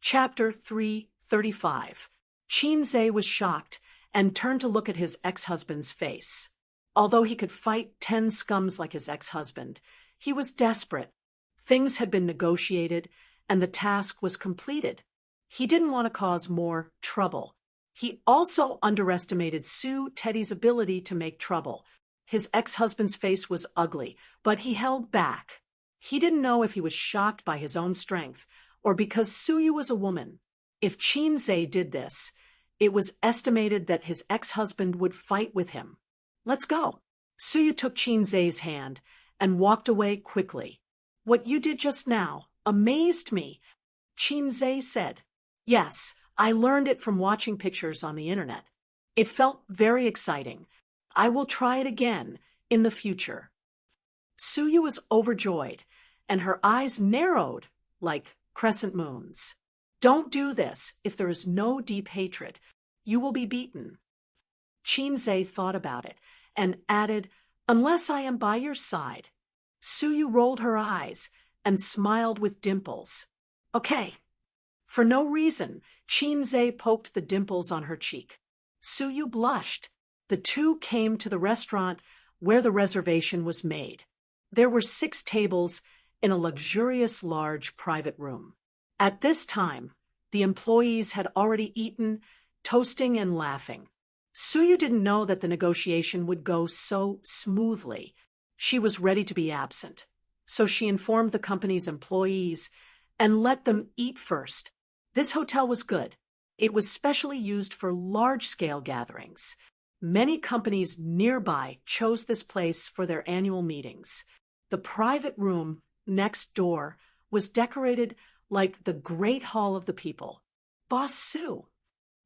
Chapter 335. Qinze was shocked and turned to look at his ex-husband's face. Although he could fight 10 scums like his ex-husband, he was desperate. Things had been negotiated, and the task was completed. He didn't want to cause more trouble. He also underestimated Sue Teddy's ability to make trouble. His ex-husband's face was ugly, but he held back. He didn't know if he was shocked by his own strength or because Suyu was a woman. If Qinze did this, it was estimated that his ex-husband would fight with him. "Let's go." Suyu took Qinze's hand and walked away quickly. "What you did just now amazed me," Qinze said. "Yes, I learned it from watching pictures on the internet. It felt very exciting. I will try it again in the future." Suyu was overjoyed, and her eyes narrowed like crescent moons. "Don't do this if there is no deep hatred. You will be beaten." Qinze thought about it and added, "Unless I am by your side." Suyu rolled her eyes and smiled with dimples. "Okay." For no reason, Qinze poked the dimples on her cheek. Suyu blushed. The two came to the restaurant where the reservation was made. There were 6 tables in a luxurious large private room. At this time, the employees had already eaten, toasting and laughing. Suyu didn't know that the negotiation would go so smoothly. She was ready to be absent, so she informed the company's employees and let them eat first. This hotel was good. It was specially used for large-scale gatherings. Many companies nearby chose this place for their annual meetings. The private room next door was decorated like the Great Hall of the People. "Boss Sue,"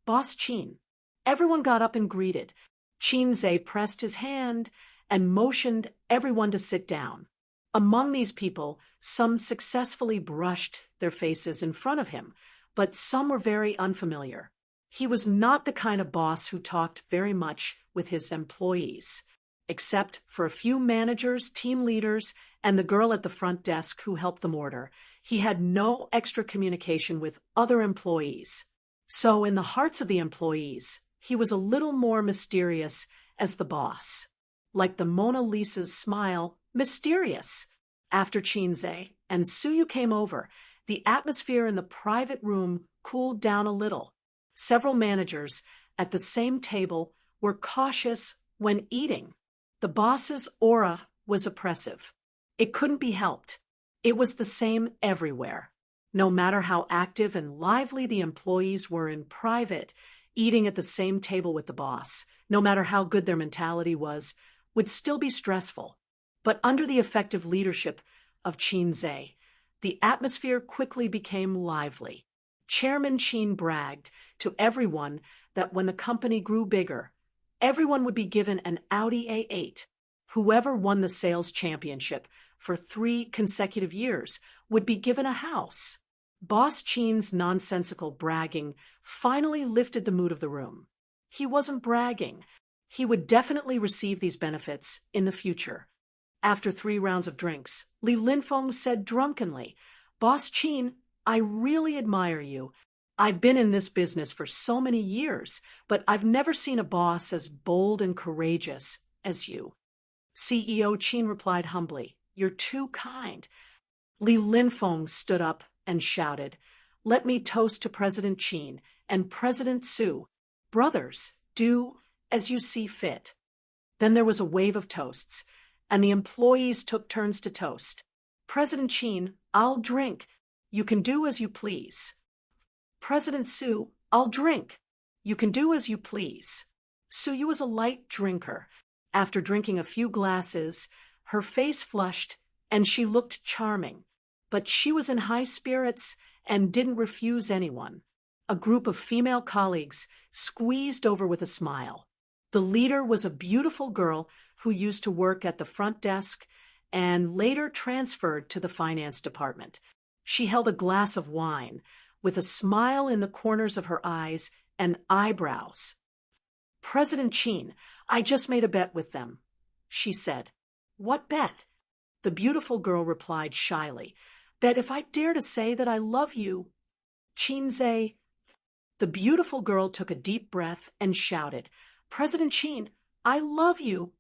"Boss Qin." Everyone got up and greeted. Qinze pressed his hand and motioned everyone to sit down. Among these people, some successfully brushed their faces in front of him, but some were very unfamiliar. He was not the kind of boss who talked very much with his employees, except for a few managers, team leaders, and the girl at the front desk who helped them order. He had no extra communication with other employees. So in the hearts of the employees, he was a little more mysterious as the boss. Like the Mona Lisa's smile, mysterious. After Qinze and Suyu came over, the atmosphere in the private room cooled down a little. Several managers at the same table were cautious when eating. The boss's aura was oppressive. It couldn't be helped. It was the same everywhere. No matter how active and lively the employees were in private, eating at the same table with the boss, no matter how good their mentality was, would still be stressful. But under the effective leadership of Qinze, the atmosphere quickly became lively. Chairman Qin bragged to everyone that when the company grew bigger, everyone would be given an Audi A8. Whoever won the sales championship for 3 consecutive years would be given a house. Boss Qin's nonsensical bragging finally lifted the mood of the room. He wasn't bragging. He would definitely receive these benefits in the future. After 3 rounds of drinks, Li Linfeng said drunkenly, "Boss Qin, I really admire you. I've been in this business for so many years, but I've never seen a boss as bold and courageous as you." CEO Qin replied humbly, "You're too kind." Li Linfeng stood up and shouted, "Let me toast to President Qin and President Su. Brothers, do as you see fit." Then there was a wave of toasts, and the employees took turns to toast. "President Qin, I'll drink. You can do as you please." "President Su, I'll drink. You can do as you please." Suyu was a light drinker. After drinking a few glasses, her face flushed and she looked charming. But she was in high spirits and didn't refuse anyone. A group of female colleagues squeezed over with a smile. The leader was a beautiful girl who used to work at the front desk and later transferred to the finance department. She held a glass of wine with a smile in the corners of her eyes and eyebrows. "President Qin, I just made a bet with them," she said. "What bet?" The beautiful girl replied shyly, "Bet if I dare to say that I love you." Chinze, the beautiful girl took a deep breath and shouted, President Chin, I love you.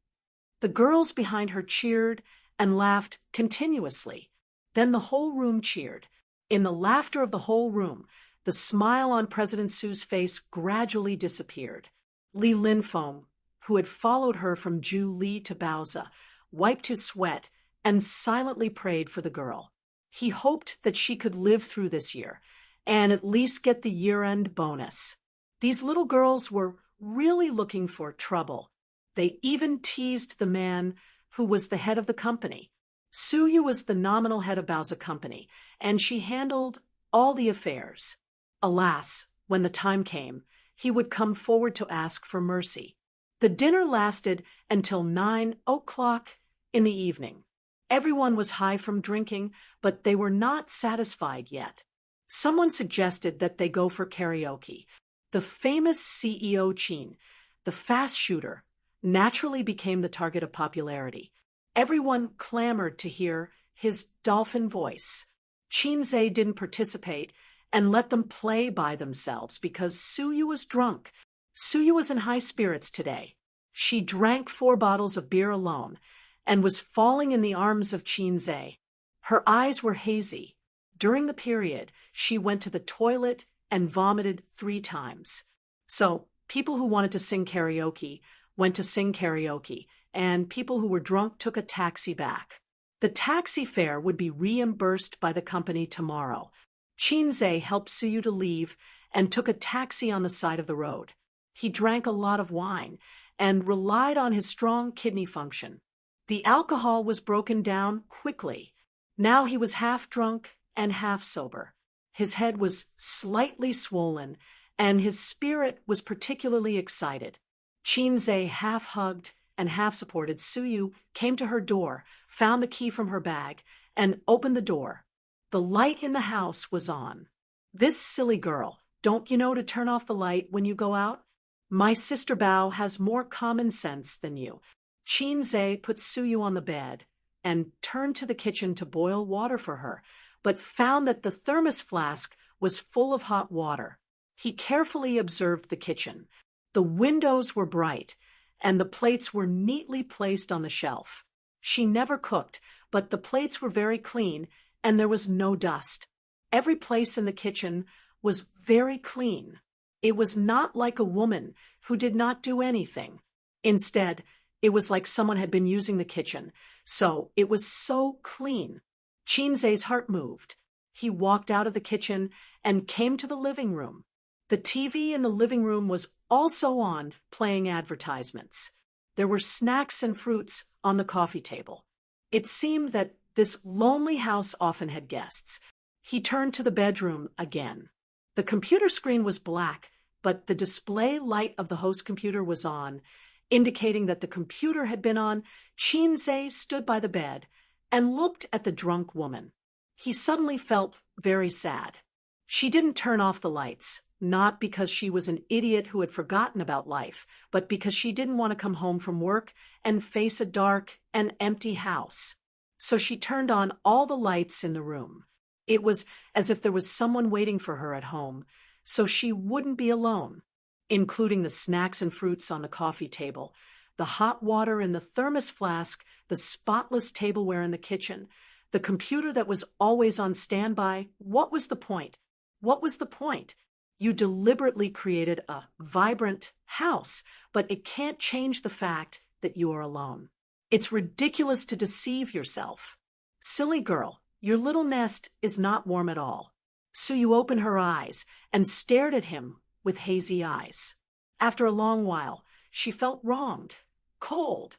The girls behind her cheered and laughed continuously. Then the whole room cheered. In the laughter of the whole room, the smile on President Su's face gradually disappeared. Li Linfeng, who had followed her from Ju Li to Baozi, wiped his sweat and silently prayed for the girl. He hoped that she could live through this year and at least get the year-end bonus. These little girls were really looking for trouble. They even teased the man who was the head of the company. Suyu was the nominal head of Baozi Company, and she handled all the affairs. Alas, when the time came, he would come forward to ask for mercy. The dinner lasted until 9 o'clock in the evening. Everyone was high from drinking, but they were not satisfied yet. Someone suggested that they go for karaoke. The famous CEO Qin, the fast shooter, naturally became the target of popularity. Everyone clamored to hear his dolphin voice. Chinze didn't participate and let them play by themselves because Suyu was drunk. Suyu was in high spirits today. She drank 4 bottles of beer alone and was falling in the arms of Chinze. Her eyes were hazy. During the period, she went to the toilet and vomited 3 times. So, people who wanted to sing karaoke went to sing karaoke, and people who were drunk took a taxi back. The taxi fare would be reimbursed by the company tomorrow. Chinze helped Suyu to leave and took a taxi on the side of the road. He drank a lot of wine and relied on his strong kidney function. The alcohol was broken down quickly. Now he was half drunk and half sober. His head was slightly swollen, and his spirit was particularly excited. Chinze half hugged and half supported Suyu, came to her door, found the key from her bag, and opened the door. The light in the house was on. This silly girl, don't you know to turn off the light when you go out? My sister Bao has more common sense than you. Chinze put Suyu on the bed and turned to the kitchen to boil water for her, but found that the thermos flask was full of hot water. He carefully observed the kitchen. The windows were bright, and the plates were neatly placed on the shelf. She never cooked, but the plates were very clean, and there was no dust. Every place in the kitchen was very clean. It was not like a woman who did not do anything. Instead, it was like someone had been using the kitchen, so it was so clean. Chinze's heart moved. He walked out of the kitchen and came to the living room. The TV in the living room was also on, playing advertisements. There were snacks and fruits on the coffee table. It seemed that this lonely house often had guests. He turned to the bedroom again. The computer screen was black, but the display light of the host computer was on, indicating that the computer had been on. Chinze stood by the bed and looked at the drunk woman. He suddenly felt very sad. She didn't turn off the lights, not because she was an idiot who had forgotten about life, but because she didn't want to come home from work and face a dark and empty house. So she turned on all the lights in the room. It was as if there was someone waiting for her at home, so she wouldn't be alone, including the snacks and fruits on the coffee table, the hot water in the thermos flask, the spotless tableware in the kitchen, the computer that was always on standby. What was the point? What was the point? You deliberately created a vibrant house, but it can't change the fact that you are alone. It's ridiculous to deceive yourself. Silly girl, your little nest is not warm at all. Suyu opened her eyes and stared at him with hazy eyes. After a long while, she felt wronged, cold.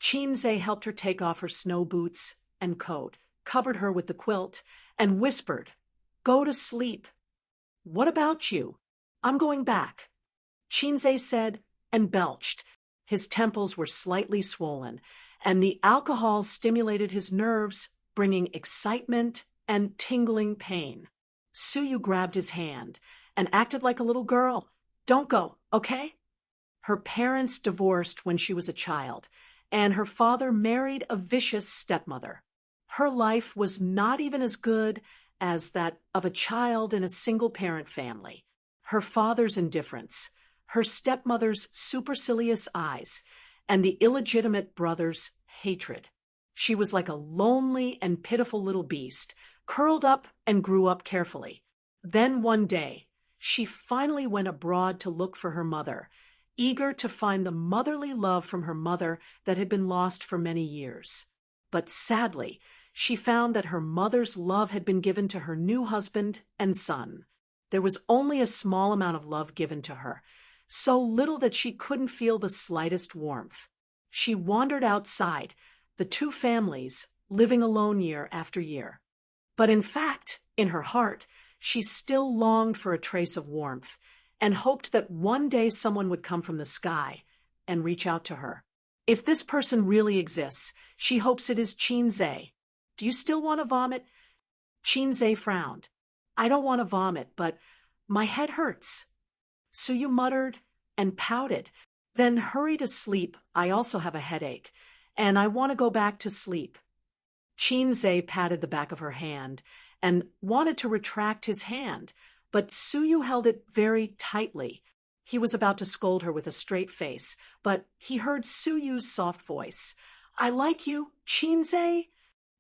Chinze helped her take off her snow boots and coat, covered her with the quilt, and whispered, "Go to sleep." "What about you?" "I'm going back," Chinze said and belched. His temples were slightly swollen, and the alcohol stimulated his nerves, bringing excitement and tingling pain. Suyu grabbed his hand and acted like a little girl. "Don't go, okay?" Her parents divorced when she was a child, and her father married a vicious stepmother. Her life was not even as good as that of a child in a single-parent family. Her father's indifference, her stepmother's supercilious eyes, and the illegitimate brother's hatred. She was like a lonely and pitiful little beast, curled up and grew up carefully. Then one day, she finally went abroad to look for her mother, eager to find the motherly love from her mother that had been lost for many years. But sadly, she found that her mother's love had been given to her new husband and son. There was only a small amount of love given to her, so little that she couldn't feel the slightest warmth. She wandered outside, the two families living alone year after year. But in fact, in her heart, she still longed for a trace of warmth and hoped that one day someone would come from the sky and reach out to her. If this person really exists, she hopes it is Chinze. Do you still want to vomit? Chinze frowned. I don't want to vomit, but my head hurts. Suyu muttered and pouted, then hurry to sleep. I also have a headache, and I want to go back to sleep. Chinze patted the back of her hand and wanted to retract his hand, but Suyu held it very tightly. He was about to scold her with a straight face, but he heard Suyu's soft voice. I like you, Chinze.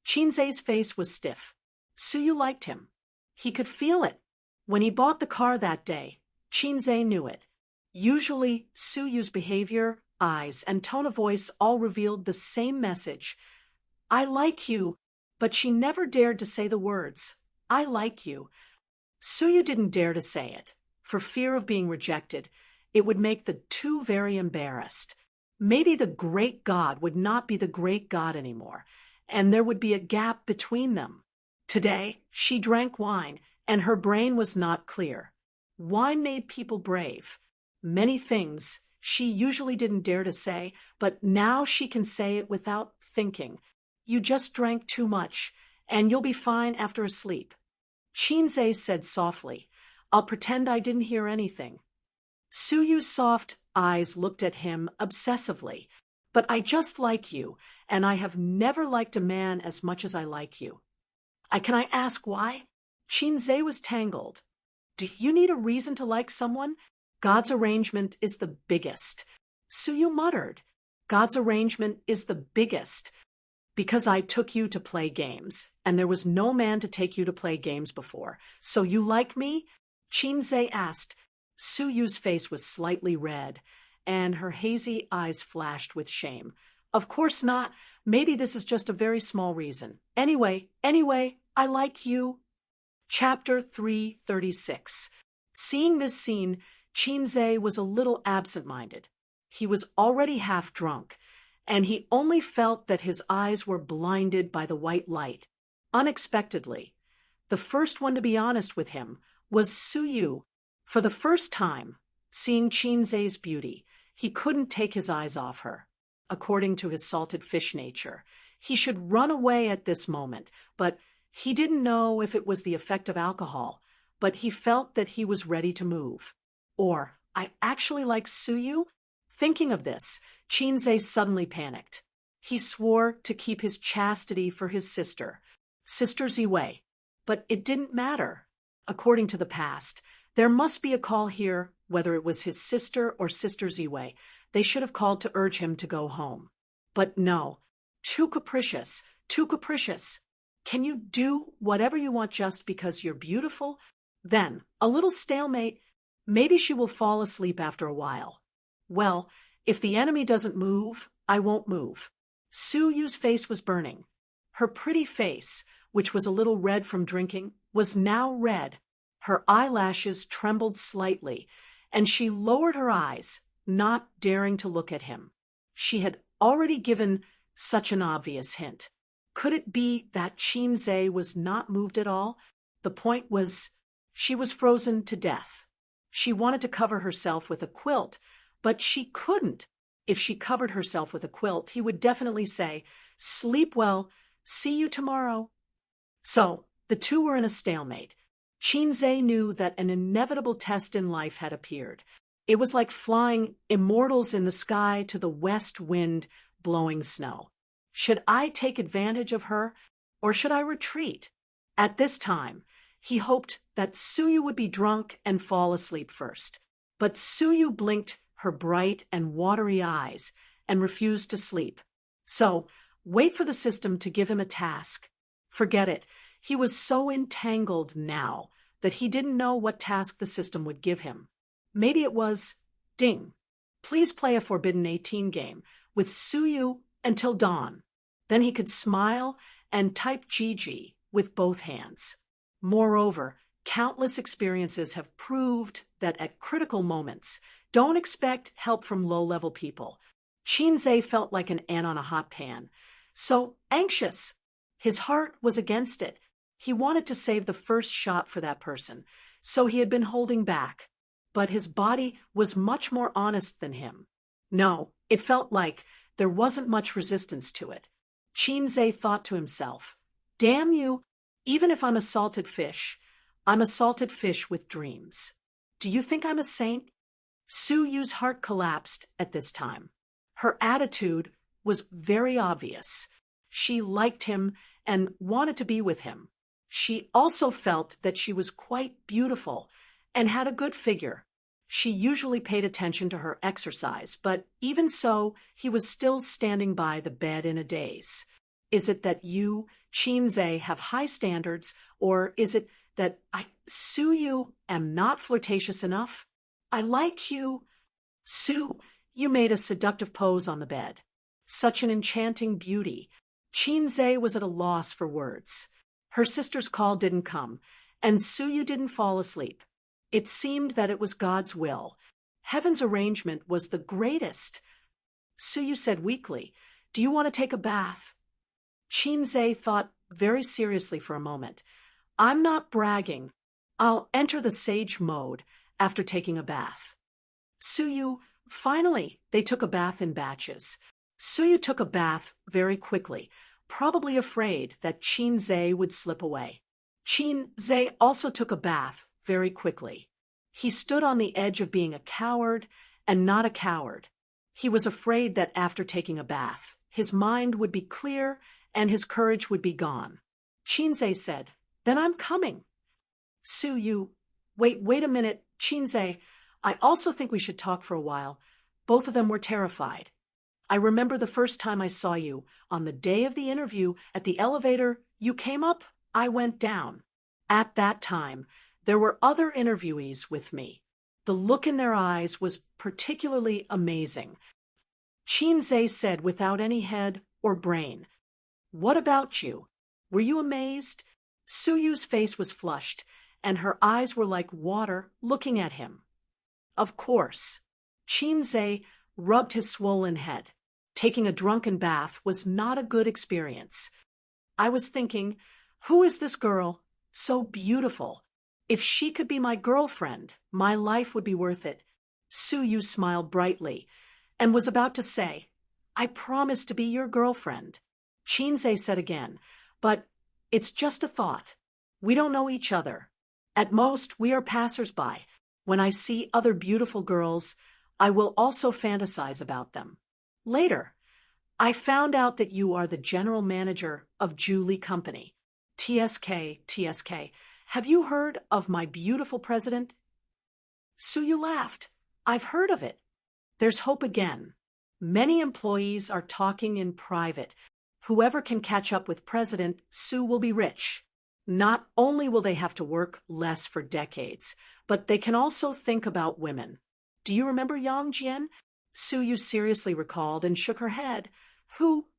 Chinze's face was stiff. Suyu liked him. He could feel it. When he bought the car that day, Chinze knew it. Usually, Suyu's behavior, eyes, and tone of voice all revealed the same message. I like you, but she never dared to say the words, I like you. Suyu didn't dare to say it. For fear of being rejected, it would make the two very embarrassed. Maybe the great god would not be the great god anymore, and there would be a gap between them. Today, she drank wine, and her brain was not clear. Wine made people brave. Many things she usually didn't dare to say, but now she can say it without thinking. You just drank too much, and you'll be fine after a sleep. Chinze said softly, I'll pretend I didn't hear anything. Suyu's soft eyes looked at him obsessively. But I just like you, and I have never liked a man as much as I like you. Can I ask why? Chinze was tangled. Do you need a reason to like someone? God's arrangement is the biggest. Suyu muttered. God's arrangement is the biggest. Because I took you to play games, and there was no man to take you to play games before. So you like me? Chinze asked. Suyu's face was slightly red, and her hazy eyes flashed with shame. Of course not. Maybe this is just a very small reason. Anyway, I like you. Chapter 336. Seeing this scene, Chinze was a little absent-minded. He was already half drunk, and he only felt that his eyes were blinded by the white light. Unexpectedly, the first one to be honest with him was Suyu. For the first time, seeing Chinze's beauty, he couldn't take his eyes off her. According to his salted fish nature, he should run away at this moment, but he didn't know if it was the effect of alcohol, but he felt that he was ready to move. Or, I actually like Suyu? Thinking of this, Chinze suddenly panicked. He swore to keep his chastity for his sister, Sister Ziwei. But it didn't matter. According to the past, there must be a call here, whether it was his sister or Sister Ziwei. They should have called to urge him to go home. But no, too capricious, too capricious. Can you do whatever you want just because you're beautiful? Then, a little stalemate. Maybe she will fall asleep after a while. Well, if the enemy doesn't move, I won't move. Suyu's face was burning. Her pretty face, which was a little red from drinking, was now red. Her eyelashes trembled slightly, and she lowered her eyes, not daring to look at him. She had already given such an obvious hint. Could it be that Chinze was not moved at all? The point was, she was frozen to death. She wanted to cover herself with a quilt, but she couldn't. If she covered herself with a quilt, he would definitely say, "Sleep well, see you tomorrow." So, the two were in a stalemate. Chinze knew that an inevitable test in life had appeared. It was like flying immortals in the sky to the west wind blowing snow. Should I take advantage of her, or should I retreat? At this time, He hoped that Suyu would be drunk and fall asleep first. But Suyu blinked her bright and watery eyes and refused to sleep. So, wait for the system to give him a task. Forget it. He was so entangled now that he didn't know what task the system would give him. Maybe it was, ding, please play a Forbidden 18 game with Suyu until dawn. Then he could smile and type GG with both hands. Moreover, countless experiences have proved that at critical moments, don't expect help from low-level people. Shinzei felt like an ant on a hot pan. So anxious. His heart was against it. He wanted to save the first shot for that person, so he had been holding back. But his body was much more honest than him. No, it felt like there wasn't much resistance to it. Shinzei thought to himself, damn you, even if I'm a salted fish, I'm a salted fish with dreams. Do you think I'm a saint? Suyu's heart collapsed at this time. Her attitude was very obvious. She liked him and wanted to be with him. She also felt that she was quite beautiful and had a good figure. She usually paid attention to her exercise, but even so, he was still standing by the bed in a daze. Is it that you, Shinzei, have high standards, or is it that I, Suyu, am not flirtatious enough? I like you. Su, you made a seductive pose on the bed. Such an enchanting beauty. Shinzei was at a loss for words. Her sister's call didn't come, and Suyu didn't fall asleep. It seemed that it was God's will. Heaven's arrangement was the greatest. Suyu said weakly, "Do you want to take a bath?" Shinzei thought very seriously for a moment. "I'm not bragging. I'll enter the sage mode after taking a bath." Suyu, finally, they took a bath in batches. Suyu took a bath very quickly, probably afraid that Shinzei would slip away. Shinzei also took a bath very quickly. He stood on the edge of being a coward and not a coward. He was afraid that after taking a bath, his mind would be clear and his courage would be gone. Shinzei said, "Then I'm coming." Suyu, wait a minute, Shinzei, I also think we should talk for a while. Both of them were terrified. I remember the first time I saw you, on the day of the interview, at the elevator, you came up, I went down. At that time, there were other interviewees with me. The look in their eyes was particularly amazing. Shinzei said without any head or brain, "What about you? Were you amazed?" Suyu's face was flushed, and her eyes were like water looking at him. Of course. Shinzei rubbed his swollen head. Taking a drunken bath was not a good experience. I was thinking, who is this girl? So beautiful. If she could be my girlfriend, my life would be worth it. Suyu smiled brightly and was about to say, "I promise to be your girlfriend." Shinzei said again, "But it's just a thought. We don't know each other. At most, we are passers-by. When I see other beautiful girls, I will also fantasize about them. Later, I found out that you are the general manager of Julie Company. TSK. Have you heard of my beautiful president?" Suyu laughed. "I've heard of it. There's hope again. Many employees are talking in private. Whoever can catch up with President Su will be rich. Not only will they have to work less for decades, but they can also think about women. Do you remember Yang Jian?" Suyu seriously recalled and shook her head. "Who?"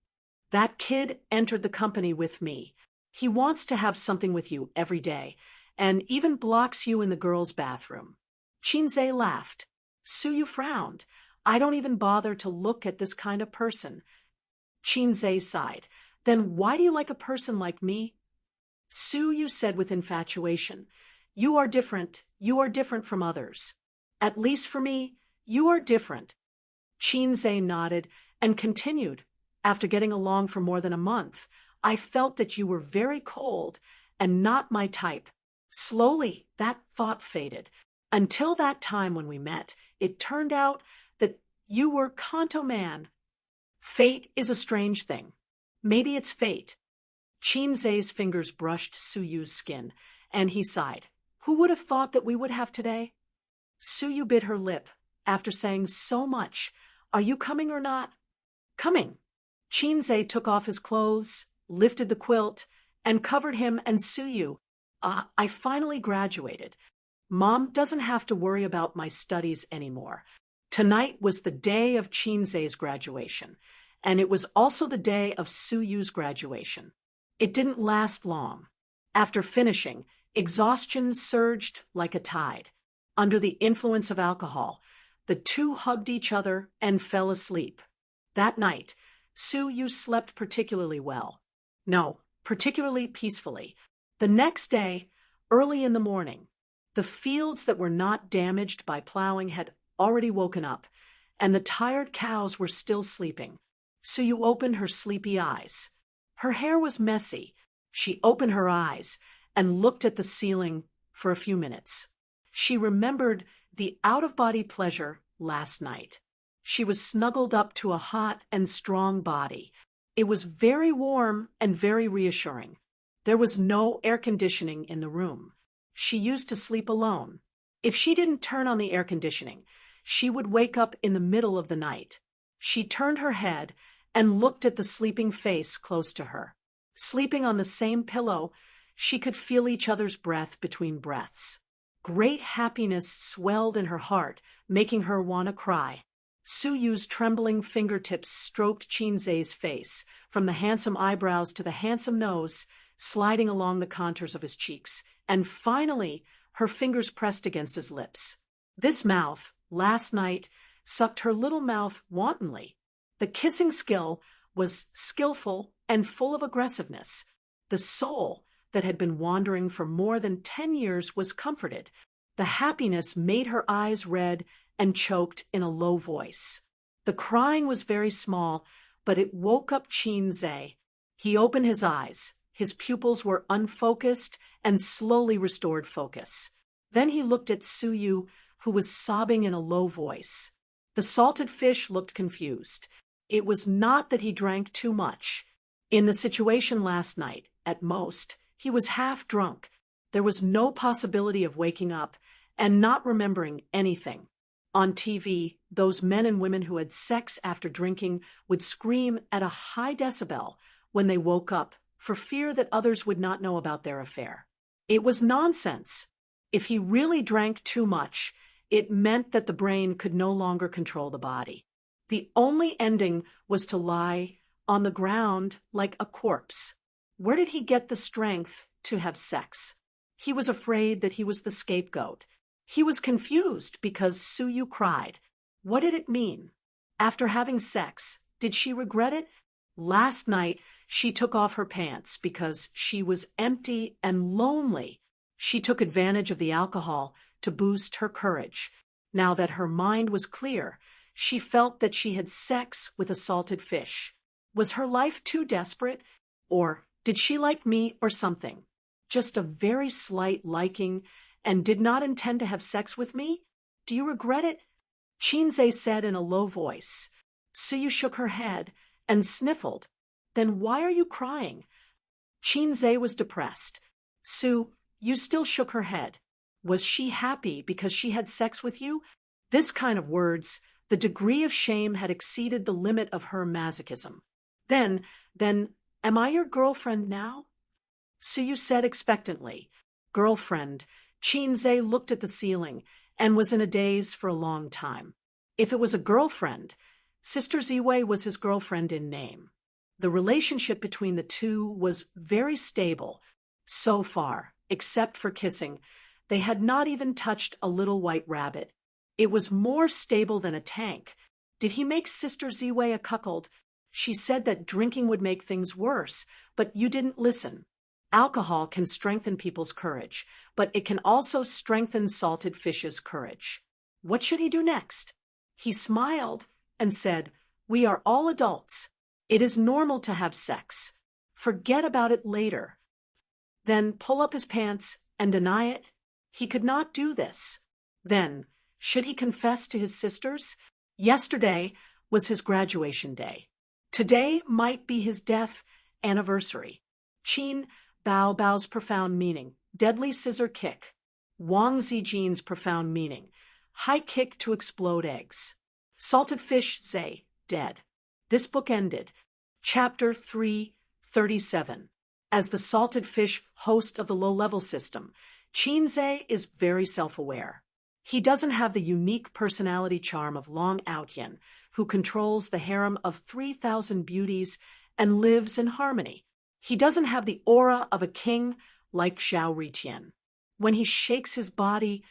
"That kid entered the company with me. He wants to have something with you every day, and even blocks you in the girls' bathroom." Shinzei laughed. Suyu frowned. "I don't even bother to look at this kind of person." Shinzei sighed. "Then why do you like a person like me?" Suyu said with infatuation, You are different. You are different from others. At least for me, you are different." Shinzei nodded and continued, "After getting along for more than a month, I felt that you were very cold and not my type. Slowly, that thought faded. Until that time when we met, it turned out that you were Kanto man. Fate is a strange thing. Maybe it's fate." Shinzei's fingers brushed Suyu's skin, and he sighed. Who would have thought that we would have today? Suyu bit her lip. After saying so much, are you coming or not? Coming. Chinze took off his clothes, lifted the quilt, and covered him and Suyu. I finally graduated. Mom doesn't have to worry about my studies anymore. Tonight was the day of Chinze's graduation, and it was also the day of Suyu's graduation. It didn't last long. After finishing, exhaustion surged like a tide. Under the influence of alcohol, the two hugged each other and fell asleep. That night, Suyu slept particularly well. No, particularly peacefully. The next day, early in the morning, the fields that were not damaged by plowing had already woken up, and the tired cows were still sleeping. Suyu opened her sleepy eyes. Her hair was messy. She opened her eyes and looked at the ceiling for a few minutes. She remembered the out-of-body pleasure last night. She was snuggled up to a hot and strong body. It was very warm and very reassuring. There was no air conditioning in the room. She used to sleep alone. If she didn't turn on the air conditioning, she would wake up in the middle of the night. She turned her head and looked at the sleeping face close to her. Sleeping on the same pillow, she could feel each other's breath between breaths. Great happiness swelled in her heart, making her want to cry. Suyu's trembling fingertips stroked Chinze's face, from the handsome eyebrows to the handsome nose, sliding along the contours of his cheeks, and finally, her fingers pressed against his lips. This mouth, last night, sucked her little mouth wantonly. The kissing skill was skillful and full of aggressiveness. The soul that had been wandering for more than 10 years was comforted. The happiness made her eyes red and choked in a low voice. The crying was very small, but it woke up Chinze. He opened his eyes. His pupils were unfocused and slowly restored focus. Then he looked at Suyu, who was sobbing in a low voice. The salted fish looked confused. It was not that he drank too much. In the situation last night, at most, he was half drunk. There was no possibility of waking up and not remembering anything. On TV, those men and women who had sex after drinking would scream at a high decibel when they woke up for fear that others would not know about their affair. It was nonsense. If he really drank too much, it meant that the brain could no longer control the body. The only ending was to lie on the ground like a corpse. Where did he get the strength to have sex? He was afraid that he was the scapegoat. He was confused because Suyu cried. What did it mean? After having sex, did she regret it? Last night, she took off her pants because she was empty and lonely. She took advantage of the alcohol to boost her courage. Now that her mind was clear, she felt that she had sex with a salted fish. Was her life too desperate? Or did she like me or something? Just a very slight liking, and did not intend to have sex with me? Do you regret it? Chinze said in a low voice. Suyu shook her head and sniffled. Then why are you crying? Chinze was depressed. Su, you still shook her head. Was she happy because she had sex with you? This kind of words, the degree of shame had exceeded the limit of her masochism. Then, am I your girlfriend now? Suyu said expectantly. Girlfriend. Chinze looked at the ceiling and was in a daze for a long time. If it was a girlfriend, Sister Ziwei was his girlfriend in name. The relationship between the two was very stable. So far, except for kissing, they had not even touched a little white rabbit. It was more stable than a tank. Did he make Sister Ziwei a cuckold? She said that drinking would make things worse, but you didn't listen. Alcohol can strengthen people's courage, but it can also strengthen salted fish's courage. What should he do next? He smiled and said, We are all adults. It is normal to have sex. Forget about it later. Then pull up his pants and deny it? He could not do this. Then, should he confess to his sisters? Yesterday was his graduation day. Today might be his death anniversary. Chin Bao's profound meaning. Deadly scissor kick. Wang Zijin's profound meaning. High kick to explode eggs. Salted fish Zay, dead. This book ended. Chapter 337. As the salted fish host of the low-level system, Qin Zay is very self-aware. He doesn't have the unique personality charm of Long Outyan, who controls the harem of 3,000 beauties and lives in harmony. He doesn't have the aura of a king like Zhao Riqian. When he shakes his body,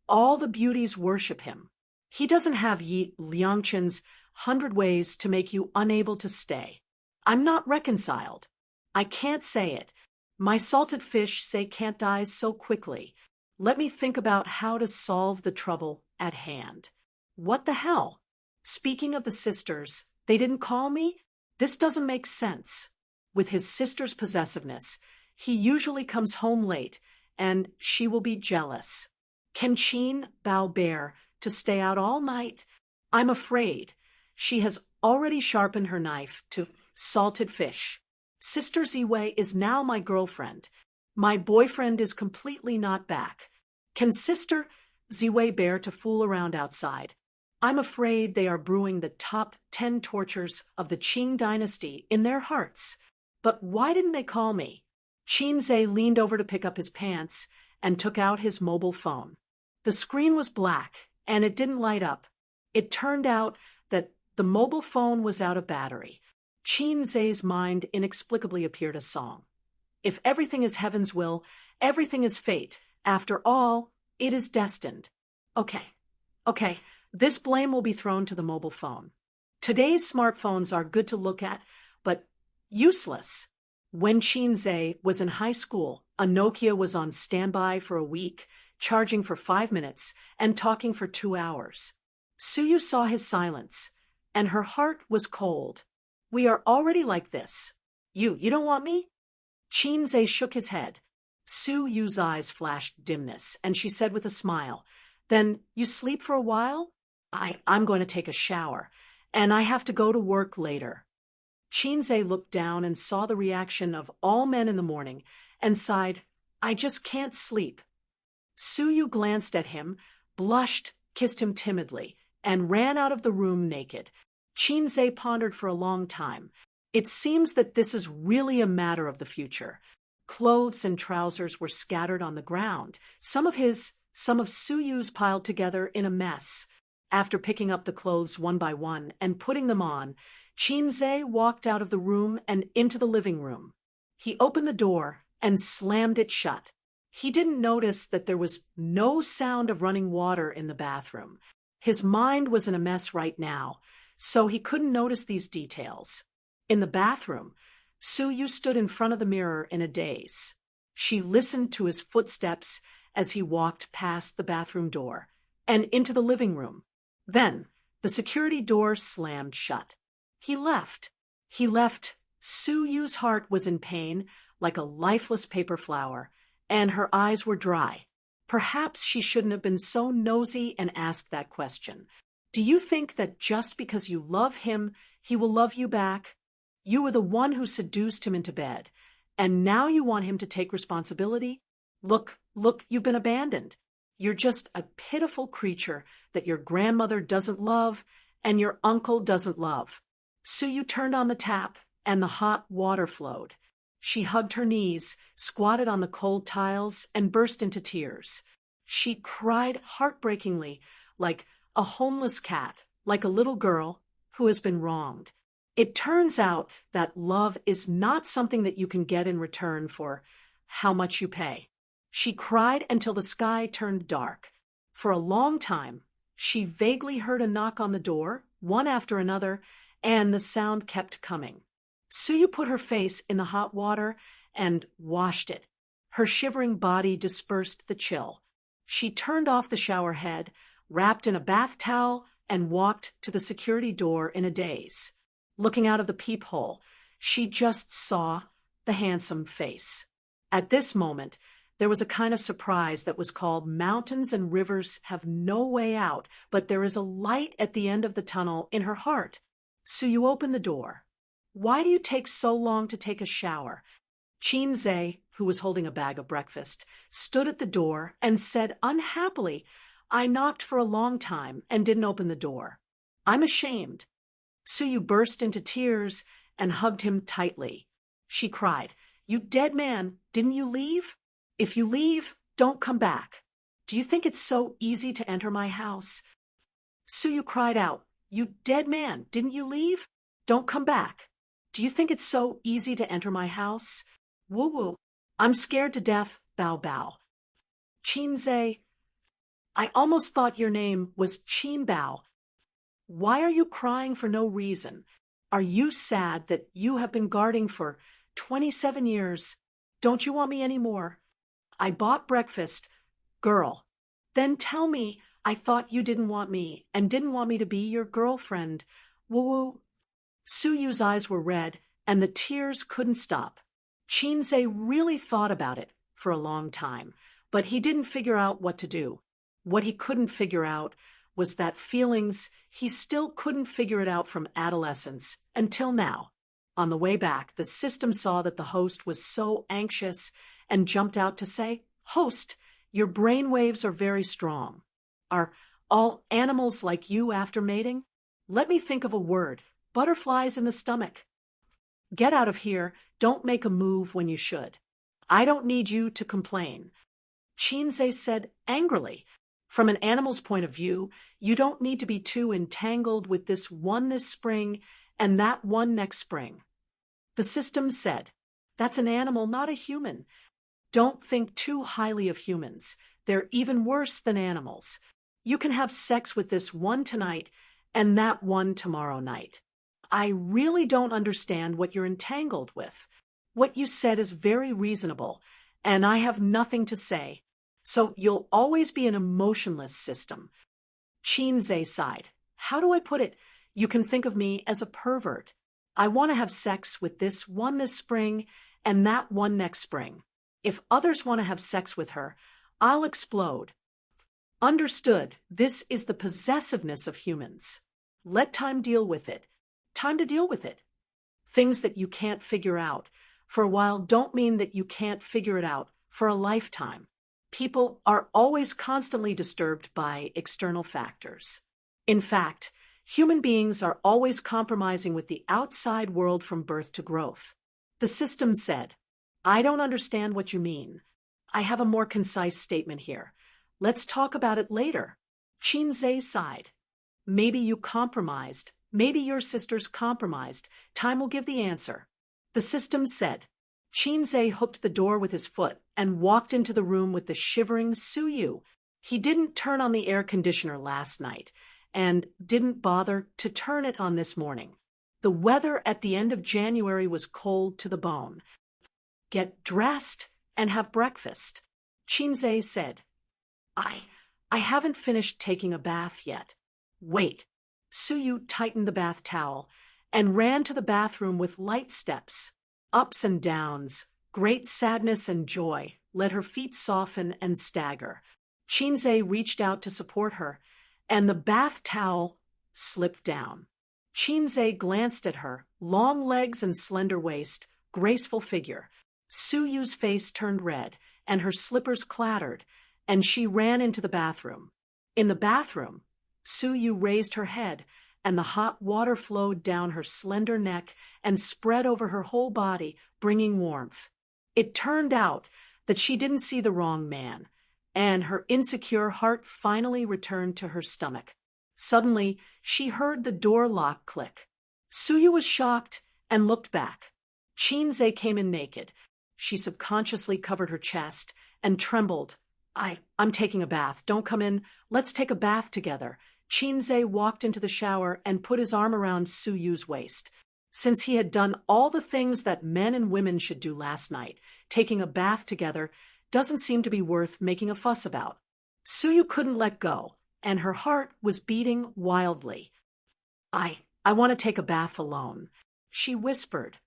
all the beauties worship him. He doesn't have Yi Liangchen's 100 ways to make you unable to stay. I'm not reconciled. I can't say it. My salted fish say can't die so quickly. Let me think about how to solve the trouble at hand. What the hell? Speaking of the sisters, they didn't call me? This doesn't make sense. With his sister's possessiveness, he usually comes home late, and she will be jealous. Can Qin bow bear to stay out all night? I'm afraid. She has already sharpened her knife to salted fish. Sister Ziwei is now my girlfriend. My boyfriend is completely not back. Can Sister Ziwei bear to fool around outside? I'm afraid they are brewing the top 10 tortures of the Qing dynasty in their hearts. But why didn't they call me? Qin Zai leaned over to pick up his pants and took out his mobile phone. The screen was black, and it didn't light up. It turned out that the mobile phone was out of battery. Qin Zai's mind inexplicably appeared a song. If everything is heaven's will, everything is fate. After all, it is destined. Okay, this blame will be thrown to the mobile phone. Today's smartphones are good to look at, but useless. When Qin Zai was in high school, a Nokia was on standby for a week, charging for 5 minutes and talking for 2 hours. Suyu saw his silence, and her heart was cold. We are already like this. You don't want me? Qin Zai shook his head. Suyu's eyes flashed dimness, and she said with a smile, Then you sleep for a while? I'm going to take a shower, and I have to go to work later. Qin Zai looked down and saw the reaction of all men in the morning and sighed, I just can't sleep. Suyu glanced at him, blushed, kissed him timidly, and ran out of the room naked. Qin Zai pondered for a long time. It seems that this is really a matter of the future. Clothes and trousers were scattered on the ground, some of Suyu's piled together in a mess. After picking up the clothes one by one and putting them on, Qin Zai walked out of the room and into the living room. He opened the door and slammed it shut. He didn't notice that there was no sound of running water in the bathroom. His mind was in a mess right now, so he couldn't notice these details. In the bathroom, Suyu stood in front of the mirror in a daze. She listened to his footsteps as he walked past the bathroom door and into the living room. Then, the security door slammed shut. He left. Suyu's heart was in pain, like a lifeless paper flower, and her eyes were dry. Perhaps she shouldn't have been so nosy and asked that question. Do you think that just because you love him, he will love you back? You were the one who seduced him into bed, and now you want him to take responsibility? Look, you've been abandoned. You're just a pitiful creature that your grandmother doesn't love and your uncle doesn't love. Suyu turned on the tap, and the hot water flowed. She hugged her knees, squatted on the cold tiles, and burst into tears. She cried heartbreakingly, like a homeless cat, like a little girl who has been wronged. It turns out that love is not something that you can get in return for how much you pay. She cried until the sky turned dark. For a long time, she vaguely heard a knock on the door, one after another, and the sound kept coming. Suyu put her face in the hot water and washed it. Her shivering body dispersed the chill. She turned off the shower head, wrapped in a bath towel, and walked to the security door in a daze. Looking out of the peephole, she just saw the handsome face. At this moment, there was a kind of surprise that was called mountains and rivers have no way out, but there is a light at the end of the tunnel in her heart. Suyu opened the door. Why do you take so long to take a shower? Qin Zai who was holding a bag of breakfast, stood at the door and said unhappily, "I knocked for a long time and didn't open the door. I'm ashamed." Suyu burst into tears and hugged him tightly. She cried, "You dead man, didn't you leave? If you leave, don't come back. Do you think it's so easy to enter my house?" Suyu cried out, "You dead man, didn't you leave? Don't come back. Do you think it's so easy to enter my house?" "Woo woo. I'm scared to death, bow bow." "Chinze, I almost thought your name was Chinbao. Why are you crying for no reason? Are you sad that you have been guarding for 27 years? Don't you want me anymore? I bought breakfast. Girl, then tell me I thought you didn't want me and didn't want me to be your girlfriend. Woo-woo." Suyu's eyes were red and the tears couldn't stop. Chinze really thought about it for a long time, but he didn't figure out what to do. What he couldn't figure out was that feelings, he still couldn't figure it out from adolescence until now. On the way back, the system saw that the host was so anxious and jumped out to say, "Host, your brain waves are very strong. Are all animals like you after mating? Let me think of a word. Butterflies in the stomach. Get out of here. Don't make a move when you should. I don't need you to complain." Chinze said angrily, "From an animal's point of view, you don't need to be too entangled with this one this spring and that one next spring." The system said, "That's an animal, not a human. Don't think too highly of humans. They're even worse than animals. You can have sex with this one tonight and that one tomorrow night. I really don't understand what you're entangled with. What you said is very reasonable, and I have nothing to say. So you'll always be an emotionless system." Chinze sighed. "How do I put it? You can think of me as a pervert. I want to have sex with this one this spring and that one next spring. If others want to have sex with her, I'll explode." "Understood. This is the possessiveness of humans. Let time deal with it. Time to deal with it. Things that you can't figure out for a while don't mean that you can't figure it out for a lifetime. People are always constantly disturbed by external factors. In fact, human beings are always compromising with the outside world from birth to growth." The system said, "I don't understand what you mean. I have a more concise statement here. Let's talk about it later." Chinze sighed. "Maybe you compromised. Maybe your sisters compromised. Time will give the answer." The system said. Chinze hooked the door with his foot and walked into the room with the shivering Suyu. He didn't turn on the air conditioner last night and didn't bother to turn it on this morning. The weather at the end of January was cold to the bone. "Get dressed and have breakfast," Chinze said. I haven't finished taking a bath yet." "Wait." Suyu tightened the bath towel and ran to the bathroom with light steps. Ups and downs, great sadness and joy let her feet soften and stagger. Chinze reached out to support her, and the bath towel slipped down. Chinze glanced at her, long legs and slender waist, graceful figure. Suyu's face turned red, and her slippers clattered, and she ran into the bathroom. In the bathroom, Suyu raised her head, and the hot water flowed down her slender neck and spread over her whole body, bringing warmth. It turned out that she didn't see the wrong man, and her insecure heart finally returned to her stomach. Suddenly, she heard the door lock click. Suyu was shocked and looked back. Chinze came in naked. She subconsciously covered her chest and trembled. I'm taking a bath. Don't come in. Let's take a bath together." Chinze walked into the shower and put his arm around Suyu's waist. Since he had done all the things that men and women should do last night, taking a bath together doesn't seem to be worth making a fuss about. Suyu couldn't let go, and her heart was beating wildly. I want to take a bath alone," she whispered.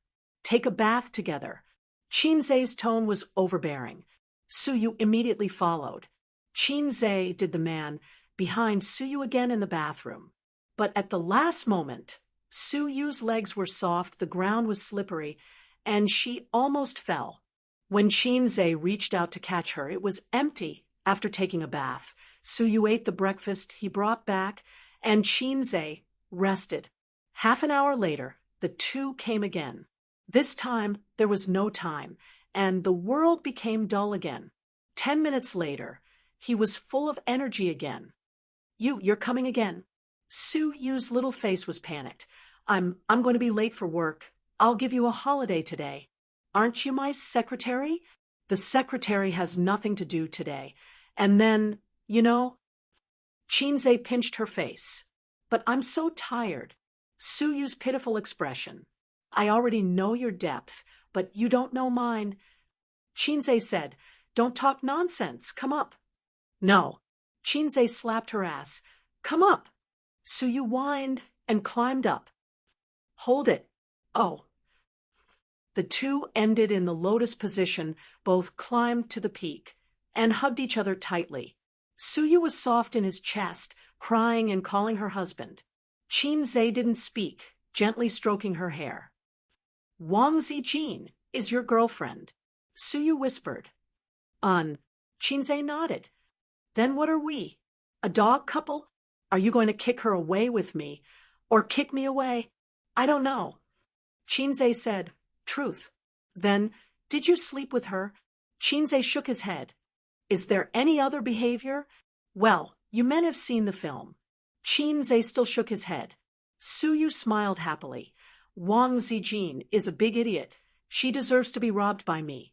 "Take a bath together." Chinze's tone was overbearing. Suyu immediately followed. Chinze did the man behind Suyu again in the bathroom. But at the last moment, Suyu's legs were soft, the ground was slippery, and she almost fell. When Chinze reached out to catch her, it was empty after taking a bath. Suyu ate the breakfast he brought back, and Chinze rested. Half an hour later, the two came again. This time, there was no time, and the world became dull again. 10 minutes later, he was full of energy again. You're coming again. Suyu's little face was panicked. I'm going to be late for work. I'll give you a holiday today. Aren't you my secretary? The secretary has nothing to do today. And then, Chinze pinched her face. But I'm so tired. Suyu's pitiful expression. I already know your depth, but you don't know mine. Chinze said, Don't talk nonsense. Come up. No. Chinze slapped her ass. Come up. Suyu whined and climbed up. Hold it. Oh. The two ended in the lotus position, both climbed to the peak, and hugged each other tightly. Suyu was soft in his chest, crying and calling her husband. Chinze didn't speak, gently stroking her hair. Wang Zijin is your girlfriend, Suyu whispered. Chinze nodded. Then what are we? A dog couple? Are you going to kick her away with me? Or kick me away? I don't know. Chinze said, Truth. Then, did you sleep with her? Chinze shook his head. Is there any other behavior? Well, you men have seen the film. Chinze still shook his head. Suyu smiled happily. Wang Zijin is a big idiot. She deserves to be robbed by me.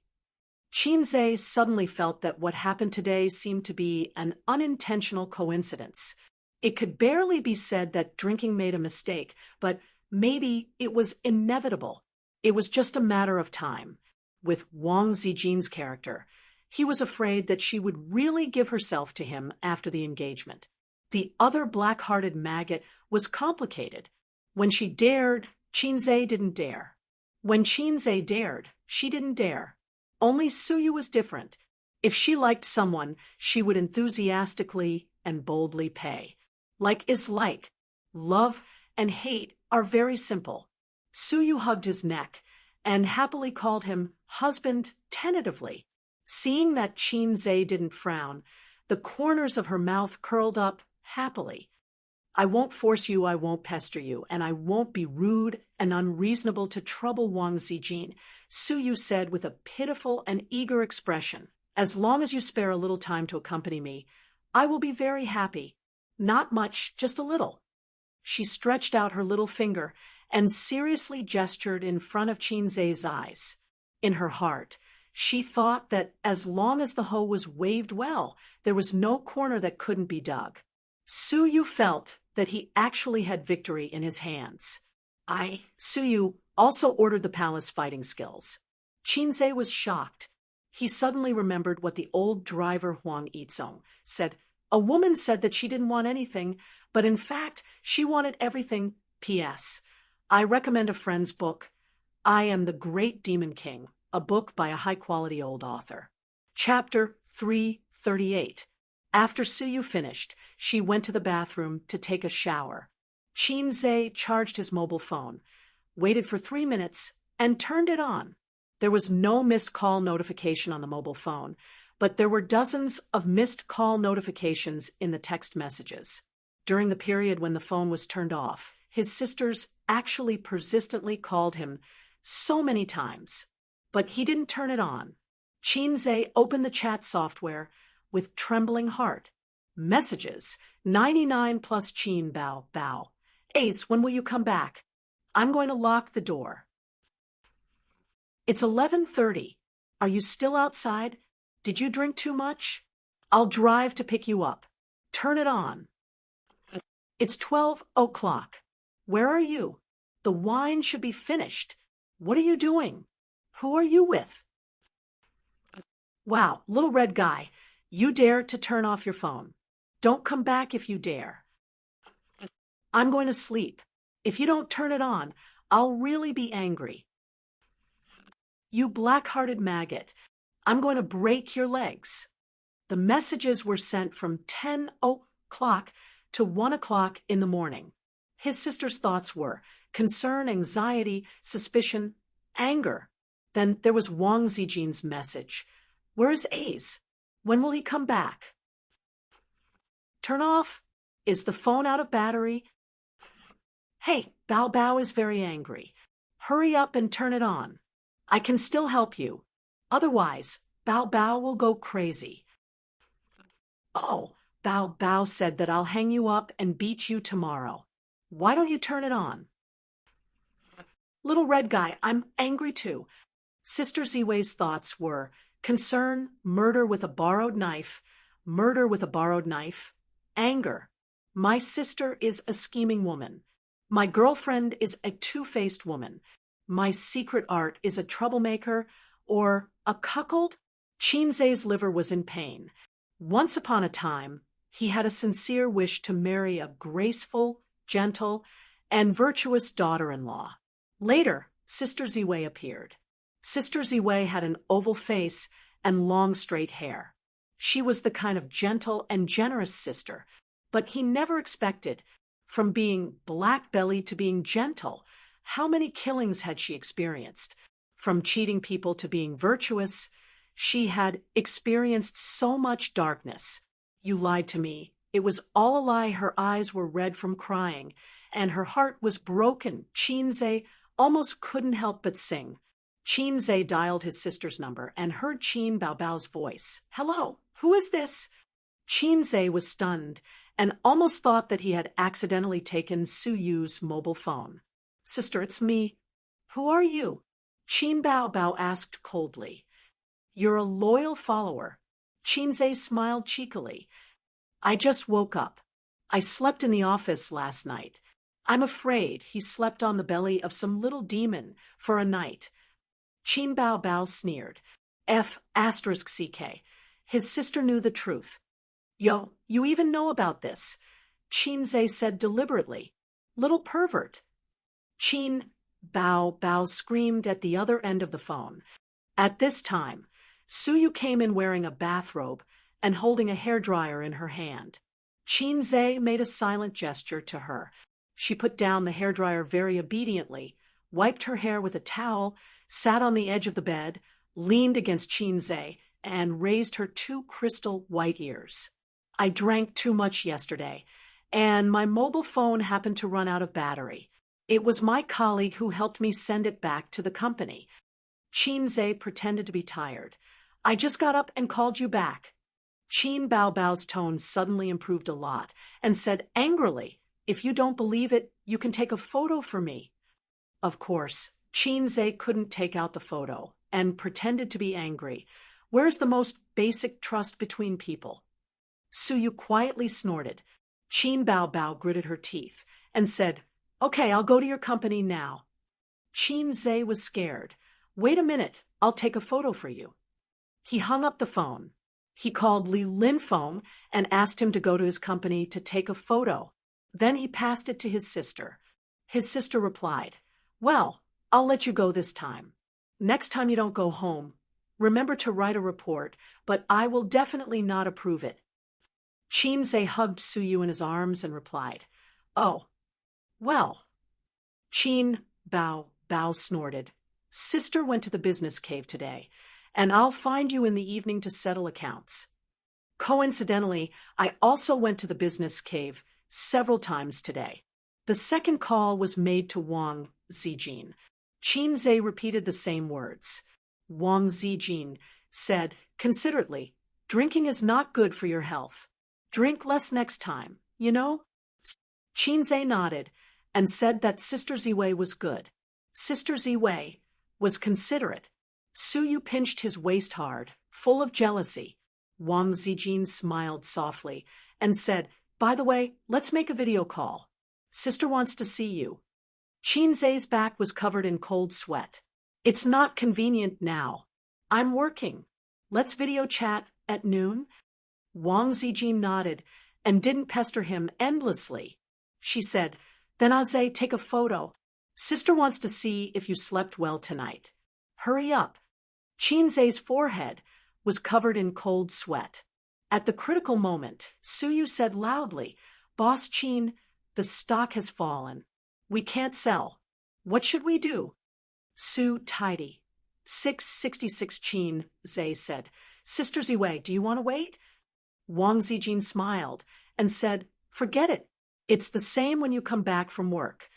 Chinze suddenly felt that what happened today seemed to be an unintentional coincidence. It could barely be said that drinking made a mistake, but maybe it was inevitable. It was just a matter of time. With Wang Zijin's character, he was afraid that she would really give herself to him after the engagement. The other black-hearted maggot was complicated. When she dared, Chinze didn't dare. When Chinze dared, she didn't dare. Only Suyu was different. If she liked someone, she would enthusiastically and boldly pay. Like is like. Love and hate are very simple. Suyu hugged his neck and happily called him husband tentatively. Seeing that Chinze didn't frown, the corners of her mouth curled up happily. I won't force you, I won't pester you, and I won't be rude and unreasonable to trouble Wang Zijin, Suyu said with a pitiful and eager expression. As long as you spare a little time to accompany me, I will be very happy. Not much, just a little. She stretched out her little finger and seriously gestured in front of Chinze's eyes. In her heart, she thought that as long as the hoe was waved well, there was no corner that couldn't be dug. Suyu felt that he actually had victory in his hands. Suyu also ordered the palace fighting skills. Chinze was shocked. He suddenly remembered what the old driver Huang Yizong said. A woman said that she didn't want anything, but in fact, she wanted everything. P.S. I recommend a friend's book, I Am the Great Demon King, a book by a high-quality old author. Chapter 338. After Suyu finished, she went to the bathroom to take a shower. Chinze charged his mobile phone, waited for 3 minutes, and turned it on. There was no missed call notification on the mobile phone, but there were dozens of missed call notifications in the text messages. During the period when the phone was turned off, his sisters actually persistently called him so many times, but he didn't turn it on. Chinze opened the chat software with trembling heart. Messages, 99 plus Chin Bao Bao. Ace, when will you come back? I'm going to lock the door. It's 11:30. Are you still outside? Did you drink too much? I'll drive to pick you up. Turn it on. It's 12 o'clock. Where are you? The wine should be finished. What are you doing? Who are you with? Wow, little red guy, you dare to turn off your phone. Don't come back if you dare. I'm going to sleep. If you don't turn it on, I'll really be angry. You black-hearted maggot, I'm going to break your legs. The messages were sent from 10 o'clock to 1 o'clock in the morning. His sister's thoughts were concern, anxiety, suspicion, anger. Then there was Wang Zijin's message. Where is Ace? When will he come back? Turn off? Is the phone out of battery? Hey, Bao Bao is very angry. Hurry up and turn it on. I can still help you. Otherwise, Bao Bao will go crazy. Oh, Bao Bao said that I'll hang you up and beat you tomorrow. Why don't you turn it on? Little red guy, I'm angry too. Sister Ziwei's thoughts were concern, murder with a borrowed knife, anger. My sister is a scheming woman. My girlfriend is a two-faced woman. My secret art is a troublemaker or a cuckold. Qinzei's liver was in pain. Once upon a time, he had a sincere wish to marry a graceful, gentle, and virtuous daughter-in-law. Later, Sister Ziwei appeared. Sister Ziwei had an oval face and long straight hair. She was the kind of gentle and generous sister, but he never expected, from being black-bellied to being gentle. How many killings had she experienced? From cheating people to being virtuous, she had experienced so much darkness. You lied to me. It was all a lie. Her eyes were red from crying, and her heart was broken. Qinzei almost couldn't help but sing. Qinzei dialed his sister's number and heard Qin Baobao's voice. Hello, who is this? Qinzei was stunned and almost thought that he had accidentally taken Su Yu's mobile phone. Sister, it's me. Who are you? Qin Baobao asked coldly. You're a loyal follower. Qinzei smiled cheekily. I just woke up. I slept in the office last night. I'm afraid he slept on the belly of some little demon for a night. Qin Baobao sneered. F***CK. His sister knew the truth. Yo, you even know about this? Qinzei said deliberately. Little pervert. Qin Baobao screamed at the other end of the phone. At this time, Su Yu came in wearing a bathrobe and holding a hairdryer in her hand. Qinzei made a silent gesture to her. She put down the hairdryer very obediently, wiped her hair with a towel, sat on the edge of the bed, leaned against Qinzei, and raised her two crystal white ears. I drank too much yesterday, and my mobile phone happened to run out of battery. It was my colleague who helped me send it back to the company. Qinzei pretended to be tired. I just got up and called you back. Qin Baobao's tone suddenly improved a lot and said angrily, if you don't believe it, you can take a photo for me. Of course, Qinzei couldn't take out the photo and pretended to be angry. Where's the most basic trust between people? Su Yu quietly snorted. Qin Baobao gritted her teeth and said, Okay, I'll go to your company now. Qinzei was scared. Wait a minute, I'll take a photo for you. He hung up the phone. He called Li Linfeng and asked him to go to his company to take a photo. Then he passed it to his sister. His sister replied, Well, I'll let you go this time. Next time you don't go home, remember to write a report, but I will definitely not approve it. Qinzei hugged Su Yu in his arms and replied, Oh, well. Qin Bao snorted. Sister went to the business cave today, and I'll find you in the evening to settle accounts. Coincidentally, I also went to the business cave several times today. The second call was made to Wang Zijin. Qinzei repeated the same words. Wang Zijin said considerately, Drinking is not good for your health. Drink less next time, you know? Qinzei nodded and said that Sister Ziwei was good. Sister Ziwei was considerate. Su Yu pinched his waist hard, full of jealousy. Wang Zijin smiled softly and said, By the way, let's make a video call. Sister wants to see you. Qinzei's back was covered in cold sweat. It's not convenient now. I'm working. Let's video chat at noon. Wang Zijin nodded and didn't pester him endlessly. She said, Then I'll say take a photo. Sister wants to see if you slept well tonight. Hurry up. Qinzei's forehead was covered in cold sweat. At the critical moment, Su Yu said loudly, Boss Qin, the stock has fallen. We can't sell. What should we do? Su tidy. 666 Qin Zhe said. Sister Ziwei, do you want to wait? Wang Zijin smiled and said, forget it. It's the same when you come back from work.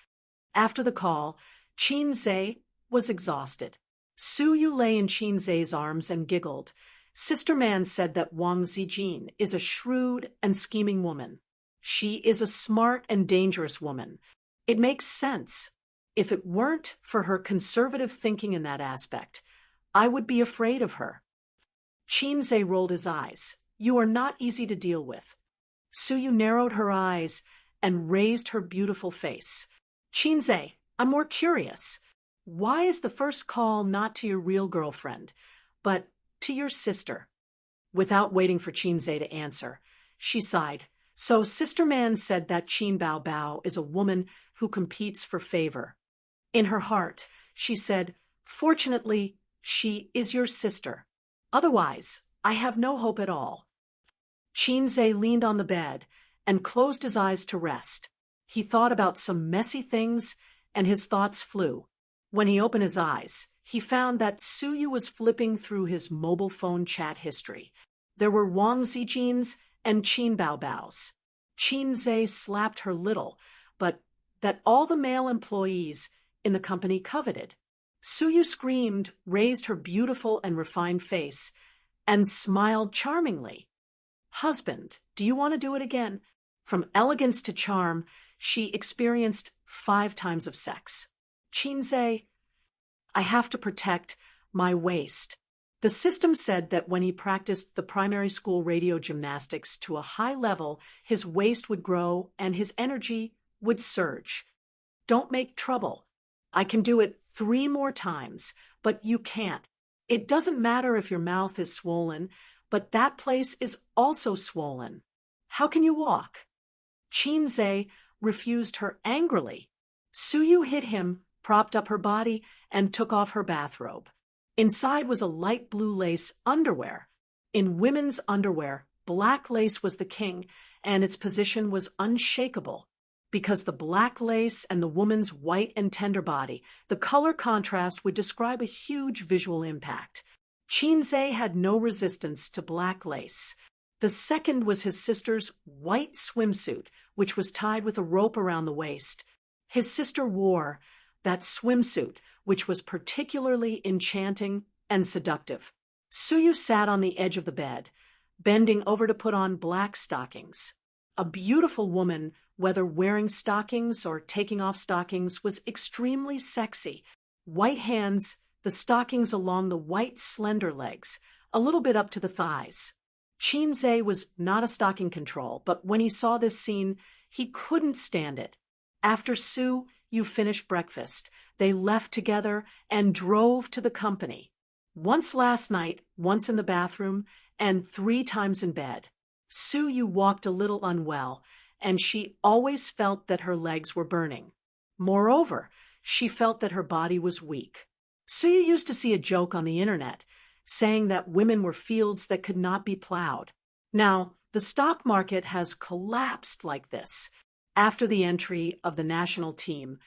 After the call, Qin Zhe was exhausted. Su Yu lay in Qin Zhe's arms and giggled. Sister Man said that Wang Zijin is a shrewd and scheming woman. She is a smart and dangerous woman. It makes sense. If it weren't for her conservative thinking in that aspect, I would be afraid of her. Qin Zhe rolled his eyes. You are not easy to deal with. Su Yu narrowed her eyes and raised her beautiful face. Qin Zhe, I'm more curious. Why is the first call not to your real girlfriend, but to your sister? Without waiting for Qin Zhe to answer, she sighed. So Sister Man said that Qin Bao Bao is a woman who competes for favor. In her heart, she said, fortunately, she is your sister. Otherwise, I have no hope at all. Qin Zhe leaned on the bed and closed his eyes to rest. He thought about some messy things, and his thoughts flew. When he opened his eyes, he found that Su Yu was flipping through his mobile phone chat history. There were Wang Zijin's and Qin Bao Bao's. Qin Zhe slapped her little, but that all the male employees in the company coveted. Su Yu screamed, raised her beautiful and refined face, and smiled charmingly. Husband, do you want to do it again? From elegance to charm, she experienced 5 times of sex. Qin Zhe, I have to protect my waist. The system said that when he practiced the primary school radio gymnastics to a high level, his waist would grow and his energy would surge. Don't make trouble. I can do it 3 more times, but you can't. It doesn't matter if your mouth is swollen, but that place is also swollen. How can you walk? Qin Zhe refused her angrily. Su Yu hit him, propped up her body, and took off her bathrobe. Inside was a light blue lace underwear. In women's underwear, black lace was the king, and its position was unshakable. Because the black lace and the woman's white and tender body, the color contrast would describe a huge visual impact. Qin Zhe had no resistance to black lace. The second was his sister's white swimsuit, which was tied with a rope around the waist. His sister wore that swimsuit, which was particularly enchanting and seductive. Su Yu sat on the edge of the bed, bending over to put on black stockings. A beautiful woman, whether wearing stockings or taking off stockings, was extremely sexy. White hands, the stockings along the white slender legs, a little bit up to the thighs. Qin Zhe was not a stocking control, but when he saw this scene, he couldn't stand it. After Su Yu finished breakfast, they left together and drove to the company. Once last night, once in the bathroom, and 3 times in bed. Su Yu walked a little unwell, and she always felt that her legs were burning. Moreover, she felt that her body was weak. Su Yu used to see a joke on the internet, saying that women were fields that could not be plowed. Now, the stock market has collapsed like this. After the entry of the national team,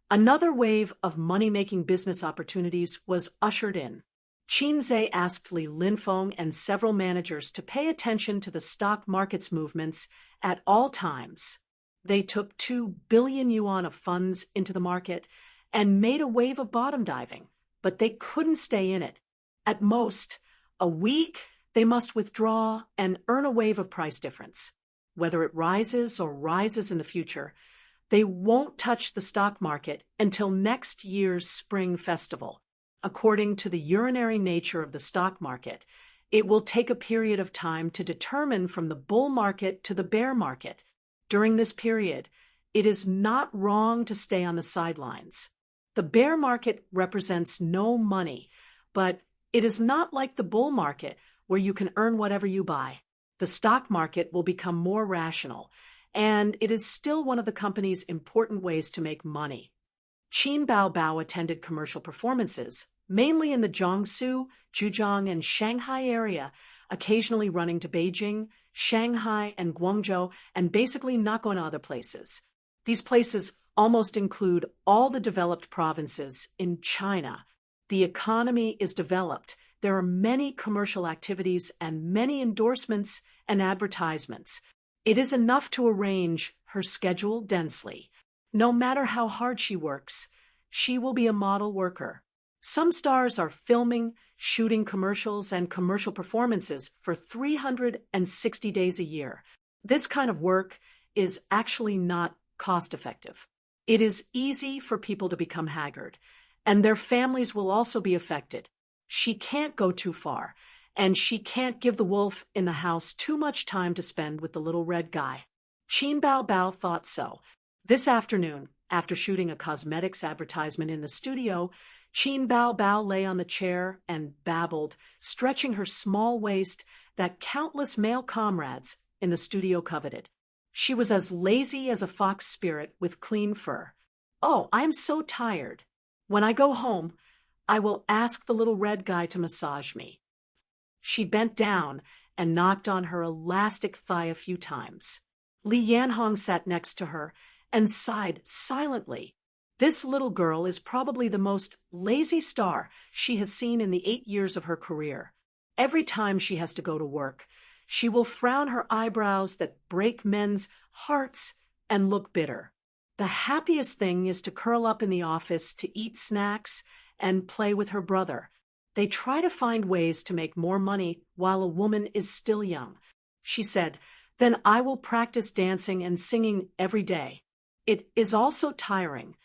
another wave of money-making business opportunities was ushered in. Qin Zhe asked Li Linfeng and several managers to pay attention to the stock market's movements at all times. They took 2 billion yuan of funds into the market and made a wave of bottom diving, but they couldn't stay in it. At most, a week, they must withdraw and earn a wave of price difference. Whether it rises or rises in the future, they won't touch the stock market until next year's spring festival. According to the urinary nature of the stock market, it will take a period of time to determine from the bull market to the bear market. During this period, it is not wrong to stay on the sidelines. The bear market represents no money, but it is not like the bull market where you can earn whatever you buy. The stock market will become more rational, and it is still one of the company's important ways to make money. Qin Bao Bao attended commercial performances, mainly in the Jiangsu, Zhejiang, and Shanghai area, occasionally running to Beijing, Shanghai, and Guangzhou, and basically not going to other places. These places almost include all the developed provinces in China. The economy is developed. There are many commercial activities and many endorsements and advertisements. It is enough to arrange her schedule densely. No matter how hard she works, she will be a model worker. Some stars are filming, shooting commercials and commercial performances for 360 days a year. This kind of work is actually not cost-effective. It is easy for people to become haggard, and their families will also be affected. She can't go too far, and she can't give the wolf in the house too much time to spend with the little red guy. Qin Bao Bao thought so. This afternoon, after shooting a cosmetics advertisement in the studio, Qin Bao Bao lay on the chair and babbled, stretching her small waist that countless male comrades in the studio coveted. She was as lazy as a fox spirit with clean fur. "Oh, I'm so tired. When I go home, I will ask the little red guy to massage me." She bent down and knocked on her elastic thigh a few times. Li Yanhong sat next to her and sighed silently. This little girl is probably the most lazy star she has seen in the 8 years of her career. Every time she has to go to work, she will frown her eyebrows that break men's hearts and look bitter. The happiest thing is to curl up in the office to eat snacks and play with her brother. They try to find ways to make more money while a woman is still young. She said, "Then I will practice dancing and singing every day." "It is also tiring,"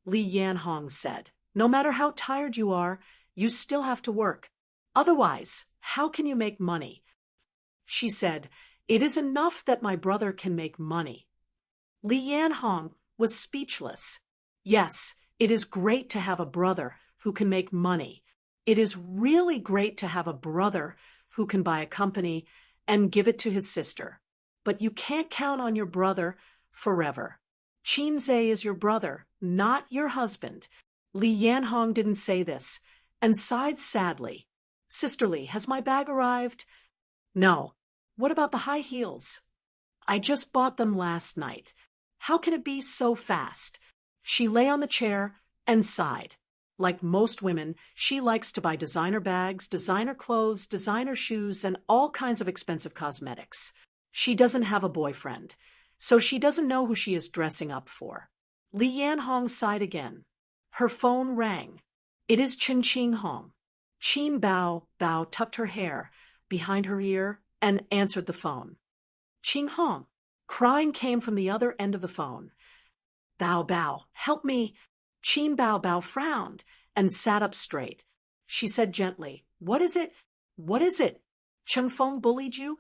Li Yanhong said. "No matter how tired you are, you still have to work. Otherwise, how can you make money?" She said, "It is enough that my brother can make money." Li Yanhong was speechless. Yes, it is great to have a brother who can make money. It is really great to have a brother who can buy a company and give it to his sister. But you can't count on your brother forever. Qin Zhe is your brother, not your husband. Li Yanhong didn't say this and sighed sadly. "Sisterly, has my bag arrived?" "No." "What about the high heels?" "I just bought them last night." "How can it be so fast?" She lay on the chair and sighed. Like most women, she likes to buy designer bags, designer clothes, designer shoes, and all kinds of expensive cosmetics. She doesn't have a boyfriend, so she doesn't know who she is dressing up for. Li Yanhong sighed again. Her phone rang. "It is Ching Hong." Qin Bao Bao tucked her hair behind her ear and answered the phone. "Qing Hong." Crying came from the other end of the phone. "Bao Bao, help me." Qin Bao Bao frowned and sat up straight. She said gently, "What is it? What is it? Cheng Feng bullied you?"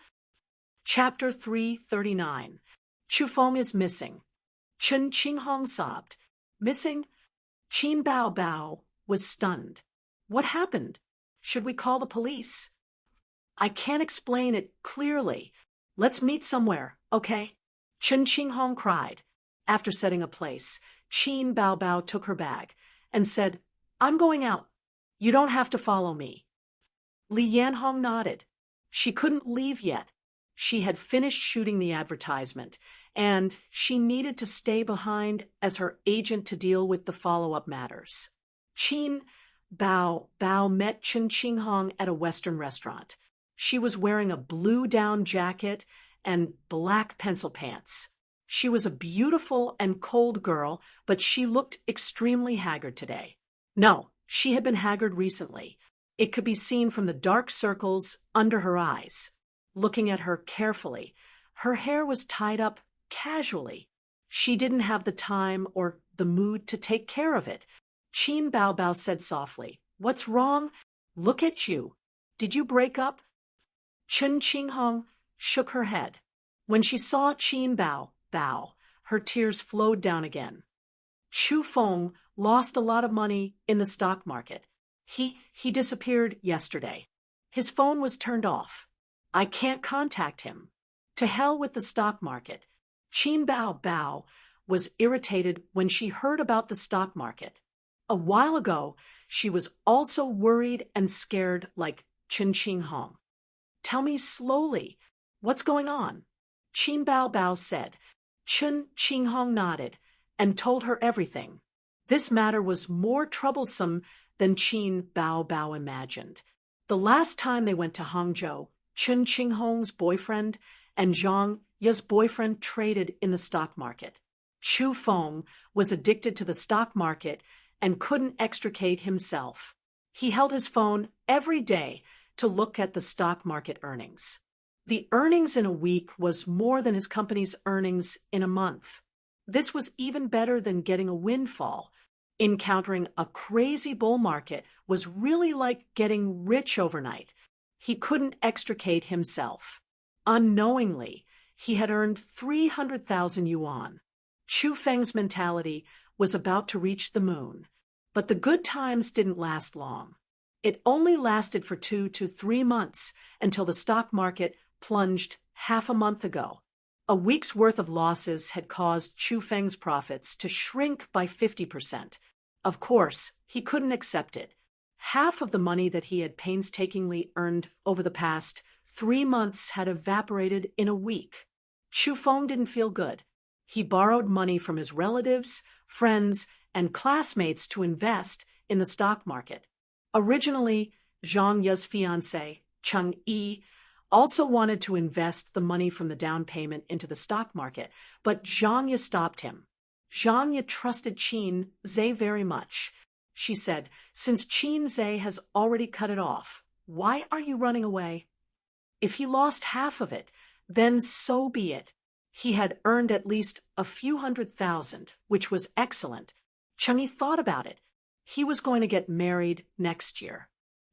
Chapter 339. Chu Feng is missing. Chen Qinghong sobbed. "Missing?" Qin Bao Bao was stunned. "What happened? Should we call the police?" "I can't explain it clearly. Let's meet somewhere, okay?" Chen Qinghong cried. After setting a place, Qin Bao Bao took her bag and said, "I'm going out. You don't have to follow me." Li Yanhong nodded. She couldn't leave yet. She had finished shooting the advertisement, and she needed to stay behind as her agent to deal with the follow-up matters. Qin Bao Bao met Chen Qinghong at a Western restaurant. She was wearing a blue down jacket and black pencil pants. She was a beautiful and cold girl, but she looked extremely haggard today. No, she had been haggard recently. It could be seen from the dark circles under her eyes. Looking at her carefully, her hair was tied up casually. She didn't have the time or the mood to take care of it. Qin Bao Bao said softly, "What's wrong? Look at you. Did you break up?" Chen Qinghong shook her head. When she saw Qin Bao Bao, her tears flowed down again. "Chu Feng lost a lot of money in the stock market. He disappeared yesterday. His phone was turned off. I can't contact him. To hell with the stock market." Qin Bao Bao was irritated when she heard about the stock market. A while ago, she was also worried and scared like Chen Qinghong. "Tell me slowly. What's going on?" Qin Bao Bao said. Chen Qinghong nodded and told her everything. This matter was more troublesome than Qin Bao Bao imagined. The last time they went to Hangzhou, Chen Qinghong's boyfriend and Zhang Ye's boyfriend traded in the stock market. Chu Feng was addicted to the stock market and couldn't extricate himself. He held his phone every day to look at the stock market earnings. The earnings in a week was more than his company's earnings in a month. This was even better than getting a windfall. Encountering a crazy bull market was really like getting rich overnight. He couldn't extricate himself. Unknowingly, he had earned 300,000 yuan. Chu Feng's mentality was about to reach the moon. But the good times didn't last long. It only lasted for 2 to 3 months until the stock market plunged half a month ago. A week's worth of losses had caused Chu Feng's profits to shrink by 50%. Of course, he couldn't accept it. Half of the money that he had painstakingly earned over the past 3 months had evaporated in a week. Chu Feng didn't feel good. He borrowed money from his relatives, friends, and classmates to invest in the stock market. Originally, Zhang Ye's fiancée, Cheng Yi, also wanted to invest the money from the down payment into the stock market, but Zhang Ye stopped him. Zhang Ye trusted Qin Zhe very much. She said, "Since Qin Zhe has already cut it off, why are you running away? If he lost half of it, then so be it." He had earned at least a few 100,000, which was excellent. Cheng Yi thought about it. He was going to get married next year.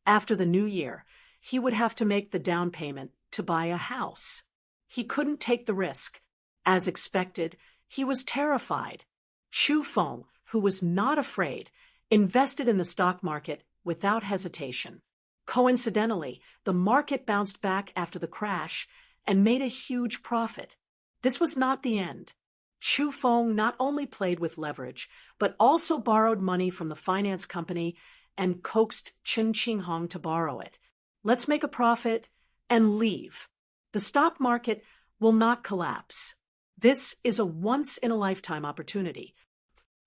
After the new year, he would have to make the down payment to buy a house. He couldn't take the risk. As expected, he was terrified. Chu Feng, who was not afraid, invested in the stock market without hesitation. Coincidentally, the market bounced back after the crash and made a huge profit. This was not the end. Chu Feng not only played with leverage, but also borrowed money from the finance company and coaxed Chen Qinghong to borrow it. Let's make a profit and leave. The stock market will not collapse. This is a once-in-a-lifetime opportunity.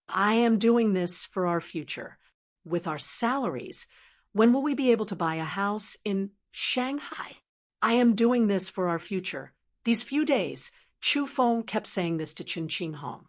I am doing this for our future. With our salaries, when will we be able to buy a house in Shanghai? I am doing this for our future. These few days, Chu Feng kept saying this to Chen Qinghong.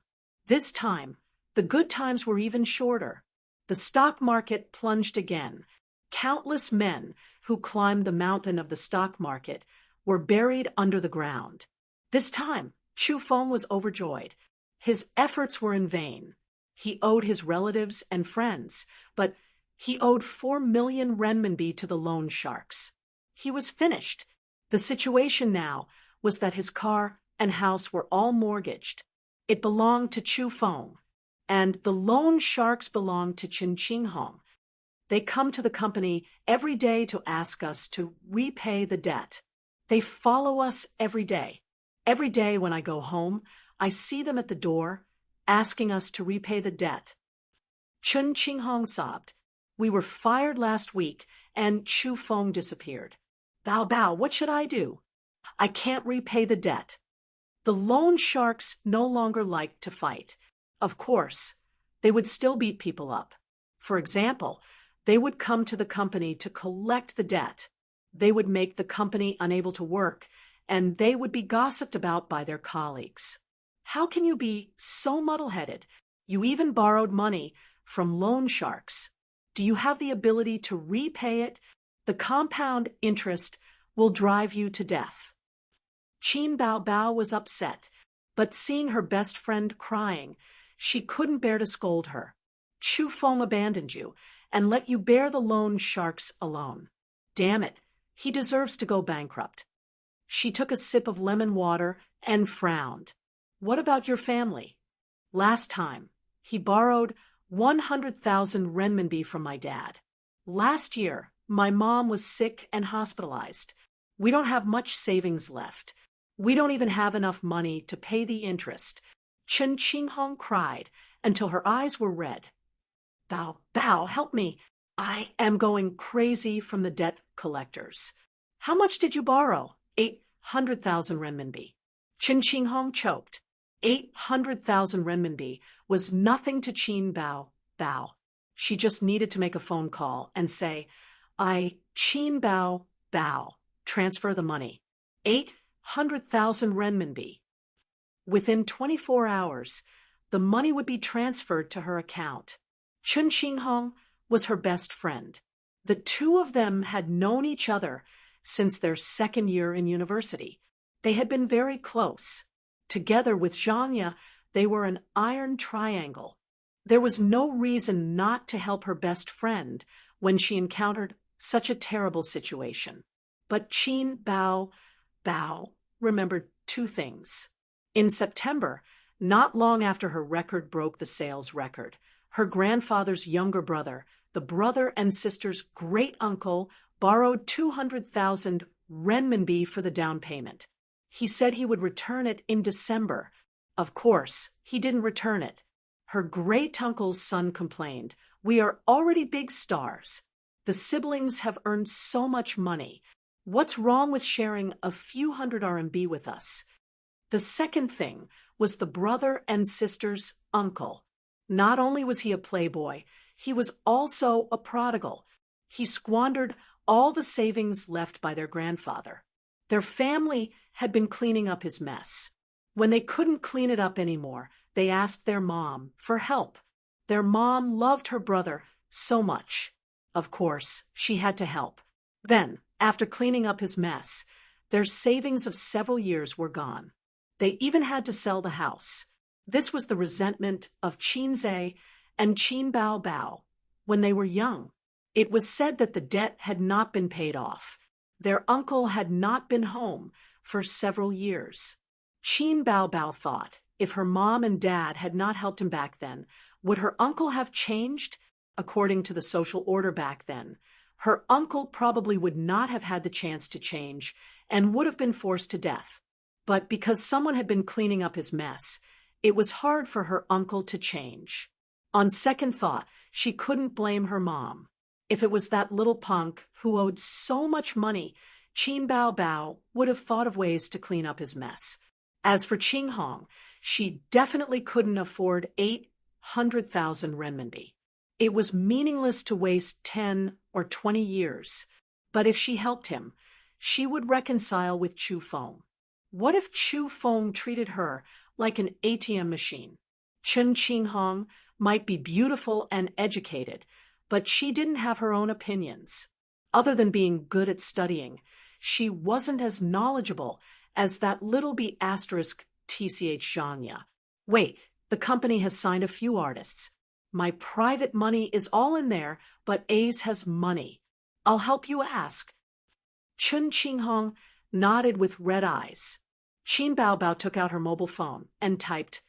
This time, the good times were even shorter. The stock market plunged again. Countless men who climbed the mountain of the stock market were buried under the ground. This time, Chu Feng was overjoyed. His efforts were in vain. He owed his relatives and friends, but he owed 4 million renminbi to the loan sharks. He was finished. The situation now was that his car and house were all mortgaged. It belonged to Chu Feng, and the loan sharks belonged to Chen Qinghong. They come to the company every day to ask us to repay the debt. They follow us every day. Every day when I go home, I see them at the door, asking us to repay the debt. Chen Qinghong sobbed. We were fired last week, and Chu Feng disappeared. Bao Bao, what should I do? I can't repay the debt. The loan sharks no longer liked to fight. Of course, they would still beat people up. For example, they would come to the company to collect the debt. They would make the company unable to work, and they would be gossiped about by their colleagues. How can you be so muddle-headed? You even borrowed money from loan sharks. Do you have the ability to repay it? The compound interest will drive you to death. Qin Bao Bao was upset, but seeing her best friend crying, she couldn't bear to scold her. Chu Feng abandoned you and let you bear the loan sharks alone. Damn it, he deserves to go bankrupt. She took a sip of lemon water and frowned. What about your family? Last time, he borrowed 100,000 renminbi from my dad. Last year, my mom was sick and hospitalized. We don't have much savings left. We don't even have enough money to pay the interest. Chen Qinghong cried until her eyes were red. Bao Bao, help me. I am going crazy from the debt collectors. How much did you borrow? 800,000 renminbi. Chen Qinghong choked. 800,000 renminbi was nothing to Qin Bao Bao. She just needed to make a phone call and say, I, Qin Bao, Bao, transfer the money. 800,000 renminbi. Within 24 hours, the money would be transferred to her account. Chen Qinghong was her best friend. The two of them had known each other since their second year in university. They had been very close. Together with Zhanya, they were an iron triangle. There was no reason not to help her best friend when she encountered such a terrible situation. But Qin Bao remembered two things. In September, not long after her record broke the sales record, her grandfather's younger brother, the brother and sister's great uncle, borrowed 200,000 renminbi for the down payment. He said he would return it in December. Of course, he didn't return it. Her great uncle's son complained, "We are already big stars. The siblings have earned so much money. What's wrong with sharing a few hundred RMB with us?" The second thing was the brother and sister's uncle. Not only was he a playboy, he was also a prodigal. He squandered all the savings left by their grandfather. Their family had been cleaning up his mess. When they couldn't clean it up anymore, they asked their mom for help. Their mom loved her brother so much. Of course, she had to help. Then, after cleaning up his mess, their savings of several years were gone. They even had to sell the house. This was the resentment of Qin Zhe and Qin Bao when they were young. It was said that the debt had not been paid off. Their uncle had not been home for several years. Qin Bao thought, if her mom and dad had not helped him back then, would her uncle have changed? According to the social order back then, her uncle probably would not have had the chance to change and would have been forced to death. But because someone had been cleaning up his mess, it was hard for her uncle to change. On second thought, she couldn't blame her mom. If it was that little punk who owed so much money, Qin Bao would have thought of ways to clean up his mess. As for Qinghong, she definitely couldn't afford 800,000 renminbi. It was meaningless to waste 10 or 20 years. But if she helped him, she would reconcile with Chu Feng. What if Chu Feng treated her like an ATM machine? Chen Qinghong might be beautiful and educated, but she didn't have her own opinions. Other than being good at studying, she wasn't as knowledgeable as that little b** TCH Zhanya. Wait, the company has signed a few artists. My private money is all in there, but A's has money. I'll help you ask. Chen Qinghong nodded with red eyes. Qin Bao took out her mobile phone and typed,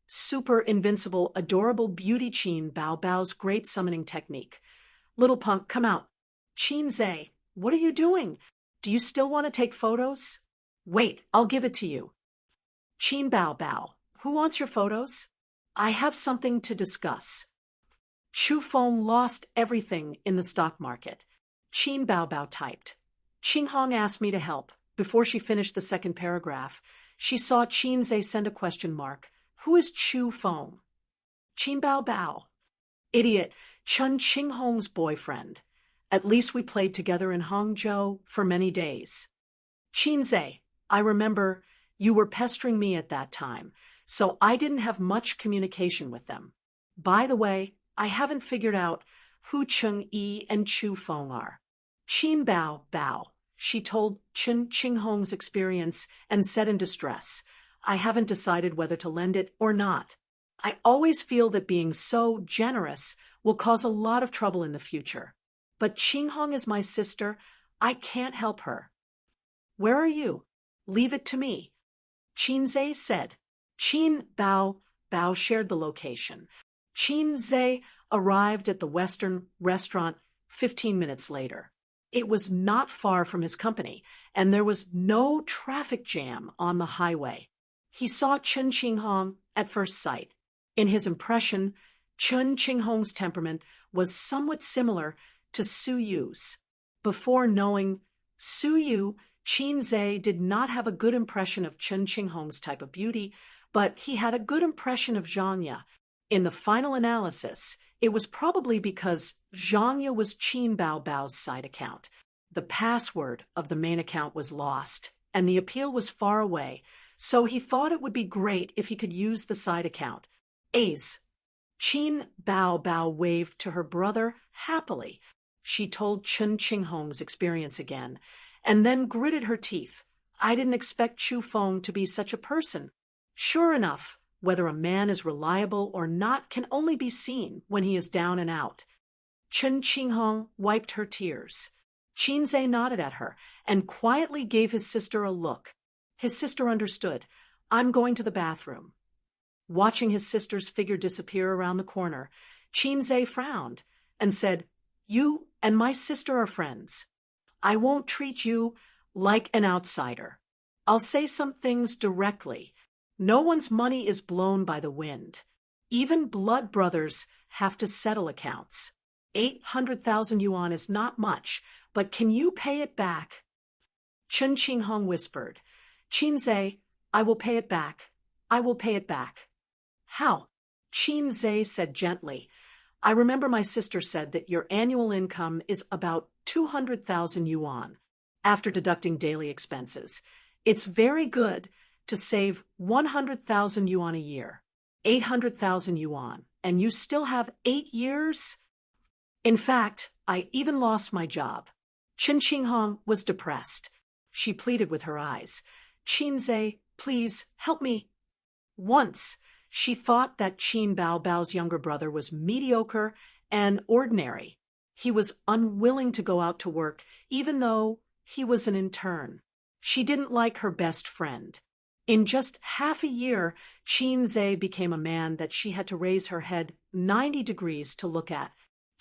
"Super invincible, adorable beauty Qin Bao's great summoning technique. Little punk, come out." Qin Zhe, what are you doing? Do you still want to take photos? Wait, I'll give it to you. Qin Bao, who wants your photos? I have something to discuss. Chu Feng lost everything in the stock market. Qin Bao typed. Qinghong asked me to help. Before she finished the second paragraph, she saw Qin Zhe send a question mark. Who is Chu Feng? Qin Bao. Idiot, Chen Qinghong's boyfriend. At least we played together in Hangzhou for many days. Qin Zhe, I remember you were pestering me at that time, so I didn't have much communication with them. By the way, I haven't figured out who Cheng Yi and Chu Feng are. Qin Bao, she told Chen Qinghong's experience and said in distress, I haven't decided whether to lend it or not. I always feel that being so generous will cause a lot of trouble in the future. But Qinghong is my sister. I can't help her. Where are you? Leave it to me. Qin Zhe said. Qin Bao shared the location. Qin Zhe arrived at the Western restaurant 15 minutes later. It was not far from his company, and there was no traffic jam on the highway. He saw Chen Qinghong at first sight. In his impression, Chen Qinghong's temperament was somewhat similar to Su Yu's. Before knowing Su Yu, Qin Zhe did not have a good impression of Chen Qinghong's type of beauty, but he had a good impression of Zhanya. In the final analysis, It was probably because Zhangya was Qin Bao's side account. The password of the main account was lost, and the appeal was far away, so he thought it would be great if he could use the side account. Ace. Qin Bao waved to her brother happily. She told Chen Qinghong's experience again, and then gritted her teeth. I didn't expect Chu Feng to be such a person. Sure enough, whether a man is reliable or not can only be seen when he is down and out. Chen Qinghong wiped her tears. Qinze nodded at her and quietly gave his sister a look. His sister understood. I'm going to the bathroom. Watching his sister's figure disappear around the corner, Qinze frowned and said, You and my sister are friends. I won't treat you like an outsider. I'll say some things directly. No one's money is blown by the wind. Even blood brothers have to settle accounts. 800,000 yuan is not much, but can you pay it back? Chen Qinghong whispered. Qinze, I will pay it back. I will pay it back. How? Qinze said gently. I remember my sister said that your annual income is about 200,000 yuan, after deducting daily expenses. It's very good to save 100,000 yuan a year, 800,000 yuan, and you still have 8 years? In fact, I even lost my job. Chen Qinghong was depressed. She pleaded with her eyes. Qinze, please, help me. Once, she thought that Qin Bao's younger brother was mediocre and ordinary. He was unwilling to go out to work, even though he was an intern. She didn't like her best friend. In just half a year, Qinze became a man that she had to raise her head 90 degrees to look at.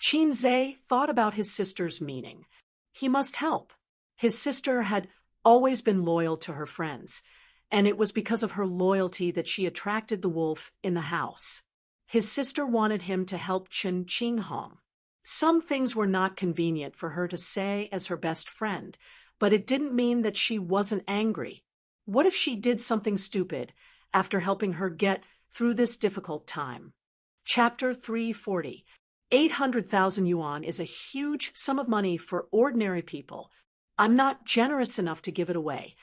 Qinze thought about his sister's meaning. He must help. His sister had always been loyal to her friends, and it was because of her loyalty that she attracted the wolf in the house. His sister wanted him to help Chen Qinghong. Some things were not convenient for her to say as her best friend, but it didn't mean that she wasn't angry. What if she did something stupid after helping her get through this difficult time? Chapter 340. 800,000 yuan is a huge sum of money for ordinary people. I'm not generous enough to give it away.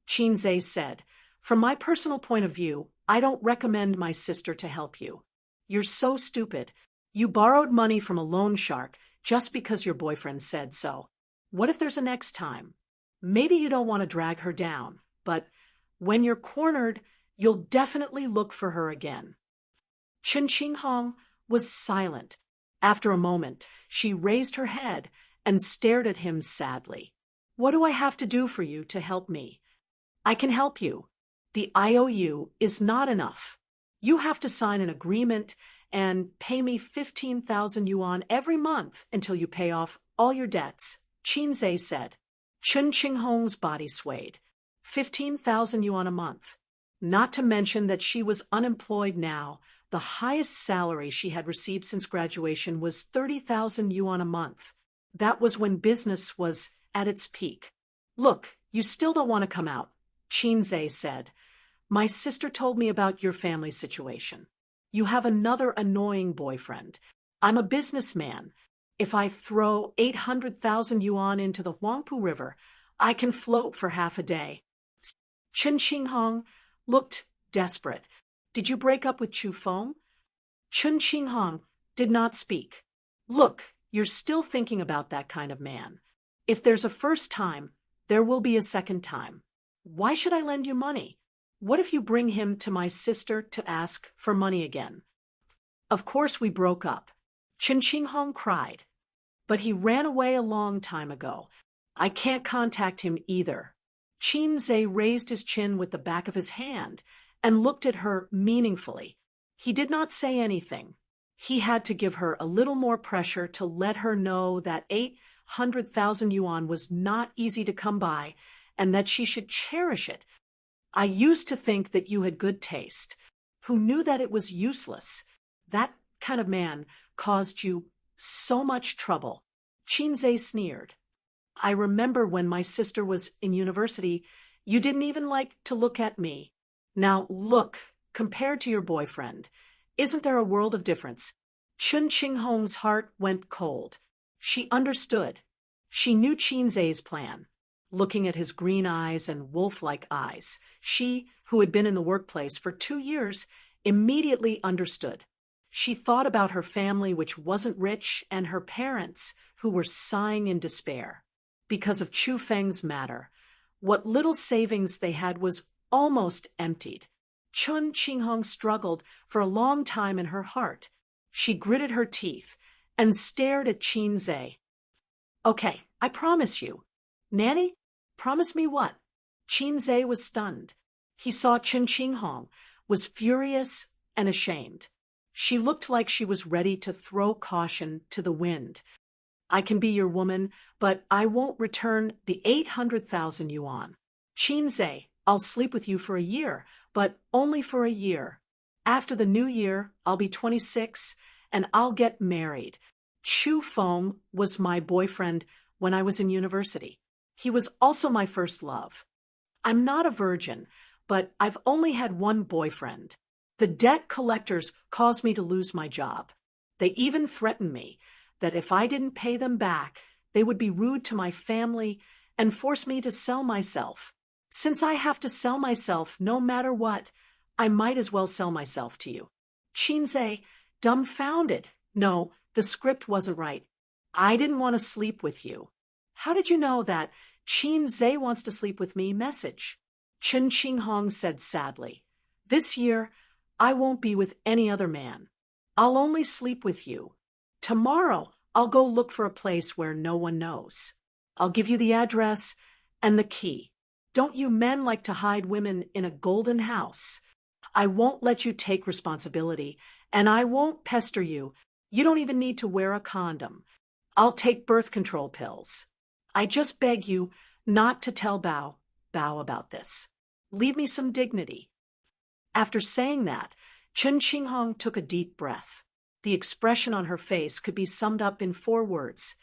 Qinze said, From my personal point of view, I don't recommend my sister to help you. You're so stupid. You borrowed money from a loan shark just because your boyfriend said so. What if there's a next time? Maybe you don't want to drag her down, but when you're cornered, you'll definitely look for her again. Chen Qinghong was silent. After a moment, she raised her head and stared at him sadly. What do I have to do for you to help me? I can help you. The IOU is not enough. You have to sign an agreement and pay me 15,000 yuan every month until you pay off all your debts, Qinze said. Chen Qinghong's body swayed. 15,000 yuan a month. Not to mention that she was unemployed now. The highest salary she had received since graduation was 30,000 yuan a month. That was when business was at its peak. Look, you still don't want to come out, Qinze said. My sister told me about your family situation. You have another annoying boyfriend. I'm a businessman. If I throw 800,000 yuan into the Huangpu River, I can float for half a day. Chen Qinghong looked desperate. Did you break up with Chu Feng? Chen Qinghong did not speak. Look, you're still thinking about that kind of man. If there's a first time, there will be a second time. Why should I lend you money? What if you bring him to my sister to ask for money again? Of course we broke up. Chen Qinghong cried. But he ran away a long time ago. I can't contact him either. Qinze raised his chin with the back of his hand and looked at her meaningfully. He did not say anything. He had to give her a little more pressure to let her know that 800,000 yuan was not easy to come by and that she should cherish it. I used to think that you had good taste. Who knew that it was useless? That kind of man caused you so much trouble. Qinze sneered. I remember when my sister was in university, you didn't even like to look at me. Now look, compared to your boyfriend, isn't there a world of difference? Chun Ching Hong's heart went cold. She understood. She knew Qinzhe's plan. Looking at his green eyes and wolf-like eyes, she, who had been in the workplace for 2 years, immediately understood. She thought about her family, which wasn't rich, and her parents, who were sighing in despair. Because of Chu Feng's matter, what little savings they had was almost emptied. Chun Ching Hong struggled for a long time in her heart. She gritted her teeth and stared at Qinzhe. "Okay, I promise you." "Nanny? Promise me what?" Qinzhe was stunned. He saw Chun Ching Hong was furious and ashamed. She looked like she was ready to throw caution to the wind. "I can be your woman, but I won't return the 800,000 yuan. Qinzhe, I'll sleep with you for a year, but only for a year. After the new year, I'll be 26 and I'll get married. Chu Feng was my boyfriend when I was in university. He was also my first love. I'm not a virgin, but I've only had one boyfriend. The debt collectors caused me to lose my job. They even threatened me that if I didn't pay them back, they would be rude to my family and force me to sell myself. Since I have to sell myself no matter what, I might as well sell myself to you." Qinzhe, dumbfounded. "No, the script wasn't right. I didn't want to sleep with you." "How did you know that Qinzhe wants to sleep with me?" message. Chun Ching Hong said sadly, "This year, I won't be with any other man. I'll only sleep with you. Tomorrow, I'll go look for a place where no one knows. I'll give you the address and the key. Don't you men like to hide women in a golden house? I won't let you take responsibility, and I won't pester you. You don't even need to wear a condom. I'll take birth control pills. I just beg you not to tell Bao about this. Leave me some dignity." After saying that, Chun Ching Hong took a deep breath. The expression on her face could be summed up in 4 words.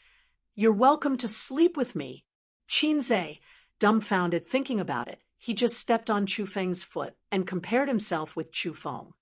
"You're welcome to sleep with me." Qinzhe, dumbfounded thinking about it, he just stepped on Chu Feng's foot and compared himself with Chu Feng.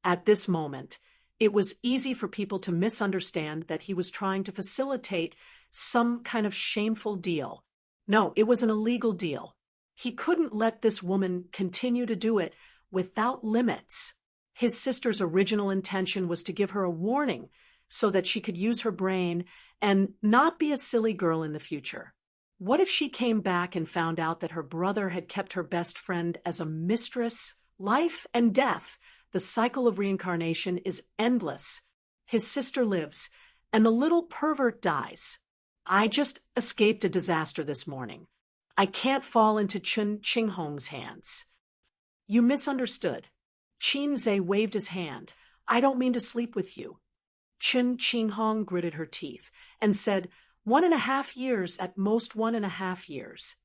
At this moment, it was easy for people to misunderstand that he was trying to facilitate some kind of shameful deal. No, it was an illegal deal. He couldn't let this woman continue to do it without limits. His sister's original intention was to give her a warning so that she could use her brain and not be a silly girl in the future. What if she came back and found out that her brother had kept her best friend as a mistress? Life and death, the cycle of reincarnation, is endless. His sister lives, and the little pervert dies. I just escaped a disaster this morning. I can't fall into Chun Ching Hong's hands. You misunderstood. Qinzhe waved his hand. I don't mean to sleep with you. Chun Ching Hong gritted her teeth and said, 1.5 years, at most 1.5 years.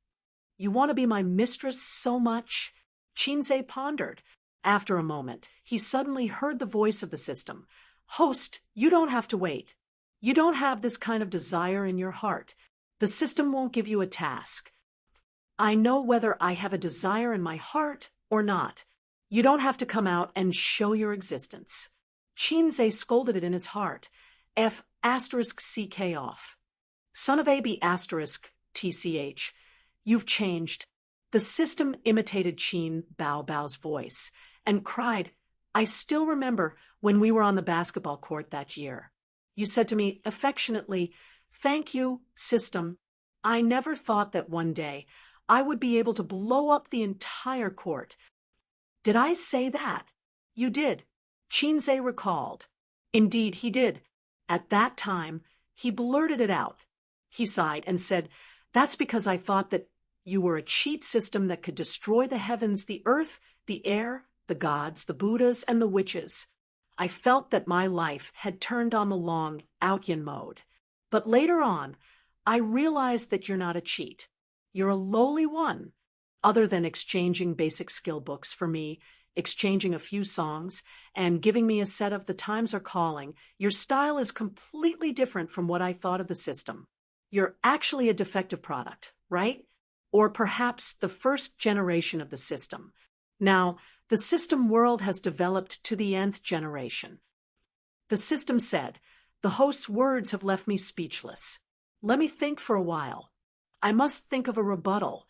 You want to be my mistress so much? Qinzhe pondered. After a moment, he suddenly heard the voice of the system. Host, you don't have to wait. You don't have this kind of desire in your heart. The system won't give you a task. I know whether I have a desire in my heart or not. You don't have to come out and show your existence. Qinzhe scolded it in his heart. F***ck off. Son of AB***, TCH. You've changed. The system imitated Qin Bao's voice and cried, I still remember when we were on the basketball court that year. You said to me affectionately, thank you, system. I never thought that one day I would be able to blow up the entire court. Did I say that? You did. Qinzhe recalled. Indeed, he did. At that time, he blurted it out. He sighed and said, that's because I thought that you were a cheat system that could destroy the heavens, the earth, the air, the gods, the Buddhas, and the witches. I felt that my life had turned on the long Outyin mode. But later on, I realized that you're not a cheat. You're a lowly one. Other than exchanging basic skill books for me, exchanging a few songs, and giving me a set of The Times Are Calling, your style is completely different from what I thought of the system. You're actually a defective product, right? Or perhaps the first generation of the system. Now, the system world has developed to the nth generation. The system said, "The host's words have left me speechless. Let me think for a while. I must think of a rebuttal."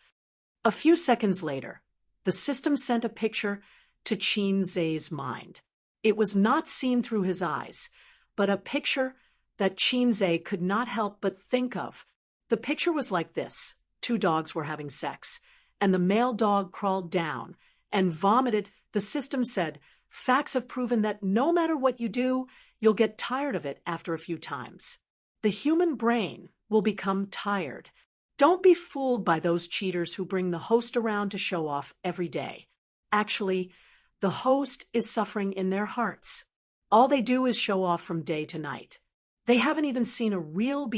A few seconds later, the system sent a picture to Qinzhe's mind. It was not seen through his eyes, but a picture that Qinzhe could not help but think of. The picture was like this. Two dogs were having sex, and the male dog crawled down and vomited. The system said, "Facts have proven that no matter what you do, you'll get tired of it after a few times. The human brain will become tired. Don't be fooled by those cheaters who bring the host around to show off every day. Actually, the host is suffering in their hearts. All they do is show off from day to night. They haven't even seen a real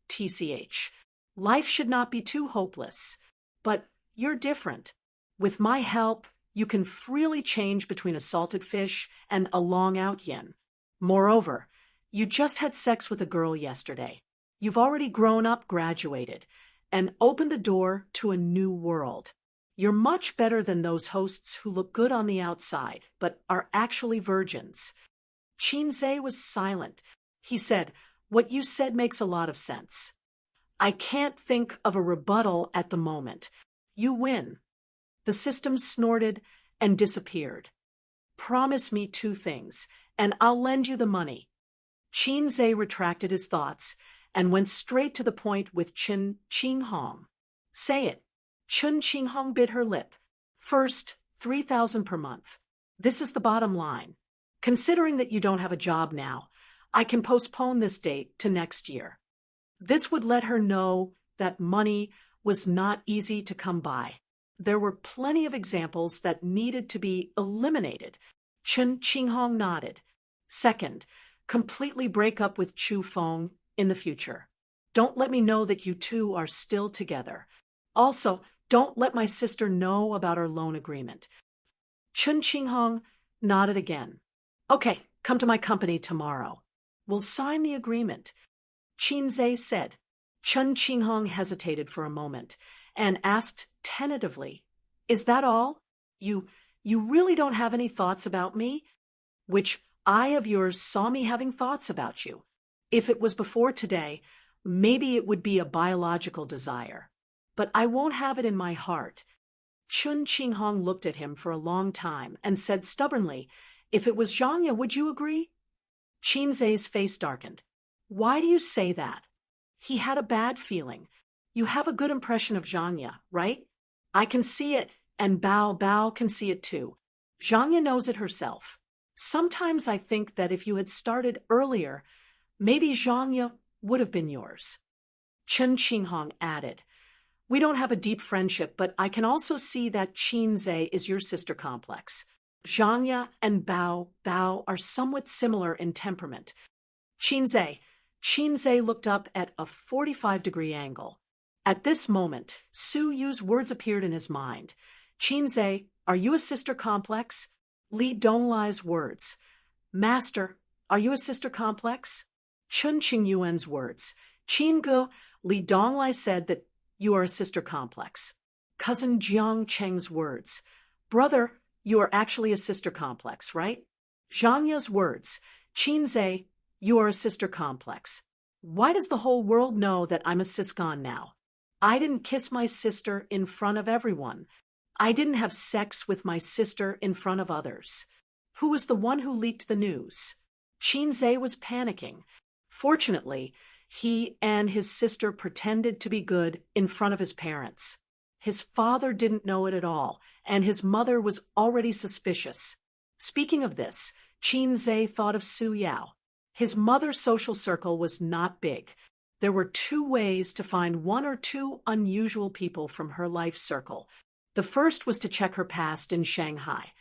TCH. Life should not be too hopeless. But you're different. With my help, you can freely change between a salted fish and a long-out yen. Moreover, you just had sex with a girl yesterday. You've already grown up, graduated, and opened the door to a new world. You're much better than those hosts who look good on the outside, but are actually virgins." Qinzhe was silent. He said, "What you said makes a lot of sense. I can't think of a rebuttal at the moment. You win." The system snorted and disappeared. "Promise me two things, and I'll lend you the money." Qinzhe retracted his thoughts and went straight to the point with Chun Qinghong. "Say it." Chun Qinghong bit her lip. "First, 3,000 per month. This is the bottom line. Considering that you don't have a job now, I can postpone this date to next year." This would let her know that money was not easy to come by. There were plenty of examples that needed to be eliminated. Chun Qinghong nodded. "Second, completely break up with Chu Feng in the future. Don't let me know that you two are still together. Also, don't let my sister know about our loan agreement." Chun Qinghong nodded again. "Okay, come to my company tomorrow. We'll sign the agreement." Qinzhe said. Chun Qinghong hesitated for a moment and asked tentatively, "Is that all? You really don't have any thoughts about me? Which eye of yours saw me having thoughts about you? If it was before today, maybe it would be a biological desire. But I won't have it in my heart." Chun Qinghong looked at him for a long time and said stubbornly, "If it was Zhangya, would you agree?" Qinzhe's face darkened. "Why do you say that?" He had a bad feeling. "You have a good impression of Zhangya, right? I can see it, and Bao can see it too. Zhangya knows it herself. Sometimes I think that if you had started earlier, maybe Zhangya would have been yours." Chun Qinghong added, "We don't have a deep friendship, but I can also see that Qinzhe is your sister complex. Zhangya and Bao are somewhat similar in temperament." Qinzhe looked up at a 45-degree angle. At this moment, Su Yu's words appeared in his mind. "Qinzhe, are you a sister complex?" Li Donglai's words. "Master, are you a sister complex?" Chun Qingyuan's words. "Qinge," Li Donglai said that you are a sister complex. Cousin Jiang Cheng's words. "Brother, you are actually a sister complex, right?" Zhangya's words. "Qinzhe, you are a sister complex. Why does the whole world know that I'm a siscon now? I didn't kiss my sister in front of everyone. I didn't have sex with my sister in front of others. Who was the one who leaked the news?" Qinzhe was panicking. Fortunately, he and his sister pretended to be good in front of his parents. His father didn't know it at all, and his mother was already suspicious. Speaking of this, Qinzhe thought of Su Yao. His mother's social circle was not big. There were two ways to find one or two unusual people from her life circle. The first was to check her past in Shanghai,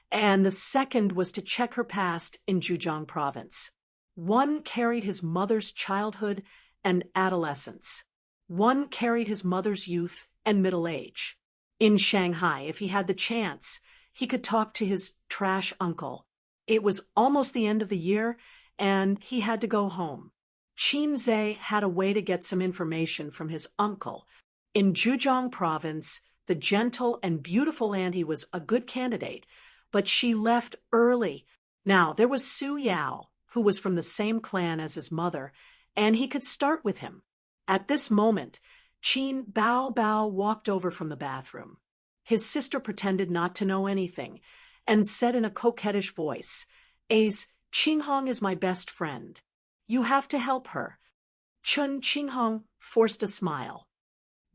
and the second was to check her past in Zhejiang province. One carried his mother's childhood and adolescence. One carried his mother's youth and middle age. In Shanghai, if he had the chance, he could talk to his trash uncle. It was almost the end of the year, and he had to go home. Qinzhe had a way to get some information from his uncle. In Zhejiang province, the gentle and beautiful auntie was a good candidate, but she left early Now, there was Su Yao, who was from the same clan as his mother, and he could start with him. At this moment, Qin Bao Bao walked over from the bathroom. His sister pretended not to know anything, and said in a coquettish voice, "Ace, Qinghong is my best friend. You have to help her." Chun Qinghong forced a smile.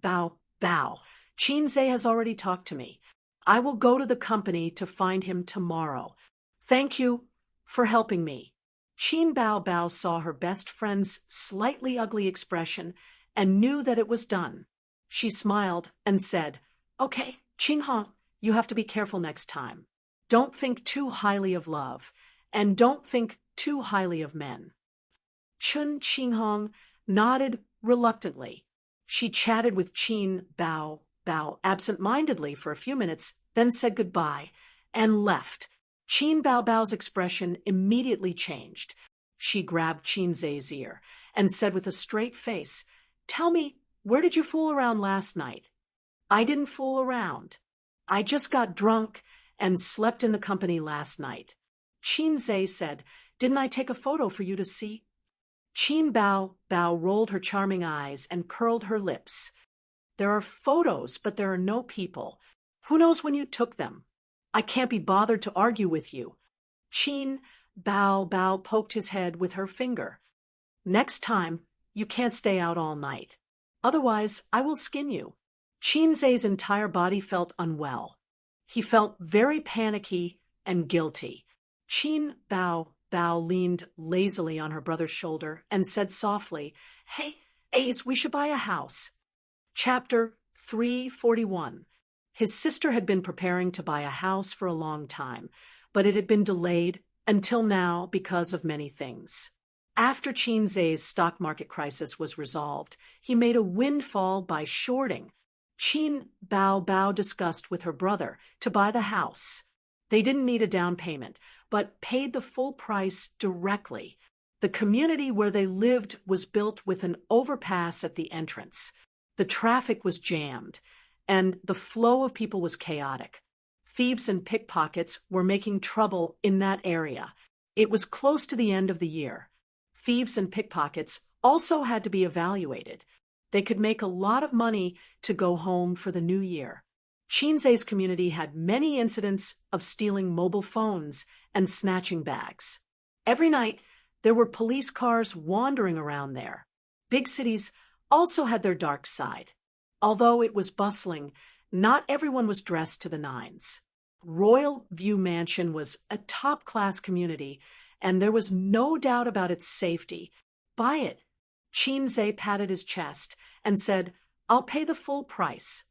"Bao, Bao, Qinze has already talked to me. I will go to the company to find him tomorrow. Thank you for helping me." Qin Bao Bao saw her best friend's slightly ugly expression and knew that it was done. She smiled and said, "Okay, Qinghong, you have to be careful next time. Don't think too highly of love, and don't think too highly of men." Chun Qinghong nodded reluctantly. She chatted with Qin Bao Bao absent-mindedly for a few minutes, then said goodbye and left. Qin Bao Bao's expression immediately changed. She grabbed Qinze's ear and said with a straight face, "Tell me, where did you fool around last night?" "I didn't fool around. I just got drunk and slept in the company last night." Qinze said, "Didn't I take a photo for you to see?" Qin Bao Bao rolled her charming eyes and curled her lips. "There are photos, but there are no people. Who knows when you took them? I can't be bothered to argue with you." Qin Bao Bao poked his head with her finger. "Next time, you can't stay out all night. Otherwise, I will skin you." Qinze's entire body felt unwell. He felt very panicky and guilty. Qin Bao Bao leaned lazily on her brother's shoulder and said softly, "Hey, Ace, we should buy a house." Chapter 341. His sister had been preparing to buy a house for a long time, but it had been delayed until now because of many things. After Qinze's stock market crisis was resolved, he made a windfall by shorting. Qin Bao Bao discussed with her brother to buy the house. They didn't need a down payment, but paid the full price directly. The community where they lived was built with an overpass at the entrance. The traffic was jammed, and the flow of people was chaotic. Thieves and pickpockets were making trouble in that area. It was close to the end of the year. Thieves and pickpockets also had to be evaluated. They could make a lot of money to go home for the new year. Qinze's community had many incidents of stealing mobile phones and snatching bags. Every night, there were police cars wandering around there. Big cities also had their dark side. Although it was bustling, not everyone was dressed to the nines. Royal View Mansion was a top-class community, and there was no doubt about its safety. "Buy it." Qinze patted his chest and said, "I'll pay the full price."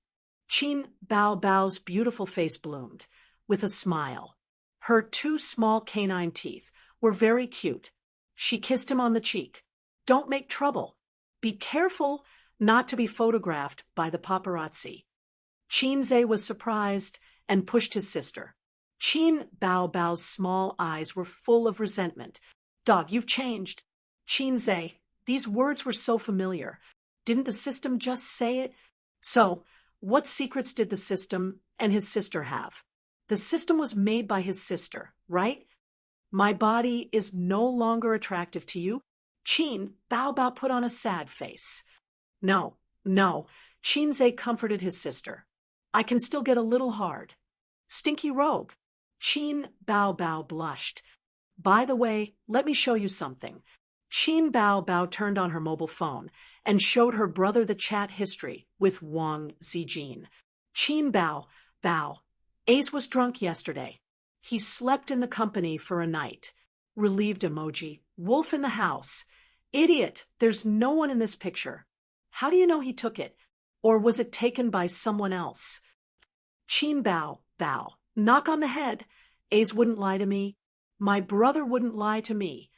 Qin Bao Bao's beautiful face bloomed with a smile. Her two small canine teeth were very cute. She kissed him on the cheek. "Don't make trouble. Be careful not to be photographed by the paparazzi." Qinze was surprised and pushed his sister. Qin Bao Bao's small eyes were full of resentment. "Dog, you've changed." "Qinze, these words were so familiar. Didn't the system just say it?" "So, what secrets did the system and his sister have?" "The system was made by his sister, right?" "My body is no longer attractive to you?" Qin Bao Bao put on a sad face. No. Qinze comforted his sister. "I can still get a little hard." "Stinky rogue." Qin Bao Bao blushed. "By the way, let me show you something." Qin Bao Bao turned on her mobile phone and showed her brother the chat history with Wang Zijin. Qin Bao Bao. "Ace was drunk yesterday. He slept in the company for a night." Relieved emoji. "Wolf in the house." "Idiot, there's no one in this picture." "How do you know he took it? Or was it taken by someone else?" Qin Bao Bao. "Knock on the head. Ace wouldn't lie to me. My brother wouldn't lie to me."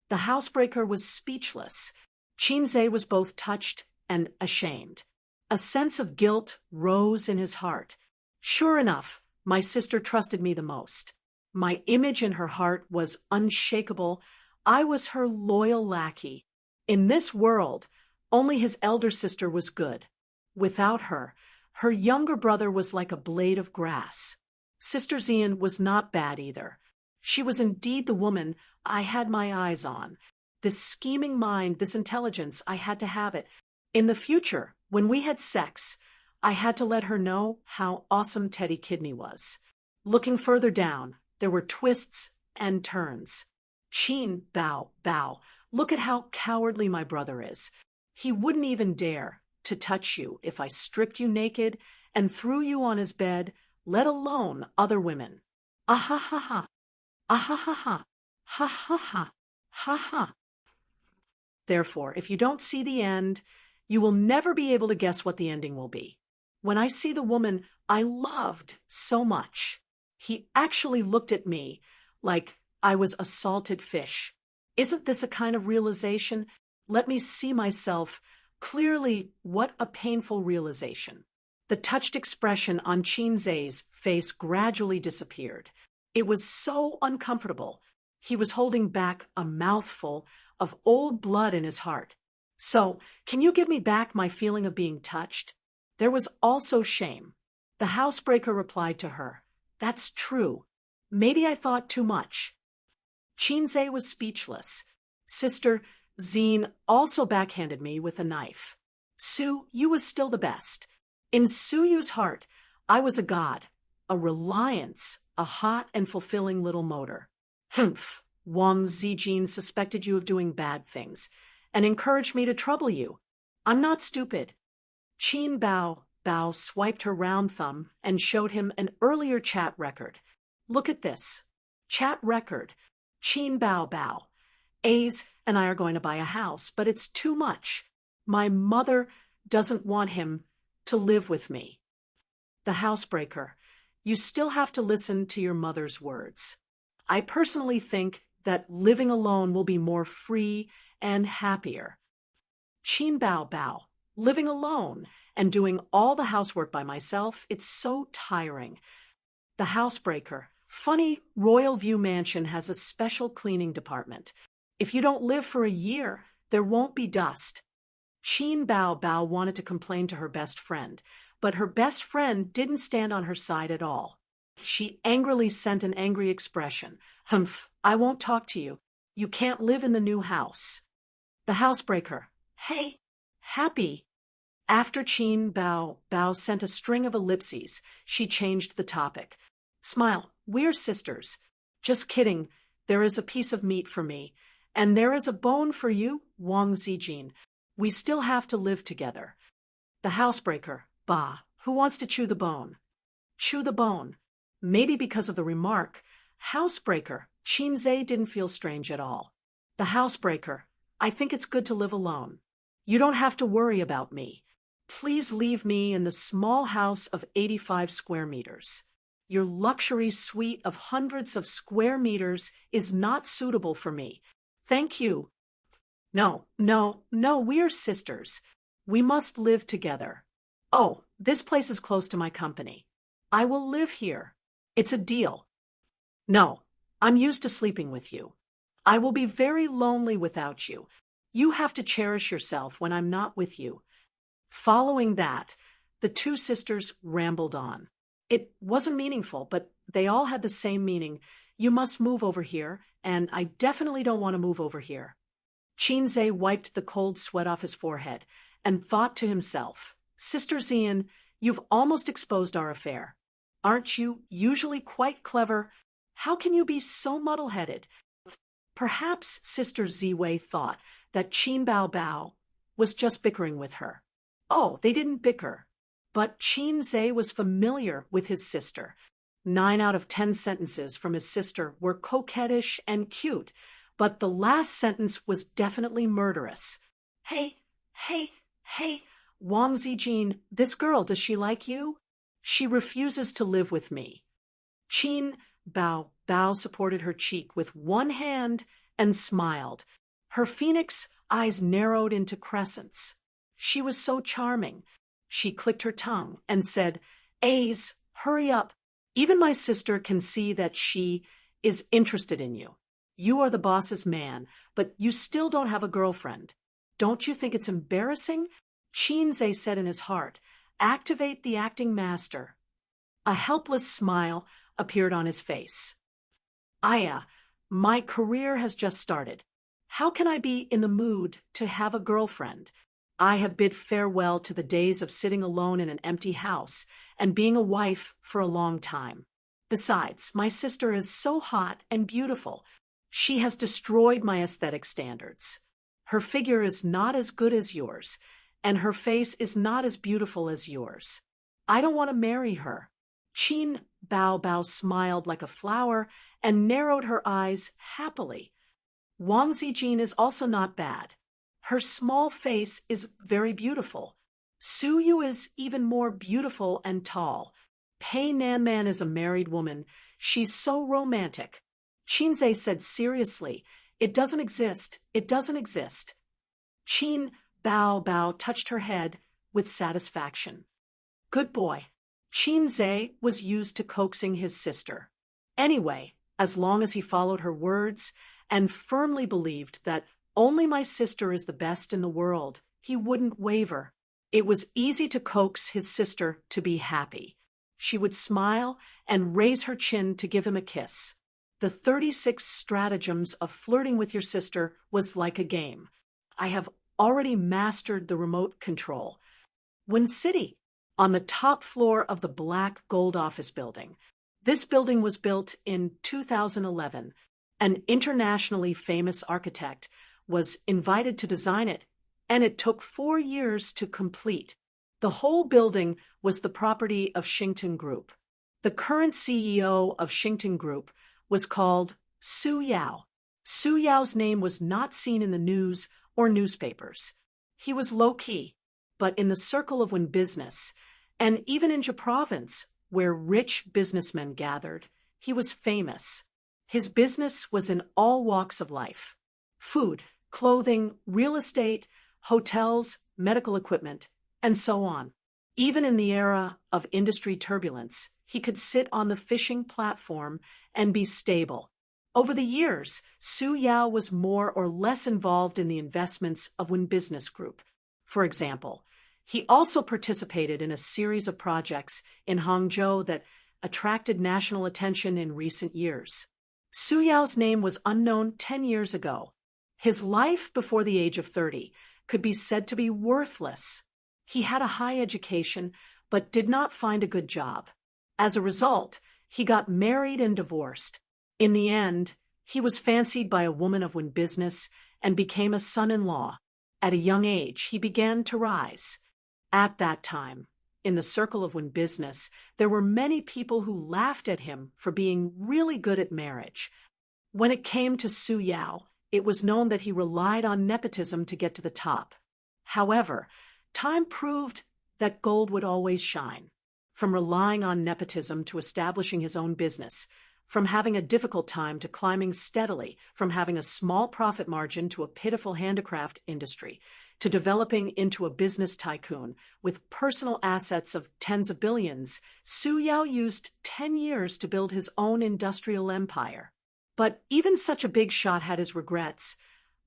The housebreaker was speechless. Qinze was both touched and ashamed. A sense of guilt rose in his heart. Sure enough, my sister trusted me the most. My image in her heart was unshakable. I was her loyal lackey. In this world, only his elder sister was good. Without her, her younger brother was like a blade of grass. Sister Xian was not bad either. She was indeed the woman I had my eyes on. This scheming mind, this intelligence, I had to have it. In the future, when we had sex, I had to let her know how awesome Teddy Kidney was. Looking further down, there were twists and turns. Sheen, bow, bow. Look at how cowardly my brother is. He wouldn't even dare to touch you if I stripped you naked and threw you on his bed, let alone other women. Ah ha ha ha. Ah ha ha ha. Ha ha ha. Ha ha. Therefore, if you don't see the end, you will never be able to guess what the ending will be. When I see the woman I loved so much, he actually looked at me like I was a salted fish. Isn't this a kind of realization? Let me see myself clearly. What a painful realization. The touched expression on Chinze's face gradually disappeared. It was so uncomfortable. He was holding back a mouthful of old blood in his heart. So, can you give me back my feeling of being touched? There was also shame. The housebreaker replied to her, "That's true. Maybe I thought too much." Chinze was speechless. Sister Zine also backhanded me with a knife. Su, you was still the best. In Suyu's heart, I was a god, a reliance, a hot and fulfilling little motor. Humph, Wang Zijin suspected you of doing bad things and encouraged me to trouble you. I'm not stupid. Qin Bao swiped her round thumb and showed him an earlier chat record. Look at this. Chat record. Qin Bao. A's and I are going to buy a house, but it's too much. My mother doesn't want him to live with me. The housebreaker. You still have to listen to your mother's words. I personally think that living alone will be more free and happier. Qin Bao. Living alone and doing all the housework by myself, it's so tiring. The housebreaker. Funny, Royal View Mansion has a special cleaning department. If you don't live for a year, there won't be dust. Qin Bao wanted to complain to her best friend, but her best friend didn't stand on her side at all. She angrily sent an angry expression. Humph, I won't talk to you. You can't live in the new house. The housebreaker. Hey, happy. After Qin Bao sent a string of ellipses, she changed the topic. Smile, we're sisters. Just kidding, there is a piece of meat for me, and there is a bone for you, Wang Zijin. We still have to live together. The housebreaker. Bah, who wants to chew the bone? Chew the bone. Maybe because of the remark. Housebreaker. Chinze didn't feel strange at all. The housebreaker. I think it's good to live alone. You don't have to worry about me. Please leave me in the small house of 85 square meters. Your luxury suite of hundreds of square meters is not suitable for me. Thank you. No, we're sisters. We must live together. Oh, this place is close to my company. I will live here. It's a deal. No, I'm used to sleeping with you. I will be very lonely without you. You have to cherish yourself when I'm not with you. Following that, the two sisters rambled on. It wasn't meaningful, but they all had the same meaning. You must move over here, and I definitely don't want to move over here. Chinze wiped the cold sweat off his forehead and thought to himself, Sister Zian, you've almost exposed our affair. Aren't you usually quite clever? How can you be so muddle-headed? Perhaps Sister Ziwei thought that Qin Bao was just bickering with her. Oh, they didn't bicker. But Chinze was familiar with his sister. 9 out of 10 sentences from his sister were coquettish and cute, but the last sentence was definitely murderous. Hey, Wang Zijin, this girl, does she like you? She refuses to live with me. Qin Bao supported her cheek with one hand and smiled. Her phoenix eyes narrowed into crescents. She was so charming. She clicked her tongue and said, A's, hurry up. Even my sister can see that she is interested in you. You are the boss's man, but you still don't have a girlfriend. Don't you think it's embarrassing? Chinze said in his heart, activate the acting master. A helpless smile appeared on his face. Aya, my career has just started. How can I be in the mood to have a girlfriend? I have bid farewell to the days of sitting alone in an empty house and being a wife for a long time. Besides, my sister is so hot and beautiful. She has destroyed my aesthetic standards. Her figure is not as good as yours, and her face is not as beautiful as yours. I don't want to marry her. Qin Bao Bao smiled like a flower and narrowed her eyes happily. Wang Zijin is also not bad. Her small face is very beautiful. Su Yu is even more beautiful and tall. Pei Nanman is a married woman. She's so romantic. Qinze said seriously, "It doesn't exist. It doesn't exist." Qin Bao Bao touched her head with satisfaction. Good boy. Qinze was used to coaxing his sister. Anyway, as long as he followed her words and firmly believed that only my sister is the best in the world, he wouldn't waver. It was easy to coax his sister to be happy. She would smile and raise her chin to give him a kiss. The 36 stratagems of flirting with your sister was like a game. I have already mastered the remote control. Win City, on the top floor of the black gold office building. This building was built in 2011. An internationally famous architect was invited to design it, and it took 4 years to complete. The whole building was the property of Shington Group. The current CEO of Shington Group was called Su Yao. Su Yao's name was not seen in the news or newspapers. He was low-key, but in the circle of Win business, and even in Jia province, where rich businessmen gathered, he was famous. His business was in all walks of life: food, clothing, real estate, hotels, medical equipment, and so on. Even in the era of industry turbulence, he could sit on the fishing platform and be stable. Over the years, Su Yao was more or less involved in the investments of Win Business Group. For example, he also participated in a series of projects in Hangzhou that attracted national attention in recent years. Su Yao's name was unknown 10 years ago. His life before the age of 30 could be said to be worthless. He had a high education, but did not find a good job. As a result, he got married and divorced. In the end, he was fancied by a woman of Win business and became a son-in-law. At a young age, he began to rise. At that time, in the circle of Win business, there were many people who laughed at him for being really good at marriage. When it came to Su Yao, it was known that he relied on nepotism to get to the top. However, time proved that gold would always shine. From relying on nepotism to establishing his own business, from having a difficult time to climbing steadily, from having a small profit margin to a pitiful handicraft industry, to developing into a business tycoon with personal assets of tens of billions, Su Yao used 10 years to build his own industrial empire. But even such a big shot had his regrets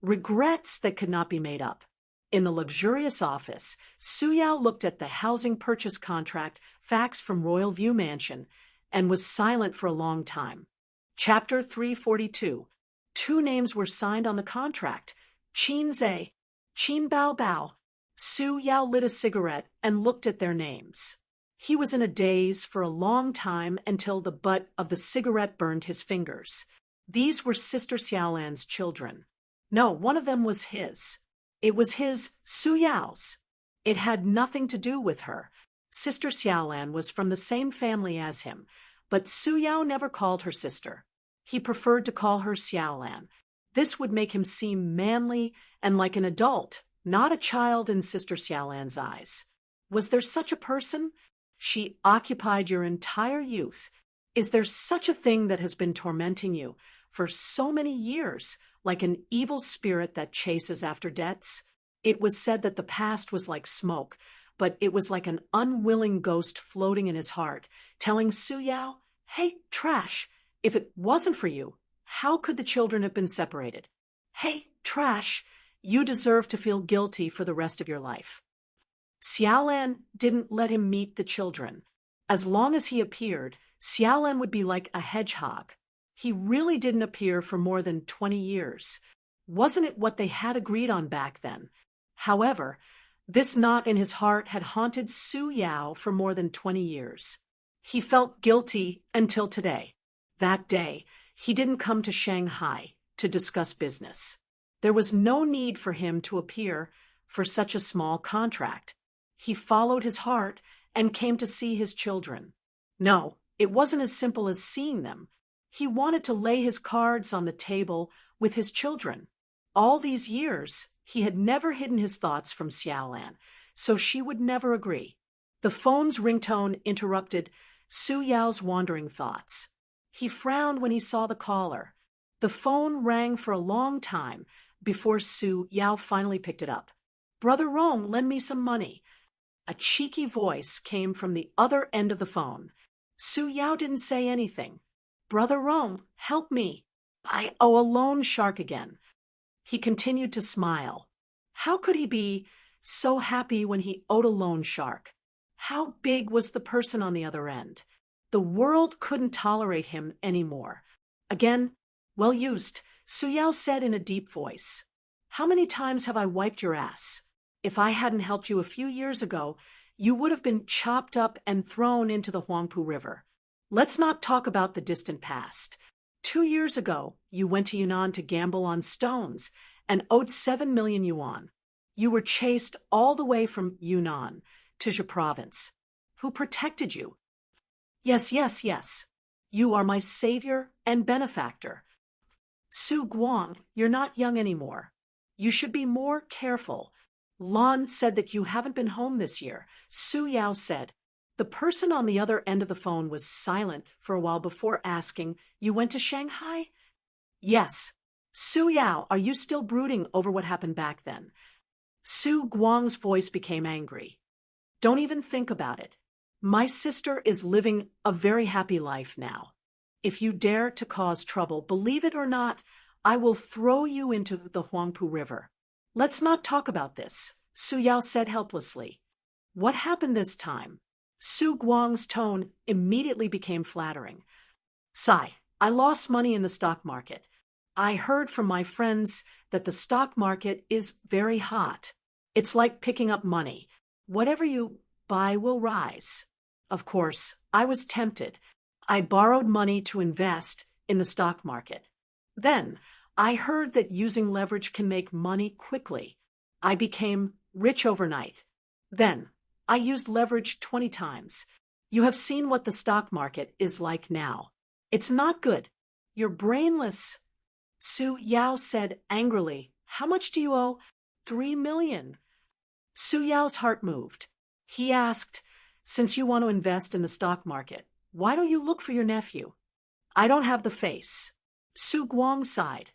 that could not be made up. In the luxurious office, Su Yao looked at the housing purchase contract faxed from Royal View Mansion and was silent for a long time. Chapter 342. 2 names were signed on the contract: Qinze, Qin Bao Bao. Su Yao lit a cigarette and looked at their names. He was in a daze for a long time until the butt of the cigarette burned his fingers. These were Sister Xiaolan's children. No, one of them was his. It was his, Su Yao's. It had nothing to do with her. Sister Xiaolan was from the same family as him, but Su Yao never called her sister. He preferred to call her Xiaolan. This would make him seem manly and like an adult, not a child in Sister Xiaolan's eyes. Was there such a person? She occupied your entire youth. Is there such a thing that has been tormenting you for so many years, like an evil spirit that chases after debts? It was said that the past was like smoke, but it was like an unwilling ghost floating in his heart, telling Su Yao, "Hey, trash, if it wasn't for you, how could the children have been separated? Hey, trash, you deserve to feel guilty for the rest of your life." Xiaolan didn't let him meet the children. As long as he appeared, Xiaolan would be like a hedgehog. He really didn't appear for more than 20 years. Wasn't it what they had agreed on back then? However, this knot in his heart had haunted Su Yao for more than 20 years. He felt guilty until today. That day, he didn't come to Shanghai to discuss business. There was no need for him to appear for such a small contract. He followed his heart and came to see his children. No, it wasn't as simple as seeing them. He wanted to lay his cards on the table with his children. All these years, he had never hidden his thoughts from Xiaolan, so she would never agree. The phone's ringtone interrupted Su Yao's wandering thoughts. He frowned when he saw the caller. The phone rang for a long time before Su Yao finally picked it up. "Brother Rong, lend me some money." A cheeky voice came from the other end of the phone. Su Yao didn't say anything. "Brother Rong, help me. I owe a loan shark again." He continued to smile. How could he be so happy when he owed a loan shark? How big was the person on the other end? The world couldn't tolerate him anymore. Again, "Well used," Su Yao said in a deep voice. "How many times have I wiped your ass? If I hadn't helped you a few years ago, you would have been chopped up and thrown into the Huangpu River. Let's not talk about the distant past. 2 years ago, you went to Yunnan to gamble on stones and owed 7 million yuan. You were chased all the way from Yunnan to Zhe province. Who protected you? Yes, yes, yes. You are my savior and benefactor. Su Guang, you're not young anymore. You should be more careful. Lan said that you haven't been home this year," Su Yao said. The person on the other end of the phone was silent for a while before asking, "You went to Shanghai?" "Yes." "Su Yao, are you still brooding over what happened back then?" Su Guang's voice became angry. "Don't even think about it. My sister is living a very happy life now. If you dare to cause trouble, believe it or not, I will throw you into the Huangpu River. Let's not talk about this," Su Yao said helplessly. "What happened this time?" Su Guang's tone immediately became flattering. "Sai, I lost money in the stock market. I heard from my friends that the stock market is very hot. It's like picking up money. Whatever you buy will rise. Of course, I was tempted. I borrowed money to invest in the stock market. Then, I heard that using leverage can make money quickly. I became rich overnight. Then, I used leverage 20 times. You have seen what the stock market is like now. It's not good. You're brainless." Su Yao said angrily, "How much do you owe?" 3 million. Su Yao's heart moved. He asked, "Since you want to invest in the stock market, why don't you look for your nephew?" "I don't have the face." Su Guang sighed.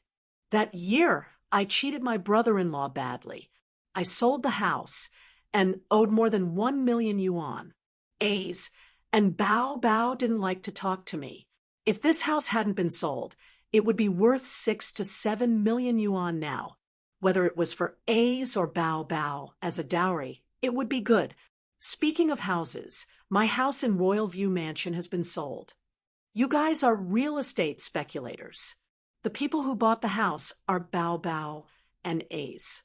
"That year, I cheated my brother-in-law badly. I sold the house and owed more than 1 million yuan. A's, and Bao Bao didn't like to talk to me. If this house hadn't been sold, it would be worth 6 to 7 million yuan now. Whether it was for A's or Bao Bao as a dowry, it would be good. Speaking of houses, my house in Royal View Mansion has been sold. You guys are real estate speculators. The people who bought the house are Bao Bao and A's.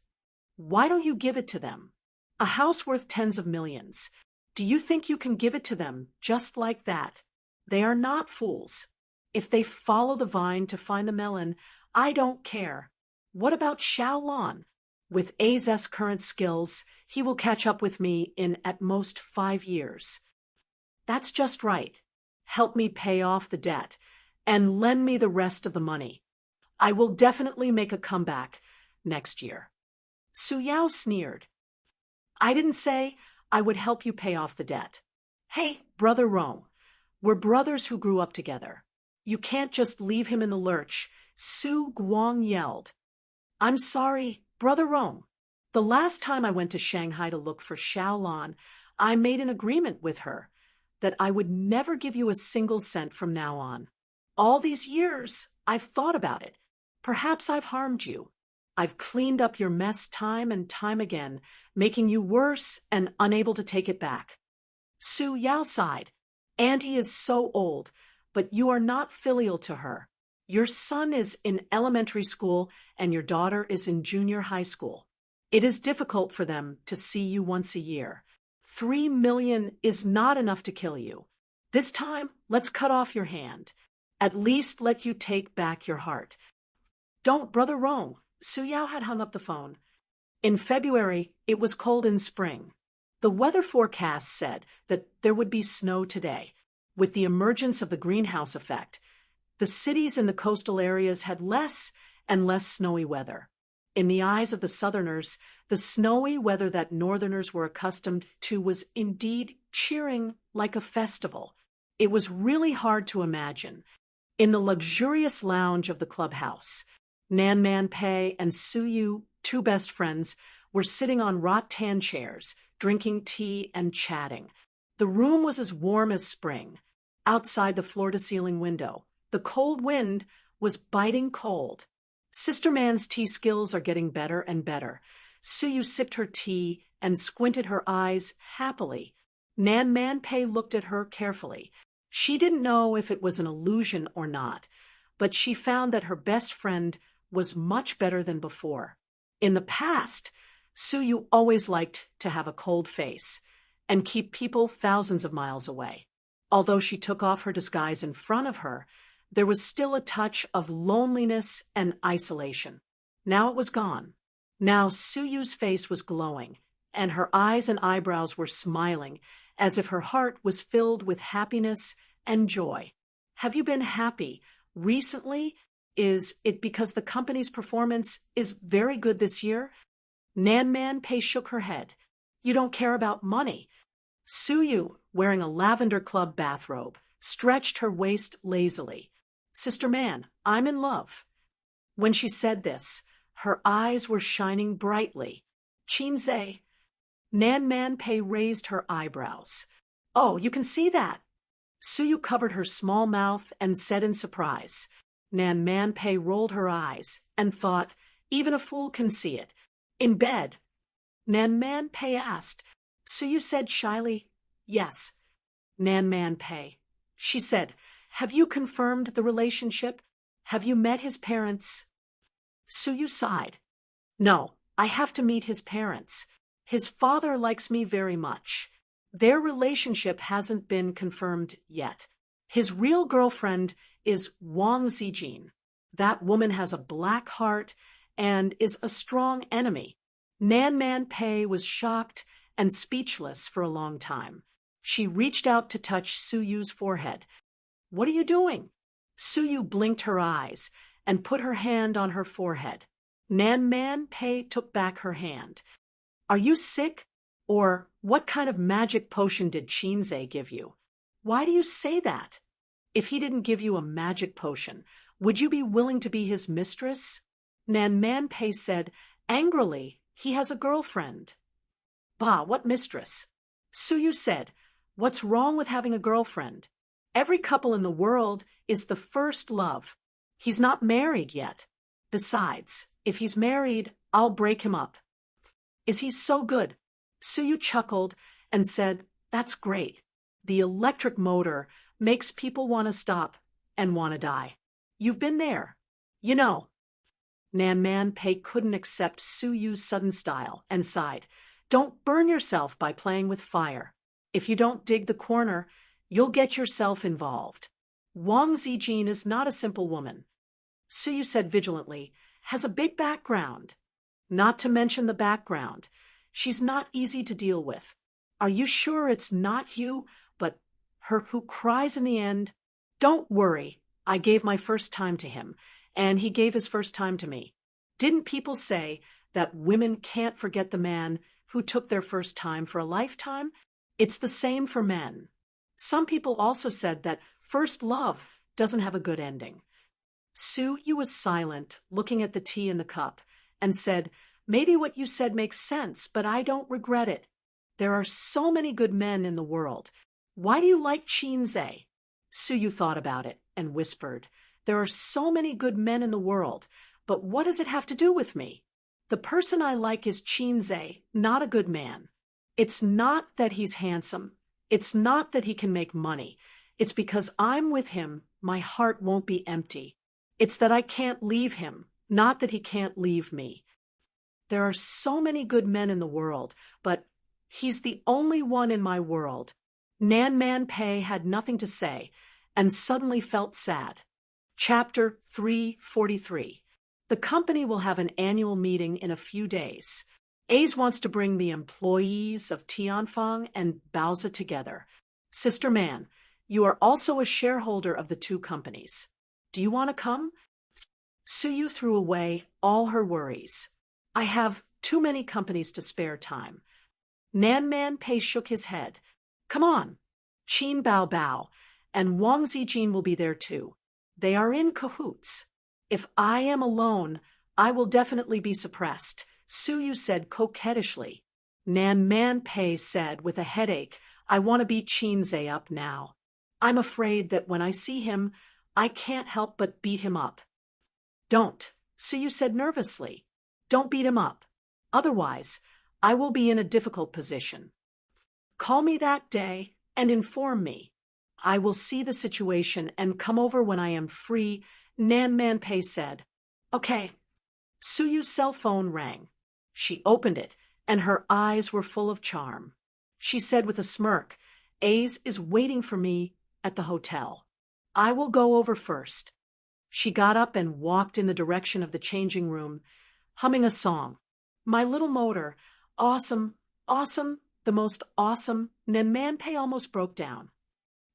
Why don't you give it to them? A house worth tens of millions. Do you think you can give it to them just like that? They are not fools. If they follow the vine to find the melon, I don't care. What about Xiaolan? With A's current skills, he will catch up with me in at most 5 years. That's just right. Help me pay off the debt and lend me the rest of the money. I will definitely make a comeback next year." Su Yao sneered. "I didn't say I would help you pay off the debt. Hey, Brother Rome, we're brothers who grew up together. You can't just leave him in the lurch," Su Guang yelled. "I'm sorry, Brother Rome. The last time I went to Shanghai to look for Xiaolan, I made an agreement with her that I would never give you a single cent from now on. All these years, I've thought about it. Perhaps I've harmed you. I've cleaned up your mess time and time again, making you worse and unable to take it back." Su Yao sighed. "Auntie is so old, but you are not filial to her. Your son is in elementary school and your daughter is in junior high school. It is difficult for them to see you once a year. 3 million is not enough to kill you. This time, let's cut off your hand. At least let you take back your heart. Don't, Brother Rome. Su Yao had hung up the phone. In February, it was cold in spring. The weather forecast said that there would be snow today. With the emergence of the greenhouse effect, the cities in the coastal areas had less and less snowy weather. In the eyes of the Southerners, the snowy weather that Northerners were accustomed to was indeed cheering like a festival. It was really hard to imagine. In the luxurious lounge of the clubhouse, Nan Man Pei and Su Yu, two best friends, were sitting on rattan chairs, drinking tea and chatting. The room was as warm as spring. Outside the floor-to-ceiling window, the cold wind was biting cold. Sister Man's tea skills are getting better and better. Su Yu sipped her tea and squinted her eyes happily. Nan Man Pei looked at her carefully. She didn't know if it was an illusion or not, but she found that her best friend was much better than before. In the past, Su Yu always liked to have a cold face and keep people thousands of miles away. Although she took off her disguise in front of her, there was still a touch of loneliness and isolation. Now it was gone. Now Su Yu's face was glowing, and her eyes and eyebrows were smiling, as if her heart was filled with happiness and joy. Have you been happy recently? Is it because the company's performance is very good this year? Nan Man Pei shook her head. You don't care about money. Su Yu, wearing a lavender club bathrobe, stretched her waist lazily. Sister Man, I'm in love. When she said this, her eyes were shining brightly. Chinze. Nan Man Pei raised her eyebrows. Oh, you can see that. Su Yu covered her small mouth and said in surprise. Nan Man Pei rolled her eyes and thought, even a fool can see it. In bed. Nan Man Pei asked. Su Yu said shyly, yes. Nan Man Pei. She said, have you confirmed the relationship? Have you met his parents? Su Yu sighed. No, I have to meet his parents. His father likes me very much. Their relationship hasn't been confirmed yet. His real girlfriend is Wang Zijin. That woman has a black heart and is a strong enemy. Nan Man Pei was shocked and speechless for a long time. She reached out to touch Su Yu's forehead. What are you doing? Su Yu blinked her eyes and put her hand on her forehead. Nan Man Pei took back her hand. Are you sick? Or what kind of magic potion did Chinze give you? Why do you say that? If he didn't give you a magic potion, would you be willing to be his mistress? Nan Man Pei said, angrily, he has a girlfriend. Bah, what mistress? Su Yu said, what's wrong with having a girlfriend? Every couple in the world is the first love. He's not married yet. Besides, if he's married, I'll break him up. Is he so good? Su Yu chuckled and said, that's great. The electric motor makes people want to stop and want to die. You've been there. You know. Nan Man Pei couldn't accept Su Yu's sudden style and sighed. Don't burn yourself by playing with fire. If you don't dig the corner, you'll get yourself involved. Wang Zijin is not a simple woman. Su Yu said vigilantly, has a big background. Not to mention the background. She's not easy to deal with. Are you sure it's not you, but her who cries in the end? Don't worry. I gave my first time to him, and he gave his first time to me. Didn't people say that women can't forget the man who took their first time for a lifetime? It's the same for men. Some people also said that first love doesn't have a good ending. Su Yu was silent, looking at the tea in the cup, and said, maybe what you said makes sense, but I don't regret it. There are so many good men in the world. Why do you like Chinze? Su Yu thought about it and whispered, there are so many good men in the world, but what does it have to do with me? The person I like is Chinze, not a good man. It's not that he's handsome. It's not that he can make money. It's because I'm with him, my heart won't be empty. It's that I can't leave him, not that he can't leave me. There are so many good men in the world, but he's the only one in my world. Nan Man Pei had nothing to say, and suddenly felt sad. Chapter 343. The company will have an annual meeting in a few days. Ace wants to bring the employees of Tianfang and Baozi together. Sister Man, you are also a shareholder of the two companies. Do you want to come? Suyu threw away all her worries. I have too many companies to spare time. Nan Man Pei shook his head. Come on. Qin Bao Bao and Wang Zijin will be there too. They are in cahoots. If I am alone, I will definitely be suppressed, Suyu said coquettishly. Nan Man Pei said with a headache, I want to beat Qinze up now. I'm afraid that when I see him, I can't help but beat him up. Don't, Suyu said nervously. Don't beat him up. Otherwise, I will be in a difficult position. Call me that day and inform me. I will see the situation and come over when I am free, Nan Man Pei said. Okay. Suyu's cell phone rang. She opened it, and her eyes were full of charm. She said with a smirk, Ace is waiting for me at the hotel. I will go over first. She got up and walked in the direction of the changing room, humming a song. My little motor, awesome, awesome, the most awesome. Nan Man Pei almost broke down.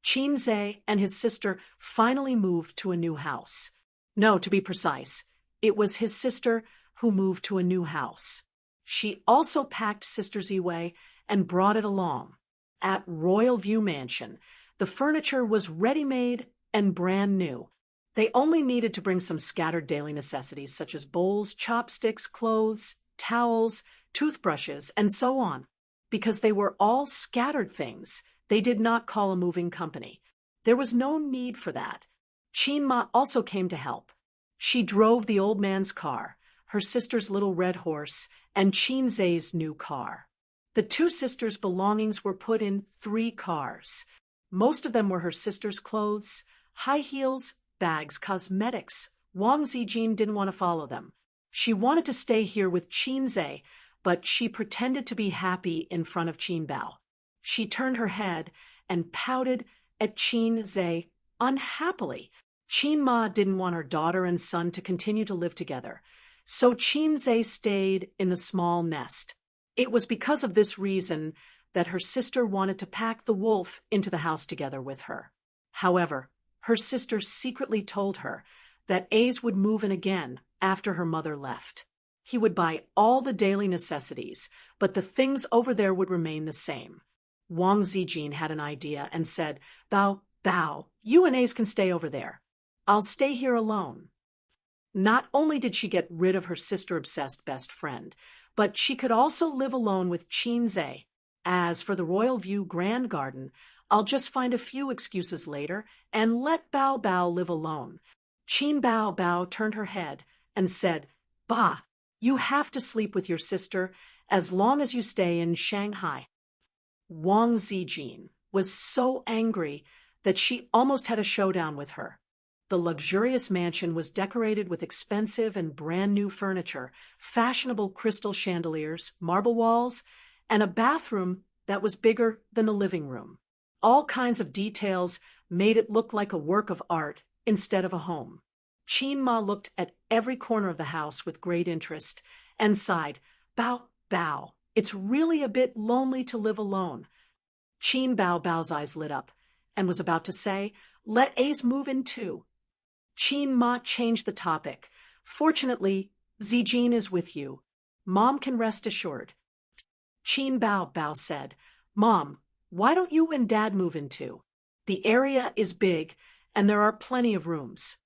Qinze and his sister finally moved to a new house. No, to be precise, it was his sister who moved to a new house. She also packed Sister Ziwei and brought it along. At Royal View Mansion, the furniture was ready-made and brand new. They only needed to bring some scattered daily necessities such as bowls, chopsticks, clothes, towels, toothbrushes, and so on. Because they were all scattered things, they did not call a moving company. There was no need for that. Qin Ma also came to help. She drove the old man's car, her sister's little red horse, and Qinze's new car. The two sisters' belongings were put in 3 cars. Most of them were her sister's clothes, high heels, bags, cosmetics. Wang Zijin didn't want to follow them. She wanted to stay here with Qinze, but she pretended to be happy in front of Qin Bao. She turned her head and pouted at Qinze unhappily. Qin Ma didn't want her daughter and son to continue to live together, so Qinze stayed in the small nest. It was because of this reason that her sister wanted to pack the wolf into the house together with her. However, her sister secretly told her that Ace would move in again after her mother left. He would buy all the daily necessities, but the things over there would remain the same. Wang Zijin had an idea and said, Bao, Bao, you and Ace can stay over there. I'll stay here alone. Not only did she get rid of her sister-obsessed best friend, but she could also live alone with Qinze. As for the Royal View Grand Garden, I'll just find a few excuses later and let Bao Bao live alone. Qin Bao Bao turned her head and said, Bah, you have to sleep with your sister as long as you stay in Shanghai. Wang Zijin was so angry that she almost had a showdown with her. The luxurious mansion was decorated with expensive and brand-new furniture, fashionable crystal chandeliers, marble walls, and a bathroom that was bigger than the living room. All kinds of details made it look like a work of art instead of a home. Qin Ma looked at every corner of the house with great interest and sighed, Bao, Bao, it's really a bit lonely to live alone. Qin Bao Bao's eyes lit up and was about to say, let Ace move in too. Qin Ma changed the topic. Fortunately, Zijin is with you. Mom can rest assured. Qin Bao Bao said, Mom, why don't you and Dad move in too? The area is big and there are plenty of rooms.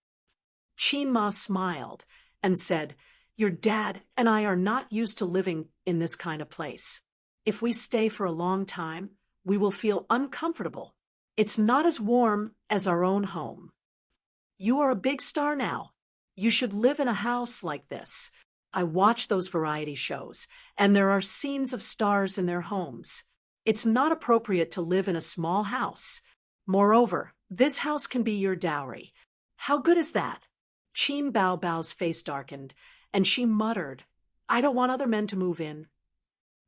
Qin Ma smiled and said, Your dad and I are not used to living in this kind of place. If we stay for a long time, we will feel uncomfortable. It's not as warm as our own home. You are a big star now. You should live in a house like this. I watch those variety shows, and there are scenes of stars in their homes. It's not appropriate to live in a small house. Moreover, this house can be your dowry. How good is that? Qin Bao Bao's face darkened, and she muttered, I don't want other men to move in.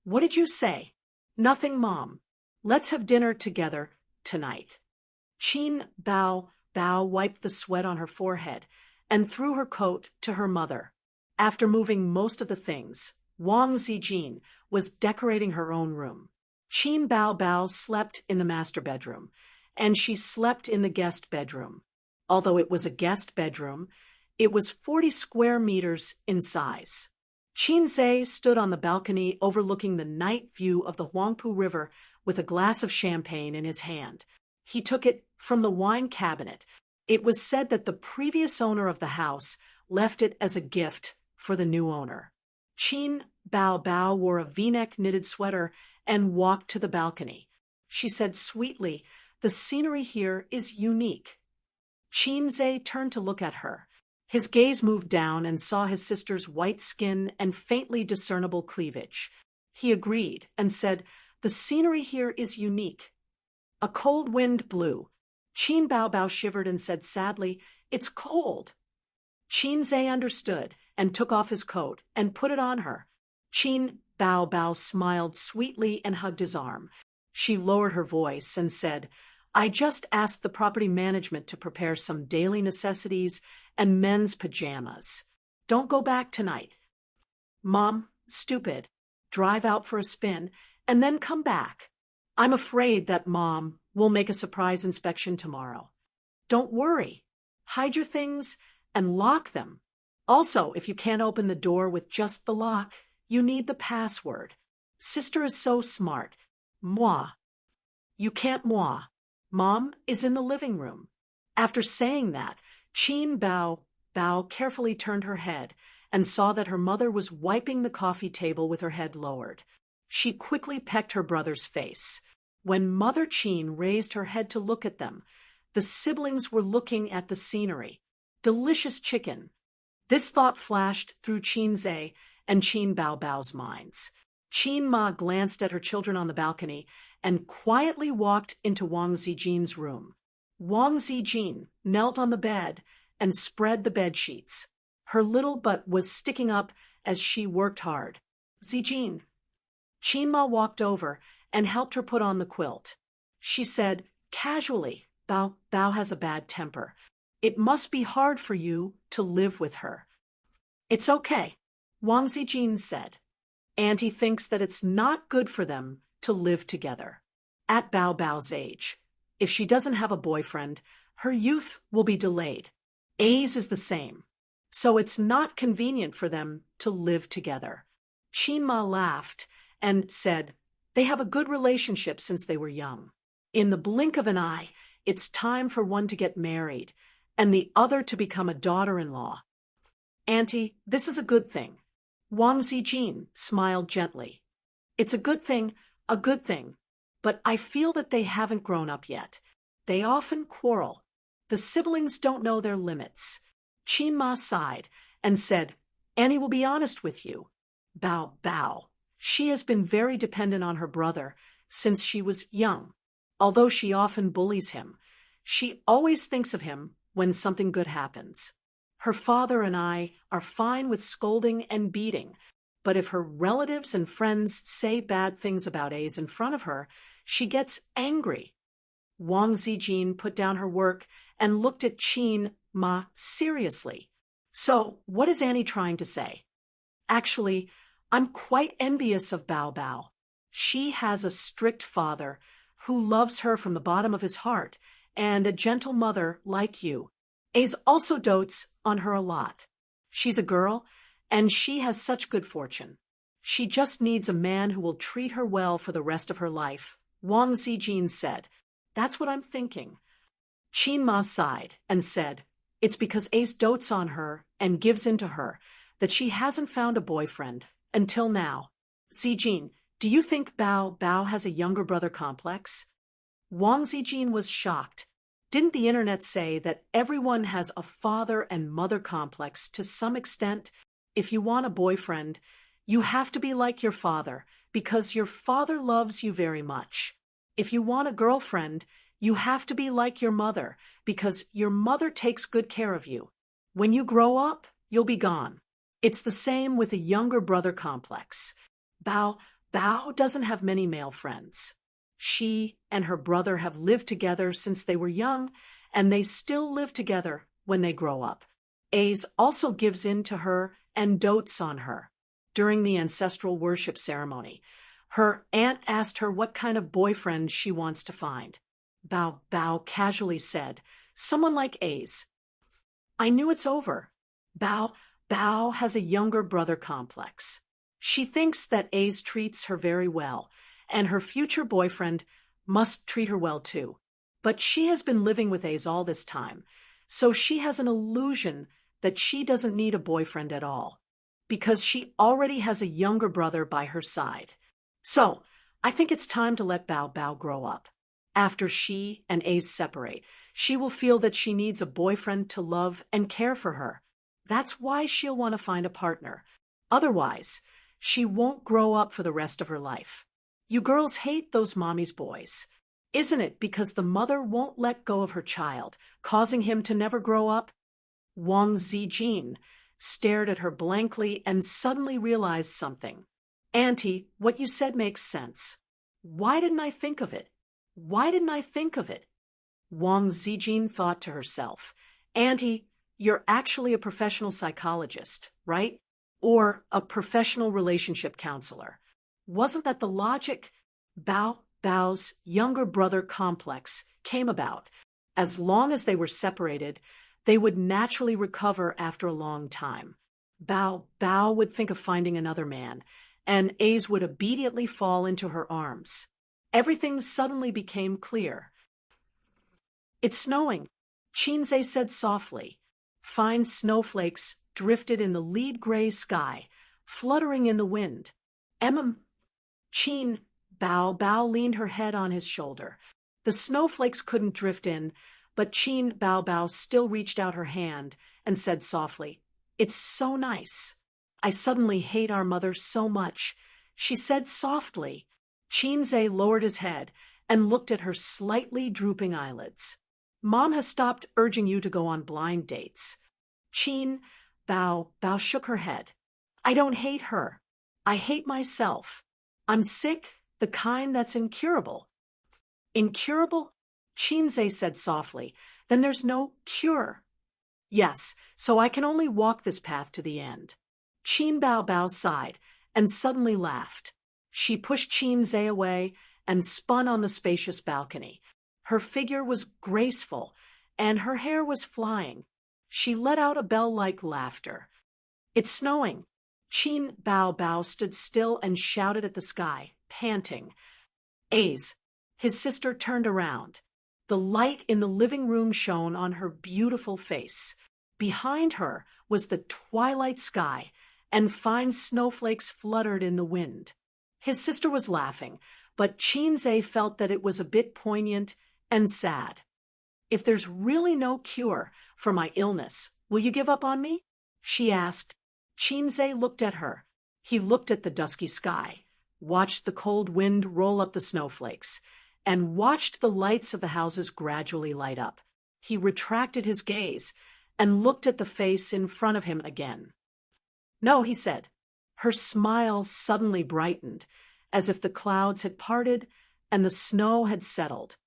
What did you say? Nothing, Mom. Let's have dinner together tonight. Qin Bao Bao wiped the sweat on her forehead and threw her coat to her mother. After moving most of the things, Wang Zijin was decorating her own room. Qin Bao Bao slept in the master bedroom, and she slept in the guest bedroom. Although it was a guest bedroom, it was 40 square meters in size. Qin Zhe stood on the balcony overlooking the night view of the Huangpu River with a glass of champagne in his hand. He took it from the wine cabinet. It was said that the previous owner of the house left it as a gift for the new owner. Qin Bao Bao wore a V-neck knitted sweater and walked to the balcony. She said sweetly, the scenery here is unique. Qin Zhe turned to look at her. His gaze moved down and saw his sister's white skin and faintly discernible cleavage. He agreed and said, the scenery here is unique. A cold wind blew. Qin Bao Bao shivered and said sadly, it's cold. Qin Zhe understood and took off his coat and put it on her. Qin Bao Bao smiled sweetly and hugged his arm. She lowered her voice and said, I just asked the property management to prepare some daily necessities and men's pajamas. Don't go back tonight. Mom, stupid. Drive out for a spin and then come back. I'm afraid that Mom will make a surprise inspection tomorrow. Don't worry. Hide your things and lock them. Also, if you can't open the door with just the lock, you need the password. Sister is so smart. Moi. You can't moi. Mom is in the living room. After saying that, Qin Bao Bao carefully turned her head and saw that her mother was wiping the coffee table with her head lowered. She quickly pecked her brother's face. When Mother Qin raised her head to look at them, the siblings were looking at the scenery. Delicious chicken. This thought flashed through Qin Zhe and Qin Bao Bao's minds. Qin Ma glanced at her children on the balcony and quietly walked into Wang Zijin's room. Wang Zijin knelt on the bed and spread the bed sheets. Her little butt was sticking up as she worked hard. Zijin. Qin Ma walked over and helped her put on the quilt. She said, casually, Bao Bao has a bad temper. It must be hard for you to live with her. It's okay, Wang Zijin said. Auntie thinks that it's not good for them to live together. At Bao Bao's age, if she doesn't have a boyfriend, her youth will be delayed. A's is the same. So it's not convenient for them to live together. Qin Ma laughed and said, they have a good relationship since they were young. In the blink of an eye, it's time for one to get married and the other to become a daughter-in-law. Auntie, this is a good thing. Wang Zijin smiled gently. It's a good thing, but I feel that they haven't grown up yet. They often quarrel. The siblings don't know their limits. Qin Ma sighed and said, Annie will be honest with you. Bao Bao. She has been very dependent on her brother since she was young. Although she often bullies him, she always thinks of him when something good happens. Her father and I are fine with scolding and beating, but if her relatives and friends say bad things about A's in front of her, she gets angry. Wang Zijin put down her work and looked at Qin Ma seriously. So, what is Annie trying to say? Actually, I'm quite envious of Bao Bao. She has a strict father who loves her from the bottom of his heart and a gentle mother like you. A's also dotes on her a lot. She's a girl, and she has such good fortune. She just needs a man who will treat her well for the rest of her life, Wang Zijin said. That's what I'm thinking. Qin Ma sighed and said, it's because Ace dotes on her and gives in to her that she hasn't found a boyfriend until now. Zijin, do you think Bao Bao has a younger brother complex? Wang Zijin was shocked. Didn't the internet say that everyone has a father and mother complex to some extent? If you want a boyfriend, you have to be like your father because your father loves you very much. If you want a girlfriend, you have to be like your mother because your mother takes good care of you. When you grow up, you'll be gone. It's the same with a younger brother complex. Bao doesn't have many male friends. She and her brother have lived together since they were young, and they still live together when they grow up. Ace also gives in to her and dotes on her. During the ancestral worship ceremony, her aunt asked her what kind of boyfriend she wants to find. Bao casually said, "Someone like Ace." "I knew it's over." Bao has a younger brother complex. She thinks that Ace treats her very well, and her future boyfriend must treat her well too. But she has been living with Ace all this time, so she has an illusion that she doesn't need a boyfriend at all, because she already has a younger brother by her side. So, I think it's time to let Bao grow up. After she and Ace separate, she will feel that she needs a boyfriend to love and care for her. That's why she'll want to find a partner. Otherwise, she won't grow up for the rest of her life. You girls hate those mommy's boys. Isn't it because the mother won't let go of her child, causing him to never grow up? Wang Zijin stared at her blankly and suddenly realized something. "Auntie, what you said makes sense. Why didn't I think of it? Why didn't I think of it?" Wang Zijin thought to herself, "Auntie, you're actually a professional psychologist, right? Or a professional relationship counselor. Wasn't that the logic?" Bao's younger brother complex came about. As long as they were separated, they would naturally recover after a long time. Bao would think of finding another man, and Ace would obediently fall into her arms. Everything suddenly became clear. "It's snowing," Chinze said softly. Fine snowflakes drifted in the lead gray sky, fluttering in the wind. Chin. Bao leaned her head on his shoulder. The snowflakes couldn't drift in, but Bao still reached out her hand and said softly, "It's so nice. I suddenly hate our mother so much," she said softly. Chinze lowered his head and looked at her slightly drooping eyelids. "Mom has stopped urging you to go on blind dates." Bao shook her head. "I don't hate her. I hate myself. I'm sick, the kind that's incurable." "Incurable?" Chinze said softly. "Then there's no cure." "Yes, so I can only walk this path to the end." Bao sighed and suddenly laughed. She pushed Chinze away and spun on the spacious balcony. Her figure was graceful, and her hair was flying. She let out a bell-like laughter. "It's snowing." Bao stood still and shouted at the sky, panting. "Ace." His sister turned around. The light in the living room shone on her beautiful face. Behind her was the twilight sky, and fine snowflakes fluttered in the wind. His sister was laughing, but Chinze felt that it was a bit poignant and sad. "If there's really no cure for my illness, will you give up on me?" she asked. Chinze looked at her. He looked at the dusky sky, watched the cold wind roll up the snowflakes, and watched the lights of the houses gradually light up. He retracted his gaze and looked at the face in front of him again. "No," he said. Her smile suddenly brightened, as if the clouds had parted and the snow had settled.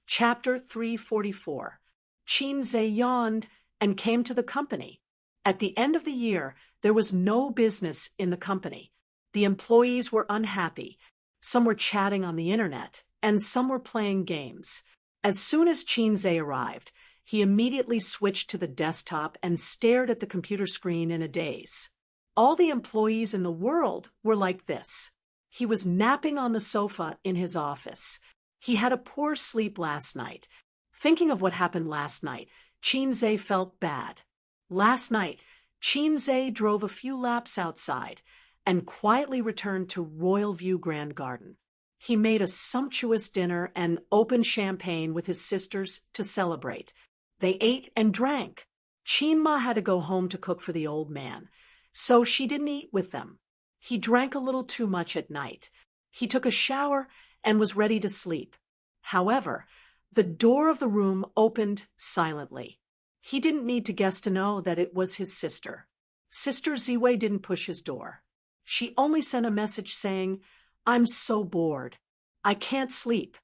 Chapter 344. Chinze yawned and came to the company. At the end of the year, there was no business in the company. The employees were unhappy. Some were chatting on the internet, and some were playing games. As soon as Chinze arrived, he immediately switched to the desktop and stared at the computer screen in a daze. All the employees in the world were like this. He was napping on the sofa in his office. He had a poor sleep last night. Thinking of what happened last night, Chinze felt bad. Last night, Chinze drove a few laps outside and quietly returned to Royal View Grand Garden. He made a sumptuous dinner and opened champagne with his sisters to celebrate. They ate and drank. Chinma had to go home to cook for the old man, so she didn't eat with them. He drank a little too much at night. He took a shower and was ready to sleep. However, the door of the room opened silently. He didn't need to guess to know that it was his sister. Sister Ziwei didn't push his door. She only sent a message saying, "I'm so bored. I can't sleep."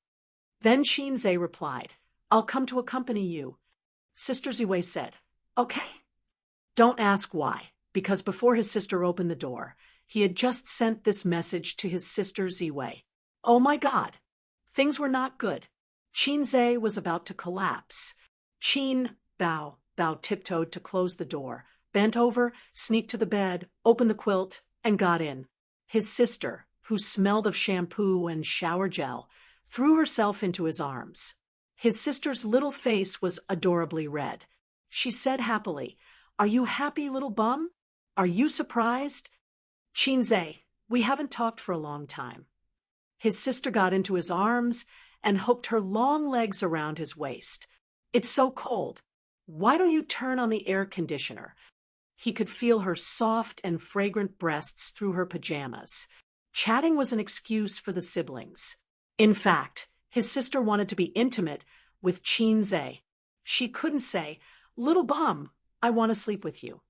Then Shinzei replied, "I'll come to accompany you." Sister Ziwei said, "Okay." Don't ask why, because before his sister opened the door, he had just sent this message to his sister Ziwei. Oh my God! Things were not good. Shinzei was about to collapse. Bao tiptoed to close the door, bent over, sneaked to the bed, opened the quilt, and got in. His sister, who smelled of shampoo and shower gel, threw herself into his arms. His sister's little face was adorably red. She said happily, "Are you happy, little bum? Are you surprised?" "Shinzei, we haven't talked for a long time." His sister got into his arms and hooked her long legs around his waist. "It's so cold. Why don't you turn on the air conditioner?" He could feel her soft and fragrant breasts through her pajamas. Chatting was an excuse for the siblings. In fact, his sister wanted to be intimate with Shinzei. She couldn't say, "Little bum, I want to sleep with you."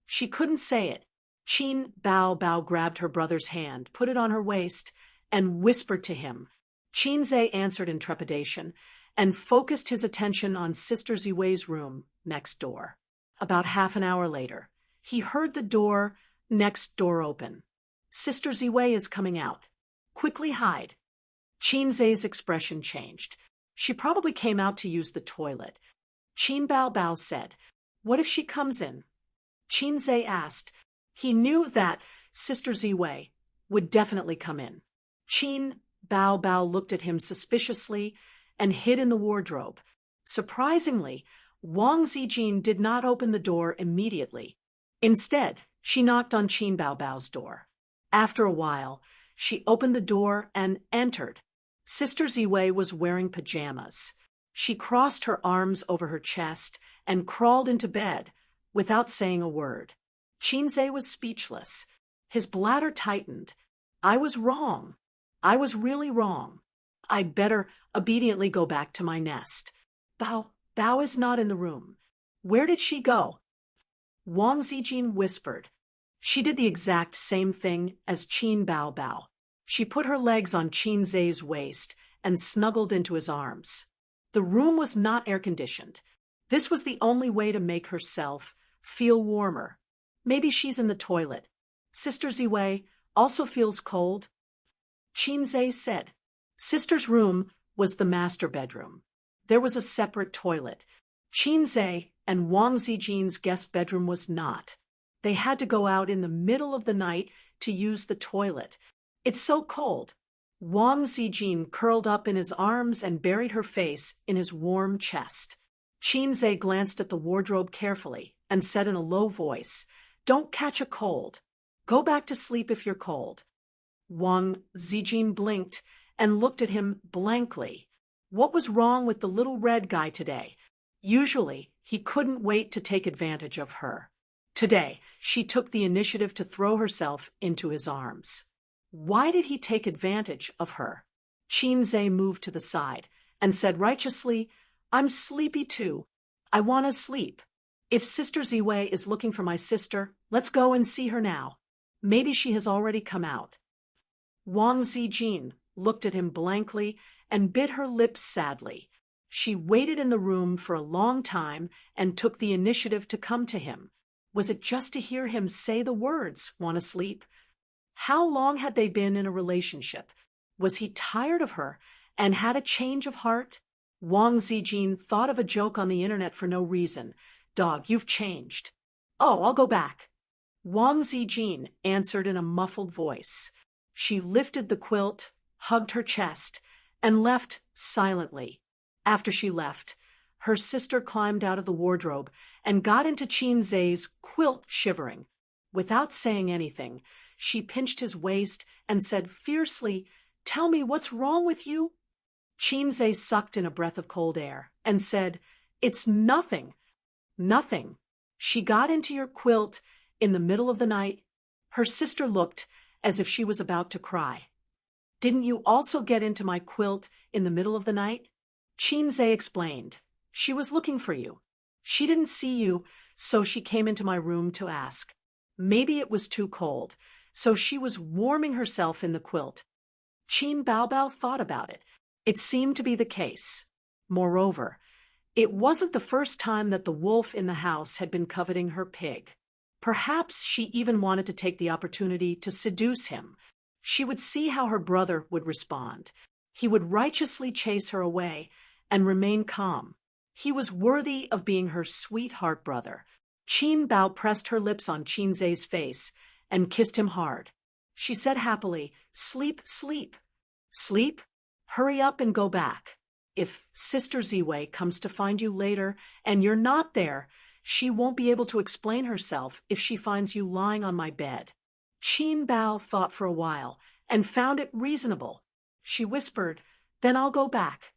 She couldn't say it. Bao grabbed her brother's hand, put it on her waist, and whispered to him. Shinzei answered in trepidation and focused his attention on Sister Ziwei's room next door. About half an hour later, he heard the door next door open. "Sister Ziwei is coming out. Quickly hide." Shinzei's expression changed. She probably came out to use the toilet. Bao said, "What if she comes in?" Shinzei asked. He knew that Sister Ziwei would definitely come in. Bao looked at him suspiciously and hid in the wardrobe. Surprisingly, Wang Zijin did not open the door immediately. Instead, she knocked on Bao's door. After a while, she opened the door and entered. Sister Ziwei was wearing pajamas. She crossed her arms over her chest and crawled into bed without saying a word. Shinzei was speechless. His bladder tightened. "I was wrong. I was really wrong. I'd better obediently go back to my nest. Bao is not in the room. Where did she go?" Wang Zijin whispered. She did the exact same thing as Bao. She put her legs on Shinzei's waist and snuggled into his arms. The room was not air-conditioned. This was the only way to make herself feel warmer. Maybe she's in the toilet. Sister Ziwei also feels cold. Shinzei said. Sister's room was the master bedroom. There was a separate toilet. Shinzei and Wang Zijin's guest bedroom was not. They had to go out in the middle of the night to use the toilet. "It's so cold." Wang Zijin curled up in his arms and buried her face in his warm chest. Shinzei glanced at the wardrobe carefully and said in a low voice, "Don't catch a cold. Go back to sleep if you're cold." Wang Zijin blinked and looked at him blankly. What was wrong with the little red guy today? Usually, he couldn't wait to take advantage of her. Today, she took the initiative to throw herself into his arms. Why did he take advantage of her? Shinzei moved to the side and said righteously, "I'm sleepy too. I want to sleep. If Sister Ziwei is looking for my sister, let's go and see her now. Maybe she has already come out." Wang Zijin looked at him blankly and bit her lips sadly. She waited in the room for a long time and took the initiative to come to him. Was it just to hear him say the words, "Want to sleep"? How long had they been in a relationship? Was he tired of her and had a change of heart? Wang Zijin thought of a joke on the internet for no reason. "Dog, you've changed." "Oh, I'll go back." Wang Zijin answered in a muffled voice. She lifted the quilt, hugged her chest, and left silently. After she left, her sister climbed out of the wardrobe and got into Shinzei's quilt shivering. Without saying anything, she pinched his waist and said fiercely, "Tell me what's wrong with you?" Shinzei sucked in a breath of cold air and said, "It's nothing. Nothing. She got into your quilt in the middle of the night." Her sister looked as if she was about to cry. "Didn't you also get into my quilt in the middle of the night?" Shinzei explained. "She was looking for you. She didn't see you, so she came into my room to ask. Maybe it was too cold, so she was warming herself in the quilt. Qin Baobao thought about it. It seemed to be the case. Moreover, it wasn't the first time that the wolf in the house had been coveting her pig. Perhaps she even wanted to take the opportunity to seduce him. She would see how her brother would respond. He would righteously chase her away and remain calm. He was worthy of being her sweetheart brother. Qin Bao pressed her lips on Qin Zhe's face and kissed him hard. She said happily, "Sleep, sleep." "Sleep? Hurry up and go back. If Sister Ziwei comes to find you later and you're not there, she won't be able to explain herself if she finds you lying on my bed." Qin Bao thought for a while and found it reasonable. She whispered, "Then I'll go back."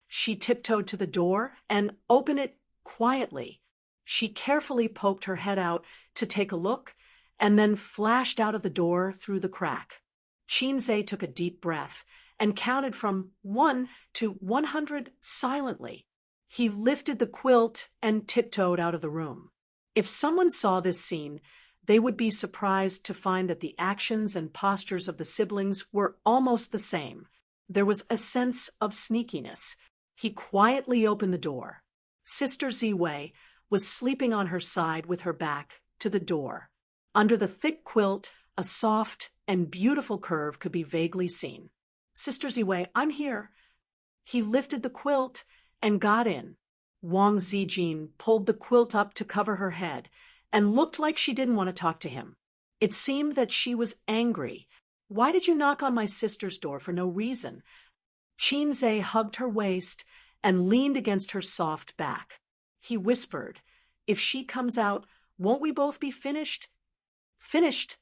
She tiptoed to the door and opened it quietly. She carefully poked her head out to take a look and then flashed out of the door through the crack. Qin Zhe took a deep breath and counted from 1 to 100 silently. He lifted the quilt and tiptoed out of the room. If someone saw this scene, they would be surprised to find that the actions and postures of the siblings were almost the same. There was a sense of sneakiness. He quietly opened the door. Sister Ziwei was sleeping on her side with her back to the door. Under the thick quilt, a soft and beautiful curve could be vaguely seen. "Sister Ziwei, I'm here." He lifted the quilt and got in. Wang Zijin pulled the quilt up to cover her head and looked like she didn't want to talk to him. It seemed that she was angry. "Why did you knock on my sister's door for no reason?" Qin Zhe hugged her waist and leaned against her soft back. He whispered, "If she comes out, won't we both be finished?" "Finished?"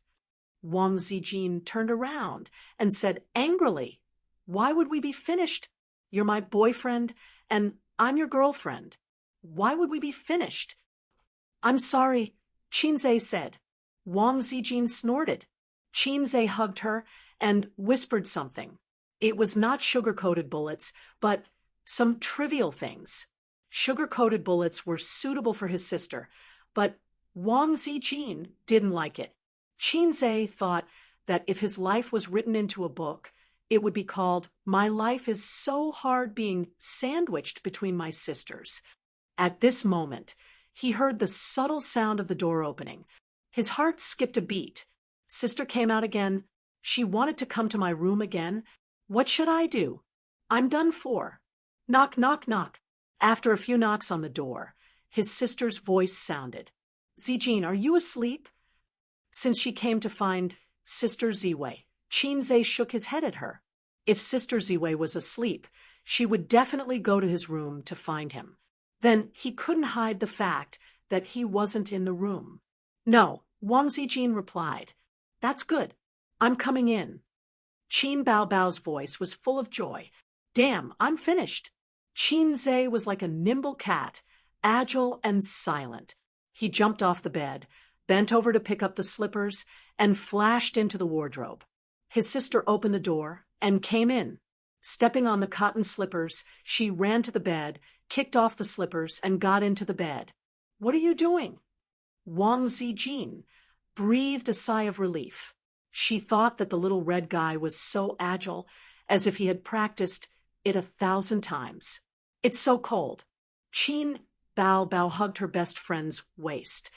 Wang Zijin turned around and said angrily, "Why would we be finished? You're my boyfriend, and I'm your girlfriend. Why would we be finished?" "I'm sorry," Qin Zhe said. Wang Zijin snorted. Qin Zhe hugged her and whispered something. It was not sugar-coated bullets, but some trivial things. Sugar-coated bullets were suitable for his sister, but Wang Zijin didn't like it. Qin Zhe thought that if his life was written into a book, it would be called "My Life is So Hard Being Sandwiched Between My Sisters." At this moment, he heard the subtle sound of the door opening. His heart skipped a beat. Sister came out again. She wanted to come to my room again. What should I do? I'm done for. Knock, knock, knock. After a few knocks on the door, his sister's voice sounded. "Zijin, are you asleep?" Since she came to find Sister Ziwei, Qin Zhe shook his head at her. If Sister Ziwei was asleep, she would definitely go to his room to find him. Then he couldn't hide the fact that he wasn't in the room. "No," Wang Zijin replied. "That's good. I'm coming in." Qin Baobao's voice was full of joy. "Damn, I'm finished." Qin Zhe was like a nimble cat, agile and silent. He jumped off the bed, bent over to pick up the slippers, and flashed into the wardrobe. His sister opened the door and came in. Stepping on the cotton slippers, she ran to the bed, kicked off the slippers, and got into the bed. "What are you doing?" Wang Zijin breathed a sigh of relief. She thought that the little red guy was so agile, as if he had practiced it 1,000 times. "It's so cold." Qin Baobao hugged her best friend's waist.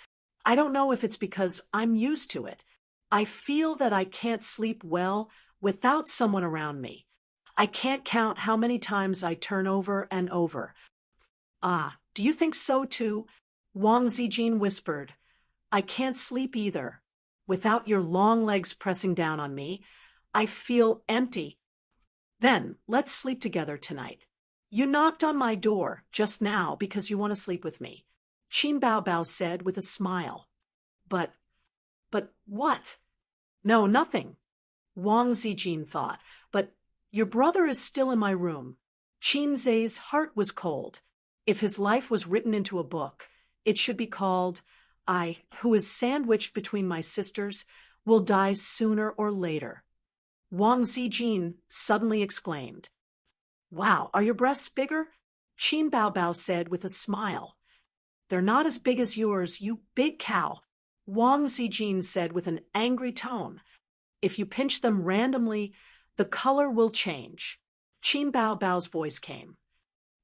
"I don't know if it's because I'm used to it. I feel that I can't sleep well without someone around me. I can't count how many times I turn over and over." "Ah, do you think so too?" Wang Zijin whispered. "I can't sleep either. Without your long legs pressing down on me, I feel empty." "Then let's sleep together tonight. You knocked on my door just now because you want to sleep with me," Qin Baobao said with a smile. But what?" "No, nothing," Wang Zijin thought. "But your brother is still in my room." Qin Zhe's heart was cold. If his life was written into a book, it should be called, "I, who is sandwiched between my sisters, will die sooner or later." Wang Zijin suddenly exclaimed. "Wow, are your breasts bigger?" Qin Baobao said with a smile. They're not as big as yours, you big cow, Wang Zijin said with an angry tone. If you pinch them randomly, the color will change. Qin Bao Bao's voice came.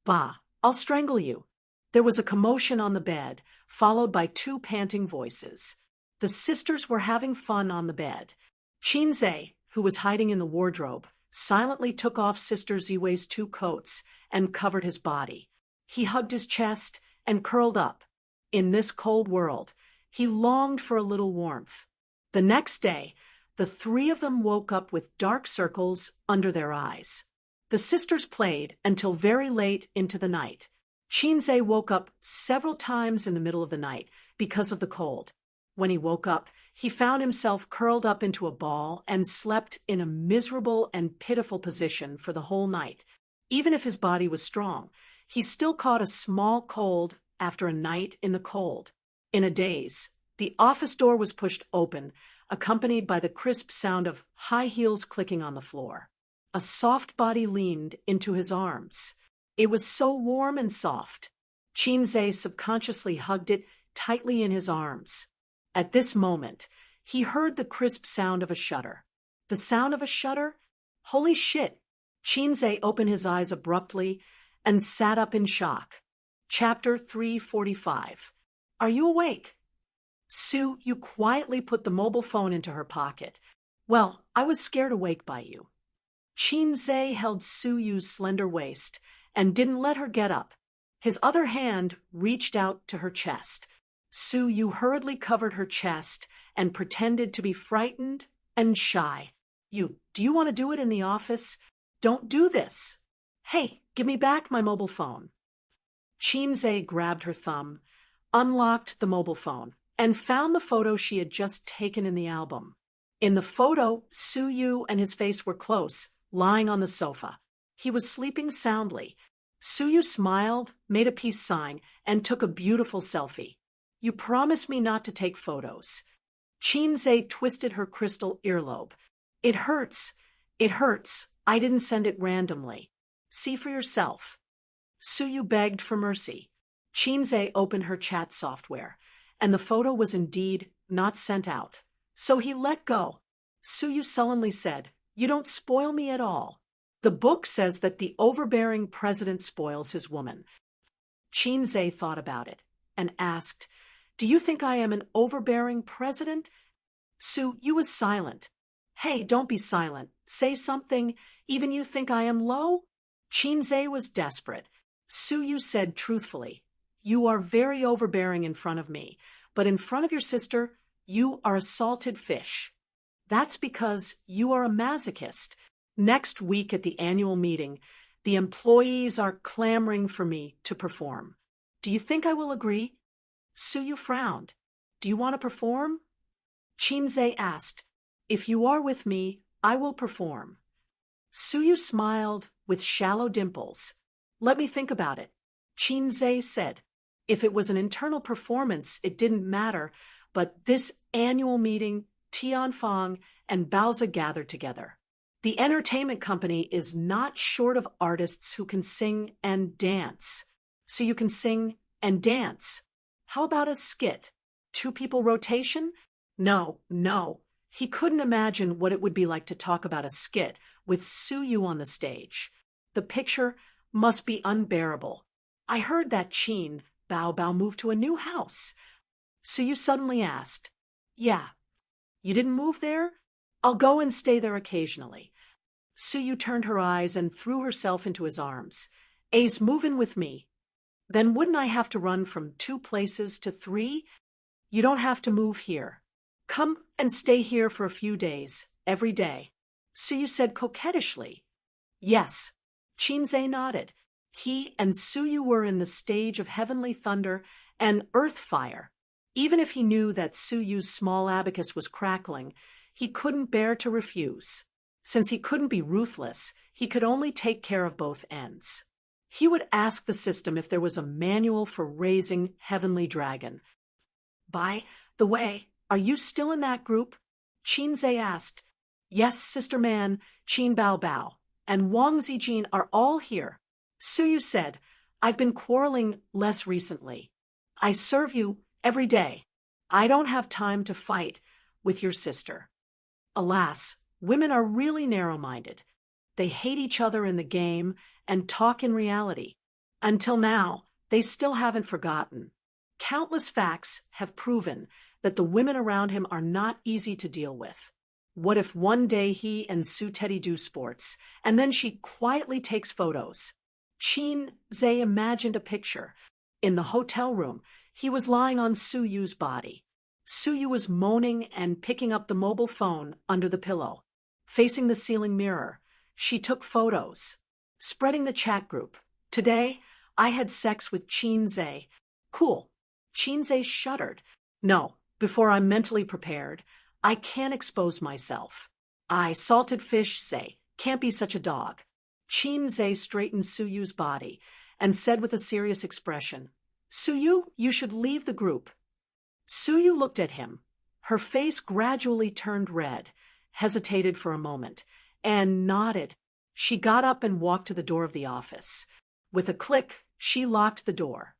Bah, I'll strangle you. There was a commotion on the bed, followed by two panting voices. The sisters were having fun on the bed. Qin Zhe, who was hiding in the wardrobe, silently took off Sister Ziwei's two coats and covered his body. He hugged his chest and curled up. In this cold world, he longed for a little warmth. The next day, the three of them woke up with dark circles under their eyes. The sisters played until very late into the night. Qinzhe woke up several times in the middle of the night because of the cold. When he woke up, he found himself curled up into a ball and slept in a miserable and pitiful position for the whole night. Even if his body was strong, he still caught a small cold after a night in the cold. In a daze, the office door was pushed open, accompanied by the crisp sound of high heels clicking on the floor. A soft body leaned into his arms. It was so warm and soft. Qinzhe subconsciously hugged it tightly in his arms. At this moment, he heard the crisp sound of a shutter. The sound of a shutter? Holy shit! Qinzhe opened his eyes abruptly and sat up in shock. Chapter 345. Are you awake? Sue, you quietly put the mobile phone into her pocket. Well, I was scared awake by you. Qinzhe held Su Yu's slender waist and didn't let her get up. His other hand reached out to her chest. Su Yu hurriedly covered her chest and pretended to be frightened and shy. Do you want to do it in the office? Don't do this. Hey, give me back my mobile phone. Qinzhe grabbed her thumb, unlocked the mobile phone, and found the photo she had just taken in the album. In the photo, Su Yu and his face were close, lying on the sofa. He was sleeping soundly. Su Yu smiled, made a peace sign, and took a beautiful selfie. You promised me not to take photos. Qinzhe twisted her crystal earlobe. It hurts. It hurts. I didn't send it randomly. See for yourself. Su Yu begged for mercy. Qinzhe opened her chat software, and the photo was indeed not sent out. So he let go. Su Yu sullenly said, You don't spoil me at all. The book says that the overbearing president spoils his woman. Qinzhe thought about it and asked, Do you think I am an overbearing president? Su Yu was silent. Hey, don't be silent. Say something. Even you think I am low? Qinzhe was desperate. Su Yu said truthfully, You are very overbearing in front of me, but in front of your sister, you are a salted fish. That's because you are a masochist. Next week at the annual meeting, the employees are clamoring for me to perform. Do you think I will agree? Su Yu frowned. Do you want to perform? Qinzhe asked. If you are with me, I will perform. Su Yu smiled with shallow dimples. Let me think about it. Qinzhe said. If it was an internal performance, it didn't matter, but this annual meeting, Tianfang and Baozi gathered together. The entertainment company is not short of artists who can sing and dance. So you can sing and dance. How about a skit? 2 people rotation? No. He couldn't imagine what it would be like to talk about a skit with Su Yu on the stage. The picture must be unbearable. I heard that Qin Bao moved to a new house. Su Yu suddenly asked, Yeah. You didn't move there? I'll go and stay there occasionally. Su Yu turned her eyes and threw herself into his arms. Ace, move in with me. Then wouldn't I have to run from 2 places to 3? You don't have to move here. Come and stay here for a few days, every day. Su Yu said coquettishly. Yes. Qinzhe nodded. He and Su Yu were in the stage of heavenly thunder and earth fire. Even if he knew that Su Yu's small abacus was crackling, he couldn't bear to refuse. Since he couldn't be ruthless, he could only take care of both ends. He would ask the system if there was a manual for raising Heavenly Dragon. By the way, are you still in that group? Qinzhe asked. Yes, Sister Man, Qin Bao, and Wang Zijin are all here. Su Yu said, I've been quarreling less recently. I serve you every day. I don't have time to fight with your sister. Alas, women are really narrow-minded. They hate each other in the game and talk in reality. Until now, they still haven't forgotten. Countless facts have proven that the women around him are not easy to deal with. What if one day he and Su Teddy do sports, and then she quietly takes photos? Chin Zhe imagined a picture. In the hotel room, he was lying on Su Yu's body. Su Yu was moaning and picking up the mobile phone under the pillow. Facing the ceiling mirror, she took photos, spreading the chat group. Today, I had sex with Chin Zhe. Cool. Chin Zhe shuddered. No, before I'm mentally prepared, I can't expose myself. I salted fish, Zhe. Can't be such a dog. Chin Zhe straightened Su Yu's body and said with a serious expression, Su Yu, you should leave the group. Su Yu looked at him. Her face gradually turned red, hesitated for a moment, and nodded. She got up and walked to the door of the office. With a click, she locked the door.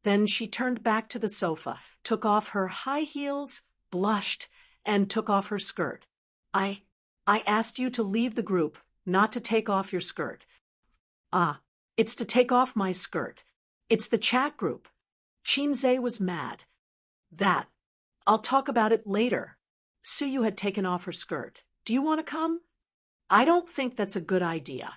Then she turned back to the sofa, took off her high heels, blushed, and took off her skirt. I asked you to leave the group, not to take off your skirt. Ah, it's to take off my skirt. It's the chat group. Chin Zhe was mad. That. I'll talk about it later. Su Yu had taken off her skirt. Do you want to come? I don't think that's a good idea.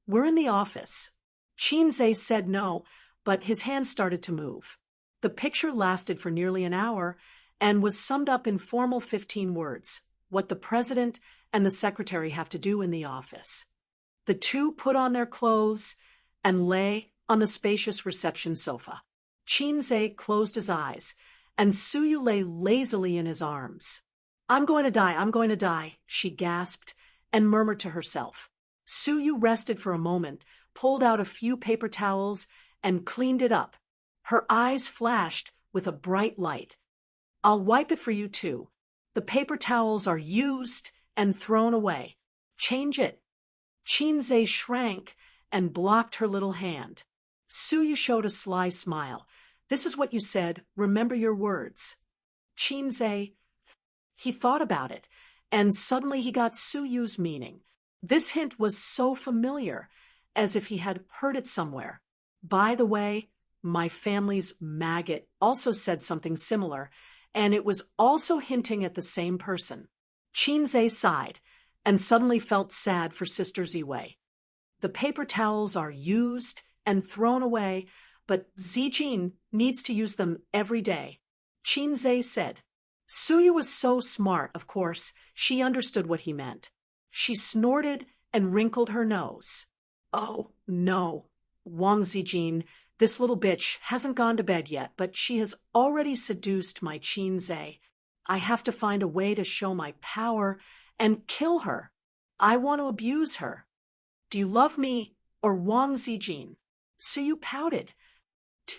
We're in the office. Chin Zhe said no, but his hand started to move. The picture lasted for nearly an hour and was summed up in formal 15 words, what the president and the secretary have to do in the office. The two put on their clothes and lay on the spacious reception sofa. Chin Zhe closed his eyes, and Su Yu lay lazily in his arms. I'm going to die, she gasped and murmured to herself. Su Yu rested for a moment, pulled out a few paper towels, and cleaned it up. Her eyes flashed with a bright light. I'll wipe it for you too. The paper towels are used and thrown away. Change it. Chin Zhe shrank and blocked her little hand. Su Yu showed a sly smile. This is what you said. Remember your words. Chin Zhe. He thought about it, and suddenly he got Su Yu's meaning. This hint was so familiar, as if he had heard it somewhere. By the way, my family's maggot also said something similar, and it was also hinting at the same person. Chin Zhe sighed, and suddenly felt sad for Sister Ziwei. The paper towels are used and thrown away, but Zijin needs to use them every day. Chin Zhe said. Su Yu was so smart, of course, she understood what he meant. She snorted and wrinkled her nose. Oh, no. Wang Zijin, this little bitch, hasn't gone to bed yet, but she has already seduced my Chin Zhe. I have to find a way to show my power and kill her. I want to abuse her. Do you love me or Wang Zijin? Su Yu pouted.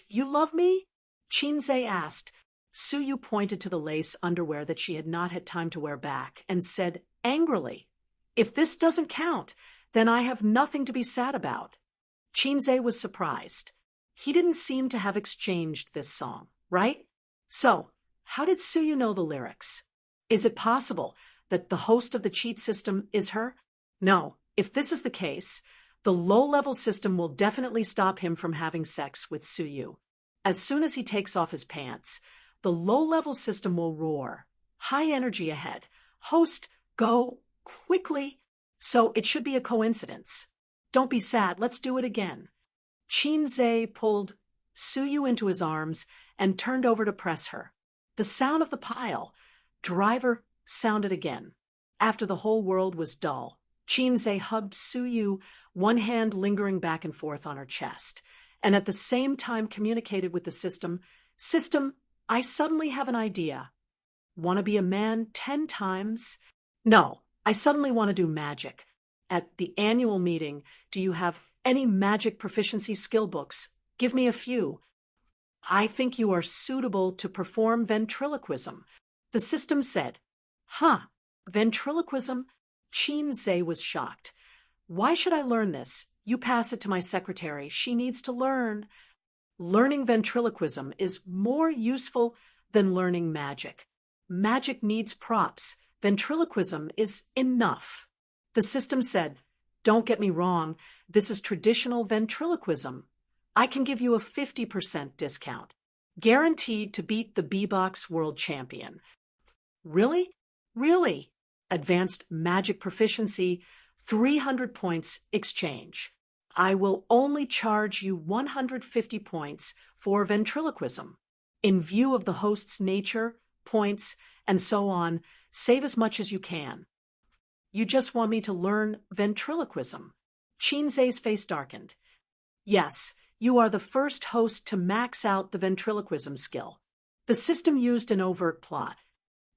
You love me? Chin Zhe asked. Su Yu pointed to the lace underwear that she had not had time to wear back and said angrily, If this doesn't count, then I have nothing to be sad about. Chin Zhe was surprised. He didn't seem to have exchanged this song, right? So, how did Su Yu know the lyrics? Is it possible that the host of the cheat system is her? No, if this is the case, the low-level system will definitely stop him from having sex with Su Yu. As soon as he takes off his pants, the low-level system will roar. High energy ahead. Host, go, quickly. So it should be a coincidence. Don't be sad, let's do it again. Chin Zhe pulled Su Yu into his arms and turned over to press her. The sound of the pile, driver, sounded again. After the whole world was dull, Chin Zhe hugged Su Yu, one hand lingering back and forth on her chest, and at the same time communicated with the system, System, I suddenly have an idea. Want to be a man 10 times? No, I suddenly want to do magic. At the annual meeting, do you have any magic proficiency skill books? Give me a few. I think you are suitable to perform ventriloquism. The system said. Huh, ventriloquism? Chin Zhe was shocked. Why should I learn this? You pass it to my secretary. She needs to learn. Learning ventriloquism is more useful than learning magic. Magic needs props. Ventriloquism is enough. The system said, "Don't get me wrong, this is traditional ventriloquism. I can give you a 50% discount. Guaranteed to beat the B-Box world champion." Really? Really? Advanced magic proficiency, 300 points exchange. I will only charge you 150 points for ventriloquism. In view of the host's nature, points, and so on, save as much as you can. You just want me to learn ventriloquism? Chinze's face darkened. Yes, you are the first host to max out the ventriloquism skill. The system used an overt plot.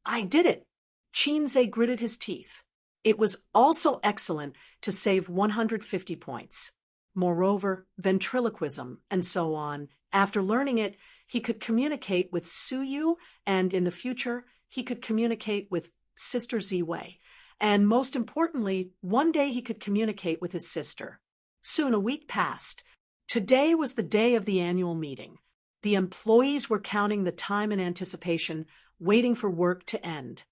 I did it. Chinze gritted his teeth. It was also excellent to save 150 points. Moreover, ventriloquism, and so on. After learning it, he could communicate with Suyu, and in the future, he could communicate with Sister Ziwei. And most importantly, one day he could communicate with his sister. Soon a week passed. Today was the day of the annual meeting. The employees were counting the time in anticipation, waiting for work to end.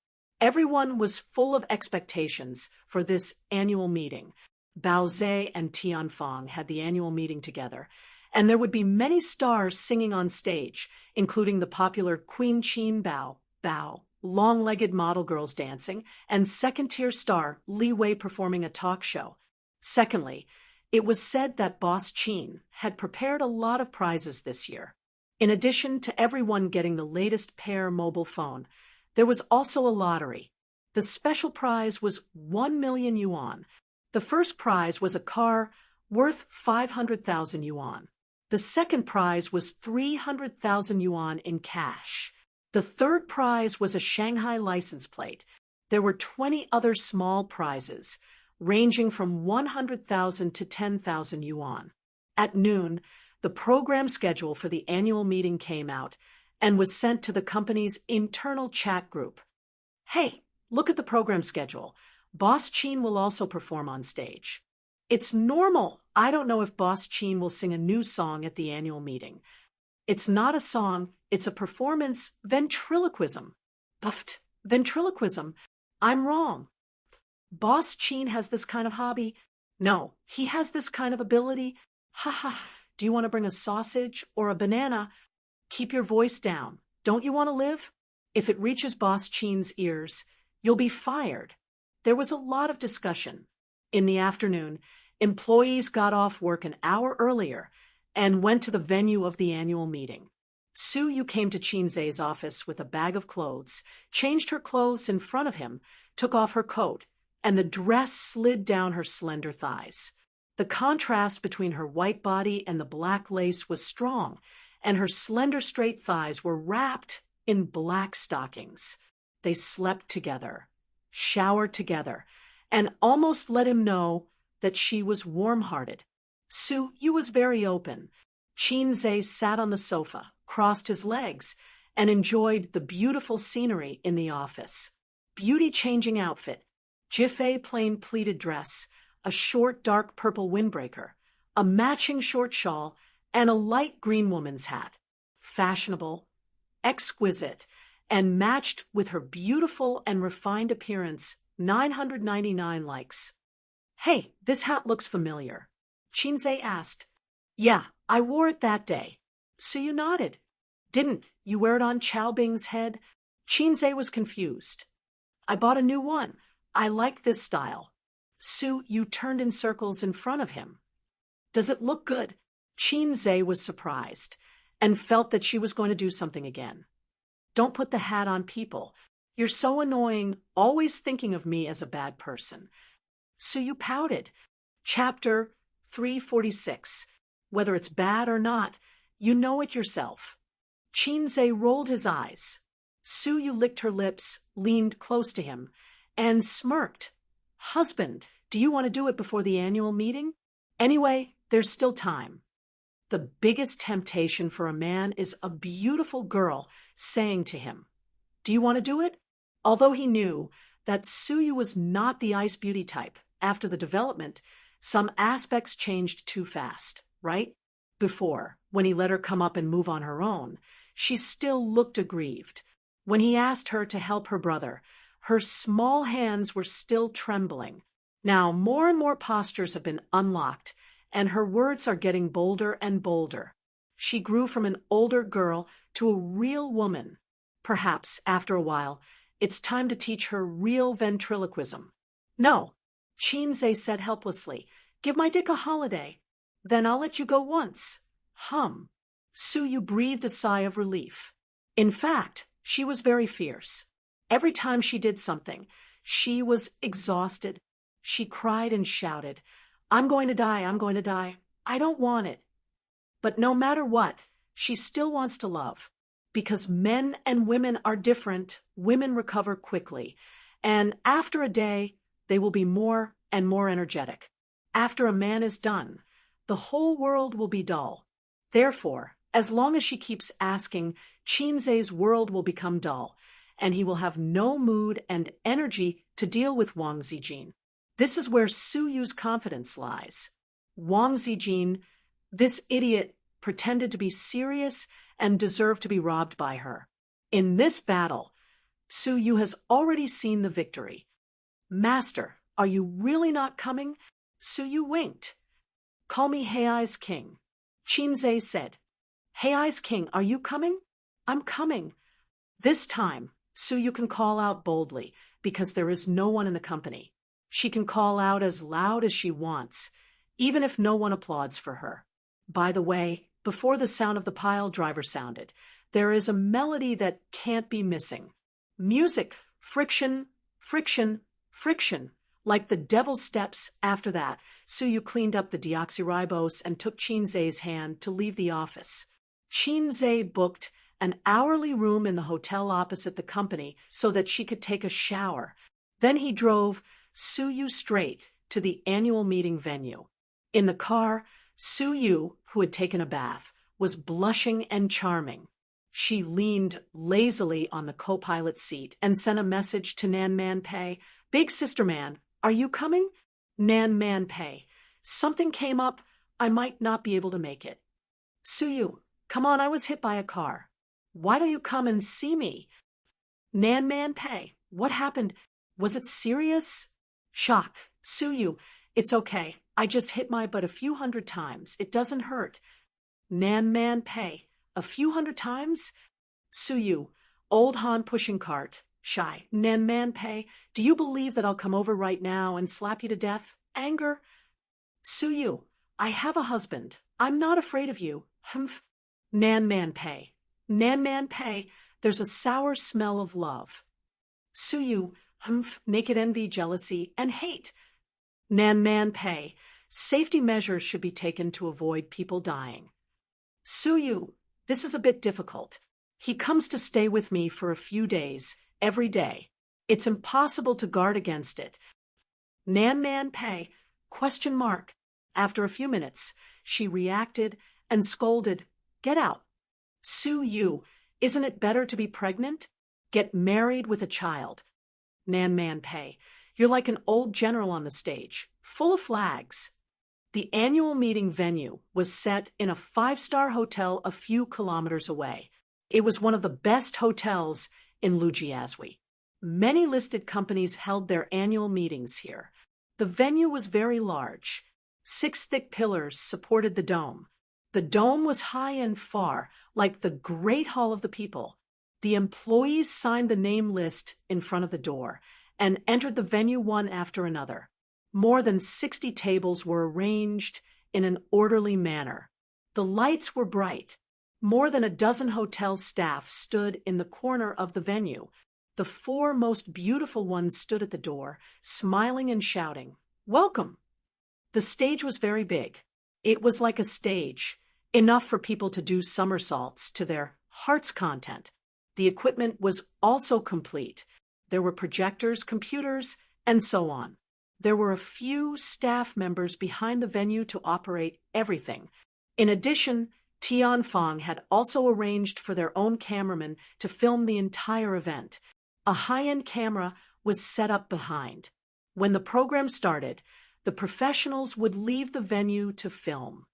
Everyone was full of expectations for this annual meeting. Bao Ze and Tianfang had the annual meeting together, and there would be many stars singing on stage, including the popular Queen Qin Bao, long-legged model girls dancing, and second-tier star Li Wei performing a talk show. Secondly, it was said that Boss Qin had prepared a lot of prizes this year. In addition to everyone getting the latest Pair mobile phone, there was also a lottery. The special prize was 1 million yuan. The first prize was a car worth 500,000 yuan. The second prize was 300,000 yuan in cash. The third prize was a Shanghai license plate. There were 20 other small prizes, ranging from 100,000 to 10,000 yuan. At noon, the program schedule for the annual meeting came out and was sent to the company's internal chat group. Hey, look at the program schedule. Boss Qin will also perform on stage. It's normal. I don't know if Boss Qin will sing a new song at the annual meeting. It's not a song, it's a performance. Ventriloquism. Buffed. Ventriloquism. I'm wrong. Boss Qin has this kind of hobby. No, he has this kind of ability. Ha ha. Do you want to bring a sausage or a banana? Keep your voice down. Don't you want to live? If it reaches Boss Qin's ears, you'll be fired. There was a lot of discussion. In the afternoon, employees got off work an hour earlier and went to the venue of the annual meeting. Suyu came to Chinze's office with a bag of clothes, changed her clothes in front of him, took off her coat, and the dress slid down her slender thighs. The contrast between her white body and the black lace was strong, and her slender straight thighs were wrapped in black stockings. They slept together, showered together, and almost let him know that she was warm-hearted. Suyu was very open. Chinze sat on the sofa, crossed his legs, and enjoyed the beautiful scenery in the office. Beauty-changing outfit, jiffé plain pleated dress, a short dark purple windbreaker, a matching short shawl, and a light green woman's hat. Fashionable, exquisite, and matched with her beautiful and refined appearance. 999 likes. Hey, this hat looks familiar. Chinze asked. Yeah, I wore it that day. Suyu nodded. Didn't you wear it on Chao Bing's head? Chinze was confused. I bought a new one. I like this style. Suyu turned in circles in front of him. Does it look good? Chinze was surprised and felt that she was going to do something again. Don't put the hat on people. You're so annoying, always thinking of me as a bad person. Suyu pouted. Chapter 346. Whether it's bad or not, you know it yourself. Chinze rolled his eyes. Suyu licked her lips, leaned close to him, and smirked. Husband, do you want to do it before the annual meeting? Anyway, there's still time. The biggest temptation for a man is a beautiful girl saying to him, do you want to do it? Although he knew that Suyu was not the ice beauty type, after the development, some aspects changed too fast, right? Before, When he let her come up and move on her own, she still looked aggrieved. When he asked her to help her brother, her small hands were still trembling. Now more and more postures have been unlocked, and her words are getting bolder and bolder. She grew from an older girl to a real woman. Perhaps, after a while, it's time to teach her real ventriloquism. No, Chinze said helplessly. Give my dick a holiday. Then I'll let you go once. Hum. Suyu breathed a sigh of relief. In fact, she was very fierce. Every time she did something, she was exhausted. She cried and shouted, I'm going to die, I'm going to die. I don't want it. But no matter what, she still wants to love. Because men and women are different, women recover quickly. And after a day, they will be more and more energetic. After a man is done, the whole world will be dull. Therefore, as long as she keeps asking, Chinze's world will become dull, and he will have no mood and energy to deal with Wang Zijin. This is where Suyu's confidence lies. Wang Zijin, this idiot, pretended to be serious and deserved to be robbed by her. In this battle, Suyu has already seen the victory. Master, are you really not coming? Suyu winked. Call me Heiai's king. Chinze said. Heiai's king, are you coming? I'm coming. This time, Suyu can call out boldly, because there is no one in the company. She can call out as loud as she wants, even if no one applauds for her. By the way, before the sound of the pile driver sounded, there is a melody that can't be missing. Music, friction, friction, friction. Like the devil's steps. After that, Suyu cleaned up the deoxyribose and took Chinze's hand to leave the office. Chinze booked an hourly room in the hotel opposite the company so that she could take a shower. Then he drove Suyu straight to the annual meeting venue. In the car, Suyu, who had taken a bath, was blushing and charming. She leaned lazily on the co-pilot seat and sent a message to Nan Manpei. Big sister man, are you coming? Nan Manpei, something came up. I might not be able to make it. Suyu, come on, I was hit by a car. Why don't you come and see me? Nan Manpei, what happened? Was it serious? Shock. Suyu, it's okay. I just hit my butt a few hundred times. It doesn't hurt. Nan Manpei, a few hundred times? Suyu, old Han pushing cart. Shy. Nan Manpei, do you believe that I'll come over right now and slap you to death? Anger. Suyu, I have a husband. I'm not afraid of you. Humph. Nan Manpei. Nan Manpei, there's a sour smell of love. Suyu, humph, naked envy, jealousy, and hate. Nan Manpei, safety measures should be taken to avoid people dying. Suyu, this is a bit difficult. He comes to stay with me for a few days, every day. It's impossible to guard against it. Nan Manpei, question mark. After a few minutes, she reacted and scolded, get out. Suyu, isn't it better to be pregnant? Get married with a child. Nan Manpei, you're like an old general on the stage, full of flags. The annual meeting venue was set in a 5-star hotel a few kilometers away. It was one of the best hotels in Lujiazui. Many listed companies held their annual meetings here. The venue was very large. 6 thick pillars supported the dome. The dome was high and far, like the Great Hall of the People. The employees signed the name list in front of the door and entered the venue one after another. More than 60 tables were arranged in an orderly manner. The lights were bright. More than a dozen hotel staff stood in the corner of the venue. The 4 most beautiful ones stood at the door, smiling and shouting, "Welcome!" The stage was very big. It was like a stage, enough for people to do somersaults to their heart's content. The equipment was also complete. There were projectors, computers, and so on. There were a few staff members behind the venue to operate everything. In addition, Tianfang had also arranged for their own cameraman to film the entire event. A high-end camera was set up behind. When the program started, the professionals would leave the venue to film.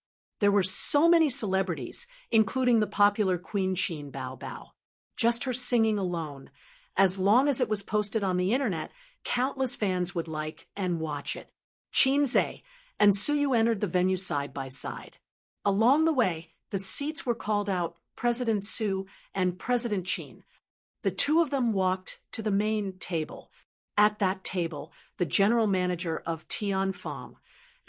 There were so many celebrities, including the popular Queen Qin Bao Bao. Just her singing alone, as long as it was posted on the internet, countless fans would like and watch it. Qin Zhe and Suyu entered the venue side by side. Along the way, the seats were called out President Su and President Qin. The two of them walked to the main table. At that table, the general manager of Tianfang,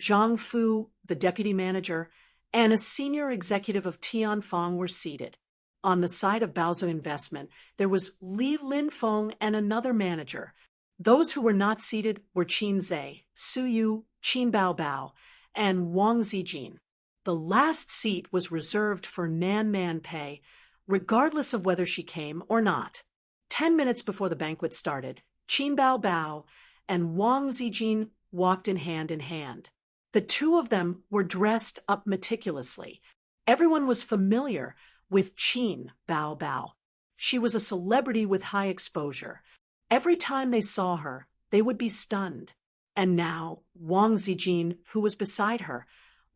Zhang Fu, the deputy manager, and a senior executive of Tianfang were seated. On the side of Baozi Investment, there was Li Linfeng and another manager. Those who were not seated were Qin Zhe, Su Yu, Qin Bao Bao, and Wang Zijin. The last seat was reserved for Nan Man Pei, regardless of whether she came or not. 10 minutes before the banquet started, Qin Bao Bao and Wang Zijin walked in hand. The two of them were dressed up meticulously. Everyone was familiar with Qin Bao Bao. She was a celebrity with high exposure. Every time they saw her, they would be stunned. And now, Wang Zijin, who was beside her,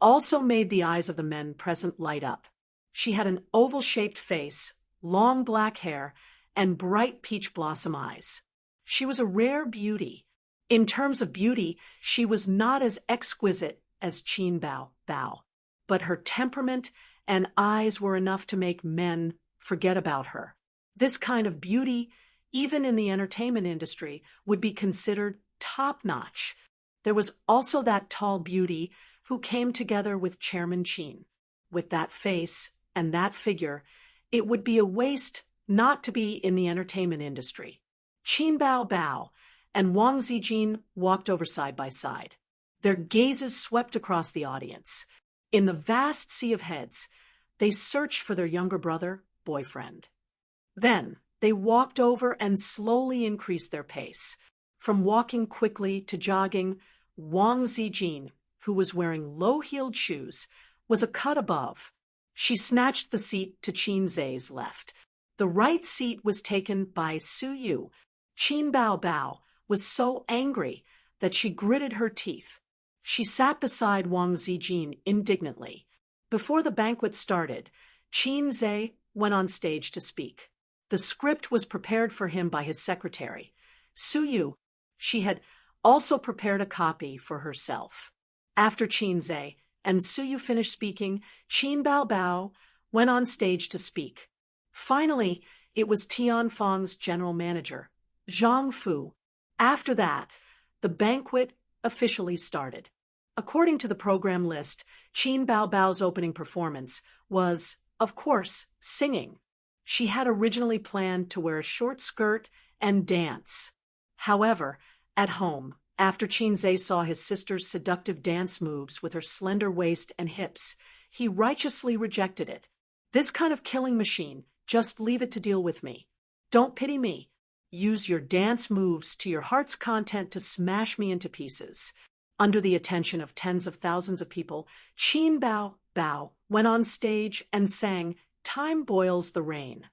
also made the eyes of the men present light up. She had an oval-shaped face, long black hair, and bright peach blossom eyes. She was a rare beauty. In terms of beauty, she was not as exquisite as Qin Bao Bao, but her temperament and eyes were enough to make men forget about her. This kind of beauty, even in the entertainment industry, would be considered top-notch. There was also that tall beauty who came together with Chairman Qin. With that face and that figure, it would be a waste not to be in the entertainment industry. Qin Bao Bao and Wang Zijin walked over side by side. Their gazes swept across the audience. In the vast sea of heads, they searched for their younger brother, boyfriend. Then, they walked over and slowly increased their pace. From walking quickly to jogging, Wang Zijin, who was wearing low-heeled shoes, was a cut above. She snatched the seat to Qin Zhe's left. The right seat was taken by Su Yu. Qin Bao Bao was so angry that she gritted her teeth. She sat beside Wang Zijin indignantly. Before the banquet started, Qin Zhe went on stage to speak. The script was prepared for him by his secretary, Su Yu. She had also prepared a copy for herself. After Qin Zhe and Su Yu finished speaking, Qin Bao Bao went on stage to speak. Finally, it was Tianfang's general manager, Zhang Fu. After that, the banquet officially started. According to the program list, Qin Bao Bao's opening performance was, of course, singing. She had originally planned to wear a short skirt and dance. However, at home, after Qin Zhe saw his sister's seductive dance moves with her slender waist and hips, he righteously rejected it. This kind of killing machine, just leave it to deal with me. Don't pity me. Use your dance moves to your heart's content to smash me into pieces. Under the attention of tens of thousands of people, Qin Bao Bao went on stage and sang Time Boils the Rain.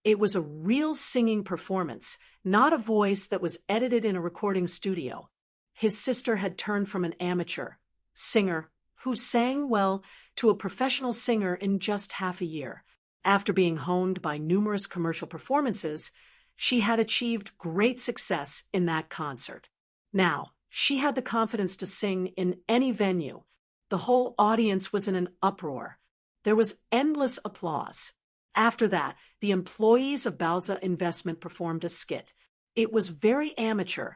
It was a real singing performance, not a voice that was edited in a recording studio. His sister had turned from an amateur singer who sang well to a professional singer in just half a year. After being honed by numerous commercial performances, she had achieved great success in that concert. Now, she had the confidence to sing in any venue. The whole audience was in an uproar. There was endless applause. After that, the employees of Baozi Investment performed a skit. It was very amateur,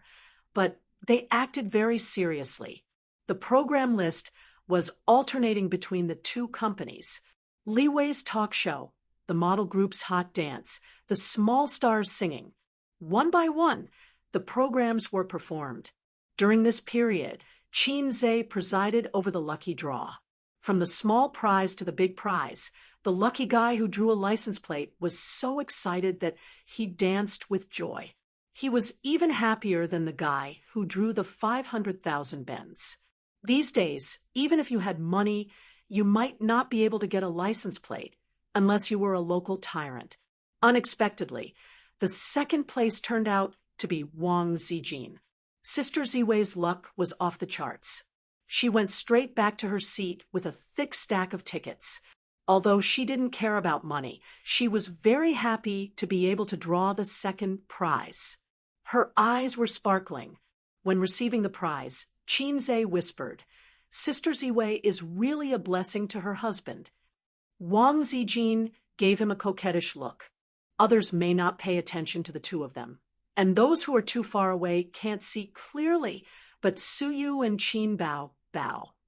but they acted very seriously. The program list was alternating between the two companies. Li Wei's talk show, the model group's hot dance, the small stars singing. One by one, the programs were performed. During this period, Qin Zhe presided over the lucky draw. From the small prize to the big prize, the lucky guy who drew a license plate was so excited that he danced with joy. He was even happier than the guy who drew the 500,000 bens. These days, even if you had money, you might not be able to get a license plate unless you were a local tyrant. Unexpectedly, the second place turned out to be Wang Zijin. Sister Ziwei's luck was off the charts. She went straight back to her seat with a thick stack of tickets. Although she didn't care about money, she was very happy to be able to draw the second prize. Her eyes were sparkling. When receiving the prize, Chinze whispered, "Sister Ziwei is really a blessing to her husband." Wang Zijin gave him a coquettish look. Others may not pay attention to the two of them, and those who are too far away can't see clearly, but Suyu and Qin Bao,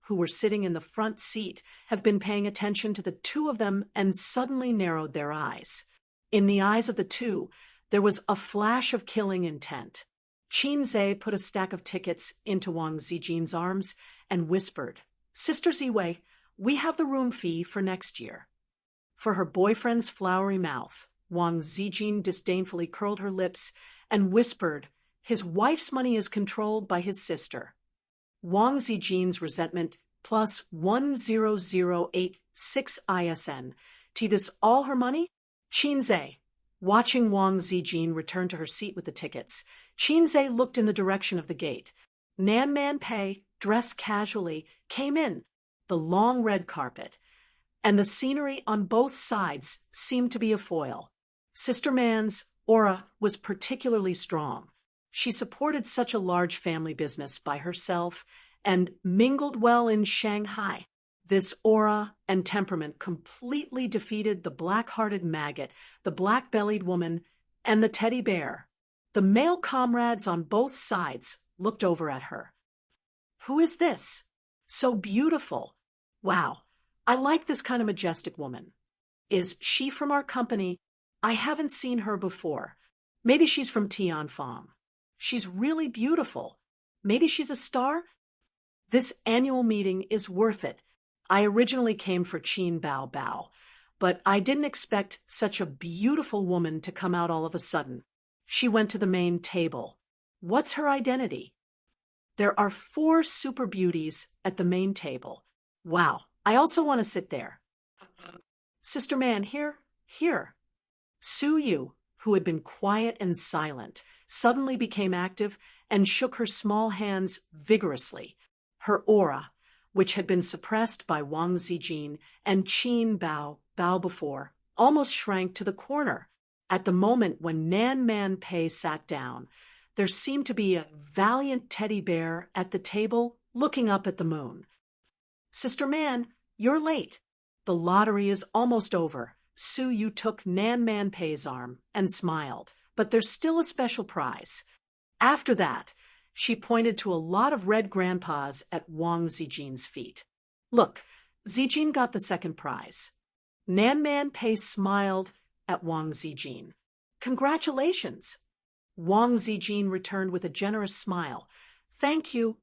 who were sitting in the front seat, have been paying attention to the two of them and suddenly narrowed their eyes. In the eyes of the two, there was a flash of killing intent. Chinze put a stack of tickets into Wang Zijin's arms and whispered, "Sister Ziwei, we have the room fee for next year." For her boyfriend's flowery mouth, Wang Zijin disdainfully curled her lips and whispered, "His wife's money is controlled by his sister." Wang Zijin's resentment plus 10086 ISN. This all her money? Chinze. Watching Wang Zijin return to her seat with the tickets, Chinze looked in the direction of the gate. Nan Man Pei, dressed casually, came in, the long red carpet, and the scenery on both sides seemed to be a foil. Sister Man's aura was particularly strong. She supported such a large family business by herself and mingled well in Shanghai. This aura and temperament completely defeated the black-hearted maggot, the black-bellied woman, and the teddy bear. The male comrades on both sides looked over at her. "Who is this? So beautiful. Wow, I like this kind of majestic woman. Is she from our company? I haven't seen her before. Maybe she's from Tianfang. She's really beautiful. Maybe she's a star? This annual meeting is worth it. I originally came for Qin Bao, but I didn't expect such a beautiful woman to come out all of a sudden." She went to the main table. "What's her identity?" "There are 4 super beauties at the main table. Wow, I also want to sit there." "Sister Man, here. Suyu, who had been quiet and silent, suddenly became active and shook her small hands vigorously. Her aura, which had been suppressed by Wang Zijin and Qin Bao before, almost shrank to the corner. At the moment when Nan Man Pei sat down, there seemed to be a valiant teddy bear at the table looking up at the moon. "Sister Man, you're late. The lottery is almost over." Suyu took Nan Man Pei's arm and smiled. "But there's still a special prize." After that, she pointed to a lot of red grandpas at Wang Zijin's feet. "Look, Zijin got the second prize." Nan Man Pei smiled at Wang Zijin. "Congratulations." Wang Zijin returned with a generous smile. "Thank you."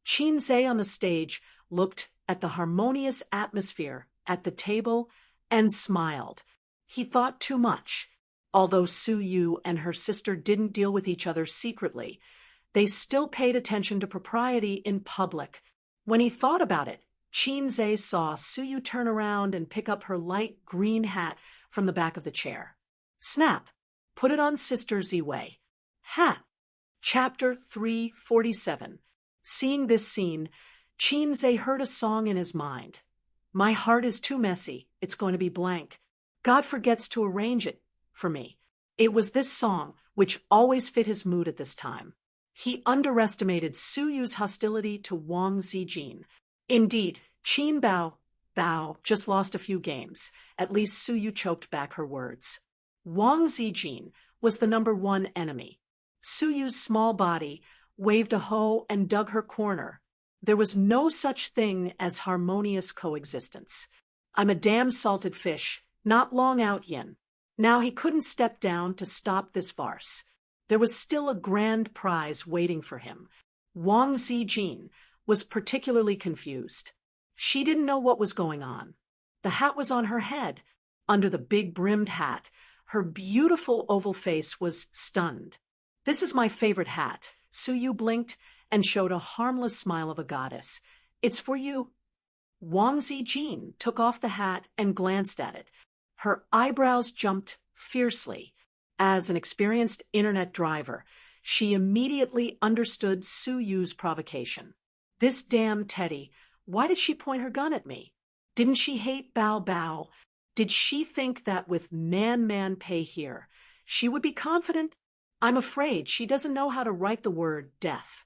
Chinze on the stage looked at the harmonious atmosphere at the table and smiled. He thought too much. Although Suyu and her sister didn't deal with each other secretly, they still paid attention to propriety in public. When he thought about it, Chinze saw Suyu turn around and pick up her light green hat from the back of the chair. Snap! Put it on Sister Ziwei. Hat! Chapter 347. Seeing this scene, Chinze heard a song in his mind. "My heart is too messy. It's going to be blank. God forgets to arrange it for me." It was this song which always fit his mood at this time. He underestimated Suyu's hostility to Wang Zijin. Indeed, Qin Bao just lost a few games. At least Suyu choked back her words. Wang Zijin was the #1 enemy. Suyu's small body waved a hoe and dug her corner. There was no such thing as harmonious coexistence. "I'm a damn salted fish, not long out, Yin." Now he couldn't step down to stop this farce. There was still a grand prize waiting for him. Wang Zijin was particularly confused. She didn't know what was going on. The hat was on her head. Under the big brimmed hat, her beautiful oval face was stunned. "This is my favorite hat." Suyu blinked and showed a harmless smile of a goddess. "It's for you." Wang Zijin took off the hat and glanced at it. Her eyebrows jumped fiercely. As an experienced internet driver, she immediately understood Suyu's provocation. This damn Teddy, why did she point her gun at me? Didn't she hate Bao Bao? Did she think that with man pay here, she would be confident? I'm afraid she doesn't know how to write the word death.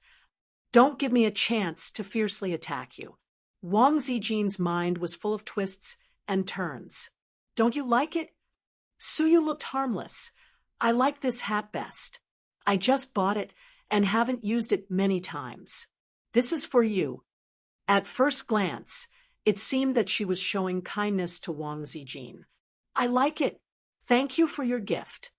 Don't give me a chance to fiercely attack you. Wang Zijin's mind was full of twists and turns. Don't you like it? Suyu looked harmless. I like this hat best. I just bought it and haven't used it many times. This is for you. At first glance, it seemed that she was showing kindness to Wang Zijin. I like it. Thank you for your gift.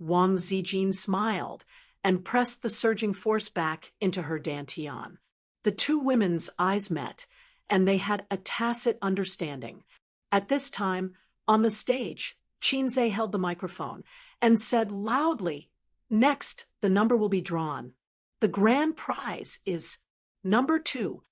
Wang Zijin smiled and pressed the surging force back into her dantian. The two women's eyes met, and they had a tacit understanding. At this time, on the stage, Qinze held the microphone and said loudly, "Next, the number will be drawn. The grand prize is number 2.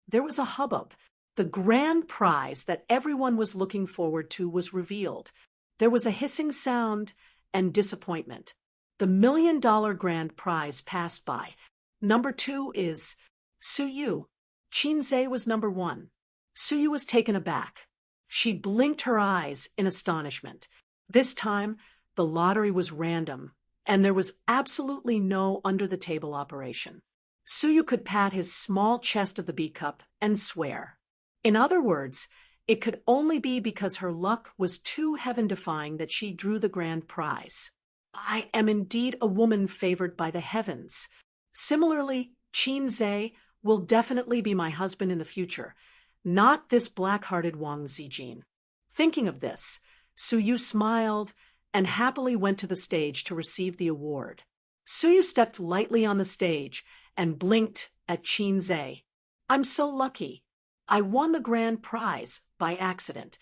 There was a hubbub. The grand prize that everyone was looking forward to was revealed. There was a hissing sound and disappointment. The $1 million grand prize passed by. Number 2 is Suyu. Qinze was number 1. Suyu was taken aback. She blinked her eyes in astonishment. This time, the lottery was random, and there was absolutely no under-the-table operation. Suyu could pat his small chest of the B-cup and swear. In other words, it could only be because her luck was too heaven-defying that she drew the grand prize. I am indeed a woman favored by the heavens. Similarly, Qinze will definitely be my husband in the future, not this black-hearted Wang Zijin. Thinking of this, Suyu smiled and happily went to the stage to receive the award. Suyu stepped lightly on the stage and blinked at Qinze. I'm so lucky. I won the grand prize by accident.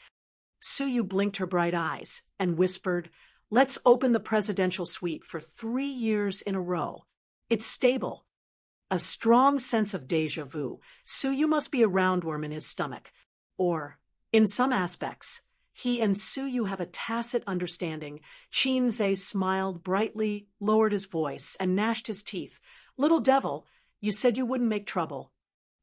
Suyu blinked her bright eyes and whispered, "Let's open the presidential suite for 3 years in a row. It's stable." A strong sense of déjà vu. Suyu must be a roundworm in his stomach. Or, in some aspects, he and Suyu have a tacit understanding. Qinze smiled brightly, lowered his voice, and gnashed his teeth. "Little devil, you said you wouldn't make trouble."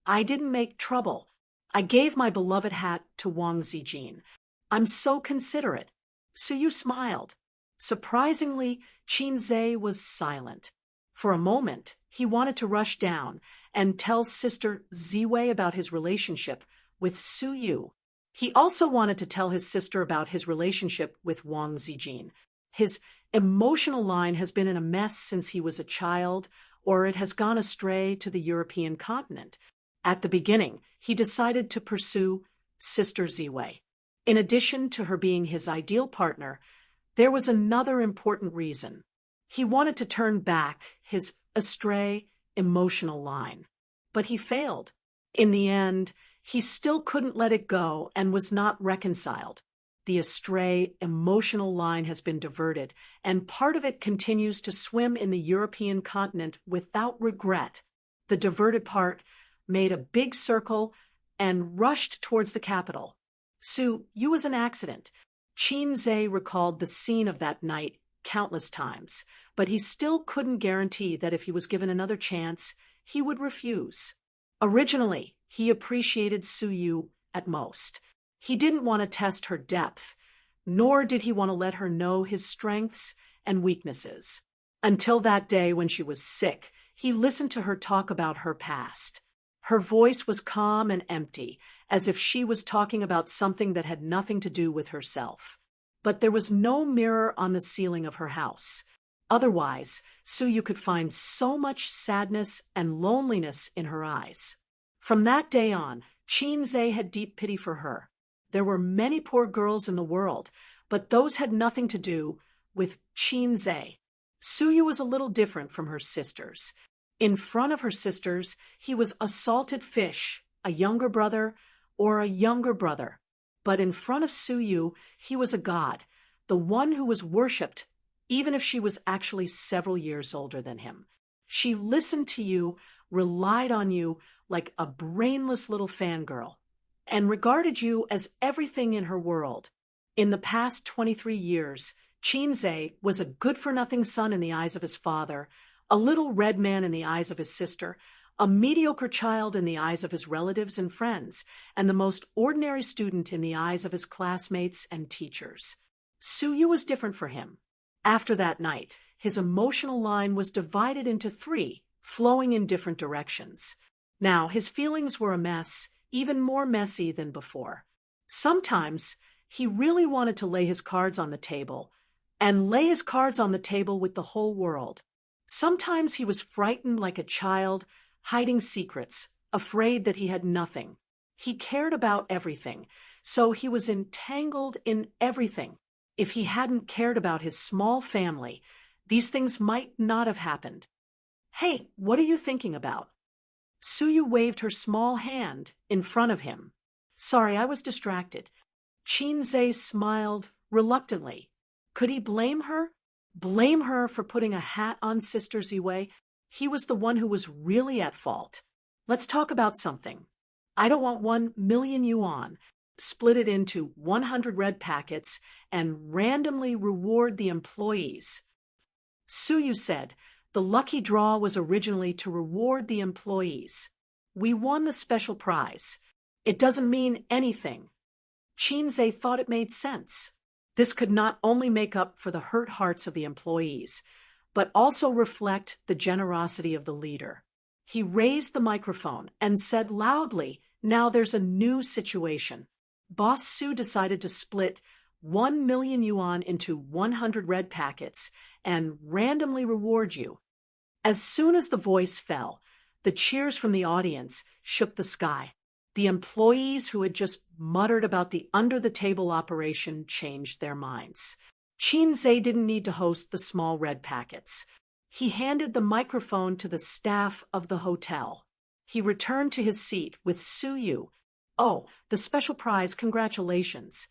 "I didn't make trouble. I gave my beloved hat to Wang Zijin. I'm so considerate." Suyu smiled. Surprisingly, Qinze was silent. For a moment, he wanted to rush down and tell Sister Ziwei about his relationship with Suyu. He also wanted to tell his sister about his relationship with Wang Zijin. His emotional line has been in a mess since he was a child, or it has gone astray to the European continent. At the beginning, he decided to pursue Sister Ziwei. In addition to her being his ideal partner, there was another important reason. He wanted to turn back his astray emotional line. But he failed. In the end, he still couldn't let it go and was not reconciled. The astray emotional line has been diverted, and part of it continues to swim in the European continent without regret. The diverted part made a big circle and rushed towards the capital. Suyu was an accident. Qinze recalled the scene of that night countless times, but he still couldn't guarantee that if he was given another chance, he would refuse. Originally, he appreciated Suyu at most. He didn't want to test her depth, nor did he want to let her know his strengths and weaknesses. Until that day when she was sick, he listened to her talk about her past. Her voice was calm and empty, as if she was talking about something that had nothing to do with herself. But there was no mirror on the ceiling of her house. Otherwise, Suyu could find so much sadness and loneliness in her eyes. From that day on, Qinze had deep pity for her. There were many poor girls in the world, but those had nothing to do with Qinze. Suyu was a little different from her sisters. In front of her sisters, he was a salted fish, a younger brother, or a younger brother. But in front of Suyu, he was a god, the one who was worshipped, even if she was actually several years older than him. She listened to you, relied on you like a brainless little fangirl, and regarded you as everything in her world. In the past 23 years, Qinze was a good-for-nothing son in the eyes of his father, a little red man in the eyes of his sister, a mediocre child in the eyes of his relatives and friends, and the most ordinary student in the eyes of his classmates and teachers. Suyu was different for him. After that night, his emotional line was divided into three, flowing in different directions. Now, his feelings were a mess, even more messy than before. Sometimes, he really wanted to lay his cards on the table, and lay his cards on the table with the whole world. Sometimes he was frightened like a child, hiding secrets, afraid that he had nothing. He cared about everything, so he was entangled in everything. If he hadn't cared about his small family, these things might not have happened. "Hey, what are you thinking about?" Suyu waved her small hand in front of him. "Sorry, I was distracted." Chinze smiled reluctantly. Could he blame her? Blame her for putting a hat on Sister Ziwei? He was the one who was really at fault. "Let's talk about something. I don't want 1,000,000 yuan. Split it into 100 red packets and randomly reward the employees." Suyu said, "The lucky draw was originally to reward the employees. We won the special prize. It doesn't mean anything." Chinze thought it made sense. This could not only make up for the hurt hearts of the employees, but also reflect the generosity of the leader. He raised the microphone and said loudly, "Now there's a new situation. Boss Su decided to split 1,000,000 yuan into 100 red packets and randomly reward you." As soon as the voice fell, the cheers from the audience shook the sky. The employees who had just muttered about the under-the-table operation changed their minds. Chinze didn't need to host the small red packets. He handed the microphone to the staff of the hotel. He returned to his seat with Suyu. "Oh, the special prize, congratulations."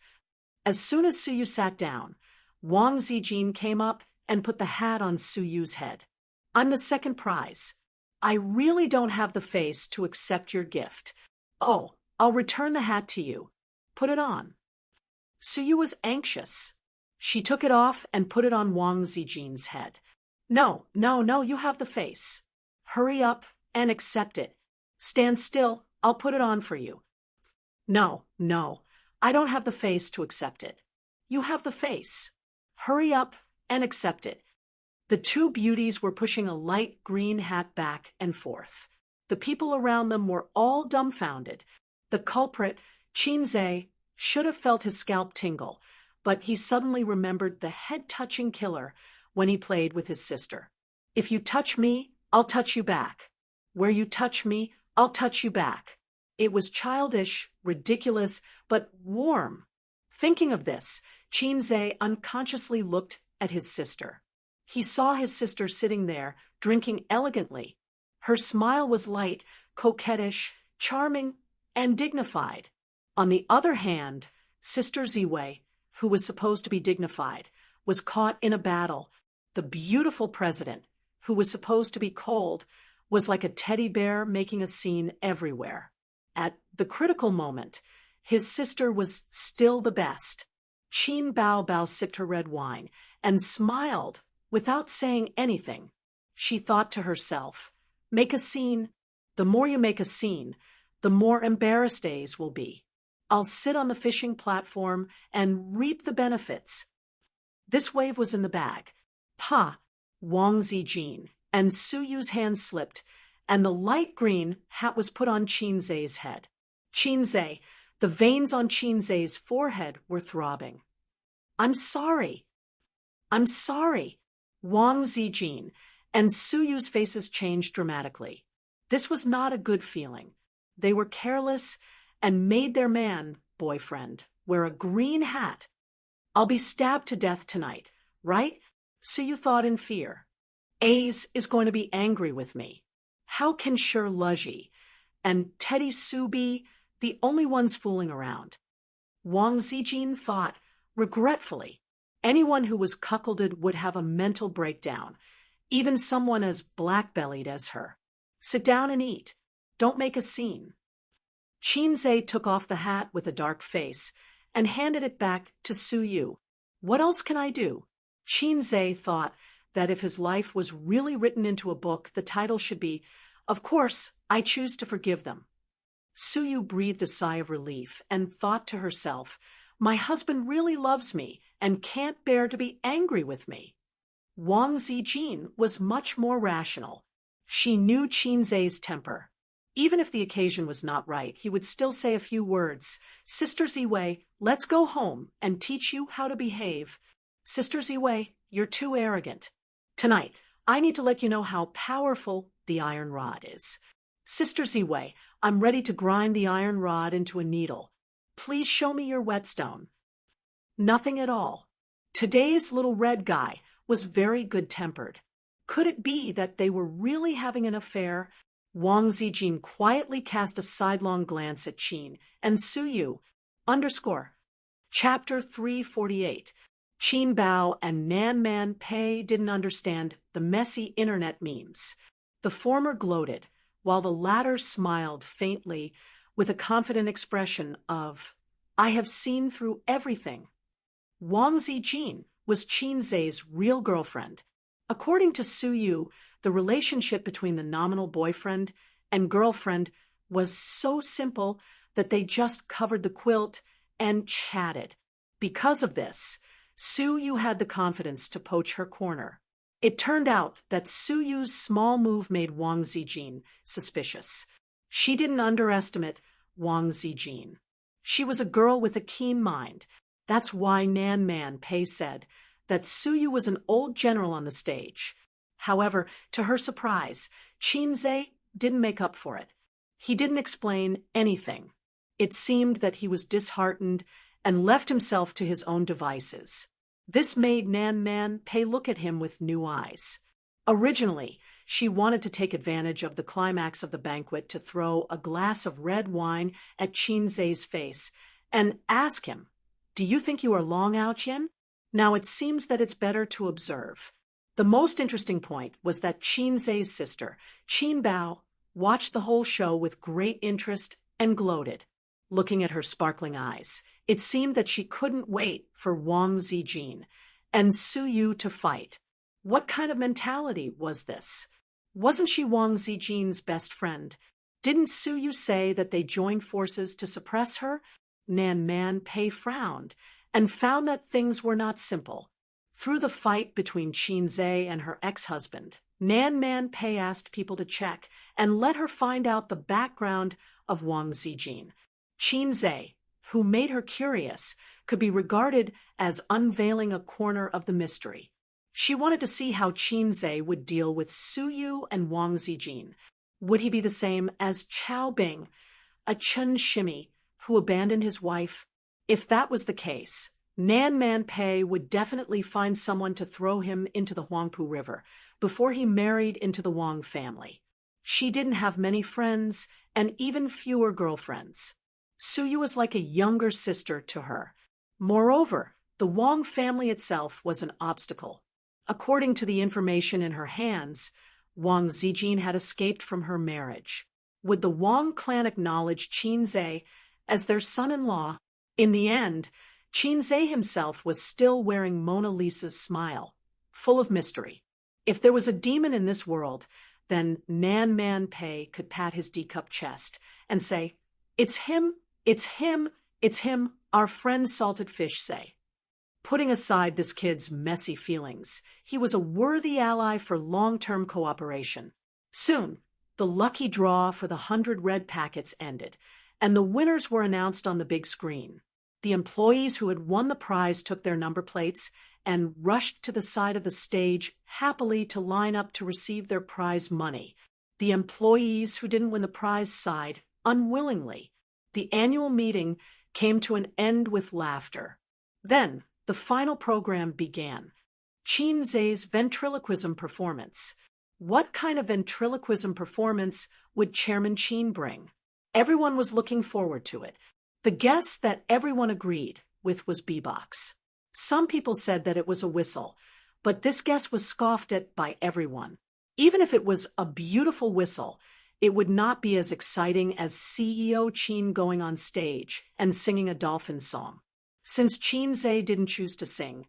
As soon as Suyu sat down, Wang Zijin came up and put the hat on Suyu's head. "I'm the second prize. I really don't have the face to accept your gift. Oh, I'll return the hat to you. Put it on." Suyu was anxious. She took it off and put it on Wang Zijin's head. No, you have the face. Hurry up and accept it. Stand still, I'll put it on for you." No, I don't have the face to accept it. You have the face. Hurry up and accept it." The two beauties were pushing a light green hat back and forth. The people around them were all dumbfounded. The culprit, Chinze, should have felt his scalp tingle, but he suddenly remembered the head-touching killer when he played with his sister. "If you touch me, I'll touch you back. Where you touch me, I'll touch you back." It was childish, ridiculous, but warm. Thinking of this, Chinze unconsciously looked at his sister. He saw his sister sitting there, drinking elegantly. Her smile was light, coquettish, charming, and dignified. On the other hand, Sister Ziwei, who was supposed to be dignified, was caught in a battle. The beautiful president, who was supposed to be cold, was like a teddy bear making a scene everywhere. At the critical moment, his sister was still the best. Qin Bao sipped her red wine and smiled without saying anything. She thought to herself, "Make a scene. The more you make a scene, the more embarrassed days will be. I'll sit on the fishing platform and reap the benefits." This wave was in the bag. Pa, Wang Zijin, and Suyu's hand slipped, and the light green hat was put on Chinze's head. Chinze, the veins on Chinze's forehead were throbbing. I'm sorry. Wang Zijin and Suyu's faces changed dramatically. This was not a good feeling. They were careless and made their boyfriend, wear a green hat. "I'll be stabbed to death tonight, right?" Suyu thought in fear. "Ace is going to be angry with me. How can Sher Luji and Teddy Su be the only ones fooling around?" Wang Zijin thought, regretfully, anyone who was cuckolded would have a mental breakdown, even someone as black-bellied as her. "Sit down and eat. Don't make a scene." Chinze took off the hat with a dark face and handed it back to Suyu. "What else can I do?" Chinze thought that if his life was really written into a book, the title should be Of course, I choose to forgive them. Suyu breathed a sigh of relief and thought to herself, my husband really loves me and can't bear to be angry with me. Wang Zijin was much more rational. She knew Qinzhe's temper. Even if the occasion was not right, he would still say a few words. Sister Ziwei, let's go home and teach you how to behave. Sister Ziwei, you're too arrogant. Tonight, I need to let you know how powerful the iron rod is. Sister Ziwei, I'm ready to grind the iron rod into a needle. Please show me your whetstone. Nothing at all. Today's little red guy was very good-tempered. Could it be that they were really having an affair? Wang Zijin quietly cast a sidelong glance at Qin and Suyu. Chapter 348. Qin Bao and Nan Man Pei didn't understand the messy internet memes. The former gloated, while the latter smiled faintly with a confident expression of, I have seen through everything. Wang Zijin was Qinzhe's real girlfriend. According to Suyu, the relationship between the nominal boyfriend and girlfriend was so simple that they just covered the quilt and chatted. Because of this, Suyu had the confidence to poach her corner. It turned out that Suyu's small move made Wang Zijin suspicious. She didn't underestimate Wang Zijin. She was a girl with a keen mind. That's why Nan Man Pei said that Suyu was an old general on the stage. However, to her surprise, Qinzhe didn't make up for it. He didn't explain anything. It seemed that he was disheartened and left himself to his own devices. This made Nan Man Pei look at him with new eyes. Originally, she wanted to take advantage of the climax of the banquet to throw a glass of red wine at Qinzhe's face and ask him, do you think you are Long Aoqian? Now it seems that it's better to observe. The most interesting point was that Qinzhe's sister, Qin Bao, watched the whole show with great interest and gloated. Looking at her sparkling eyes, it seemed that she couldn't wait for Wang Zijin and Suyu to fight. What kind of mentality was this? Wasn't she Wang Zijin's best friend? Didn't Suyu say that they joined forces to suppress her? Nan Man Pei frowned and found that things were not simple. Through the fight between Qinzhe and her ex-husband, Nan Man Pei asked people to check and let her find out the background of Wang Zijin. Qinzhe, who made her curious, could be regarded as unveiling a corner of the mystery. She wanted to see how Qinzhe would deal with Suyu and Wang Zijin. Would he be the same as Chao Bing, a Chen Shimi who abandoned his wife? If that was the case, Nan Man Pei would definitely find someone to throw him into the Huangpu River before he married into the Wang family. She didn't have many friends and even fewer girlfriends. Suyu was like a younger sister to her. Moreover, the Wang family itself was an obstacle. According to the information in her hands, Wang Zijin had escaped from her marriage. Would the Wang clan acknowledge Qinzhe as their son-in-law? In the end, Qinzhe himself was still wearing Mona Lisa's smile, full of mystery. If there was a demon in this world, then Nan Man Pei could pat his D-cup chest and say, "It's him, it's him, it's him, our friend Salted Fish say." Putting aside this kid's messy feelings, he was a worthy ally for long-term cooperation. Soon, the lucky draw for the 100 red packets ended, and the winners were announced on the big screen. The employees who had won the prize took their number plates and rushed to the side of the stage happily to line up to receive their prize money. The employees who didn't win the prize sighed unwillingly. The annual meeting came to an end with laughter. Then, the final program began. Qinzhe's ventriloquism performance. What kind of ventriloquism performance would Chairman Qin bring? Everyone was looking forward to it. The guess that everyone agreed with was beatbox. Some people said that it was a whistle, but this guess was scoffed at by everyone. Even if it was a beautiful whistle, it would not be as exciting as CEO Qin going on stage and singing a dolphin song. Since Qinzhe didn't choose to sing,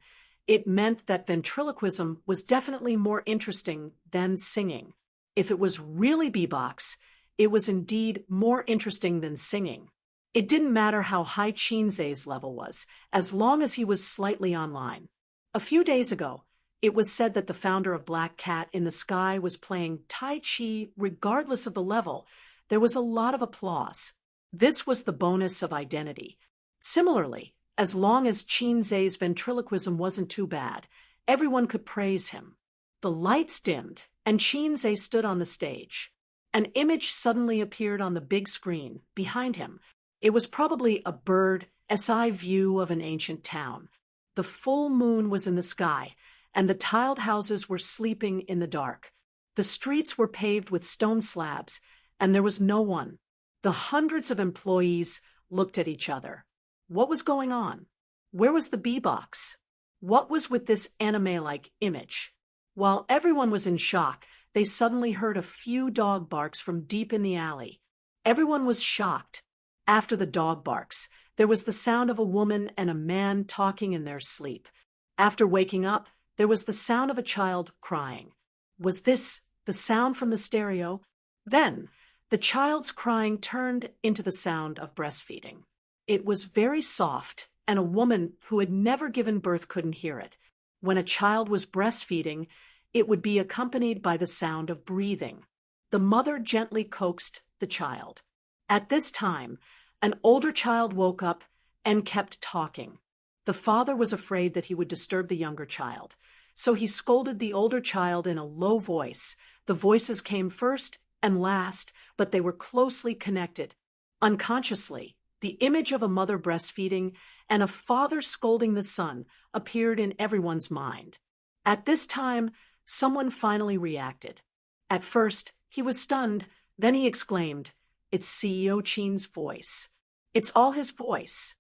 it meant that ventriloquism was definitely more interesting than singing. If it was really beatbox, it was indeed more interesting than singing. It didn't matter how high Chinze's level was, as long as he was slightly online. A few days ago, it was said that the founder of Black Cat in the Sky was playing Tai Chi regardless of the level. There was a lot of applause. This was the bonus of identity. Similarly, as long as Chinze's ventriloquism wasn't too bad, everyone could praise him. The lights dimmed, and Chinze stood on the stage. An image suddenly appeared on the big screen, behind him. It was probably a bird's eye view of an ancient town. The full moon was in the sky, and the tiled houses were sleeping in the dark. The streets were paved with stone slabs, and there was no one. The hundreds of employees looked at each other. What was going on? Where was the bee-box? What was with this anime-like image? While everyone was in shock, they suddenly heard a few dog barks from deep in the alley. Everyone was shocked. After the dog barks, there was the sound of a woman and a man talking in their sleep. After waking up, there was the sound of a child crying. Was this the sound from the stereo? Then, the child's crying turned into the sound of breastfeeding. It was very soft, and a woman who had never given birth couldn't hear it. When a child was breastfeeding, it would be accompanied by the sound of breathing. The mother gently coaxed the child. At this time, an older child woke up and kept talking. The father was afraid that he would disturb the younger child, so he scolded the older child in a low voice. The voices came first and last, but they were closely connected. Unconsciously, the image of a mother breastfeeding and a father scolding the son appeared in everyone's mind. At this time, someone finally reacted. At first, he was stunned, then he exclaimed, "It's CEO Chin's voice. It's all his voice.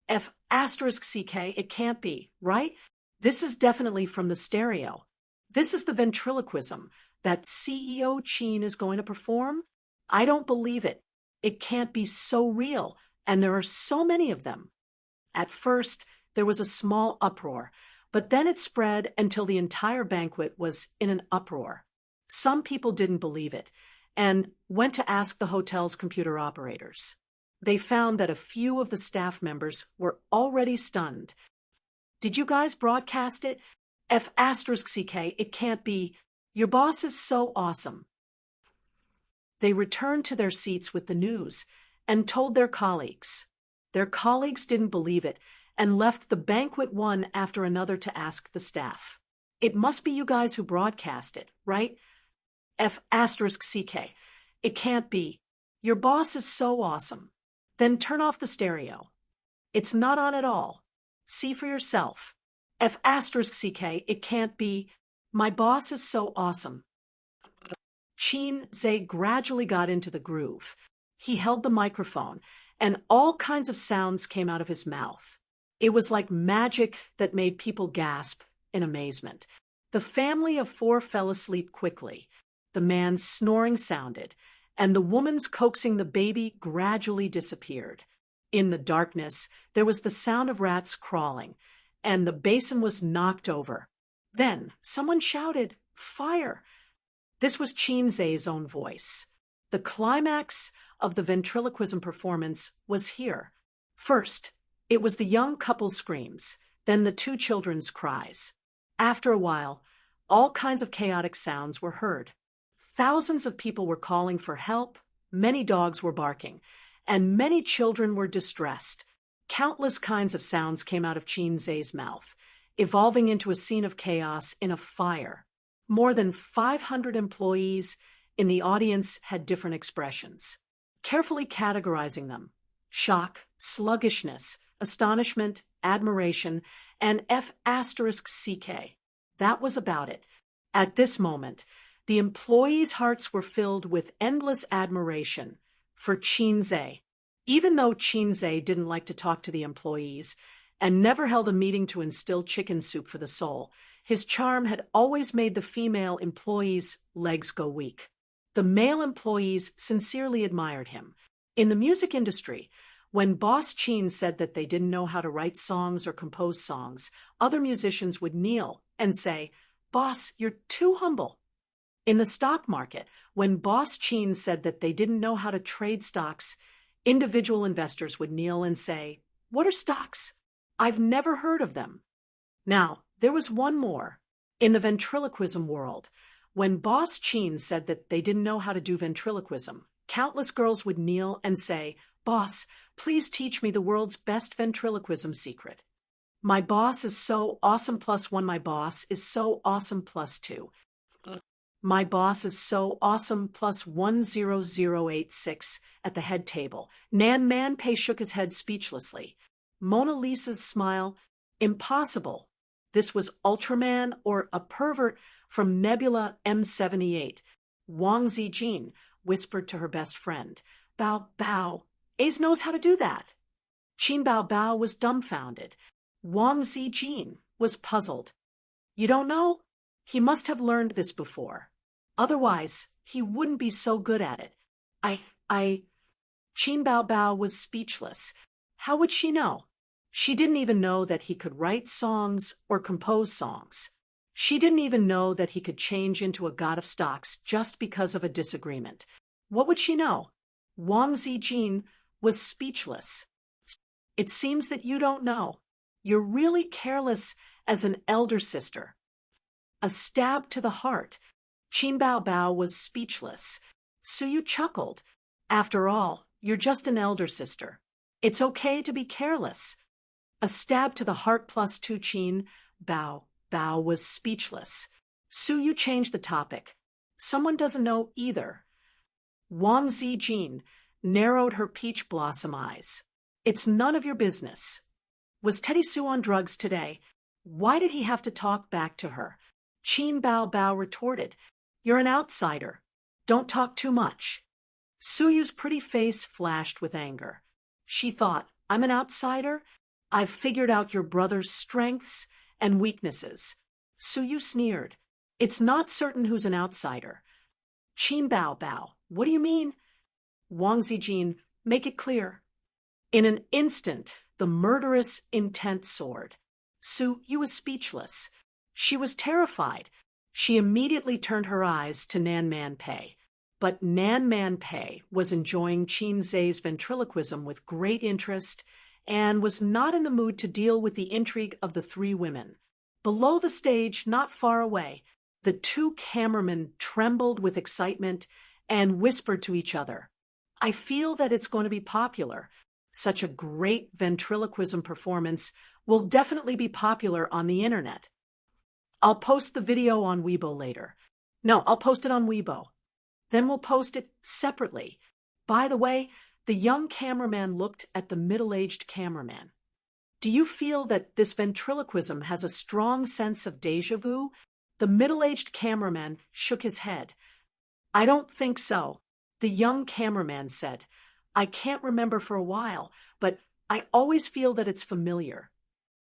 F***CK, it can't be, right? This is definitely from the stereo. This is the ventriloquism that CEO Chin is going to perform? I don't believe it. It can't be so real, and there are so many of them." At first, there was a small uproar, but then it spread until the entire banquet was in an uproar. Some people didn't believe it, and went to ask the hotel's computer operators. They found that a few of the staff members were already stunned. "Did you guys broadcast it? F***CK, it can't be. Your boss is so awesome." They returned to their seats with the news and told their colleagues. Their colleagues didn't believe it and left the banquet one after another to ask the staff. "It must be you guys who broadcast it, right? F***CK, it can't be. Your boss is so awesome. Then turn off the stereo. It's not on at all. See for yourself. F***CK, it can't be. My boss is so awesome." Chinze gradually got into the groove. He held the microphone, and all kinds of sounds came out of his mouth. It was like magic that made people gasp in amazement. The family of four fell asleep quickly. The man's snoring sounded, and the woman's coaxing the baby gradually disappeared. In the darkness, there was the sound of rats crawling, and the basin was knocked over. Then someone shouted, "Fire!" This was Chinze's own voice. The climax of the ventriloquism performance was here. First, it was the young couple's screams, then the two children's cries. After a while, all kinds of chaotic sounds were heard. Thousands of people were calling for help, many dogs were barking, and many children were distressed. Countless kinds of sounds came out of Chinze's mouth, evolving into a scene of chaos in a fire. More than 500 employees in the audience had different expressions, carefully categorizing them: shock, sluggishness, astonishment, admiration, and F***CK. That was about it. At this moment, the employees' hearts were filled with endless admiration for Chinze. Even though Chinze didn't like to talk to the employees and never held a meeting to instill chicken soup for the soul, his charm had always made the female employees' legs go weak. The male employees sincerely admired him. In the music industry, when Boss Chin said that they didn't know how to write songs or compose songs, other musicians would kneel and say, "Boss, you're too humble." In the stock market, when Boss Chin said that they didn't know how to trade stocks, individual investors would kneel and say, "What are stocks? I've never heard of them." Now, there was one more. In the ventriloquism world, when Boss Chin said that they didn't know how to do ventriloquism, countless girls would kneel and say, "Boss, please teach me the world's best ventriloquism secret. My boss is so awesome +1. My boss is so awesome +2. My boss is so awesome +10086 at the head table." Nan Man Pei shook his head speechlessly. Mona Lisa's smile, impossible. This was Ultraman or a pervert from Nebula M78. Wang Zijin whispered to her best friend, "Bao Bao, Ace knows how to do that." Qin Bao Bao was dumbfounded. Wang Zijin was puzzled. "You don't know? He must have learned this before. Otherwise, he wouldn't be so good at it." Qin Bao Bao was speechless. How would she know? She didn't even know that he could write songs or compose songs. She didn't even know that he could change into a god of stocks just because of a disagreement. What would she know? Wang Zijin was speechless. "It seems that you don't know. You're really careless as an elder sister." A stab to the heart. Qin Bao Bao was speechless. Suyu chuckled. "After all, you're just an elder sister. It's okay to be careless." A stab to the heart +2. Qin Bao Bao was speechless. Suyu changed the topic. "Someone doesn't know either." Wang Zijin narrowed her peach blossom eyes. "It's none of your business." Was Teddy Sue on drugs today? Why did he have to talk back to her? Qin Bao Bao retorted, "You're an outsider. Don't talk too much." Suyu's pretty face flashed with anger. She thought, "I'm an outsider? I've figured out your brother's strengths and weaknesses." Suyu sneered. "It's not certain who's an outsider." Qin Bao Bao, "What do you mean?" Wang Zijin, "Make it clear." In an instant, the murderous intent soared. Suyu was speechless. She was terrified. She immediately turned her eyes to Nan Man Pei. But Nan Man Pei was enjoying Qin Zai's ventriloquism with great interest and was not in the mood to deal with the intrigue of the three women. Below the stage, not far away, the two cameramen trembled with excitement and whispered to each other, "I feel that it's going to be popular. Such a great ventriloquism performance will definitely be popular on the internet. I'll post the video on Weibo later. No, I'll post it on Weibo. Then we'll post it separately. By the way," the young cameraman looked at the middle-aged cameraman. "Do you feel that this ventriloquism has a strong sense of déjà vu?" The middle-aged cameraman shook his head. "I don't think so," the young cameraman said. "I can't remember for a while, but I always feel that it's familiar."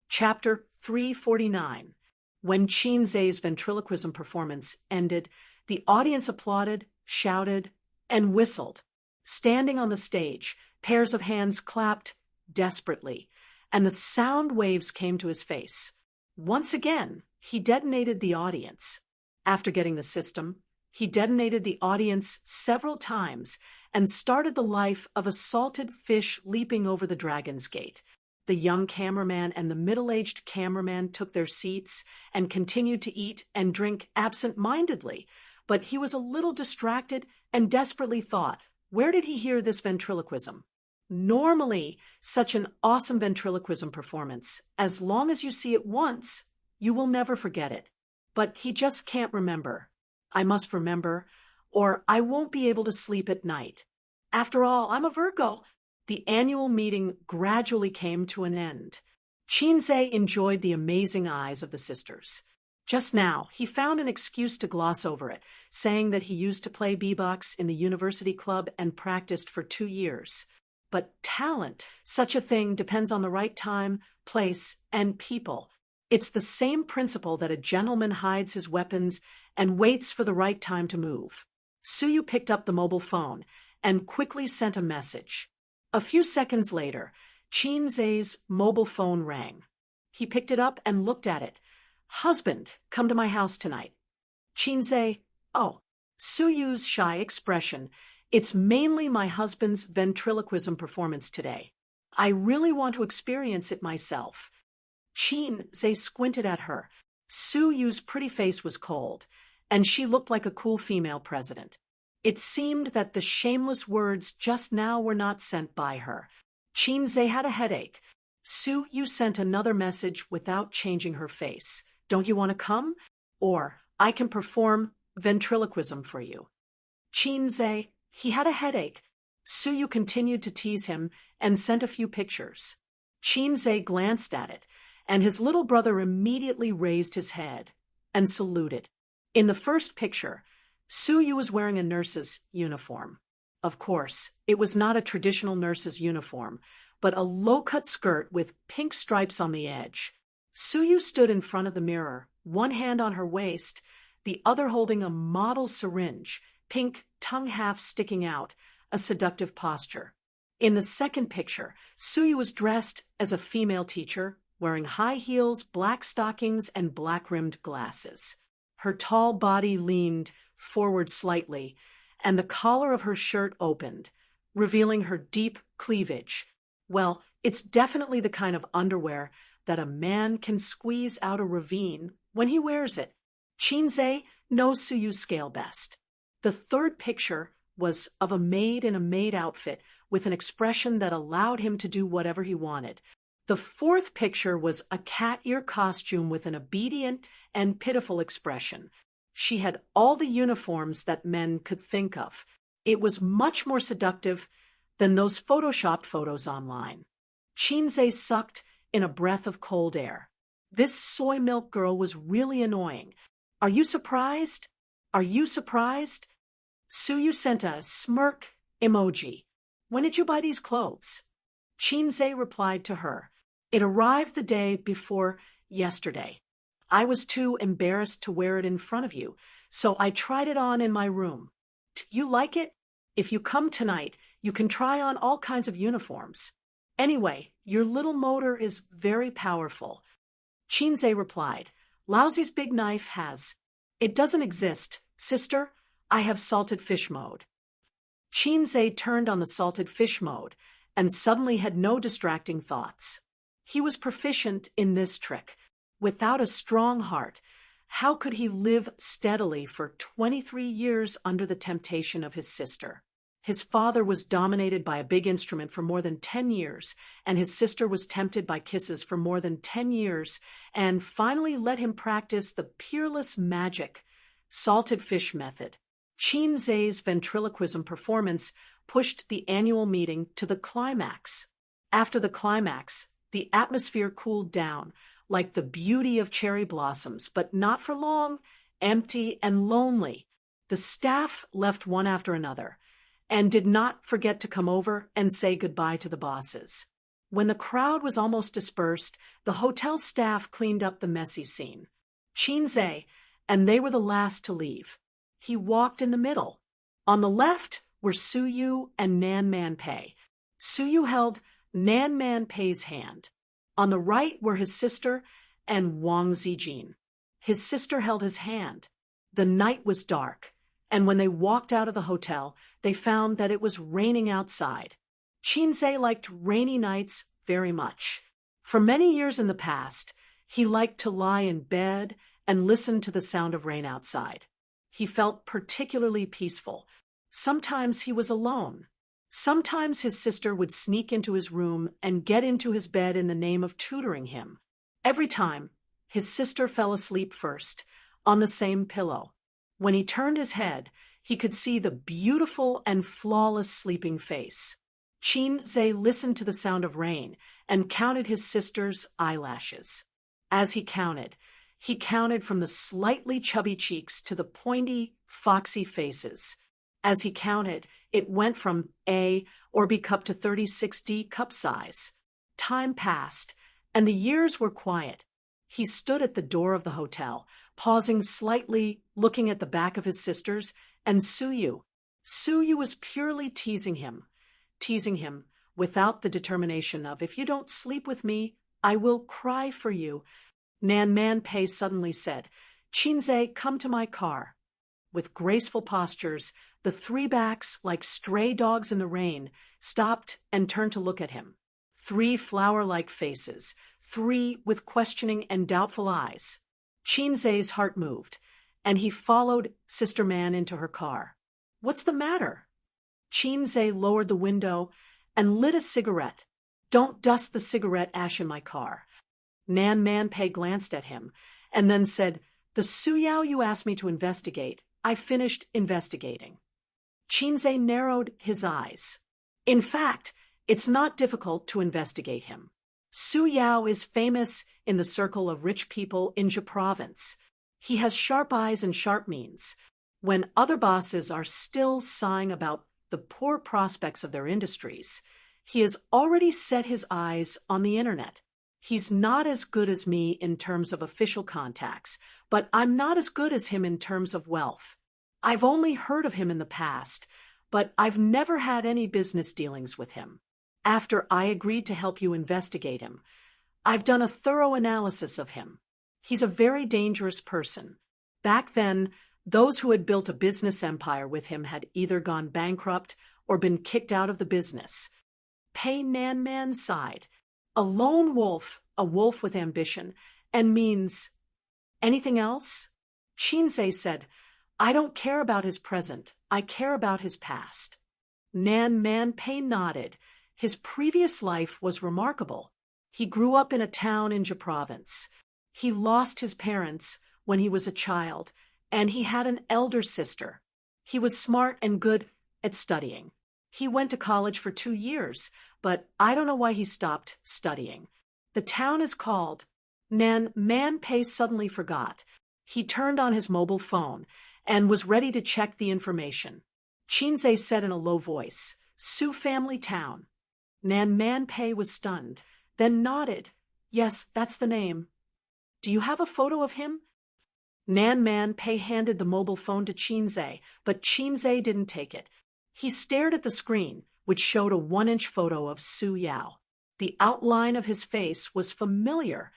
Chapter 349. When Qin Zai's ventriloquism performance ended, the audience applauded, shouted, and whistled. Standing on the stage, pairs of hands clapped desperately, and the sound waves came to his face. Once again, he detonated the audience. After getting the system, he detonated the audience several times and started the life of a salted fish leaping over the Dragon's Gate. The young cameraman and the middle-aged cameraman took their seats and continued to eat and drink absent-mindedly, but he was a little distracted and desperately thought, where did he hear this ventriloquism? Normally, such an awesome ventriloquism performance, as long as you see it once, you will never forget it. But he just can't remember. I must remember, or I won't be able to sleep at night. After all, I'm a Virgo. The annual meeting gradually came to an end. Qin Zai enjoyed the amazing eyes of the sisters. Just now, he found an excuse to gloss over it, saying that he used to play beatbox in the university club and practiced for 2 years. But talent, such a thing, depends on the right time, place, and people. It's the same principle that a gentleman hides his weapons and waits for the right time to move. Suyu picked up the mobile phone and quickly sent a message. A few seconds later, Qin Zai's mobile phone rang. He picked it up and looked at it. "Husband, come to my house tonight." Qin Zai, "Oh, Suyu's shy expression. It's mainly my husband's ventriloquism performance today. I really want to experience it myself. Qin squinted at her. Suyu's pretty face was cold, and she looked like a cool female president. It seemed that the shameless words just now were not sent by her. Qin had a headache. Suyu sent another message without changing her face. Don't you want to come? Or I can perform ventriloquism for you. Qin, he had a headache. Suyu continued to tease him and sent a few pictures. Qin glanced at it, and his little brother immediately raised his head and saluted. In the first picture, Suyu was wearing a nurse's uniform. Of course, it was not a traditional nurse's uniform, but a low-cut skirt with pink stripes on the edge. Suyu stood in front of the mirror, one hand on her waist, the other holding a model syringe, pink tongue half sticking out, a seductive posture. In the second picture, Suyu was dressed as a female teacher, wearing high heels, black stockings, and black-rimmed glasses. Her tall body leaned forward slightly, and the collar of her shirt opened, revealing her deep cleavage. Well, it's definitely the kind of underwear that a man can squeeze out a ravine when he wears it. Qin knows Suyu's scale best. The third picture was of a maid in a maid outfit with an expression that allowed him to do whatever he wanted. The fourth picture was a cat ear costume with an obedient and pitiful expression. She had all the uniforms that men could think of. It was much more seductive than those photoshopped photos online. Qin sucked in a breath of cold air. This soy milk girl was really annoying. Are you surprised? Are you surprised? Suyu sent a smirk emoji. When did you buy these clothes? Qin replied to her. It arrived the day before yesterday. I was too embarrassed to wear it in front of you, so I tried it on in my room. You like it? If you come tonight, you can try on all kinds of uniforms. Anyway, your little motor is very powerful. Qin replied. Lousy's big knife has. It doesn't exist, sister. I have salted fish mode. Qin turned on the salted fish mode and suddenly had no distracting thoughts. He was proficient in this trick. Without a strong heart, how could he live steadily for 23 years under the temptation of his sister? His father was dominated by a big instrument for more than 10 years, and his sister was tempted by kisses for more than 10 years, and finally let him practice the peerless magic, salted fish method. Qin's ventriloquism performance pushed the annual meeting to the climax. After the climax, the atmosphere cooled down, like the beauty of cherry blossoms, but not for long, empty and lonely. The staff left one after another, and did not forget to come over and say goodbye to the bosses. When the crowd was almost dispersed, the hotel staff cleaned up the messy scene. Qin and they were the last to leave. He walked in the middle. On the left were Suyu and Nan Manpei. Suyu held Nan Manpei's hand. On the right were his sister and Wang Zijin. His sister held his hand. The night was dark, and when they walked out of the hotel, they found that it was raining outside. Qin liked rainy nights very much. For many years in the past, he liked to lie in bed and listen to the sound of rain outside. He felt particularly peaceful. Sometimes he was alone. Sometimes his sister would sneak into his room and get into his bed in the name of tutoring him. Every time, his sister fell asleep first, on the same pillow. When he turned his head, he could see the beautiful and flawless sleeping face. Qin listened to the sound of rain and counted his sister's eyelashes. As he counted from the slightly chubby cheeks to the pointy, foxy faces. As he counted, it went from A or B cup to 36D cup size. Time passed, and the years were quiet. He stood at the door of the hotel, pausing slightly, looking at the back of his sisters, and Suyu. Suyu was purely teasing him without the determination of, if you don't sleep with me, I will cry for you. Nan Manpei suddenly said, Qin, come to my car. with graceful postures, the three backs, like stray dogs in the rain, stopped and turned to look at him. Three flower-like faces, three with questioning and doubtful eyes. Chinze's heart moved, and he followed Sister Man into her car. "What's the matter?" Chinze lowered the window and lit a cigarette. "Don't dust the cigarette ash in my car." Nan Manpei glanced at him and then said, "The Suyao you asked me to investigate, I finished investigating." Chinze narrowed his eyes. "In fact, it's not difficult to investigate him. Suyao is famous in the circle of rich people in Jia province. He has sharp eyes and sharp means. When other bosses are still sighing about the poor prospects of their industries, he has already set his eyes on the internet. He's not as good as me in terms of official contacts, but I'm not as good as him in terms of wealth. I've only heard of him in the past, but I've never had any business dealings with him. After I agreed to help you investigate him, I've done a thorough analysis of him. He's a very dangerous person. Back then, those who had built a business empire with him had either gone bankrupt or been kicked out of the business." Pei Nanman sighed. "A lone wolf, a wolf with ambition, and means anything else?" Chinze said, "I don't care about his present. I care about his past." Nan Manpei nodded. His previous life was remarkable. He grew up in a town in Jia province. He lost his parents when he was a child, and he had an elder sister. He was smart and good at studying. He went to college for 2 years, but I don't know why he stopped studying. The town is called— Nan Manpei suddenly forgot. He turned on his mobile phone and was ready to check the information. Chinze said in a low voice, "Su Family Town." Nan Manpei was stunned, then nodded. "Yes, that's the name." "Do you have a photo of him?" Nan Manpei handed the mobile phone to Chinze, but Chinze didn't take it. He stared at the screen, which showed a 1-inch photo of Su Yao. The outline of his face was familiar.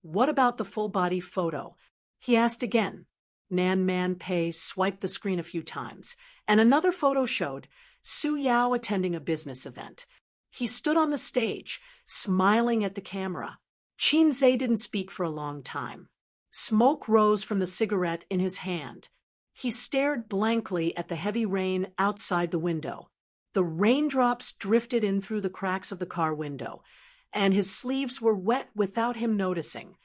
"What about the full-body photo?" he asked again. Nan Manpei swiped the screen a few times, and another photo showed Su Yao attending a business event. He stood on the stage, smiling at the camera. Chinze didn't speak for a long time. Smoke rose from the cigarette in his hand. He stared blankly at the heavy rain outside the window. The raindrops drifted in through the cracks of the car window, and his sleeves were wet without him noticing.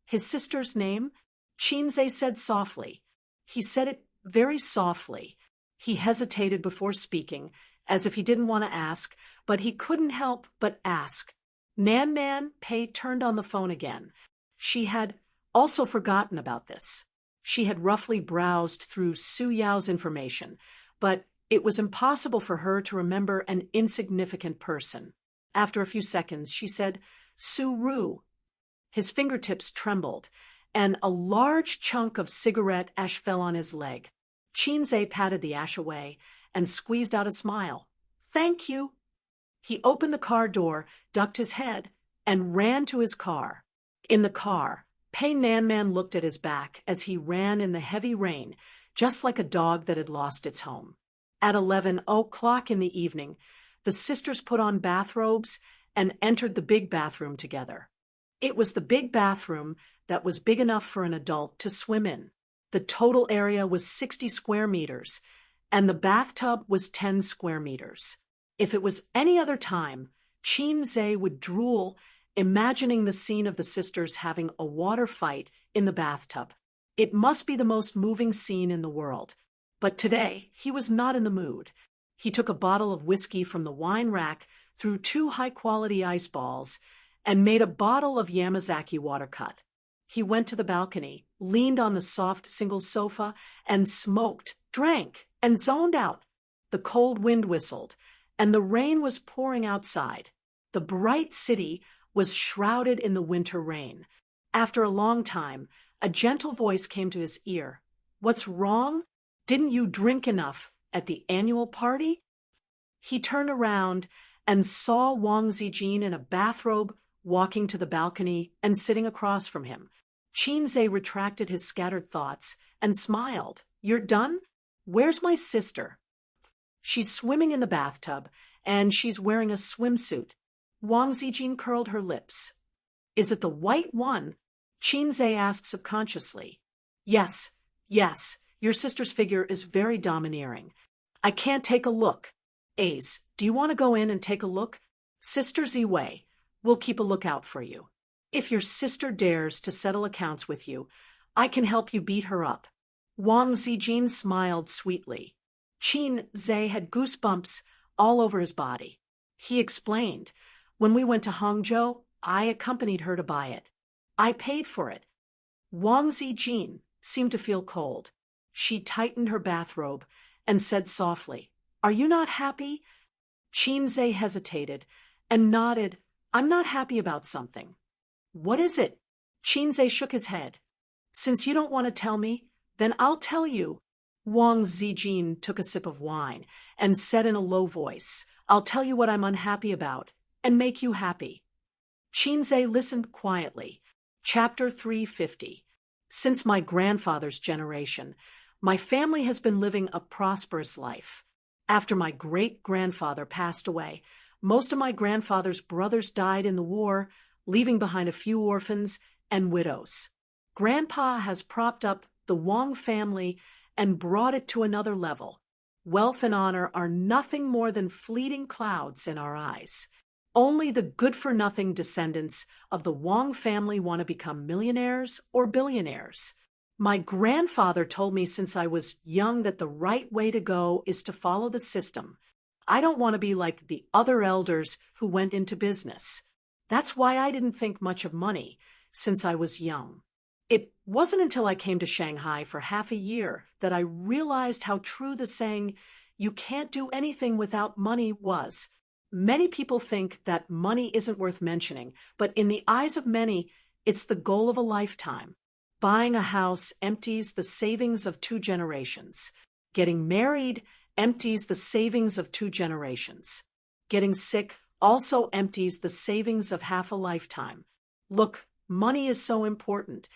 "His sister's name?" Chinze said softly. He said it very softly. He hesitated before speaking, as if he didn't want to ask, but he couldn't help but ask. Nan Manpei turned on the phone again. She had also forgotten about this. She had roughly browsed through Su Yao's information, but it was impossible for her to remember an insignificant person. After a few seconds, she said, "Su Ru." His fingertips trembled, and a large chunk of cigarette ash fell on his leg. Chinze patted the ash away and squeezed out a smile. "Thank you." He opened the car door, ducked his head, and ran to his car. In the car, Pei Nanman looked at his back as he ran in the heavy rain, just like a dog that had lost its home. At 11 o'clock in the evening, the sisters put on bathrobes and entered the big bathroom together. It was the big bathroom that was big enough for an adult to swim in. The total area was 60 square meters, and the bathtub was 10 square meters. If it was any other time, Chinze would drool, imagining the scene of the sisters having a water fight in the bathtub. It must be the most moving scene in the world. But today, he was not in the mood. He took a bottle of whiskey from the wine rack, threw 2 high-quality ice balls, and made a bottle of Yamazaki water cut. He went to the balcony, leaned on the soft single sofa, and smoked, drank, and zoned out. The cold wind whistled, and the rain was pouring outside. The bright city was shrouded in the winter rain. After a long time, a gentle voice came to his ear. "What's wrong? Didn't you drink enough at the annual party?" He turned around and saw Wang Zijin in a bathrobe walking to the balcony and sitting across from him. Chinze retracted his scattered thoughts and smiled. You're done? Where's my sister? She's swimming in the bathtub, and she's wearing a swimsuit. Wang Zijin curled her lips. Is it the white one? Qinze asked subconsciously. Yes, yes, your sister's figure is very domineering. I can't take a look. Ace, do you want to go in and take a look? Sister Ziwei, we'll keep a lookout for you. If your sister dares to settle accounts with you, I can help you beat her up. Wang Zijin smiled sweetly. Qinze had goosebumps all over his body. He explained, when we went to Hangzhou, I accompanied her to buy it. I paid for it. Wang Zijin seemed to feel cold. She tightened her bathrobe and said softly, Are you not happy? Qinze hesitated and nodded. I'm not happy about something. What is it? Qinze shook his head. Since you don't want to tell me, then I'll tell you. Wang Zijin took a sip of wine and said in a low voice, I'll tell you what I'm unhappy about and make you happy. Qinze listened quietly. Chapter 350. Since my grandfather's generation, my family has been living a prosperous life. After my great-grandfather passed away, most of my grandfather's brothers died in the war, leaving behind a few orphans and widows. Grandpa has propped up the Wang family and brought it to another level. Wealth and honor are nothing more than fleeting clouds in our eyes. Only the good-for-nothing descendants of the Wang family want to become millionaires or billionaires. My grandfather told me since I was young that the right way to go is to follow the system. I don't want to be like the other elders who went into business. That's why I didn't think much of money since I was young. It wasn't until I came to Shanghai for half a year that I realized how true the saying, you can't do anything without money was. Many people think that money isn't worth mentioning, but in the eyes of many, it's the goal of a lifetime. Buying a house empties the savings of 2 generations. Getting married empties the savings of 2 generations. Getting sick also empties the savings of half a lifetime. Look, money is so important.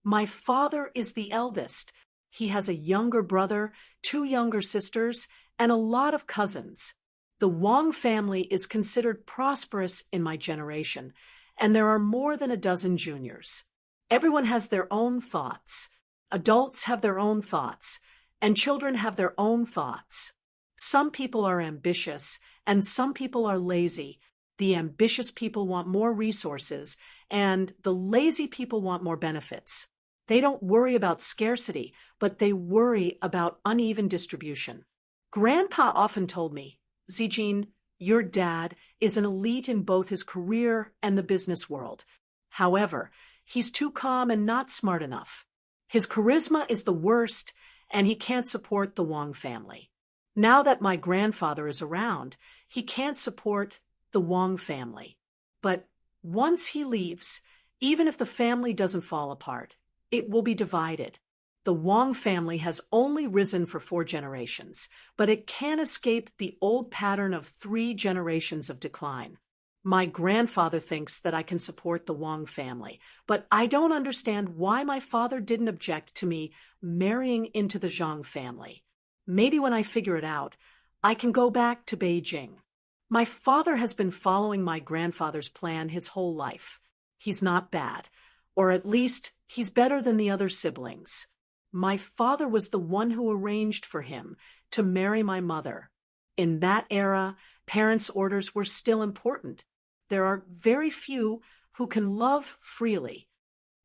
My father is the eldest. He has a younger brother, 2 younger sisters, and a lot of cousins. The Wang family is considered prosperous in my generation, and there are more than a dozen juniors. Everyone has their own thoughts. Adults have their own thoughts, and children have their own thoughts. Some people are ambitious, and some people are lazy. The ambitious people want more resources, and the lazy people want more benefits. They don't worry about scarcity, but they worry about uneven distribution. Grandpa often told me, Zijin, your dad is an elite in both his career and the business world. However, he's too calm and not smart enough. His charisma is the worst, and he can't support the Wang family. Now that my grandfather is around, he can't support the Wang family. But once he leaves, even if the family doesn't fall apart, it will be divided. The Wang family has only risen for 4 generations, but it can't escape the old pattern of 3 generations of decline. My grandfather thinks that I can support the Wang family, but I don't understand why my father didn't object to me marrying into the Zhang family. Maybe when I figure it out, I can go back to Beijing. My father has been following my grandfather's plan his whole life. He's not bad, or at least he's better than the other siblings. My father was the one who arranged for him to marry my mother. In that era, parents' orders were still important. There are very few who can love freely.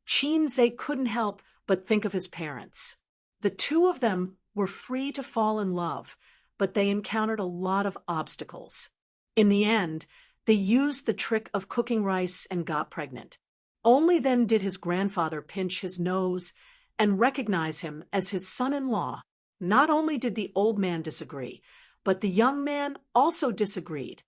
Qinze couldn't help but think of his parents. The 2 of them were free to fall in love, but they encountered a lot of obstacles. In the end, they used the trick of cooking rice and got pregnant. Only then did his grandfather pinch his nose and recognize him as his son-in-law. Not only did the old man disagree, but the young man also disagreed.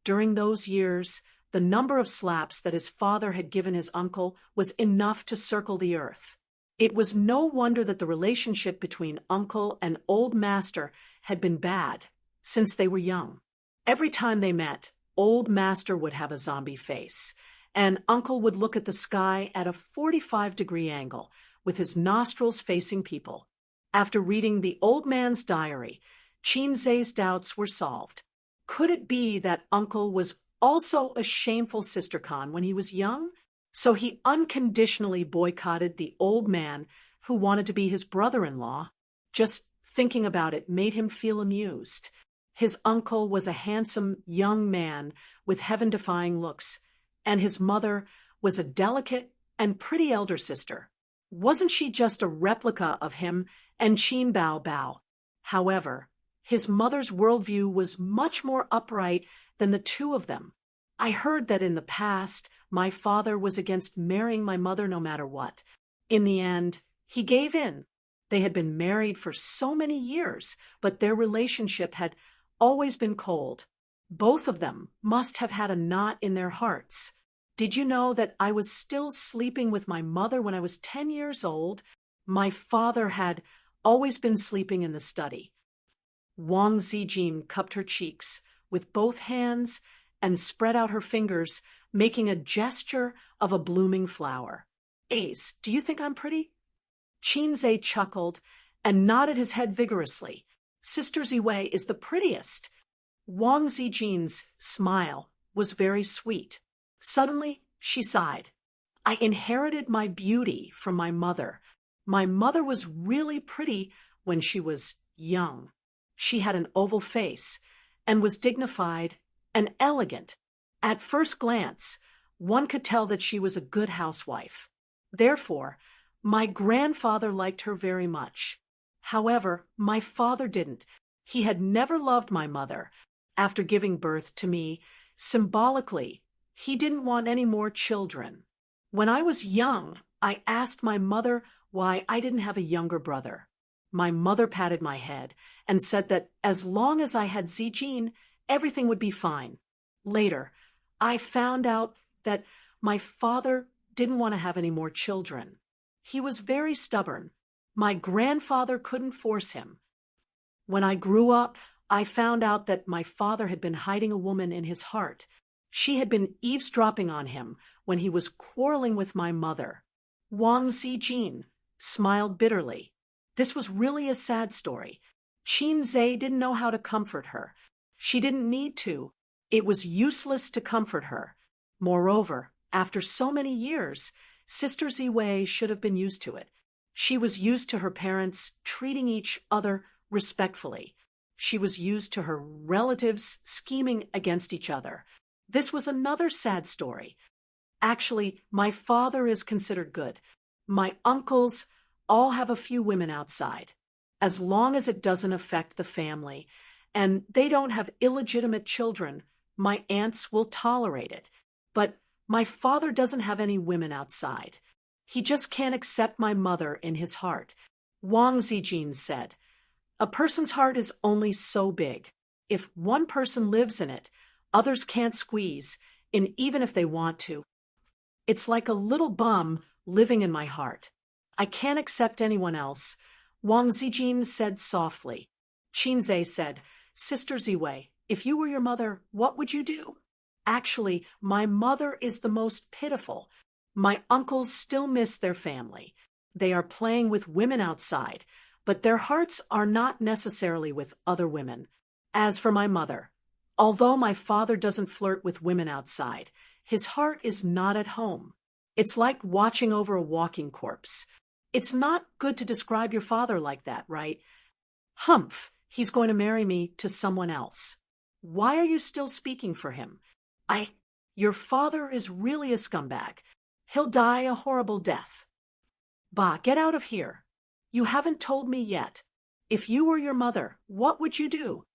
During those years, the number of slaps that his father had given his uncle was enough to circle the earth. It was no wonder that the relationship between uncle and old master had been bad since they were young. Every time they met, old master would have a zombie face, and uncle would look at the sky at a 45-degree angle, with his nostrils facing people. After reading the old man's diary, Chinze's doubts were solved. Could it be that Uncle was also a shameful sistercon when he was young? So he unconditionally boycotted the old man who wanted to be his brother-in-law. Just thinking about it made him feel amused. His uncle was a handsome young man with heaven-defying looks, and his mother was a delicate and pretty elder sister. Wasn't she just a replica of him and Qin Bao Bao? However, his mother's worldview was much more upright than the two of them. I heard that in the past, my father was against marrying my mother no matter what. In the end, he gave in. They had been married for so many years, but their relationship had always been cold. Both of them must have had a knot in their hearts. Did you know that I was still sleeping with my mother when I was 10 years old? My father had always been sleeping in the study. Wang Zijin cupped her cheeks with both hands and spread out her fingers, making a gesture of a blooming flower. Ace, do you think I'm pretty? Qinze chuckled and nodded his head vigorously. Sister Ziwei is the prettiest. Wang Zijin's smile was very sweet. Suddenly, she sighed. I inherited my beauty from my mother. My mother was really pretty when she was young. She had an oval face and was dignified and elegant. At first glance, one could tell that she was a good housewife. Therefore, my grandfather liked her very much. However, my father didn't. He had never loved my mother. After giving birth to me, symbolically, he didn't want any more children. When I was young, I asked my mother why I didn't have a younger brother. My mother patted my head and said that as long as I had Zijin, everything would be fine. Later, I found out that my father didn't want to have any more children. He was very stubborn. My grandfather couldn't force him. When I grew up, I found out that my father had been hiding a woman in his heart. She had been eavesdropping on him when he was quarreling with my mother. Wang Zijin smiled bitterly. This was really a sad story. Qinze didn't know how to comfort her. She didn't need to. It was useless to comfort her. Moreover, after so many years, Sister Ziwei should have been used to it. She was used to her parents treating each other respectfully. She was used to her relatives scheming against each other. This was another sad story. Actually, my father is considered good. My uncles all have a few women outside. As long as it doesn't affect the family, and they don't have illegitimate children, my aunts will tolerate it. But my father doesn't have any women outside. He just can't accept my mother in his heart. Wang Zijin said, a person's heart is only so big. If one person lives in it, others can't squeeze in even if they want to. It's like a little bum living in my heart. I can't accept anyone else. Wang Zijin said softly. Qinze said, Sister Ziwei, if you were your mother, what would you do? Actually, my mother is the most pitiful. My uncles still miss their family. They are playing with women outside, but their hearts are not necessarily with other women. As for my mother, although my father doesn't flirt with women outside, his heart is not at home. It's like watching over a walking corpse. It's not good to describe your father like that, right? Humph, he's going to marry me to someone else. Why are you still speaking for him? Your father is really a scumbag. He'll die a horrible death. Bah, get out of here. You haven't told me yet. If you were your mother, what would you do?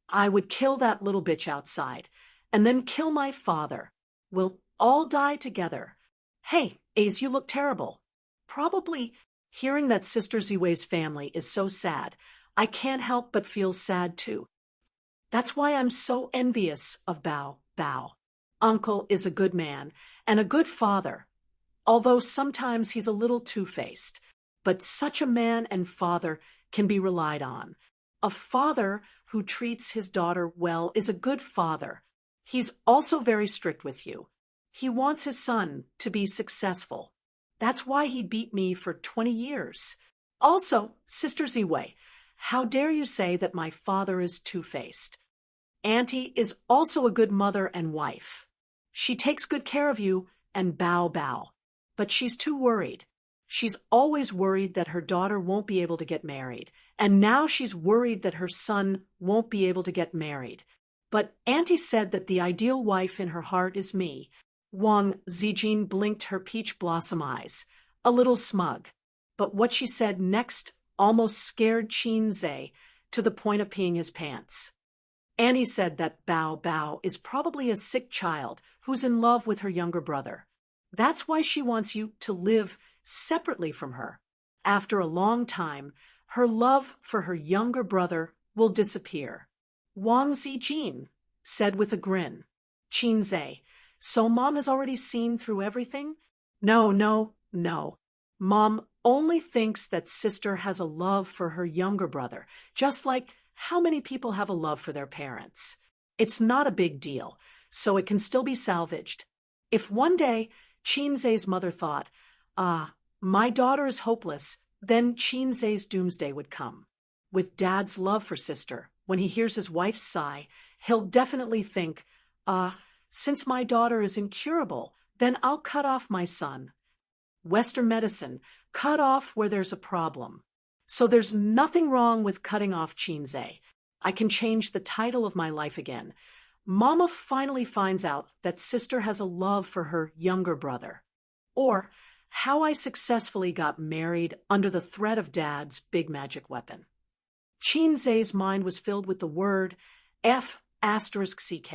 I would kill that little bitch outside, and then kill my father. We'll all die together. Hey, Ace, you look terrible. Probably hearing that Sister Ziwei's family is so sad, I can't help but feel sad too. That's why I'm so envious of Bao Bao. Uncle is a good man and a good father, although sometimes he's a little two-faced. But such a man and father can be relied on. A father who treats his daughter well is a good father. He's also very strict with you. He wants his son to be successful. That's why he beat me for 20 years. Also, Sister Ziwei, how dare you say that my father is two-faced? Auntie is also a good mother and wife. She takes good care of you and bow. But she's too worried. She's always worried that her daughter won't be able to get married, and now she's worried that her son won't be able to get married. But Auntie said that the ideal wife in her heart is me. Wang Zijin blinked her peach blossom eyes, a little smug. But what she said next almost scared Qin Zhe to the point of peeing his pants. Annie said that Bao is probably a sick child who's in love with her younger brother. That's why she wants you to live separately from her. After a long time, her love for her younger brother will disappear. Wang Zijin said with a grin. Qin Zhe, so Mom has already seen through everything? No. Mom only thinks that sister has a love for her younger brother, just like how many people have a love for their parents. It's not a big deal, so it can still be salvaged. If one day Qin Zhe's mother thought, my daughter is hopeless, then Qin Zhe's doomsday would come. With Dad's love for sister, when he hears his wife's sigh, he'll definitely think, since my daughter is incurable, then I'll cut off my son. Western medicine, cut off where there's a problem. So there's nothing wrong with cutting off Qin Zhe. I can change the title of my life again. Mama finally finds out that sister has a love for her younger brother. Or how I successfully got married under the threat of Dad's big magic weapon. Qin Zhe's mind was filled with the word F***CK.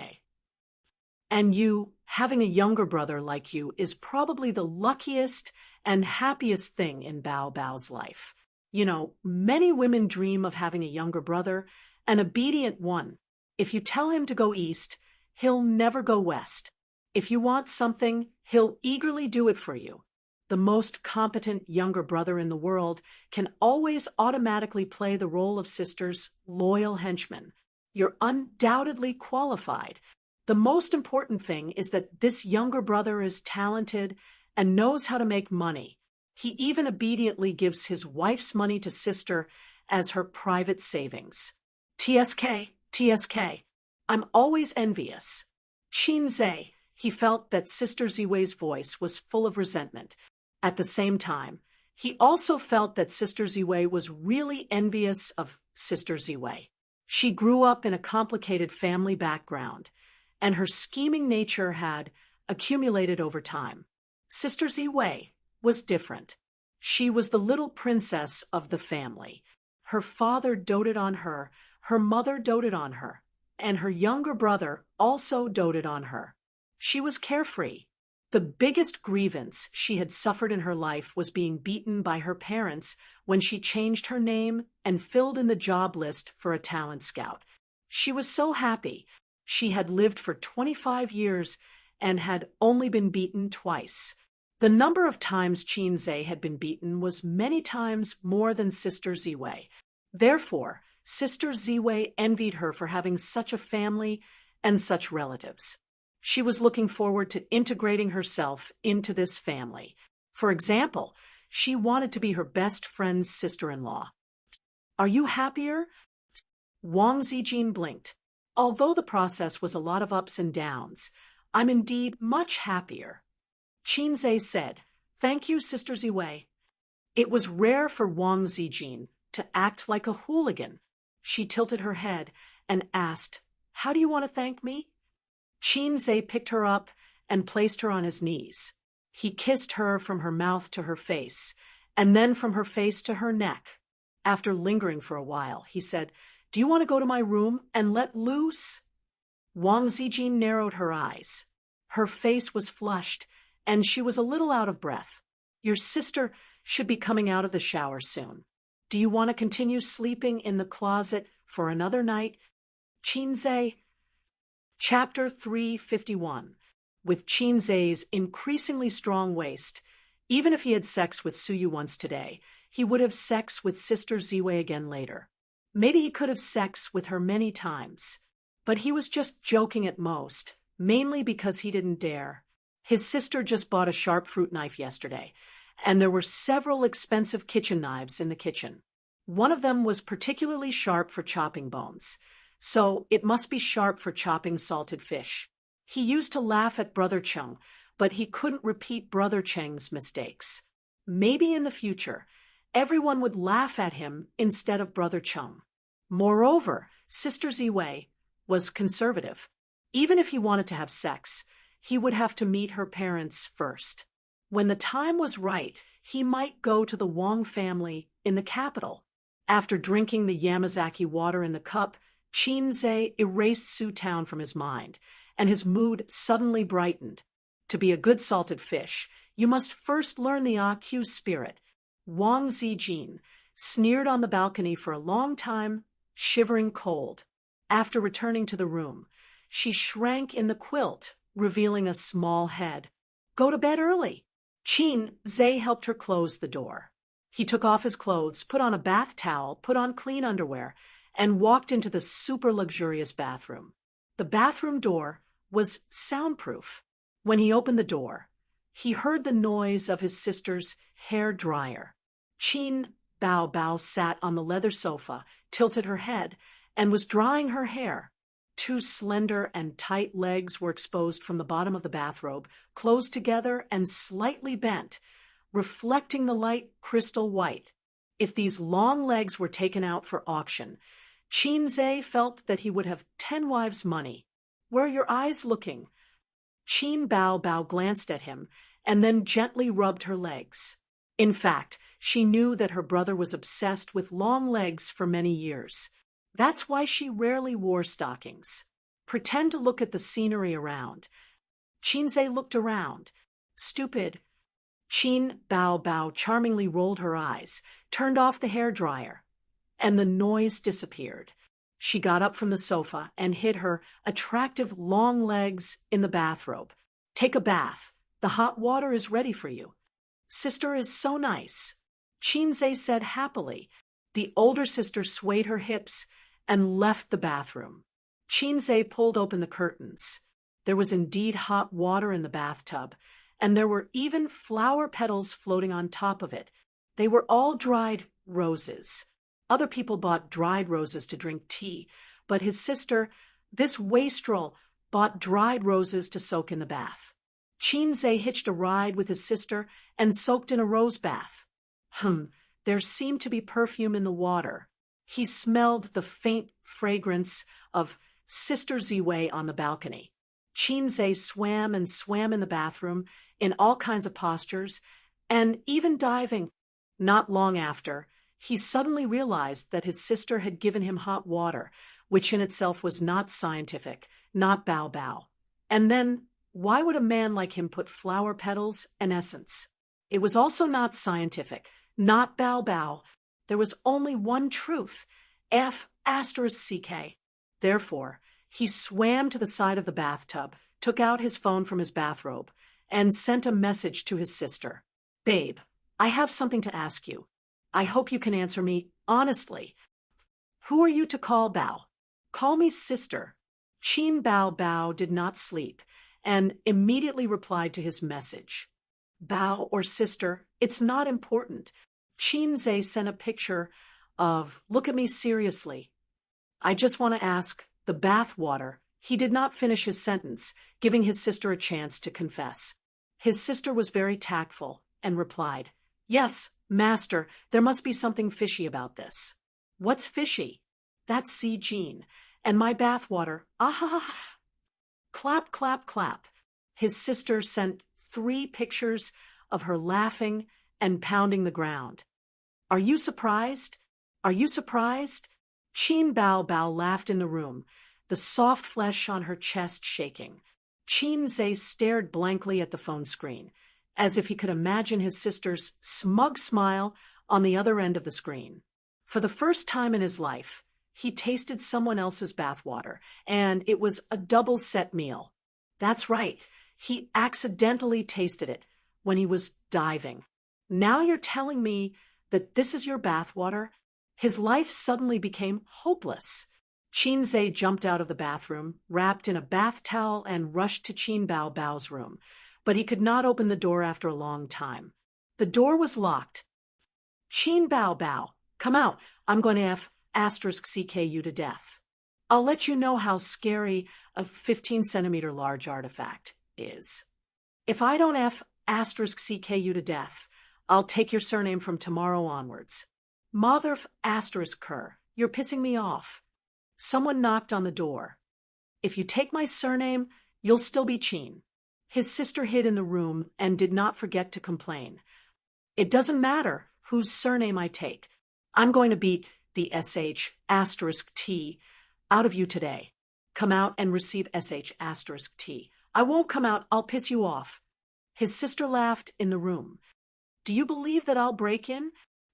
And you, having a younger brother like you, is probably the luckiest and happiest thing in Bao's life. You know, many women dream of having a younger brother, an obedient one. If you tell him to go east, he'll never go west. If you want something, he'll eagerly do it for you. The most competent younger brother in the world can always automatically play the role of sister's loyal henchman. You're undoubtedly qualified. The most important thing is that this younger brother is talented and knows how to make money. He even obediently gives his wife's money to sister as her private savings. TSK. I'm always envious. Qin Zhe, he felt that Sister Ziwei's voice was full of resentment. At the same time, he also felt that Sister Ziwei was really envious of Sister Ziwei. She grew up in a complicated family background, and her scheming nature had accumulated over time. Sister Ziwei was different. She was the little princess of the family. Her father doted on her mother doted on her, and her younger brother also doted on her. She was carefree. The biggest grievance she had suffered in her life was being beaten by her parents when she changed her name and filled in the job list for a talent scout. She was so happy. She had lived for 25 years and had only been beaten twice. The number of times Qin Zhe had been beaten was many times more than Sister Ziwei. Therefore, Sister Ziwei envied her for having such a family and such relatives. She was looking forward to integrating herself into this family. For example, she wanted to be her best friend's sister-in-law. Are you happier? Wang Zijin blinked. Although the process was a lot of ups and downs, I'm indeed much happier. Qin Zhe said, Thank you, Sister Ziwei. It was rare for Wang Zijin to act like a hooligan. She tilted her head and asked, How do you want to thank me? Qin Zhe picked her up and placed her on his knees. He kissed her from her mouth to her face, and then from her face to her neck. After lingering for a while, he said, Do you want to go to my room and let loose? Wang Zijin narrowed her eyes. Her face was flushed, and she was a little out of breath. Your sister should be coming out of the shower soon. Do you want to continue sleeping in the closet for another night? Qin Zhe. Chapter 351. With Qin Zhe's increasingly strong waist, even if he had sex with Suyu once today, he would have sex with Sister Ziwei again later. Maybe he could have sex with her many times. But he was just joking at most, mainly because he didn't dare. His sister just bought a sharp fruit knife yesterday, and there were several expensive kitchen knives in the kitchen. One of them was particularly sharp for chopping bones, so it must be sharp for chopping salted fish. He used to laugh at Brother Chung, but he couldn't repeat Brother Cheng's mistakes. Maybe in the future, everyone would laugh at him instead of Brother Chung. Moreover, Sister Ziwei was conservative. Even if he wanted to have sex, he would have to meet her parents first. When the time was right, he might go to the Wang family in the capital. After drinking the Yamazaki water in the cup, Qinzhe erased Su Town from his mind, and his mood suddenly brightened. To be a good salted fish, you must first learn the AQ spirit. Wang Zijin sneered on the balcony for a long time, shivering cold. After returning to the room, she shrank in the quilt, revealing a small head. Go to bed early. Qinzhe helped her close the door. He took off his clothes, put on a bath towel, put on clean underwear, and walked into the super luxurious bathroom. The bathroom door was soundproof. When he opened the door, he heard the noise of his sister's hair dryer. Qin Bao Bao sat on the leather sofa, tilted her head, and was drying her hair. Two slender and tight legs were exposed from the bottom of the bathrobe, closed together and slightly bent, reflecting the light crystal white. If these long legs were taken out for auction, Qinzhe felt that he would have 10 wives' money. Where are your eyes looking? Qin Bao Bao glanced at him and then gently rubbed her legs. In fact, she knew that her brother was obsessed with long legs for many years. That's why she rarely wore stockings. Pretend to look at the scenery around. Qinzhe looked around. Stupid. Qin Bao Bao charmingly rolled her eyes, turned off the hairdryer, and the noise disappeared. She got up from the sofa and hid her attractive long legs in the bathrobe. Take a bath. The hot water is ready for you. Sister is so nice, Qinzhe said happily. The older sister swayed her hips and left the bathroom. Qinzhe pulled open the curtains. There was indeed hot water in the bathtub, and there were even flower petals floating on top of it. They were all dried roses. Other people bought dried roses to drink tea, but his sister, this wastrel, bought dried roses to soak in the bath. Qinzhe hitched a ride with his sister and soaked in a rose bath. There seemed to be perfume in the water. He smelled the faint fragrance of Sister Ziwei on the balcony. Qinzhe swam and swam in the bathroom in all kinds of postures, and even diving. Not long after, he suddenly realized that his sister had given him hot water, which in itself was not scientific, not Bao Bao. And then, why would a man like him put flower petals and essence? It was also not scientific, not Bao Bao. There was only one truth, F***. Therefore, he swam to the side of the bathtub, took out his phone from his bathrobe, and sent a message to his sister. Babe, I have something to ask you. I hope you can answer me honestly. Who are you to call Bao? Call me sister. Qin Bao Bao did not sleep and immediately replied to his message. Bao or sister, it's not important. Qinzhe sent a picture of, look at me seriously. I just want to ask, the bath water. He did not finish his sentence, giving his sister a chance to confess. His sister was very tactful and replied, Yes, master, there must be something fishy about this. What's fishy? That's Zijin, and my bath water. Ah. Clap, clap, clap. His sister sent 3 pictures of her laughing and pounding the ground. Are you surprised? Are you surprised? Qin Bao Bao laughed in the room, the soft flesh on her chest shaking. Qinzhe stared blankly at the phone screen, as if he could imagine his sister's smug smile on the other end of the screen. For the first time in his life, he tasted someone else's bathwater, and it was a double set meal. That's right, he accidentally tasted it when he was diving. Now you're telling me that this is your bathwater? His life suddenly became hopeless. Qinzhe jumped out of the bathroom, wrapped in a bath towel, and rushed to Qin Bao Bao's room, but he could not open the door after a long time. The door was locked. Qin Bao Bao, come out. I'm going to CK you to death. I'll let you know how scary a 15-centimeter large artifact is. If I don't CK you to death, I'll take your surname from tomorrow onwards. Mother Ker, you're pissing me off. Someone knocked on the door. If you take my surname, you'll still be Qin. His sister hid in the room and did not forget to complain. It doesn't matter whose surname I take. I'm going to beat the T out of you today. Come out and receive T. I won't come out, I'll piss you off. His sister laughed in the room. Do you believe that I'll break in?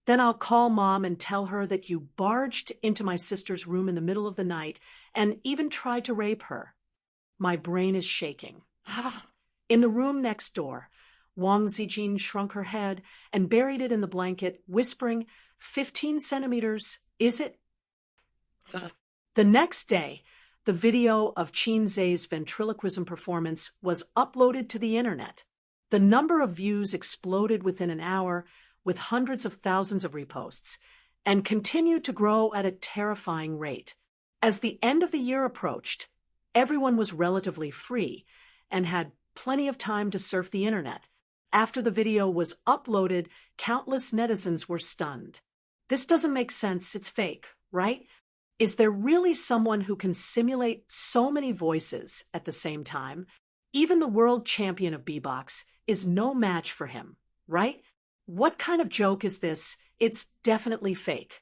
Then I'll call Mom and tell her that you barged into my sister's room in the middle of the night and even tried to rape her. My brain is shaking. In the room next door, Wang Zijin shrunk her head and buried it in the blanket, whispering, 15 centimeters, is it? The next day, the video of Qin Zhe's ventriloquism performance was uploaded to the internet. The number of views exploded within an hour, with hundreds of thousands of reposts, and continued to grow at a terrifying rate. As the end of the year approached, everyone was relatively free and had plenty of time to surf the internet. After the video was uploaded, countless netizens were stunned. This doesn't make sense, it's fake, right? Is there really someone who can simulate so many voices at the same time? Even the world champion of beatbox is no match for him, right? What kind of joke is this? It's definitely fake.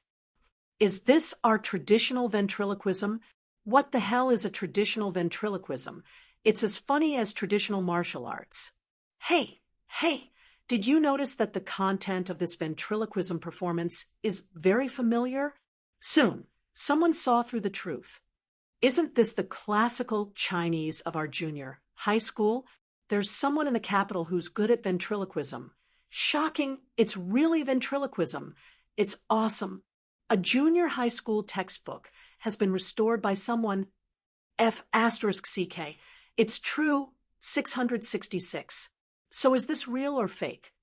Is this our traditional ventriloquism? What the hell is a traditional ventriloquism? It's as funny as traditional martial arts. Hey, did you notice that the content of this ventriloquism performance is very familiar? Soon, someone saw through the truth. Isn't this the classical Chinese of our junior high school? There's someone in the capital who's good at ventriloquism. Shocking, it's really ventriloquism. It's awesome. A junior high school textbook has been restored by someone CK. It's true, 666. So is this real or fake?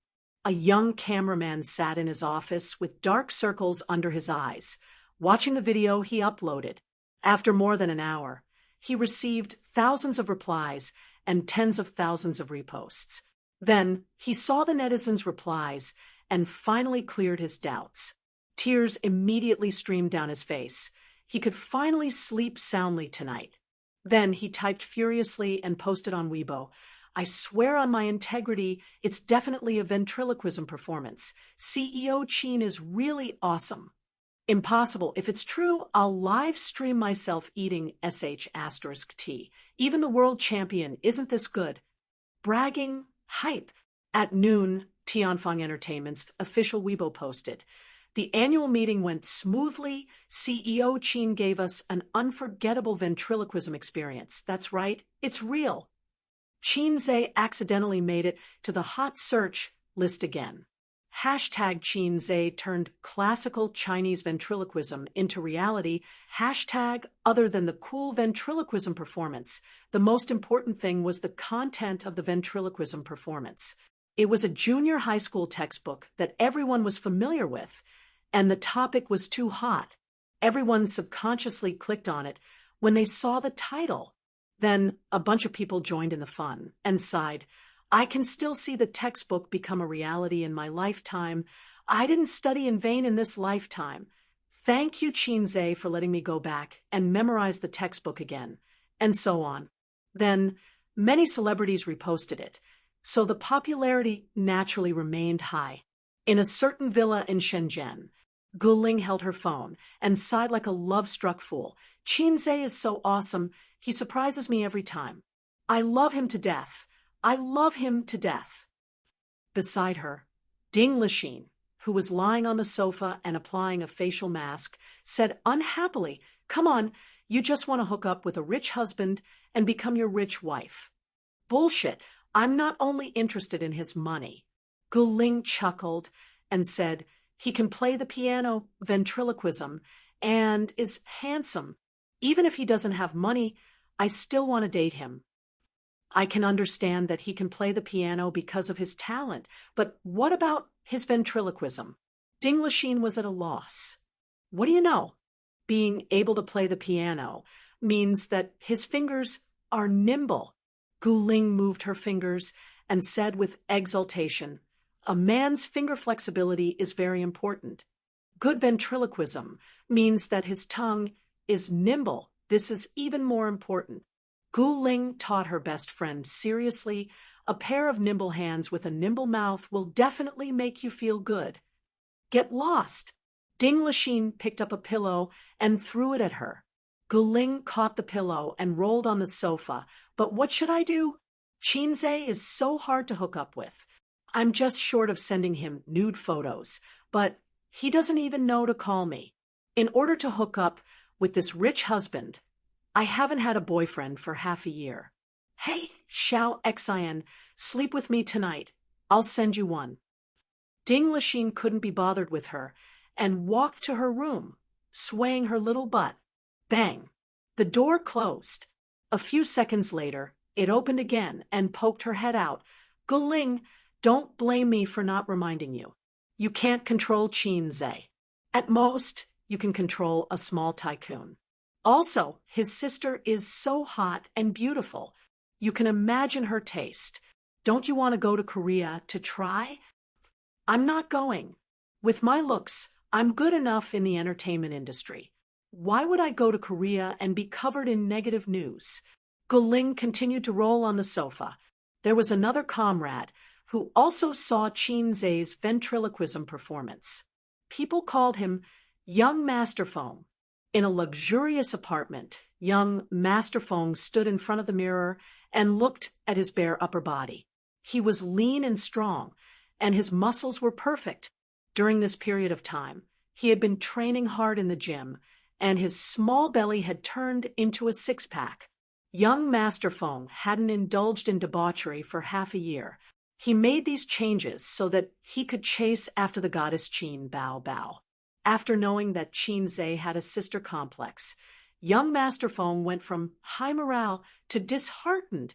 A young cameraman sat in his office with dark circles under his eyes, watching the video he uploaded. After more than an hour, he received thousands of replies and tens of thousands of reposts. Then he saw the netizens' replies and finally cleared his doubts. Tears immediately streamed down his face. He could finally sleep soundly tonight. Then he typed furiously and posted on Weibo, I swear on my integrity, it's definitely a ventriloquism performance. CEO Qin is really awesome. Impossible. If it's true, I'll live stream myself eating T. Even the world champion, isn't this good? Bragging, hype. At noon, Tianfeng Entertainment's official Weibo posted, the annual meeting went smoothly. CEO Qin gave us an unforgettable ventriloquism experience. That's right, it's real. Qin Zhe accidentally made it to the hot search list again. Hashtag Qin Zhe turned classical Chinese ventriloquism into reality. Hashtag other than the cool ventriloquism performance. The most important thing was the content of the ventriloquism performance. It was a junior high school textbook that everyone was familiar with, and the topic was too hot. Everyone subconsciously clicked on it when they saw the title. Then a bunch of people joined in the fun and sighed, I can still see the textbook become a reality in my lifetime. I didn't study in vain in this lifetime. Thank you, Qin Zhe, for letting me go back and memorize the textbook again, and so on. Then many celebrities reposted it, so the popularity naturally remained high. In a certain villa in Shenzhen, Guling held her phone and sighed like a love-struck fool. Qin Zhe is so awesome. He surprises me every time. I love him to death. I love him to death. Beside her, Ding Lixin, who was lying on the sofa and applying a facial mask, said unhappily, come on, you just want to hook up with a rich husband and become your rich wife. Bullshit, I'm not only interested in his money. Guling chuckled and said, he can play the piano, ventriloquism, and is handsome. Even if he doesn't have money, I still want to date him. I can understand that he can play the piano because of his talent, but what about his ventriloquism. Ding Lixin was at a loss. What do you know? Being able to play the piano means that his fingers are nimble. Guling moved her fingers and said with exultation, "A man's finger flexibility is very important. Good ventriloquism means that his tongue is nimble. This is even more important." Guling taught her best friend seriously, "A pair of nimble hands with a nimble mouth will definitely make you feel good." Get lost. Ding Lixin picked up a pillow and threw it at her. Guling caught the pillow and rolled on the sofa. But what should I do? Qinze is so hard to hook up with. I'm just short of sending him nude photos, but he doesn't even know to call me. In order to hook up with this rich husband, I haven't had a boyfriend for half a year. Hey, Xiao Xian, sleep with me tonight. I'll send you one. Ding Lixin couldn't be bothered with her and walked to her room, swaying her little butt. Bang! The door closed. A few seconds later, it opened again and poked her head out. Guling, don't blame me for not reminding you. You can't control Qinze. At most, you can control a small tycoon. Also, his sister is so hot and beautiful. You can imagine her taste. Don't you want to go to Korea to try? I'm not going. With my looks, I'm good enough in the entertainment industry. Why would I go to Korea and be covered in negative news? Guling continued to roll on the sofa. There was another comrade who also saw Qinze's ventriloquism performance. People called him Young Master Feng. In a luxurious apartment, young Master Feng stood in front of the mirror and looked at his bare upper body. He was lean and strong, and his muscles were perfect. During this period of time, he had been training hard in the gym, and his small belly had turned into a six-pack. Young Master Feng hadn't indulged in debauchery for half a year. He made these changes so that he could chase after the goddess Qin Bao Bao. After knowing that Qinze had a sister complex, young Master Feng went from high morale to disheartened.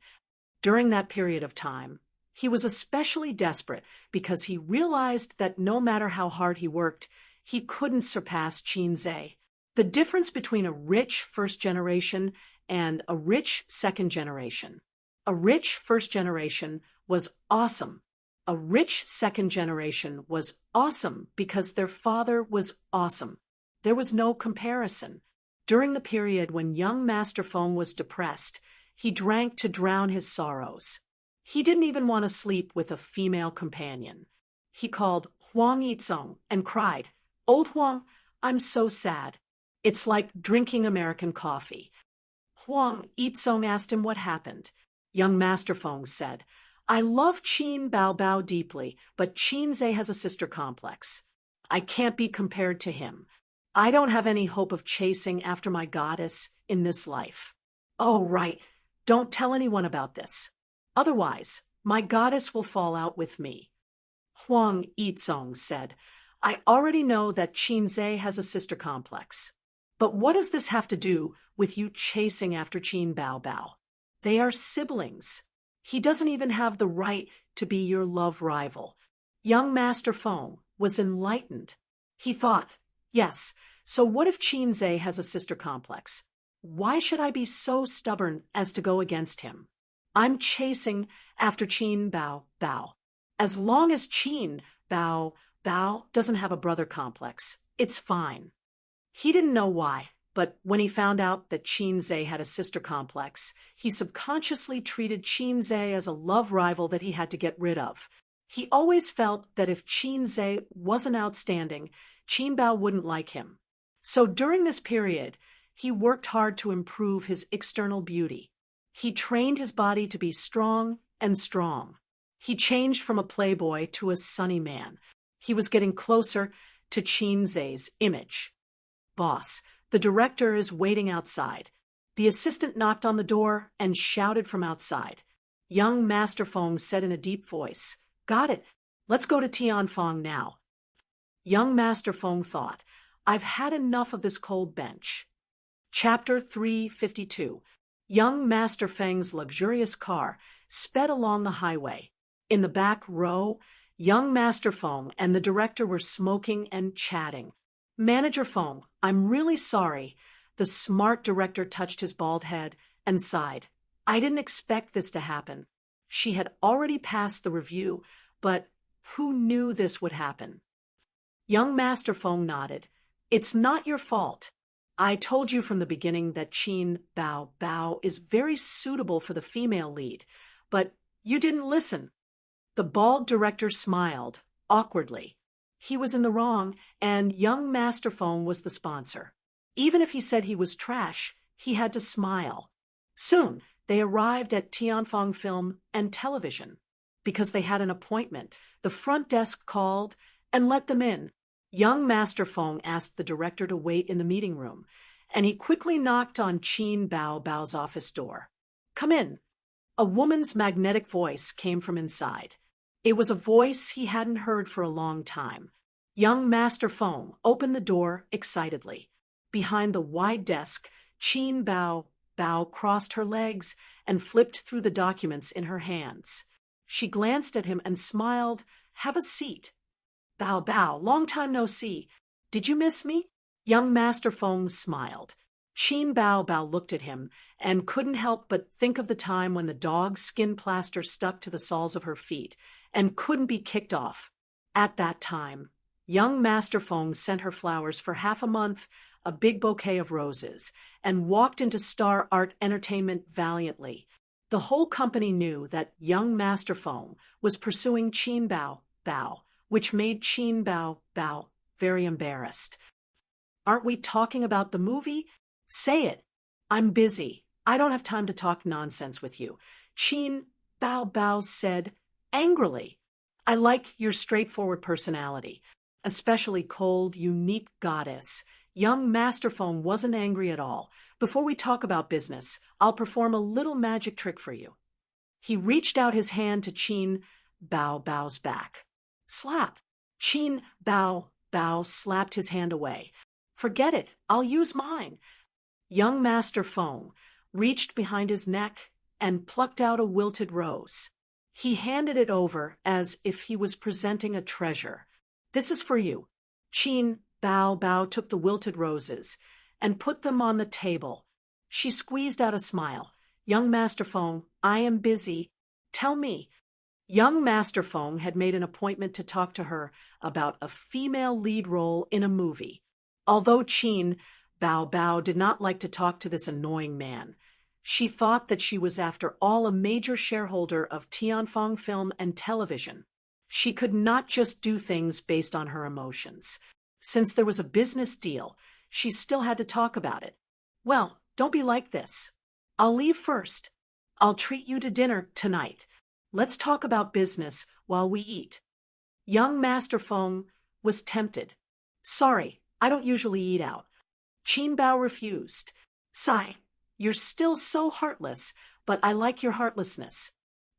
During that period of time, he was especially desperate because he realized that no matter how hard he worked, he couldn't surpass Qinze. The difference between a rich first generation and a rich second generation. A rich first generation was awesome. A rich second generation was awesome because their father was awesome. There was no comparison. During the period when young Master Feng was depressed, he drank to drown his sorrows. He didn't even want to sleep with a female companion. He called Huang Yizong and cried, "Old Huang, I'm so sad. It's like drinking American coffee." Huang Yizong asked him what happened. Young Master Feng said, "I love Qin Bao Bao deeply, but Qinze has a sister complex. I can't be compared to him. I don't have any hope of chasing after my goddess in this life." "Oh, right. Don't tell anyone about this. Otherwise, my goddess will fall out with me." Huang Yizong said, "I already know that Qinze has a sister complex. But what does this have to do with you chasing after Qin Bao Bao? They are siblings. He doesn't even have the right to be your love rival." Young Master Feng was enlightened. He thought, yes, so what if Qinze has a sister complex? Why should I be so stubborn as to go against him? I'm chasing after Qin Bao Bao. As long as Qin Bao Bao doesn't have a brother complex, it's fine. He didn't know why, but when he found out that Qinze had a sister complex, he subconsciously treated Qinze as a love rival that he had to get rid of. He always felt that if Qinze wasn't outstanding, Qin Bao wouldn't like him. So during this period, he worked hard to improve his external beauty. He trained his body to be strong and strong. He changed from a playboy to a sunny man. He was getting closer to Qinze's image. "Boss, the director is waiting outside." The assistant knocked on the door and shouted from outside. Young Master Feng said in a deep voice, "Got it. Let's go to Tianfang now." Young Master Feng thought, "I've had enough of this cold bench." Chapter 352. Young Master Feng's luxurious car sped along the highway. In the back row, Young Master Feng and the director were smoking and chatting. Manager Feng, I'm really sorry. The smart director touched his bald head and sighed. I didn't expect this to happen. She had already passed the review, but who knew this would happen? Young Master Feng nodded. It's not your fault. I told you from the beginning that Qin Bao Bao is very suitable for the female lead, but you didn't listen. The bald director smiled, awkwardly. He was in the wrong, and young Master Feng was the sponsor. Even if he said he was trash, he had to smile. Soon, they arrived at Tianfeng Film and Television. Because they had an appointment, the front desk called and let them in. Young Master Feng asked the director to wait in the meeting room, and he quickly knocked on Qin Bao Bao's office door. Come in. A woman's magnetic voice came from inside. It was a voice he hadn't heard for a long time. Young Master Feng opened the door excitedly. Behind the wide desk, Qin Bao Bao crossed her legs and flipped through the documents in her hands. She glanced at him and smiled. Have a seat. Bao Bao, long time no see. Did you miss me? Young Master Feng smiled. Qin Bao Bao looked at him and couldn't help but think of the time when the dog's skin plaster stuck to the soles of her feet and couldn't be kicked off. At that time, young Master Feng sent her flowers for half a month, a big bouquet of roses, and walked into Star Art Entertainment valiantly. The whole company knew that young Master Feng was pursuing Qin Bao Bao, which made Qin Bao Bao very embarrassed. Aren't we talking about the movie? Say it. I'm busy. I don't have time to talk nonsense with you, Qin Bao Bao said angrily. I like your straightforward personality, especially cold, unique goddess. Young Master Feng wasn't angry at all. Before we talk about business, I'll perform a little magic trick for you. He reached out his hand to Qin Bao Bao's back. Slap. Qin Bao Bao slapped his hand away. Forget it. I'll use mine. Young Master Feng reached behind his neck and plucked out a wilted rose. He handed it over as if he was presenting a treasure. This is for you. Qin Bao Bao took the wilted roses and put them on the table. She squeezed out a smile. Young Master Feng, I am busy. Tell me. Young Master Feng had made an appointment to talk to her about a female lead role in a movie. Although Qin Bao Bao did not like to talk to this annoying man, she thought that she was after all a major shareholder of Tianfeng Film and Television. She could not just do things based on her emotions. Since there was a business deal, she still had to talk about it. Well, don't be like this. I'll leave first. I'll treat you to dinner tonight. Let's talk about business while we eat. Young Master Feng was tempted. Sorry, I don't usually eat out. Qin Bao refused. Sigh, you're still so heartless, but I like your heartlessness.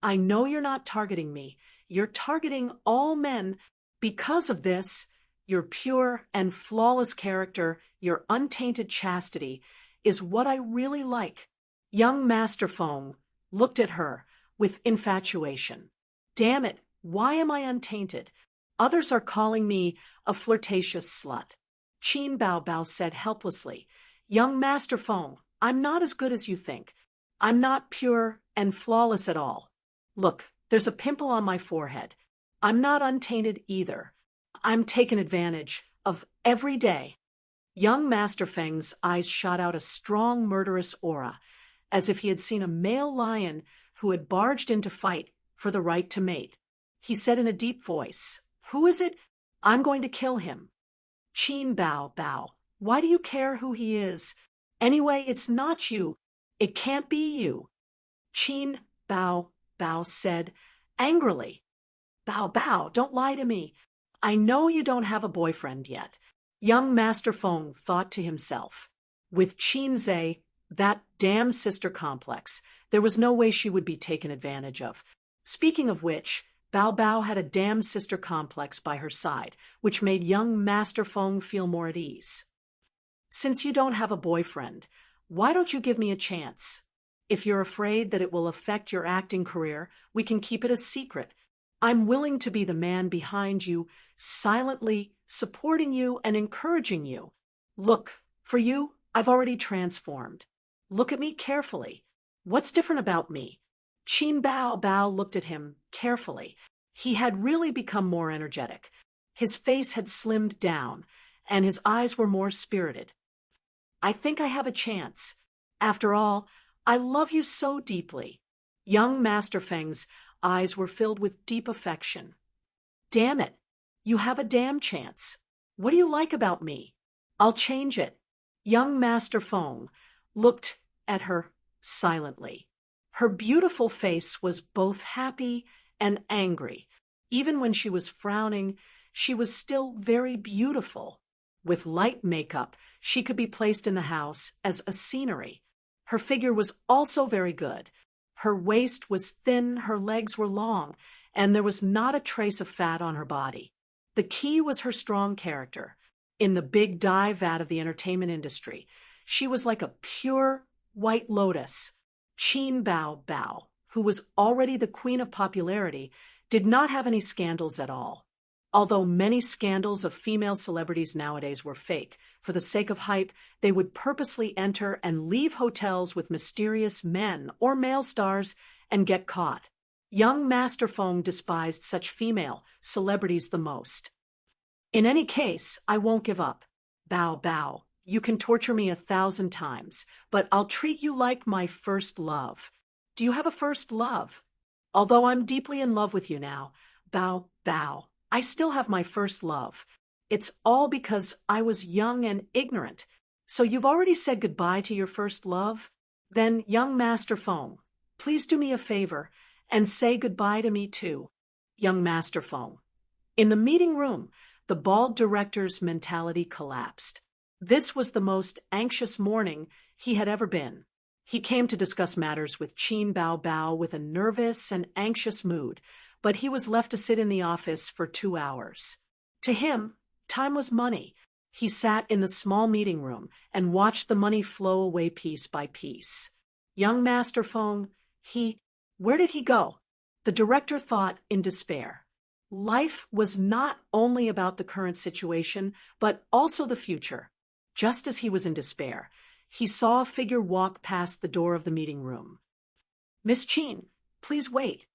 I know you're not targeting me. You're targeting all men. Because of this, your pure and flawless character, your untainted chastity, is what I really like. Young Master Feng looked at her with infatuation. Damn it, why am I untainted? Others are calling me a flirtatious slut. Qin Bao Bao said helplessly. Young Master Feng, I'm not as good as you think. I'm not pure and flawless at all. Look, there's a pimple on my forehead. I'm not untainted either. I'm taken advantage of every day. Young Master Feng's eyes shot out a strong, murderous aura, as if he had seen a male lion who had barged in to fight for the right to mate. He said in a deep voice, Who is it? I'm going to kill him. Qin Bao Bao, why do you care who he is? Anyway, it's not you. It can't be you. Qin Bao Bao said angrily. Bao Bao, don't lie to me. I know you don't have a boyfriend yet. Young Master Feng thought to himself. With Qinze, that damn sister complex, there was no way she would be taken advantage of. Speaking of which, Bao Bao had a damn sister complex by her side, which made young Master Feng feel more at ease. Since you don't have a boyfriend, why don't you give me a chance? If you're afraid that it will affect your acting career, we can keep it a secret. I'm willing to be the man behind you, silently supporting you and encouraging you. Look, for you, I've already transformed. Look at me carefully. What's different about me? Qin Bao Bao looked at him carefully. He had really become more energetic. His face had slimmed down, and his eyes were more spirited. I think I have a chance. After all, I love you so deeply. Young Master Feng's eyes were filled with deep affection. Damn it. You have a damn chance. What do you like about me? I'll change it. Young Master Feng looked at her silently. Her beautiful face was both happy and angry. Even when she was frowning, she was still very beautiful. With light makeup, she could be placed in the house as a scenery. Her figure was also very good. Her waist was thin, her legs were long, and there was not a trace of fat on her body. The key was her strong character. In the big dye vat of the entertainment industry, she was like a pure white lotus. Qin Bao Bao, who was already the queen of popularity, did not have any scandals at all. Although many scandals of female celebrities nowadays were fake, for the sake of hype, they would purposely enter and leave hotels with mysterious men or male stars and get caught. Young Master Feng despised such female celebrities the most. In any case, I won't give up. Bao Bao, you can torture me 1,000 times, but I'll treat you like my first love. Do you have a first love? Although I'm deeply in love with you now, Bao Bao, I still have my first love. It's all because I was young and ignorant. So you've already said goodbye to your first love? Then, young Master Feng, please do me a favor and say goodbye to me too. Young Master Feng. In the meeting room, the bald director's mentality collapsed. This was the most anxious morning he had ever been. He came to discuss matters with Qin Bao Bao with a nervous and anxious mood, but he was left to sit in the office for 2 hours. To him, time was money. He sat in the small meeting room and watched the money flow away piece by piece. Young Master Feng, where did he go? The director thought in despair. Life was not only about the current situation, but also the future. Just as he was in despair, he saw a figure walk past the door of the meeting room. Miss Qin, please wait.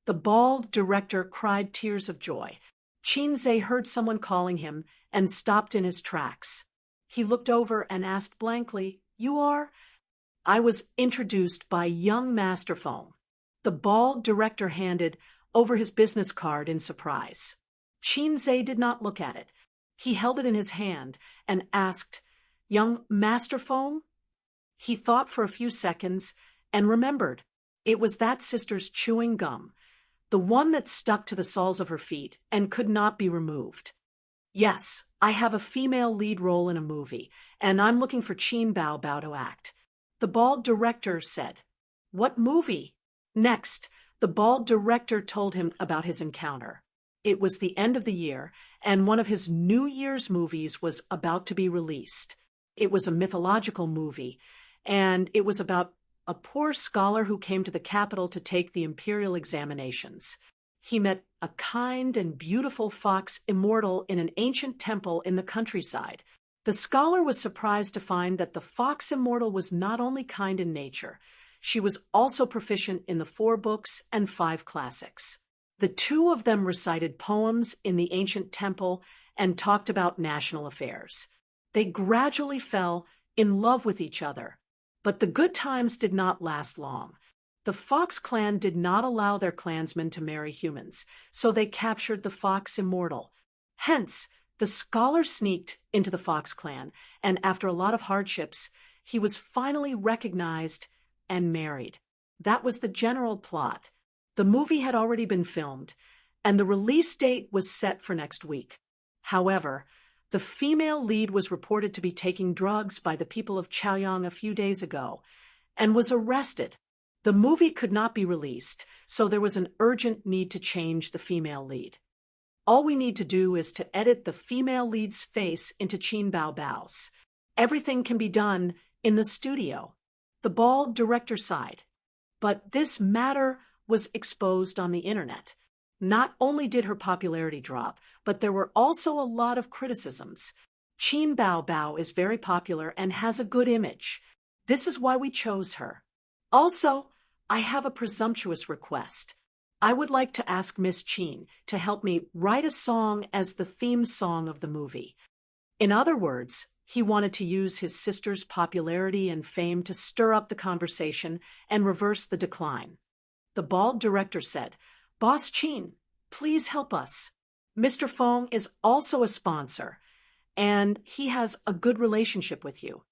The bald director cried tears of joy. Qin Zhe heard someone calling him and stopped in his tracks. He looked over and asked blankly, "You are?" I was introduced by young Master Feng. The bald director handed over his business card in surprise. Qin Zhe did not look at it. He held it in his hand and asked, "Young Master Feng?" He thought for a few seconds and remembered. It was that sister's chewing gum, the one that stuck to the soles of her feet and could not be removed. "Yes, I have a female lead role in a movie, and I'm looking for Qin Bao Bao to act," the bald director said. "What movie?" Next, the bald director told him about his encounter. It was the end of the year, and one of his New Year's movies was about to be released. It was a mythological movie, and it was about a poor scholar who came to the capital to take the imperial examinations. He met a kind and beautiful fox immortal in an ancient temple in the countryside. The scholar was surprised to find that the fox immortal was not only kind in nature, she was also proficient in the 4 books and 5 classics. The two of them recited poems in the ancient temple and talked about national affairs. They gradually fell in love with each other. But the good times did not last long. The Fox clan did not allow their clansmen to marry humans, so they captured the Fox Immortal. Hence, the scholar sneaked into the Fox clan, and after a lot of hardships, he was finally recognized and married. That was the general plot. The movie had already been filmed, and the release date was set for next week. However, the female lead was reported to be taking drugs by the people of Chaoyang a few days ago, and was arrested. The movie could not be released, so there was an urgent need to change the female lead. All we need to do is to edit the female lead's face into Qin Bao Bao's. Everything can be done in the studio. The bald director sighed. But this matter was exposed on the internet. Not only did her popularity drop, but there were also a lot of criticisms. Qin Bao Bao is very popular and has a good image. This is why we chose her. Also, I have a presumptuous request. I would like to ask Miss Qin to help me write a song as the theme song of the movie. In other words, he wanted to use his sister's popularity and fame to stir up the conversation and reverse the decline. The bald director said, "Boss Qin, please help us. Mr. Fong is also a sponsor, and he has a good relationship with you."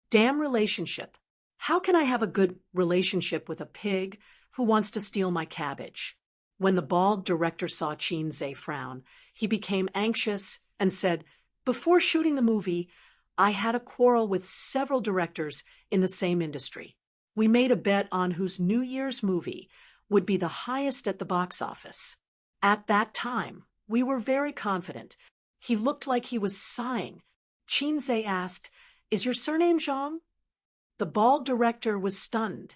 Damn relationship. How can I have a good relationship with a pig who wants to steal my cabbage? When the bald director saw Qin Zhe frown, he became anxious and said, "Before shooting the movie, I had a quarrel with several directors in the same industry. We made a bet on whose New Year's movie would be the highest at the box office. At that time, we were very confident." He looked like he was sighing. Qin Zhe asked, "Is your surname Zhang?" The bald director was stunned.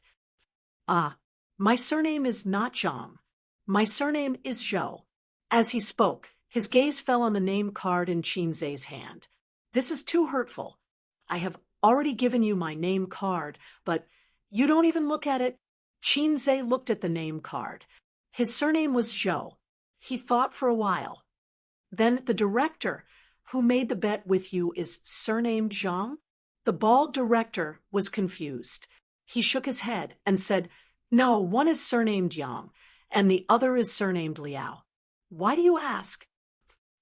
"Ah, my surname is not Zhang. My surname is Zhou." As he spoke, his gaze fell on the name card in Qin Zhe's hand. "This is too hurtful. I have already given you my name card, but you don't even look at it." Qin Zhe looked at the name card. His surname was Zhou. He thought for a while. "Then the director who made the bet with you is surnamed Zhang?" The bald director was confused. He shook his head and said, "No, one is surnamed Yang, and the other is surnamed Liao." "Why do you ask?"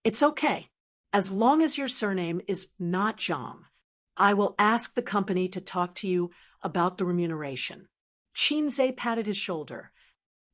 "It's okay, as long as your surname is not Zhang. I will ask the company to talk to you about the remuneration." Qin Zhe patted his shoulder.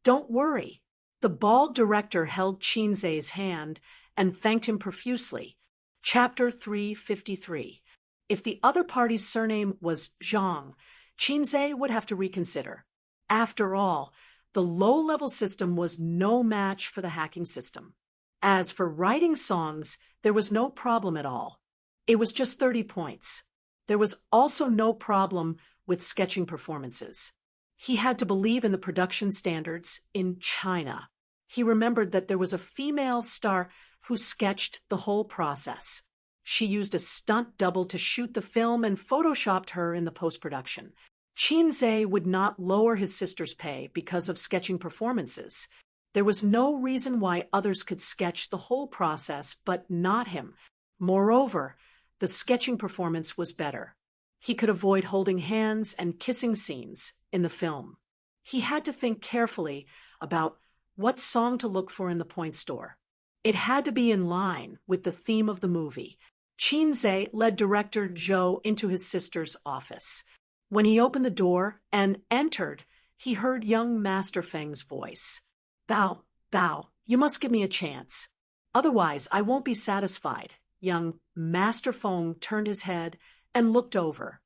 "Don't worry." The bald director held Qin Zhe's hand and thanked him profusely. Chapter 353. If the other party's surname was Zhang, Qin Zhe would have to reconsider. After all, the low-level system was no match for the hacking system. As for writing songs, there was no problem at all. It was just 30 points. There was also no problem with sketching performances. He had to believe in the production standards in China. He remembered that there was a female star who sketched the whole process. She used a stunt double to shoot the film and photoshopped her in the post-production. Qin Zhe would not lower his sister's pay because of sketching performances. There was no reason why others could sketch the whole process, but not him. Moreover, the sketching performance was better. He could avoid holding hands and kissing scenes in the film. He had to think carefully about what song to look for in the point store. It had to be in line with the theme of the movie. Qin Zhe led director Zhou into his sister's office. When he opened the door and entered, he heard young Master Feng's voice. "Bao, Bao, you must give me a chance. Otherwise, I won't be satisfied." Young Master Feng turned his head and looked over.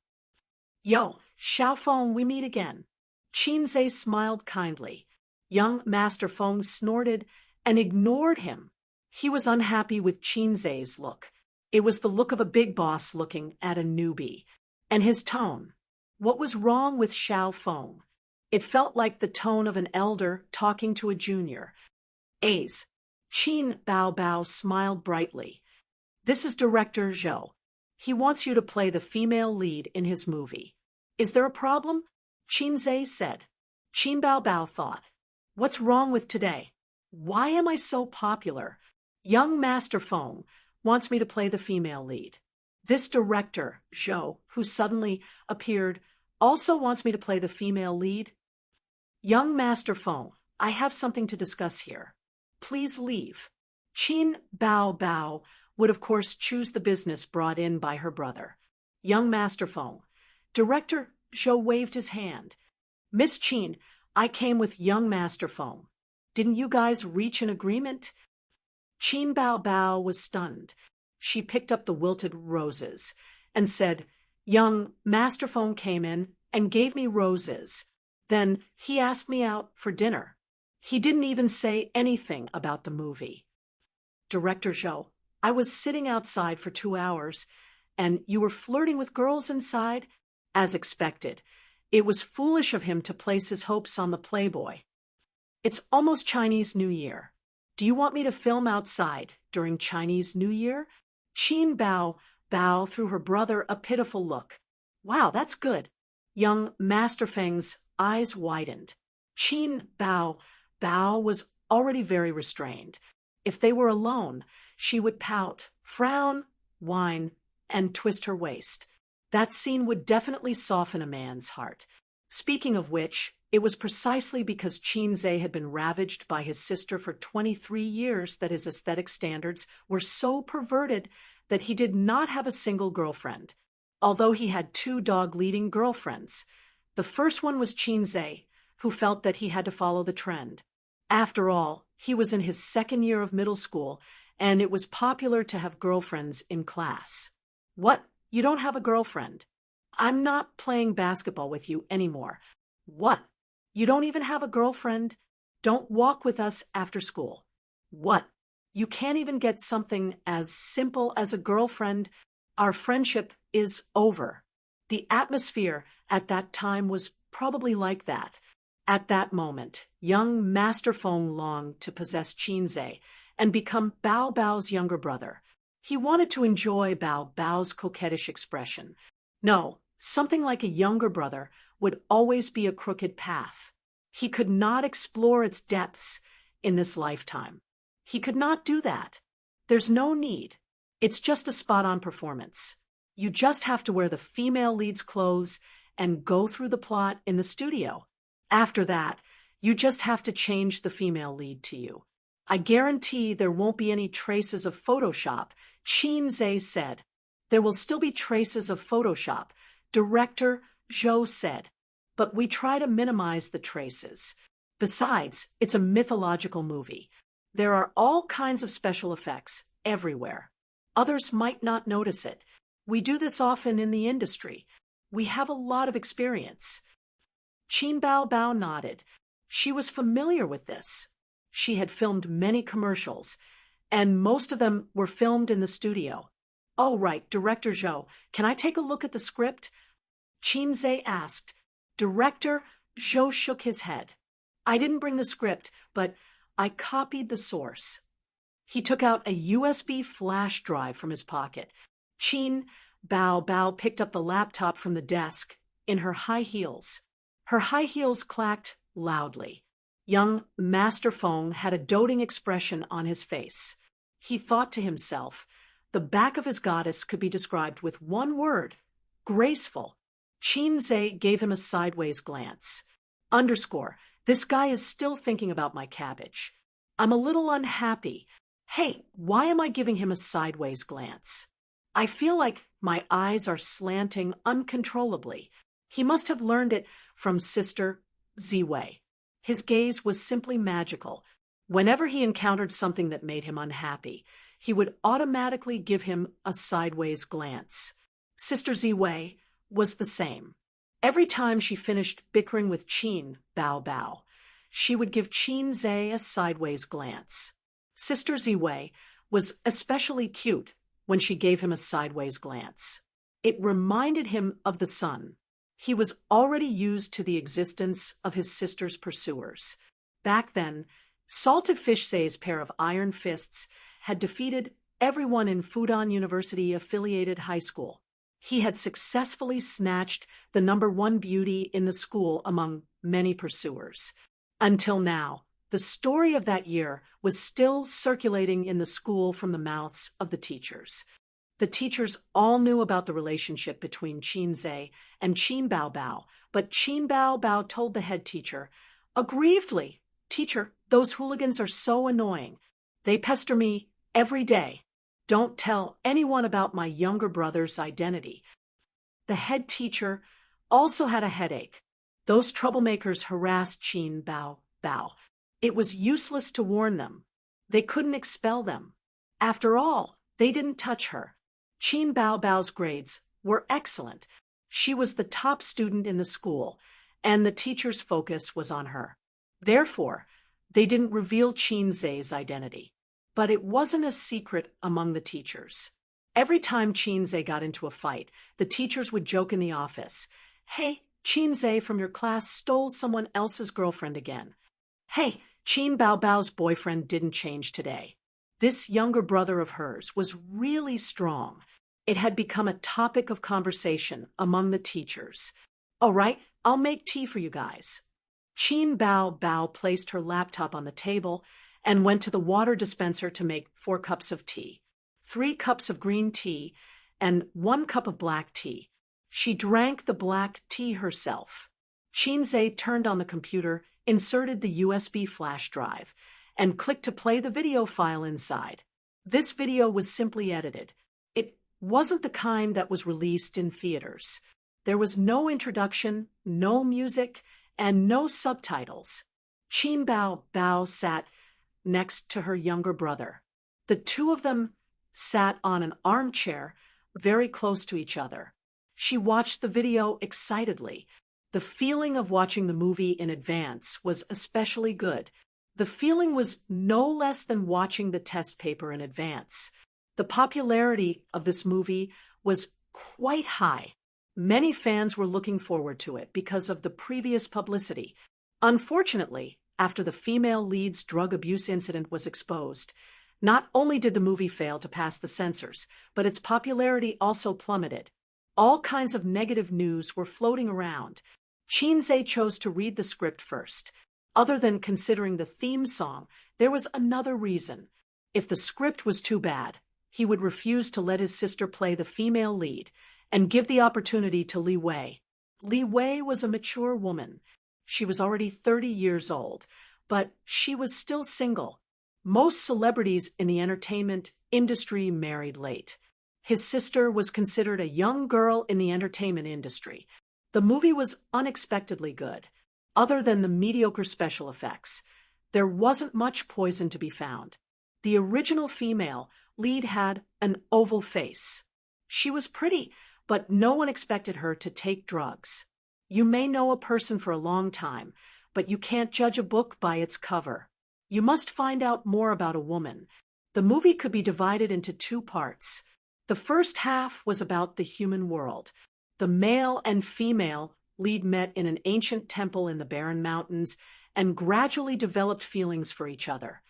"Yo, Xiao Feng, we meet again." Qin Zhe smiled kindly. Young Master Feng snorted and ignored him. He was unhappy with Qin Zhe's look. It was the look of a big boss looking at a newbie. And his tone. What was wrong with Xiao Feng? It felt like the tone of an elder talking to a junior. "A's." Qin Bao Bao smiled brightly. "This is Director Zhou. He wants you to play the female lead in his movie. Is there a problem?" Qin Zhe said. Qin Bao Bao thought, "What's wrong with today? Why am I so popular? Young Master Feng wants me to play the female lead. This director, Zhou, who suddenly appeared, also wants me to play the female lead. Young Master Feng, I have something to discuss here. Please leave." Qin Bao Bao would of course choose the business brought in by her brother. Young Master Feng. Director Zhou waved his hand. "Miss Qin, I came with young Master Feng. Didn't you guys reach an agreement?" Qin Bao Bao was stunned. She picked up the wilted roses and said, "Young Master Feng came in and gave me roses. Then he asked me out for dinner. He didn't even say anything about the movie." Director Zhou, "I was sitting outside for 2 hours, and you were flirting with girls inside?" As expected, it was foolish of him to place his hopes on the playboy. It's almost Chinese New Year. Do you want me to film outside during Chinese New Year? Qin Bao threw her brother a pitiful look. Wow, that's good. Young Master Feng's eyes widened. Qin Bao was already very restrained. If they were alone, she would pout, frown, whine, and twist her waist. That scene would definitely soften a man's heart. Speaking of which, it was precisely because Qinze had been ravaged by his sister for 23 years that his aesthetic standards were so perverted that he did not have a single girlfriend, although he had 2 dog-leading girlfriends. The first one was Qinze, who felt that he had to follow the trend. After all, he was in his 2nd year of middle school, and it was popular to have girlfriends in class. What? You don't have a girlfriend? I'm not playing basketball with you anymore. What? You don't even have a girlfriend? Don't walk with us after school. What? You can't even get something as simple as a girlfriend? Our friendship is over. The atmosphere at that time was probably like that. At that moment, young Master Feng longed to possess Qinze and become Bao Bao's younger brother. He wanted to enjoy Bao Bao's coquettish expression. No, something like a younger brother would always be a crooked path. He could not explore its depths in this lifetime. He could not do that. There's no need. It's just a spot-on performance. You just have to wear the female lead's clothes and go through the plot in the studio. After that, you just have to change the female lead to you. I guarantee there won't be any traces of Photoshop, Qinze said. There will still be traces of Photoshop, Director Zhou said. But we try to minimize the traces. Besides, it's a mythological movie. There are all kinds of special effects everywhere. Others might not notice it. We do this often in the industry. We have a lot of experience. Qin Bao nodded. She was familiar with this. She had filmed many commercials, and most of them were filmed in the studio. Oh, right, Director Zhou, can I take a look at the script? Qinze asked. Director Zhou shook his head. I didn't bring the script, but I copied the source. He took out a USB flash drive from his pocket. Qin Bao picked up the laptop from the desk in her high heels. Her high heels clacked loudly. Young Master Feng had a doting expression on his face. He thought to himself, the back of his goddess could be described with one word, graceful. Qinze gave him a sideways glance. Underscore, this guy is still thinking about my cabbage. I'm a little unhappy. Hey, why am I giving him a sideways glance? I feel like my eyes are slanting uncontrollably. He must have learned it from Sister Ziwei. His gaze was simply magical. Whenever he encountered something that made him unhappy, he would automatically give him a sideways glance. Sister Ziwei was the same. Every time she finished bickering with Qin Bao, she would give Qinze a sideways glance. Sister Ziwei was especially cute when she gave him a sideways glance. It reminded him of the sun. He was already used to the existence of his sister's pursuers. Back then, Salted Fishzay's pair of iron fists had defeated everyone in Fudan University-affiliated high school. He had successfully snatched the #1 beauty in the school among many pursuers. Until now, the story of that year was still circulating in the school from the mouths of the teachers. The teachers all knew about the relationship between Qinze and Qin Bao, but Qin Bao told the head teacher, aggrievedly, "Teacher, those hooligans are so annoying. They pester me every day. Don't tell anyone about my younger brother's identity." The head teacher also had a headache. Those troublemakers harassed Qin Bao. It was useless to warn them. They couldn't expel them. After all, they didn't touch her. Qin Bao's grades were excellent. She was the top student in the school, and the teacher's focus was on her. Therefore, they didn't reveal Qinze's identity. But it wasn't a secret among the teachers. Every time Qinze got into a fight, the teachers would joke in the office, "Hey, Qinze from your class stole someone else's girlfriend again." Hey, Qin Bao Bao's boyfriend didn't change today. This younger brother of hers was really strong. It had become a topic of conversation among the teachers. All right, I'll make tea for you guys. Qin Bao Bao placed her laptop on the table and went to the water dispenser to make 4 cups of tea, 3 cups of green tea, and 1 cup of black tea. She drank the black tea herself. Qinze turned on the computer, inserted the USB flash drive, and clicked to play the video file inside. This video was simply edited. It wasn't the kind that was released in theaters. There was no introduction, no music, and no subtitles. Qin Bao Bao sat next to her younger brother. The two of them sat on an armchair very close to each other. She watched the video excitedly. The feeling of watching the movie in advance was especially good. The feeling was no less than watching the test paper in advance. The popularity of this movie was quite high. Many fans were looking forward to it because of the previous publicity. Unfortunately, after the female lead's drug abuse incident was exposed, not only did the movie fail to pass the censors, but its popularity also plummeted. All kinds of negative news were floating around. Qinze chose to read the script first. Other than considering the theme song, there was another reason. If the script was too bad, he would refuse to let his sister play the female lead and give the opportunity to Li Wei. Li Wei was a mature woman. She was already 30 years old, but she was still single. Most celebrities in the entertainment industry married late. His sister was considered a young girl in the entertainment industry. The movie was unexpectedly good. Other than the mediocre special effects, there wasn't much poison to be found. The original female lead had an oval face. She was pretty, but no one expected her to take drugs. You may know a person for a long time, but you can't judge a book by its cover. You must find out more about a woman. The movie could be divided into 2 parts. The first half was about the human world. The male and female lead met in an ancient temple in the barren mountains and gradually developed feelings for each other.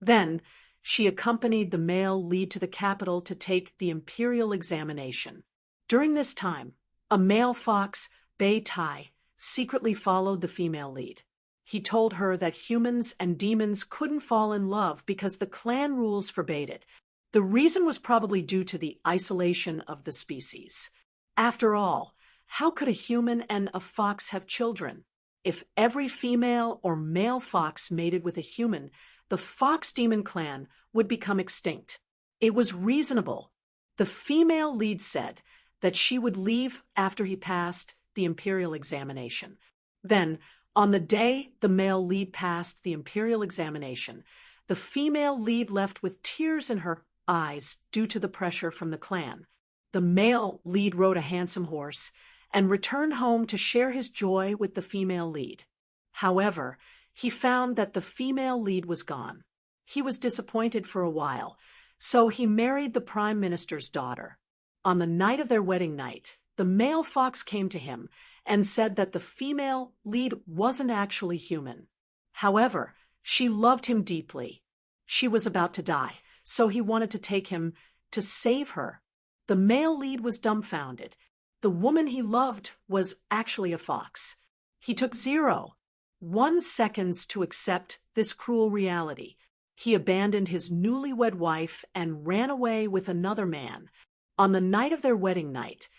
Then, she accompanied the male lead to the capital to take the imperial examination. During this time, a male fox, Bei Tai, secretly followed the female lead. He told her that humans and demons couldn't fall in love because the clan rules forbade it. The reason was probably due to the isolation of the species. After all, how could a human and a fox have children? If every female or male fox mated with a human, the fox demon clan would become extinct. It was reasonable. The female lead said that she would leave after he passed the imperial examination. Then, on the day the male lead passed the imperial examination, the female lead left with tears in her eyes due to the pressure from the clan. The male lead rode a handsome horse and returned home to share his joy with the female lead. However, he found that the female lead was gone. He was disappointed for a while, so he married the prime minister's daughter. On the night of their wedding night, the male fox came to him and said that the female lead wasn't actually human. However, she loved him deeply. She was about to die, so he wanted to take him to save her. The male lead was dumbfounded. The woman he loved was actually a fox. He took 0.1 seconds to accept this cruel reality. He abandoned his newlywed wife and ran away with another man. On the night of their wedding night,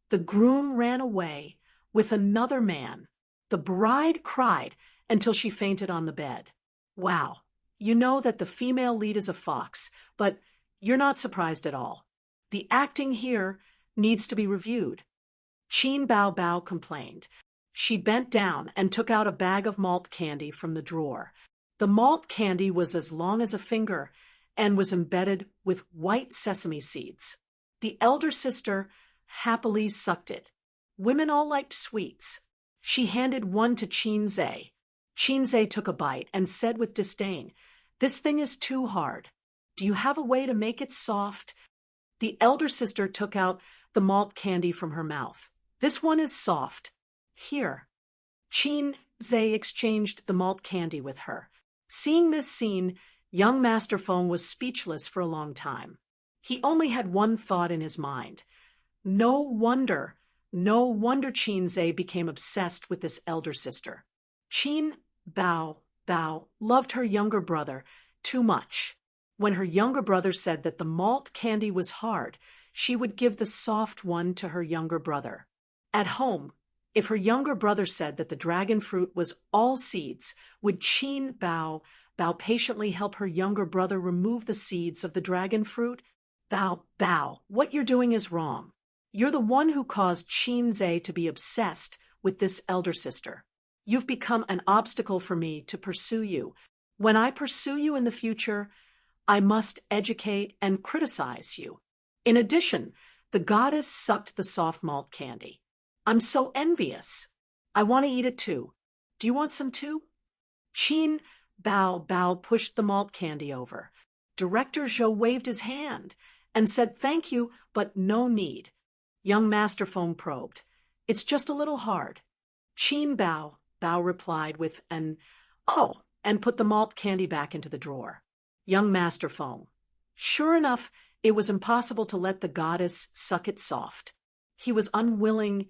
the groom ran away with another man. The bride cried until she fainted on the bed. Wow, you know that the female lead is a fox, but you're not surprised at all. The acting here needs to be reviewed. Qin Bao Bao complained. She bent down and took out a bag of malt candy from the drawer. The malt candy was as long as a finger and was embedded with white sesame seeds. The elder sister happily sucked it. Women all liked sweets. She handed one to Qinze. Qinze took a bite and said with disdain, "This thing is too hard. Do you have a way to make it soft?" The elder sister took out the malt candy from her mouth. "This one is soft. Here." Qinze exchanged the malt candy with her. Seeing this scene, young Master Feng was speechless for a long time. He only had one thought in his mind. No wonder Qin became obsessed with this elder sister. Qin Bao loved her younger brother too much. When her younger brother said that the malt candy was hard, she would give the soft one to her younger brother. At home, if her younger brother said that the dragon fruit was all seeds, would Qin Bao patiently help her younger brother remove the seeds of the dragon fruit? Bao, what you're doing is wrong. You're the one who caused Qin to be obsessed with this elder sister. You've become an obstacle for me to pursue you. When I pursue you in the future, I must educate and criticize you. In addition, the goddess sucked the soft malt candy. I'm so envious. I want to eat it too. Do you want some too? Qin Bao pushed the malt candy over. Director Zhou waved his hand and said thank you, but no need. Young Master Feng probed. It's just a little hard. Qin Bao replied with an "oh," and put the malt candy back into the drawer. Young Master Feng. Sure enough, it was impossible to let the goddess suck it soft. He was unwilling,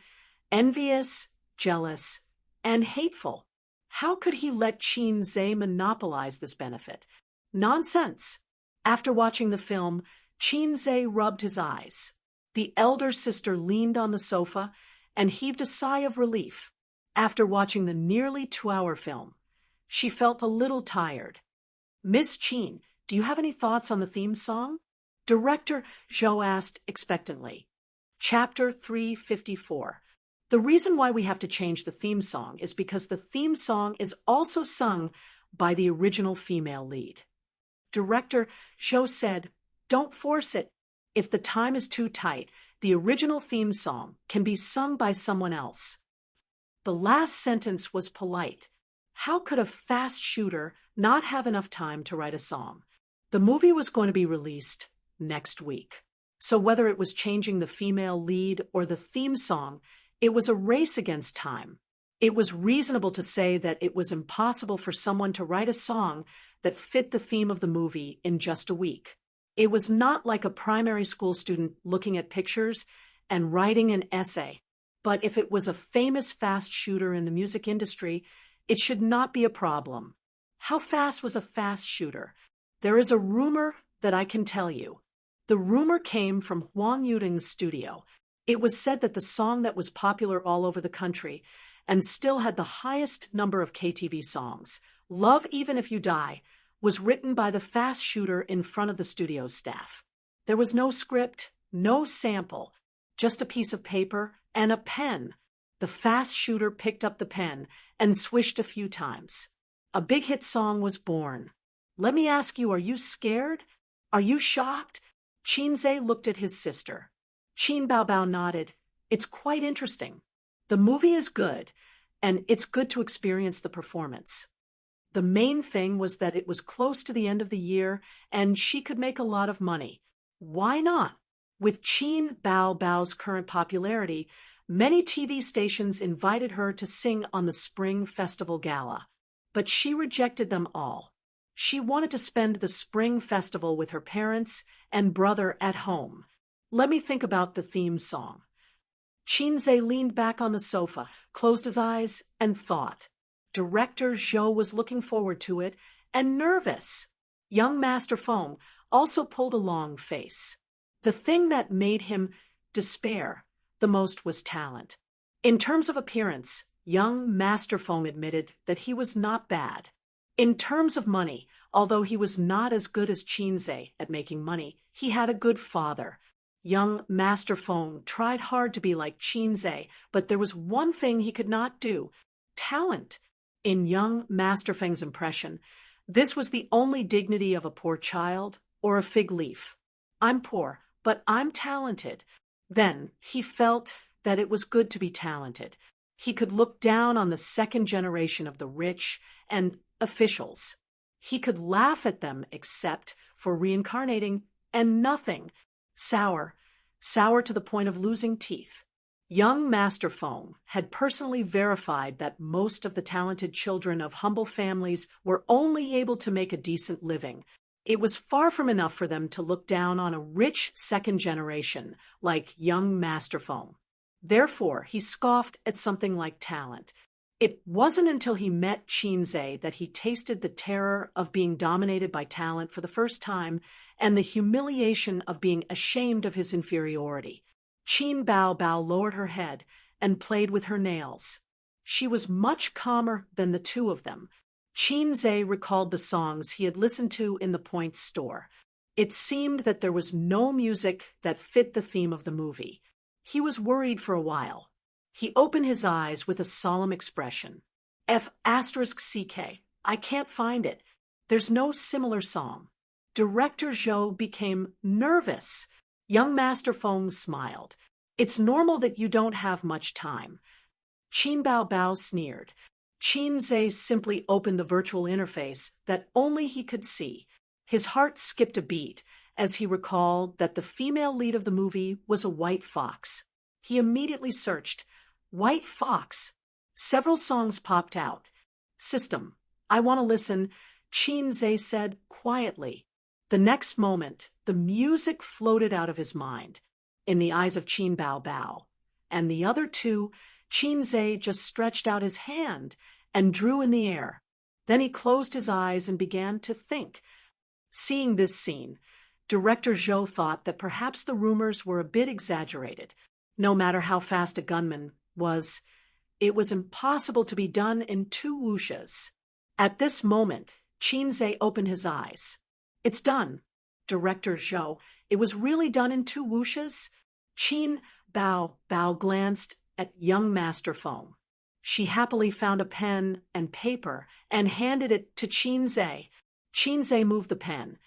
envious, jealous, and hateful. How could he let Qin monopolize this benefit? Nonsense. After watching the film, Qin rubbed his eyes. The elder sister leaned on the sofa and heaved a sigh of relief. After watching the nearly 2-hour film, she felt a little tired. Miss Qin, do you have any thoughts on the theme song? Director Zhou asked expectantly. Chapter 354. The reason why we have to change the theme song is because the theme song is also sung by the original female lead. Director Zhou said, "Don't force it. If the time is too tight, the original theme song can be sung by someone else." The last sentence was polite. How could a fast shooter not have enough time to write a song? The movie was going to be released next week. So whether it was changing the female lead or the theme song, it was a race against time. It was reasonable to say that it was impossible for someone to write a song that fit the theme of the movie in just a week. It was not like a primary school student looking at pictures and writing an essay. But if it was a famous fast shooter in the music industry, it should not be a problem. How fast was a fast shooter? There is a rumor that I can tell you. The rumor came from Huang Yuding's studio. It was said that the song that was popular all over the country and still had the highest number of KTV songs, Love Even If You Die, was written by the fast shooter in front of the studio staff. There was no script, no sample, just a piece of paper and a pen. The fast shooter picked up the pen and swished a few times. A big hit song was born. Let me ask you, are you scared? Are you shocked? Qin looked at his sister. Qin Bao nodded. It's quite interesting. The movie is good, and it's good to experience the performance. The main thing was that it was close to the end of the year, and she could make a lot of money. Why not? With Qin Bao's current popularity, many TV stations invited her to sing on the Spring Festival Gala, but she rejected them all. She wanted to spend the Spring Festival with her parents and brother at home. Let me think about the theme song. Qin leaned back on the sofa, closed his eyes, and thought. Director Zhou was looking forward to it and nervous. Young Master Feng also pulled a long face. The thing that made him despair the most was talent. In terms of appearance, young Master Feng admitted that he was not bad. In terms of money, although he was not as good as Qin at making money, he had a good father. Young Master Feng tried hard to be like Qin, but there was one thing he could not do: talent. In young Master Feng's impression, this was the only dignity of a poor child or a fig leaf. I'm poor, but I'm talented. Then he felt that it was good to be talented. He could look down on the second generation of the rich and officials. He could laugh at them except for reincarnating and nothing. Sour to the point of losing teeth. Young Master Feng had personally verified that most of the talented children of humble families were only able to make a decent living. It was far from enough for them to look down on a rich second generation like young Master Feng. Therefore, he scoffed at something like talent. It wasn't until he met Qinze that he tasted the terror of being dominated by talent for the first time and the humiliation of being ashamed of his inferiority. Qin Bao Bao lowered her head and played with her nails. She was much calmer than the two of them. Qinze recalled the songs he had listened to in the Point store. It seemed that there was no music that fit the theme of the movie. He was worried for a while. He opened his eyes with a solemn expression. F*CK, I can't find it. There's no similar song. Director Zhou became nervous. Young Master Feng smiled. It's normal that you don't have much time. Qin Bao Bao sneered. Qinze simply opened the virtual interface that only he could see. His heart skipped a beat as he recalled that the female lead of the movie was a white fox. He immediately searched. White fox. Several songs popped out. System, I want to listen, Qinze said quietly. The next moment, the music floated out of his mind. In the eyes of Qin Bao Bao and the other two, Qinze just stretched out his hand and drew in the air. Then he closed his eyes and began to think. Seeing this scene, Director Zhou thought that perhaps the rumors were a bit exaggerated. No matter how fast a gunman was, it was impossible to be done in 2 whooshes. At this moment, Qinze opened his eyes. It's done, Director Zhou. It was really done in 2 whooshes? Qin Bao Bao glanced at young Master Feng. She happily found a pen and paper and handed it to Qinze. Qinze moved the pen,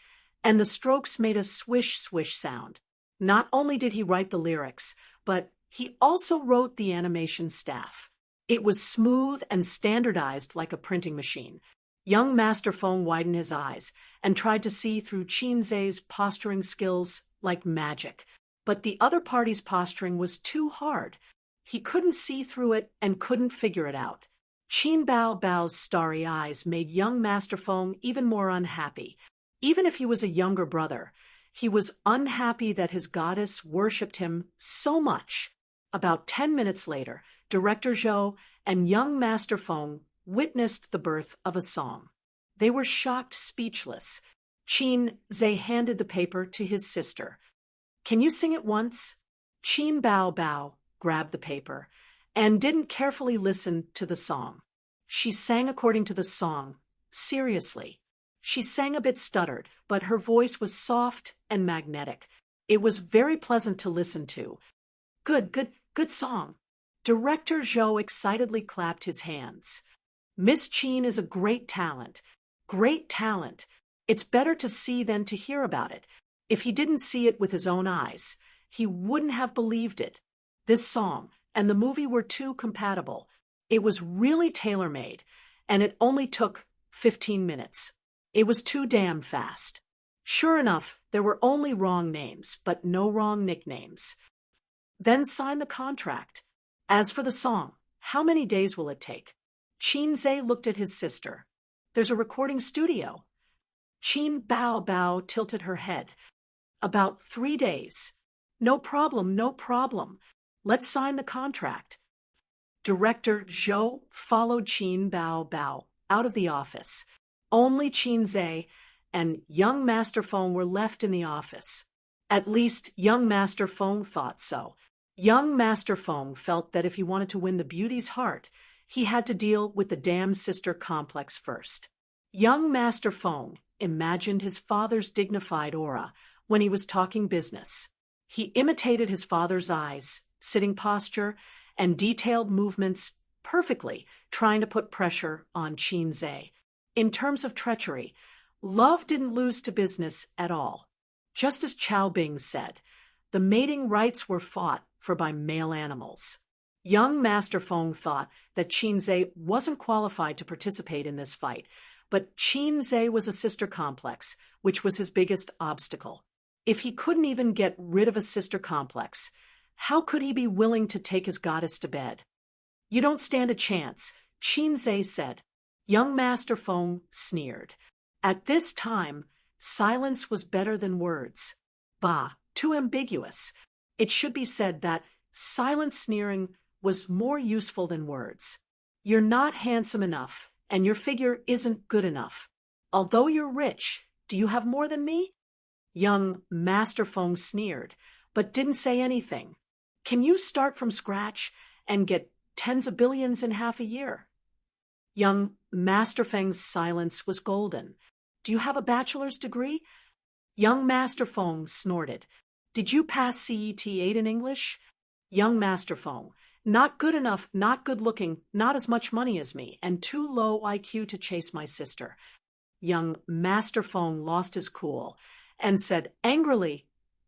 and the strokes made a swish-swish sound. Not only did he write the lyrics, but he also wrote the animation staff. It was smooth and standardized like a printing machine. Young Master Feng widened his eyes and tried to see through Qinze's posturing skills like magic. But the other party's posturing was too hard. He couldn't see through it and couldn't figure it out. Qin Bao Bao's starry eyes made young Master Feng even more unhappy. Even if he was a younger brother, he was unhappy that his goddess worshipped him so much. About 10 minutes later, Director Zhou and young Master Feng witnessed the birth of a song. They were shocked speechless. Qinze handed the paper to his sister. Can you sing it once? Qin Bao Bao grabbed the paper and didn't carefully listen to the song. She sang according to the song, seriously. She sang a bit stuttered, but her voice was soft and magnetic. It was very pleasant to listen to. Good song. Director Zhou excitedly clapped his hands. Miss Qin is a great talent. Great talent. It's better to see than to hear about it. If he didn't see it with his own eyes, he wouldn't have believed it. This song and the movie were too compatible. It was really tailor-made, and it only took 15 minutes. It was too damn fast. Sure enough, there were only wrong names, but no wrong nicknames. Then sign the contract. As for the song, how many days will it take? Qinze looked at his sister. There's a recording studio. Qin Bao Bao tilted her head. About 3 days. No problem. Let's sign the contract. Director Zhou followed Qin Bao Bao out of the office. Only Qinze and young Master Feng were left in the office. At least young Master Feng thought so. Young Master Feng felt that if he wanted to win the beauty's heart, he had to deal with the damn sister complex first. Young Master Feng imagined his father's dignified aura when he was talking business. He imitated his father's eyes, sitting posture, and detailed movements perfectly, trying to put pressure on Qinze. In terms of treachery, love didn't lose to business at all. Just as Chao Bing said, the mating rights were fought for by male animals. Young Master Feng thought that Qinze wasn't qualified to participate in this fight, but Qinze was a sister complex, which was his biggest obstacle. If he couldn't even get rid of a sister complex, How could he be willing to take his goddess to bed? You don't stand a chance, Qinze said. Young Master Feng sneered. At this time, silence was better than words. Bah, too ambiguous. It should be said that silent sneering was more useful than words. You're not handsome enough, and your figure isn't good enough. Although you're rich, do you have more than me? Young Master Feng sneered, but didn't say anything. Can you start from scratch and get tens of billions in half a year? Young Master Feng's silence was golden. Do you have a bachelor's degree? Young Master Feng snorted. Did you pass CET 8 in English? Young Master Feng. Not good enough, not good looking, not as much money as me, and too low IQ to chase my sister. Young Master Feng lost his cool and said angrily,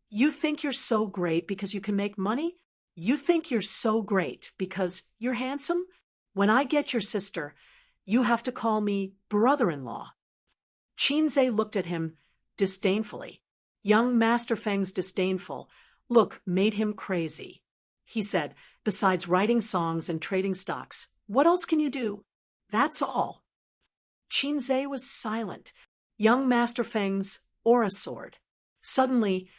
You think you're so great because you can make money? You think you're so great because you're handsome? When I get your sister, you have to call me brother-in-law. Qinze looked at him disdainfully. Young Master Feng's disdainful look made him crazy. He said, Besides writing songs and trading stocks, what else can you do? That's all. Qinze was silent. Young Master Feng's aura soared. Suddenly,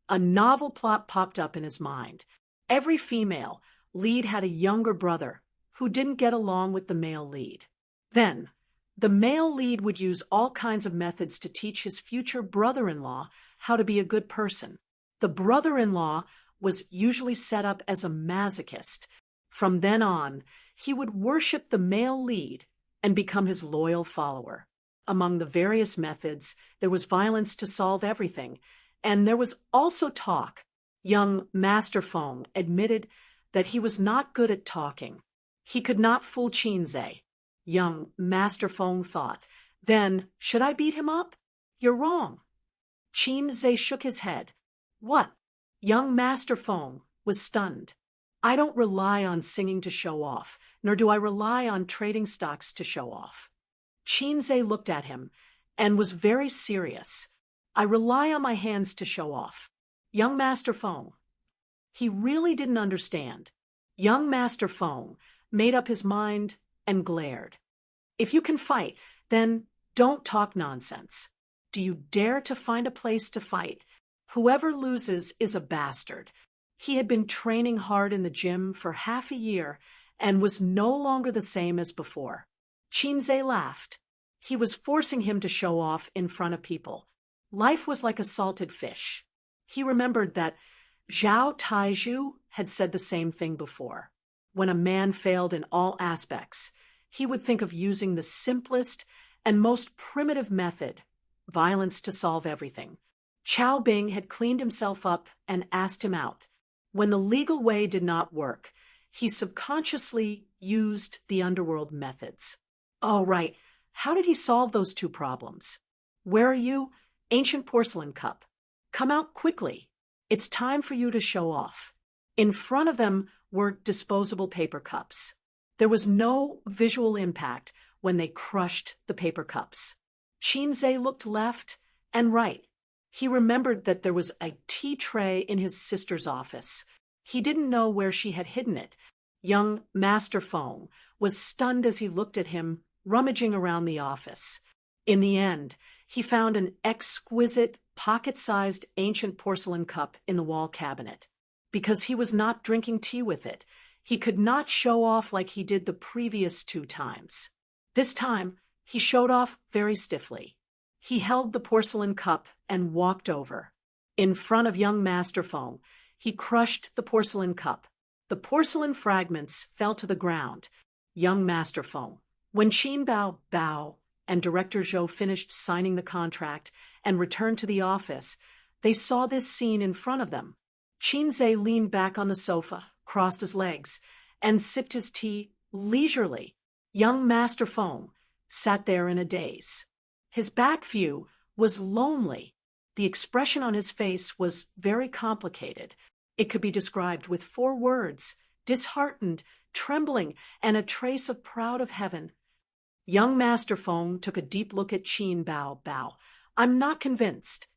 a novel plot popped up in his mind. Every female lead had a younger brother who didn't get along with the male lead. Then, the male lead would use all kinds of methods to teach his future brother-in-law how to be a good person. The brother-in-law was usually set up as a masochist. From then on, he would worship the male lead and become his loyal follower. Among the various methods, there was violence to solve everything, and there was also talk. Young Master Feng admitted that he was not good at talking. He could not fool Qinze. Young Master Feng thought, Then, should I beat him up? You're wrong. Qinze shook his head. What? Young Master Feng was stunned. I don't rely on singing to show off, nor do I rely on trading stocks to show off. Qinze looked at him and was very serious. I rely on my hands to show off. Young Master Feng. He really didn't understand. Young Master Feng made up his mind and glared. If you can fight, then don't talk nonsense. Do you dare to find a place to fight? Whoever loses is a bastard. He had been training hard in the gym for half a year and was no longer the same as before. Qinze laughed. He was forcing him to show off in front of people. Life was like a salted fish. He remembered that Zhao Taizhu had said the same thing before. When a man failed in all aspects, he would think of using the simplest and most primitive method, violence to solve everything. Chao Bing had cleaned himself up and asked him out. When the legal way did not work, he subconsciously used the underworld methods. Oh, right. How did he solve those two problems? Where are you? Ancient porcelain cup. Come out quickly. It's time for you to show off. In front of them were disposable paper cups. There was no visual impact when they crushed the paper cups. Qinze looked left and right. He remembered that there was a tea tray in his sister's office. He didn't know where she had hidden it. Young Master Feng was stunned as he looked at him, rummaging around the office. In the end, he found an exquisite, pocket-sized ancient porcelain cup in the wall cabinet. Because he was not drinking tea with it, he could not show off like he did the previous 2 times. This time, he showed off very stiffly. He held the porcelain cup and walked over. In front of young Master Feng, he crushed the porcelain cup. The porcelain fragments fell to the ground. Young Master Feng. When Qin Bao and Director Zhou finished signing the contract and returned to the office, they saw this scene in front of them. Qinze leaned back on the sofa, crossed his legs, and sipped his tea leisurely. Young Master Feng sat there in a daze. His back view was lonely. The expression on his face was very complicated. It could be described with 4 words: disheartened, trembling, and a trace of proud of heaven. Young Master Feng took a deep look at Qin Bao. I'm not convinced.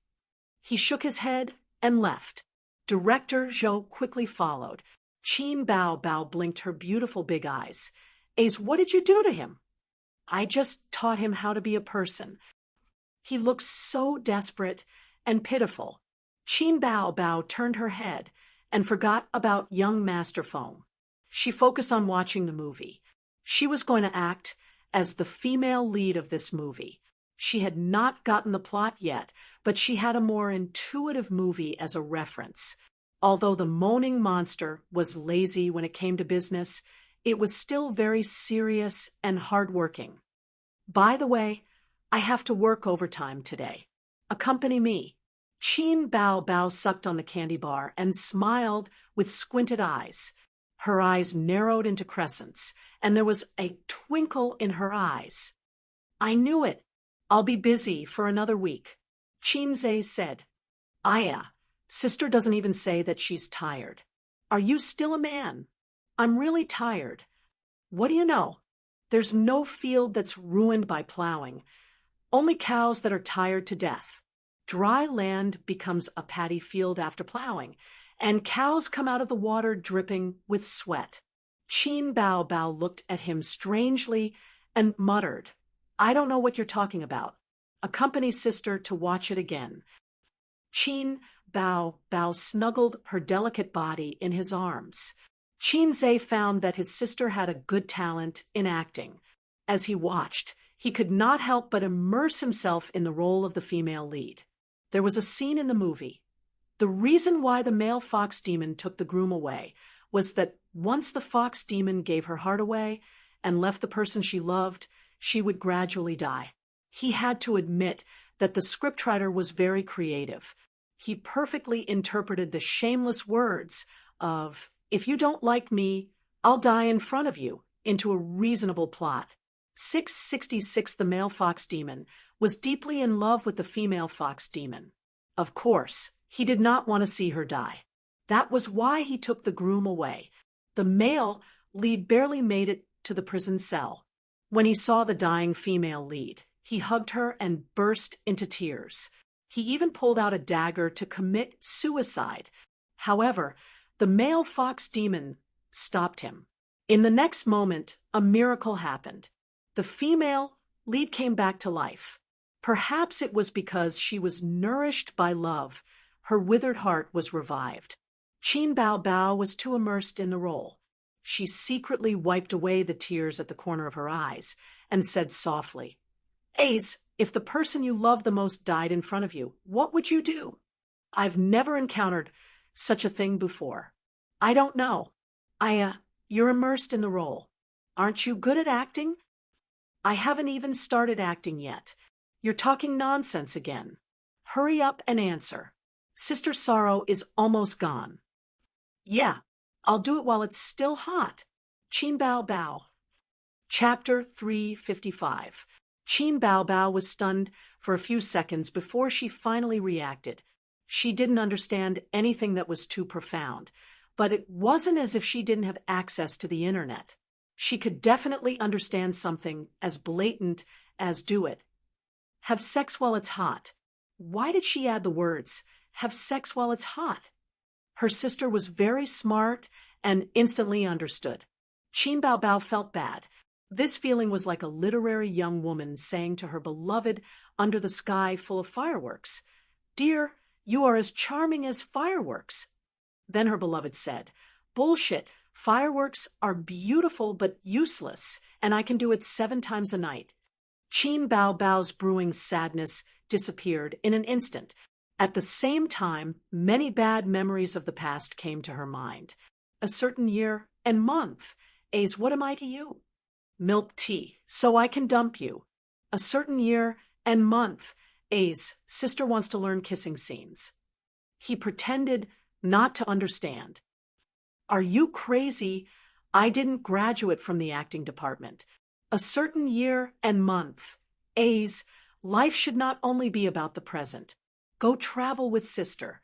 He shook his head and left. Director Zhou quickly followed. Qin Bao Bao blinked her beautiful big eyes. Ace, what did you do to him? I just taught him how to be a person. He looked so desperate and pitiful. Qin Bao Bao turned her head and forgot about young Master Feng. She focused on watching the movie. She was going to act as the female lead of this movie. She had not gotten the plot yet, but she had a more intuitive movie as a reference. Although the moaning monster was lazy when it came to business, it was still very serious and hardworking. By the way, I have to work overtime today. Accompany me. Qin Bao Bao sucked on the candy bar and smiled with squinted eyes. Her eyes narrowed into crescents, and there was a twinkle in her eyes. I knew it. I'll be busy for another week. Qin Zhe said. Aya, sister doesn't even say that she's tired. Are you still a man? I'm really tired. What do you know? There's no field that's ruined by plowing. Only cows that are tired to death. Dry land becomes a paddy field after plowing, and cows come out of the water dripping with sweat. Qin Bao Bao looked at him strangely and muttered, I don't know what you're talking about. Accompany sister to watch it again. Qin Bao Bao snuggled her delicate body in his arms. Qin Zhe found that his sister had a good talent in acting. As he watched, he could not help but immerse himself in the role of the female lead. There was a scene in the movie. The reason why the male fox demon took the groom away was that once the fox demon gave her heart away and left the person she loved, she would gradually die. He had to admit that the scriptwriter was very creative. He perfectly interpreted the shameless words of, if you don't like me, I'll die in front of you, into a reasonable plot. 666, the male fox demon, was deeply in love with the female fox demon. Of course, he did not want to see her die. That was why he took the groom away. The male lead barely made it to the prison cell. When he saw the dying female lead, he hugged her and burst into tears. He even pulled out a dagger to commit suicide. However, the male fox demon stopped him. In the next moment, a miracle happened. The female lead came back to life. Perhaps it was because she was nourished by love. Her withered heart was revived. Qin Bao Bao was too immersed in the role. She secretly wiped away the tears at the corner of her eyes and said softly, Ace, if the person you love the most died in front of you, what would you do? I've never encountered such a thing before. I don't know. You're immersed in the role. Aren't you good at acting? I haven't even started acting yet. You're talking nonsense again. Hurry up and answer. Sister Sorrow is almost gone. Yeah, I'll do it while it's still hot. Qin Bao Bao. Chapter 355. Qin Bao Bao was stunned for a few seconds before she finally reacted. She didn't understand anything that was too profound, but it wasn't as if she didn't have access to the internet. She could definitely understand something as blatant as do it. Have sex while it's hot. Why did she add the words, have sex while it's hot? Her sister was very smart and instantly understood. Qin Bao Bao felt bad. This feeling was like a literary young woman saying to her beloved under the sky full of fireworks, Dear, you are as charming as fireworks. Then her beloved said, Bullshit, fireworks are beautiful but useless, and I can do it 7 times a night. Qin Bao Bao's brewing sadness disappeared in an instant. At the same time, many bad memories of the past came to her mind. A certain year and month. Ace, what am I to you? Milk tea, so I can dump you. A certain year and month. Ace, sister wants to learn kissing scenes. He pretended not to understand. Are you crazy? I didn't graduate from the acting department. A certain year and month. Ace, life should not only be about the present. Go travel with sister.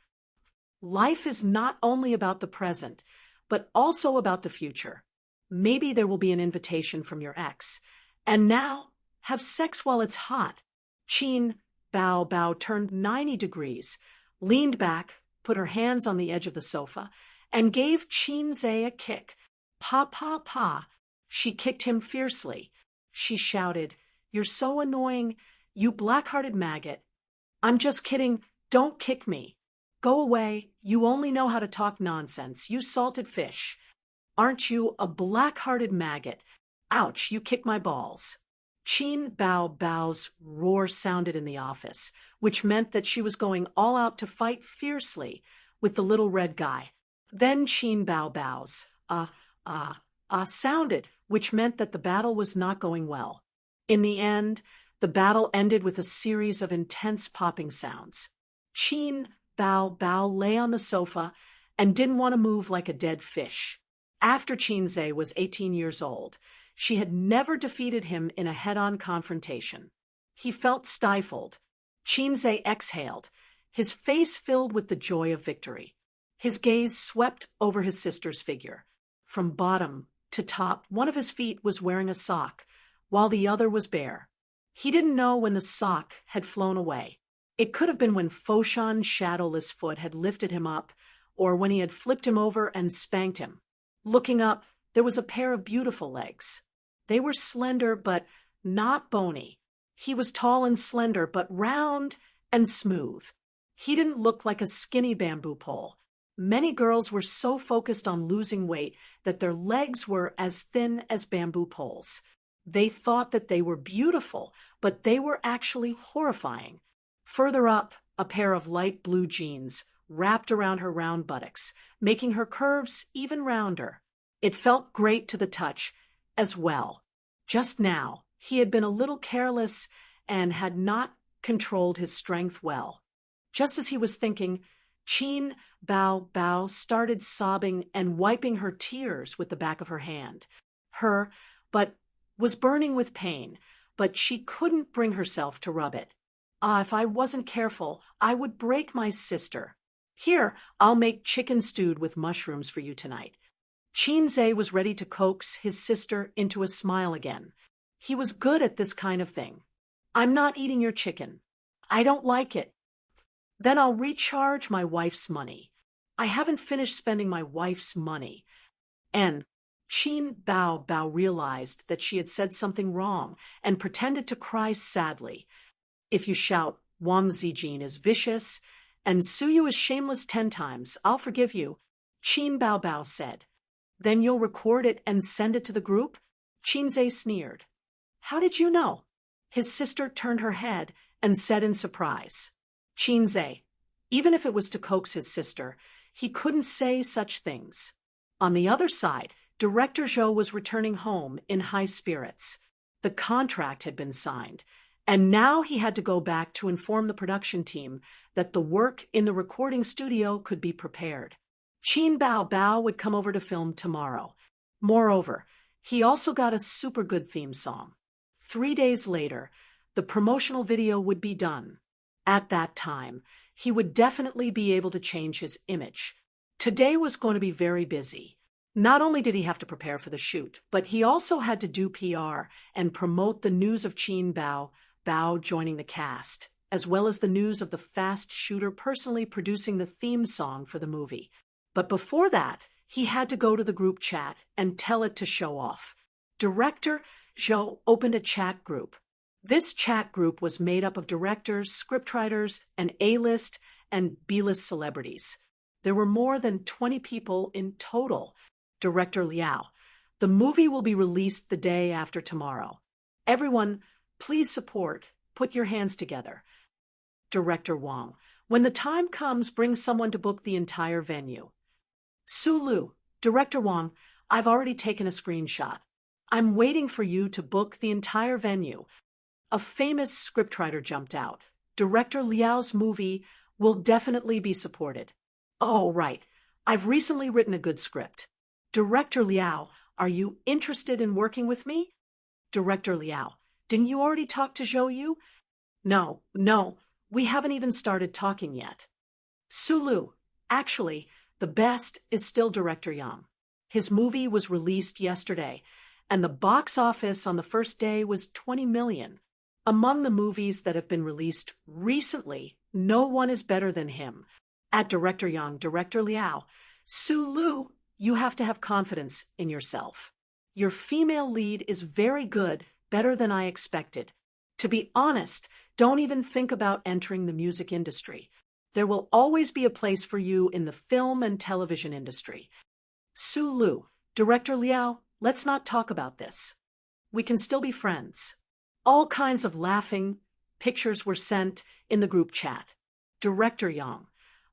Life is not only about the present, but also about the future. Maybe there will be an invitation from your ex. And now, have sex while it's hot. Qin Bao Bao turned 90 degrees, leaned back, put her hands on the edge of the sofa, and gave Qinze a kick. Pa, pa, pa. She kicked him fiercely. She shouted, "You're so annoying, you black-hearted maggot." "I'm just kidding. Don't kick me." "Go away. You only know how to talk nonsense, you salted fish." "Aren't you a black-hearted maggot? Ouch, you kicked my balls." Qin Bao Bao's roar sounded in the office, which meant that she was going all out to fight fiercely with the little red guy. Then Qin Bao Bao's sounded, which meant that the battle was not going well. In the end, the battle ended with a series of intense popping sounds. Qin Bao Bao lay on the sofa and didn't want to move like a dead fish. After Qinze was 18 years old, she had never defeated him in a head-on confrontation. He felt stifled. Qinze exhaled, his face filled with the joy of victory. His gaze swept over his sister's figure. From bottom to top, one of his feet was wearing a sock, while the other was bare. He didn't know when the sock had flown away. It could have been when Foshan's shadowless foot had lifted him up, or when he had flipped him over and spanked him. Looking up, there was a pair of beautiful legs. They were slender but not bony. He was tall and slender but round and smooth. He didn't look like a skinny bamboo pole. Many girls were so focused on losing weight that their legs were as thin as bamboo poles. They thought that they were beautiful, but they were actually horrifying. Further up, a pair of light blue jeans wrapped around her round buttocks, making her curves even rounder. It felt great to the touch as well. Just now, he had been a little careless and had not controlled his strength well. Just as he was thinking, Qin Bao Bao started sobbing and wiping her tears with the back of her hand. But was burning with pain, but she couldn't bring herself to rub it. If I wasn't careful, I would break my sister. Here, I'll make chicken stewed with mushrooms for you tonight. Qinze was ready to coax his sister into a smile again. He was good at this kind of thing. I'm not eating your chicken. I don't like it. Then I'll recharge my wife's money. I haven't finished spending my wife's money. And Qin Bao Bao realized that she had said something wrong and pretended to cry sadly. If you shout, "Wang Zijin is vicious," and Suyu is shameless 10 times, I'll forgive you, Qin Bao Bao said. Then you'll record it and send it to the group? Qinze sneered. How did you know? His sister turned her head and said in surprise. Qinze, even if it was to coax his sister, he couldn't say such things. On the other side, Director Zhou was returning home in high spirits. The contract had been signed, and now he had to go back to inform the production team that the work in the recording studio could be prepared. Qin Bao Bao would come over to film tomorrow. Moreover, he also got a super good theme song. 3 days later, the promotional video would be done. At that time, he would definitely be able to change his image. Today was going to be very busy. Not only did he have to prepare for the shoot, but he also had to do PR and promote the news of Qin Bao Bao joining the cast, as well as the news of the fast shooter personally producing the theme song for the movie. But before that, he had to go to the group chat and tell it to show off. Director Zhou opened a chat group. This chat group was made up of directors, scriptwriters, and A-list and B-list celebrities. There were more than 20 people in total. Director Liao, the movie will be released the day after tomorrow. Everyone, please support. Put your hands together. Director Wang, when the time comes, bring someone to book the entire venue. Sulu, Director Wang, I've already taken a screenshot. I'm waiting for you to book the entire venue. A famous scriptwriter jumped out. Director Liao's movie will definitely be supported. Oh, right. I've recently written a good script. Director Liao, are you interested in working with me? Director Liao, didn't you already talk to Zhou Yu? No, we haven't even started talking yet. Sulu, actually, the best is still Director Yang. His movie was released yesterday, and the box office on the first day was 20 million. Among the movies that have been released recently, no one is better than him. At Director Yang, Director Liao, Sulu, you have to have confidence in yourself. Your female lead is very good, better than I expected. To be honest, don't even think about entering the music industry. There will always be a place for you in the film and television industry. Sulu, Director Liao, let's not talk about this. We can still be friends. All kinds of laughing pictures were sent in the group chat. Director Yang,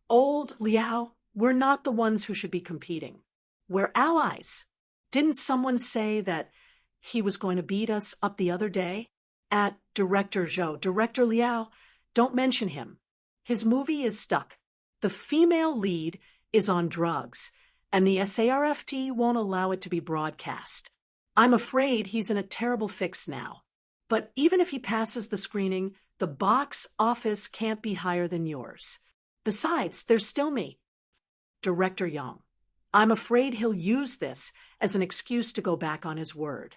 old Liao, we're not the ones who should be competing. We're allies. Didn't someone say that he was going to beat us up the other day? At Director Zhou, Director Liao, don't mention him. His movie is stuck. The female lead is on drugs, and the SARFT won't allow it to be broadcast. I'm afraid he's in a terrible fix now. But even if he passes the screening, the box office can't be higher than yours. Besides, there's still me. Director Yang, I'm afraid he'll use this as an excuse to go back on his word.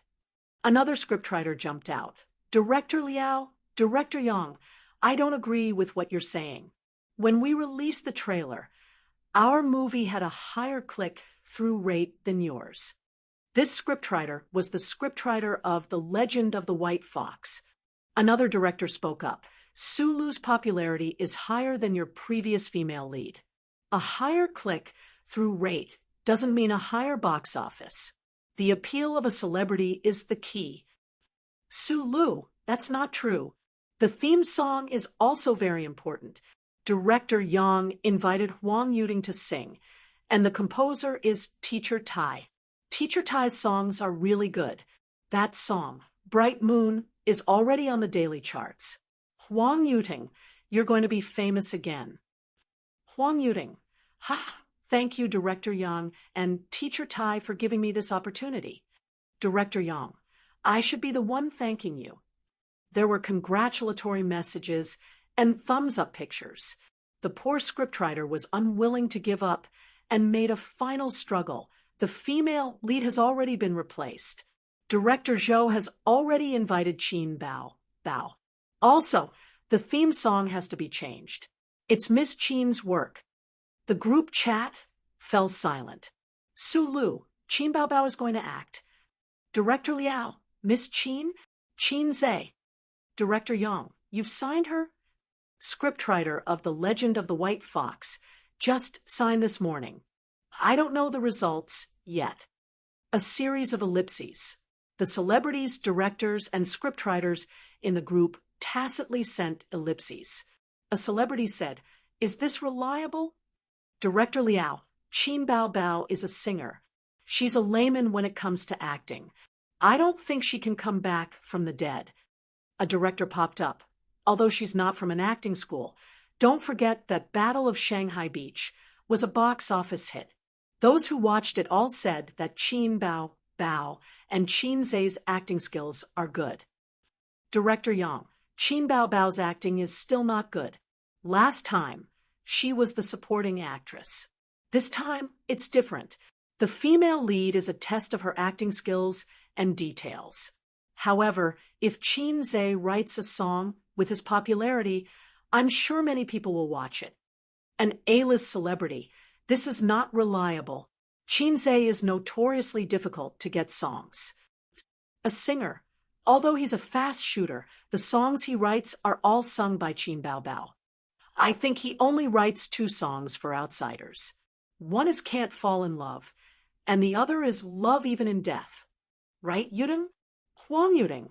Another scriptwriter jumped out. Director Liao, Director Yang, I don't agree with what you're saying. When we released the trailer, our movie had a higher click-through rate than yours. This scriptwriter was the scriptwriter of The Legend of the White Fox. Another director spoke up. Sulu's popularity is higher than your previous female lead. A higher click-through rate doesn't mean a higher box office. The appeal of a celebrity is the key. Sulu, that's not true. The theme song is also very important. Director Yang invited Huang Yuting to sing, and the composer is Teacher Tai. Teacher Tai's songs are really good. That song, Bright Moon, is already on the daily charts. Huang Yuting, you're going to be famous again. Huang Yuting, thank you, Director Yang and Teacher Tai, for giving me this opportunity. Director Yang, I should be the one thanking you. There were congratulatory messages and thumbs-up pictures. The poor scriptwriter was unwilling to give up and made a final struggle. The female lead has already been replaced. Director Zhou has already invited Qin Bao. Also, the theme song has to be changed. It's Miss Qin's work. The group chat fell silent. Sulu, Qin Bao is going to act. Director Liao, Miss Qin Zhe. Director Yang, you've signed her? Scriptwriter of The Legend of the White Fox, just signed this morning. I don't know the results yet. A series of ellipses. The celebrities, directors, and scriptwriters in the group tacitly sent ellipses. A celebrity said, "Is this reliable?" Director Liao, Qin Bao is a singer. She's a layman when it comes to acting. I don't think she can come back from the dead. A director popped up. Although she's not from an acting school, don't forget that Battle of Shanghai Beach was a box office hit. Those who watched it all said that Qin Bao and Qin Zhe's acting skills are good. Director Yang, Qin Bao's acting is still not good. Last time, she was the supporting actress. This time, it's different. The female lead is a test of her acting skills and details. However, if Qin Zhe writes a song with his popularity, I'm sure many people will watch it. An A-list celebrity, this is not reliable. Qin Zhe is notoriously difficult to get songs. A singer, although he's a fast shooter, the songs he writes are all sung by Qin Bao. I think he only writes 2 songs for outsiders. One is Can't Fall in Love, and the other is Love Even in Death. Right, Yuting? Huang Yuting.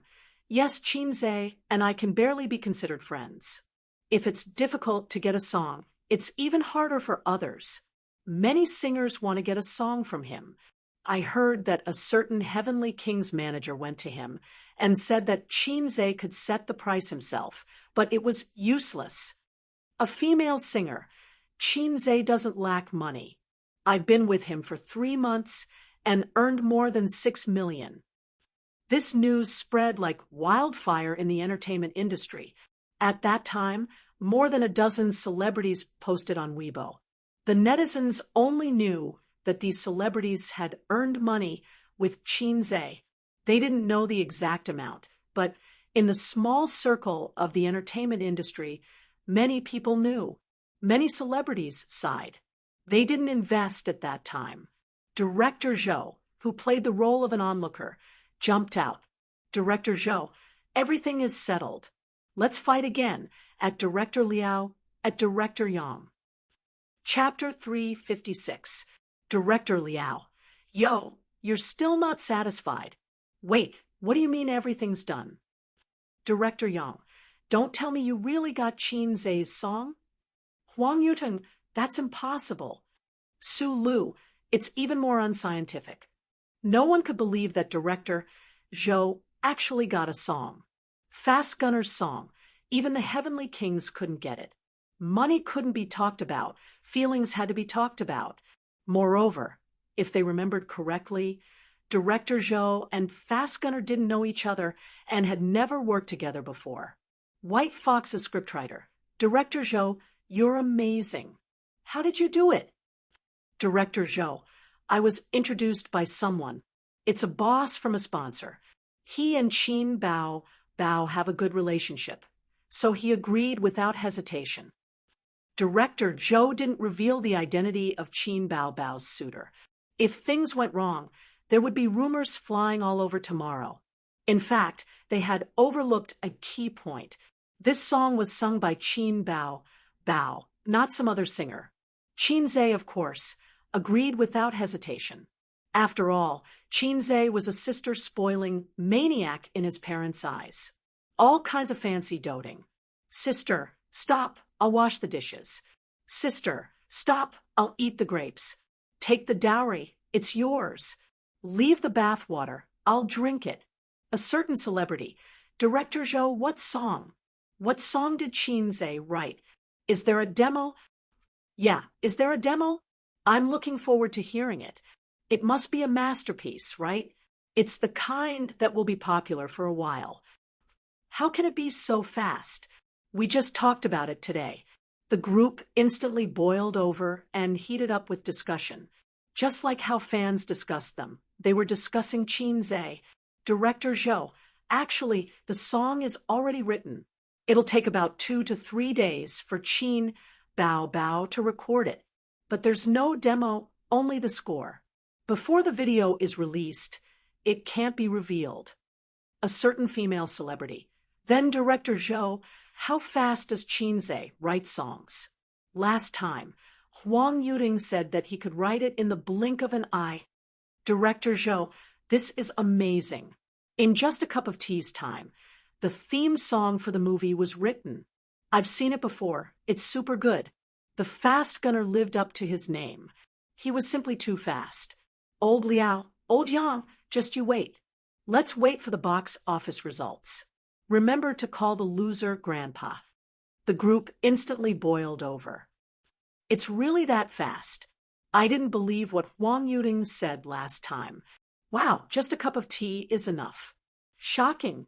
Yes, Qin Zhe and I can barely be considered friends. If it's difficult to get a song, it's even harder for others. Many singers want to get a song from him. I heard that a certain Heavenly King's manager went to him and said that Qin Zhe could set the price himself, but it was useless. A female singer, Qin Zhe doesn't lack money. I've been with him for 3 months and earned more than 6 million. This news spread like wildfire in the entertainment industry. At that time, more than a dozen celebrities posted on Weibo. The netizens only knew that these celebrities had earned money with Qin Zhe. They didn't know the exact amount, but in the small circle of the entertainment industry, many people knew. Many celebrities sighed. They didn't invest at that time. Director Zhou, who played the role of an onlooker, jumped out. Director Zhou, everything is settled. Let's fight again, at Director Liao, at Director Yang. Chapter 356. Director Liao. Yo, you're still not satisfied. Wait, what do you mean everything's done? Director Yang. Don't tell me you really got Qin Zhe's song? Huang Yuteng, that's impossible. Su Lu, it's even more unscientific. No one could believe that Director Zhou actually got a song. Fast Gunner's song. Even the Heavenly Kings couldn't get it. Money couldn't be talked about. Feelings had to be talked about. Moreover, if they remembered correctly, Director Zhou and Fast Gunner didn't know each other and had never worked together before. White Fox's scriptwriter. Director Zhou, you're amazing. How did you do it? Director Zhou, I was introduced by someone. It's a boss from a sponsor. He and Qin Bao have a good relationship. So he agreed without hesitation. Director Zhou didn't reveal the identity of Qin Bao's suitor. If things went wrong, there would be rumors flying all over tomorrow. In fact, they had overlooked a key point. This song was sung by Qin Bao, not some other singer. Qin Zhe, of course, agreed without hesitation. After all, Qin Zhe was a sister-spoiling maniac in his parents' eyes. All kinds of fancy doting. Sister, stop, I'll wash the dishes. Sister, stop, I'll eat the grapes. Take the dowry, it's yours. Leave the bathwater, I'll drink it. A certain celebrity. Director Zhou, what song? What song did Qin Zhe write? Is there a demo? Yeah, is there a demo? I'm looking forward to hearing it. It must be a masterpiece, right? It's the kind that will be popular for a while. How can it be so fast? We just talked about it today. The group instantly boiled over and heated up with discussion. Just like how fans discussed them. They were discussing Qin Zhe. Director Zhou, actually, the song is already written. It'll take about 2 to 3 days for Qin Bao to record it. But there's no demo, only the score. Before the video is released, it can't be revealed. A certain female celebrity. Then Director Zhou, how fast does Qin Zhe write songs? Last time, Huang Yuteng said that he could write it in the blink of an eye. Director Zhou, this is amazing. In just a cup of tea's time, the theme song for the movie was written. I've seen it before. It's super good. The Fast Gunner lived up to his name. He was simply too fast. Old Liao, Old Yang, just you wait. Let's wait for the box office results. Remember to call the loser Grandpa. The group instantly boiled over. It's really that fast. I didn't believe what Huang Yuteng said last time. Wow, just a cup of tea is enough. Shocking.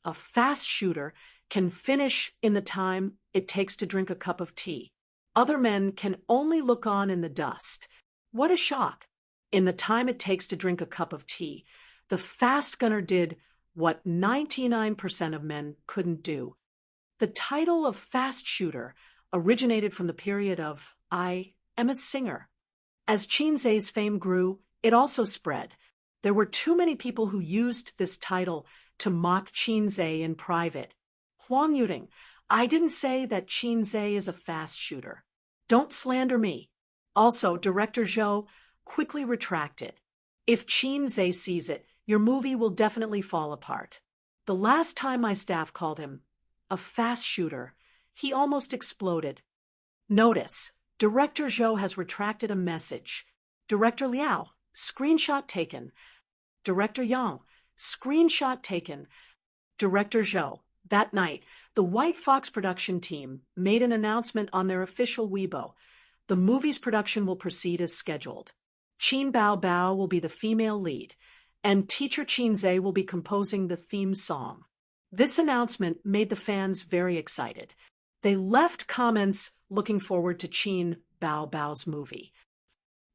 A fast shooter can finish in the time it takes to drink a cup of tea. Other men can only look on in the dust. What a shock. In the time it takes to drink a cup of tea, the Fast Gunner did what 99% of men couldn't do. The title of fast shooter originated from the period of I am a singer. As Qin Zhe's fame grew, it also spread. There were too many people who used this title to mock Qin Zhe in private. Huang Yuteng, I didn't say that Qin Zhe is a fast shooter. Don't slander me. Also, Director Zhou quickly retracted. If Qin Zhe sees it, your movie will definitely fall apart. The last time my staff called him a fast shooter, he almost exploded. Notice, Director Zhou has retracted a message. Director Liao, screenshot taken. Director Yang, screenshot taken. Director Zhou, that night, the White Fox production team made an announcement on their official Weibo. The movie's production will proceed as scheduled. Qin Bao will be the female lead, and teacher Qin Zhe will be composing the theme song. This announcement made the fans very excited. They left comments looking forward to Qin Bao's movie.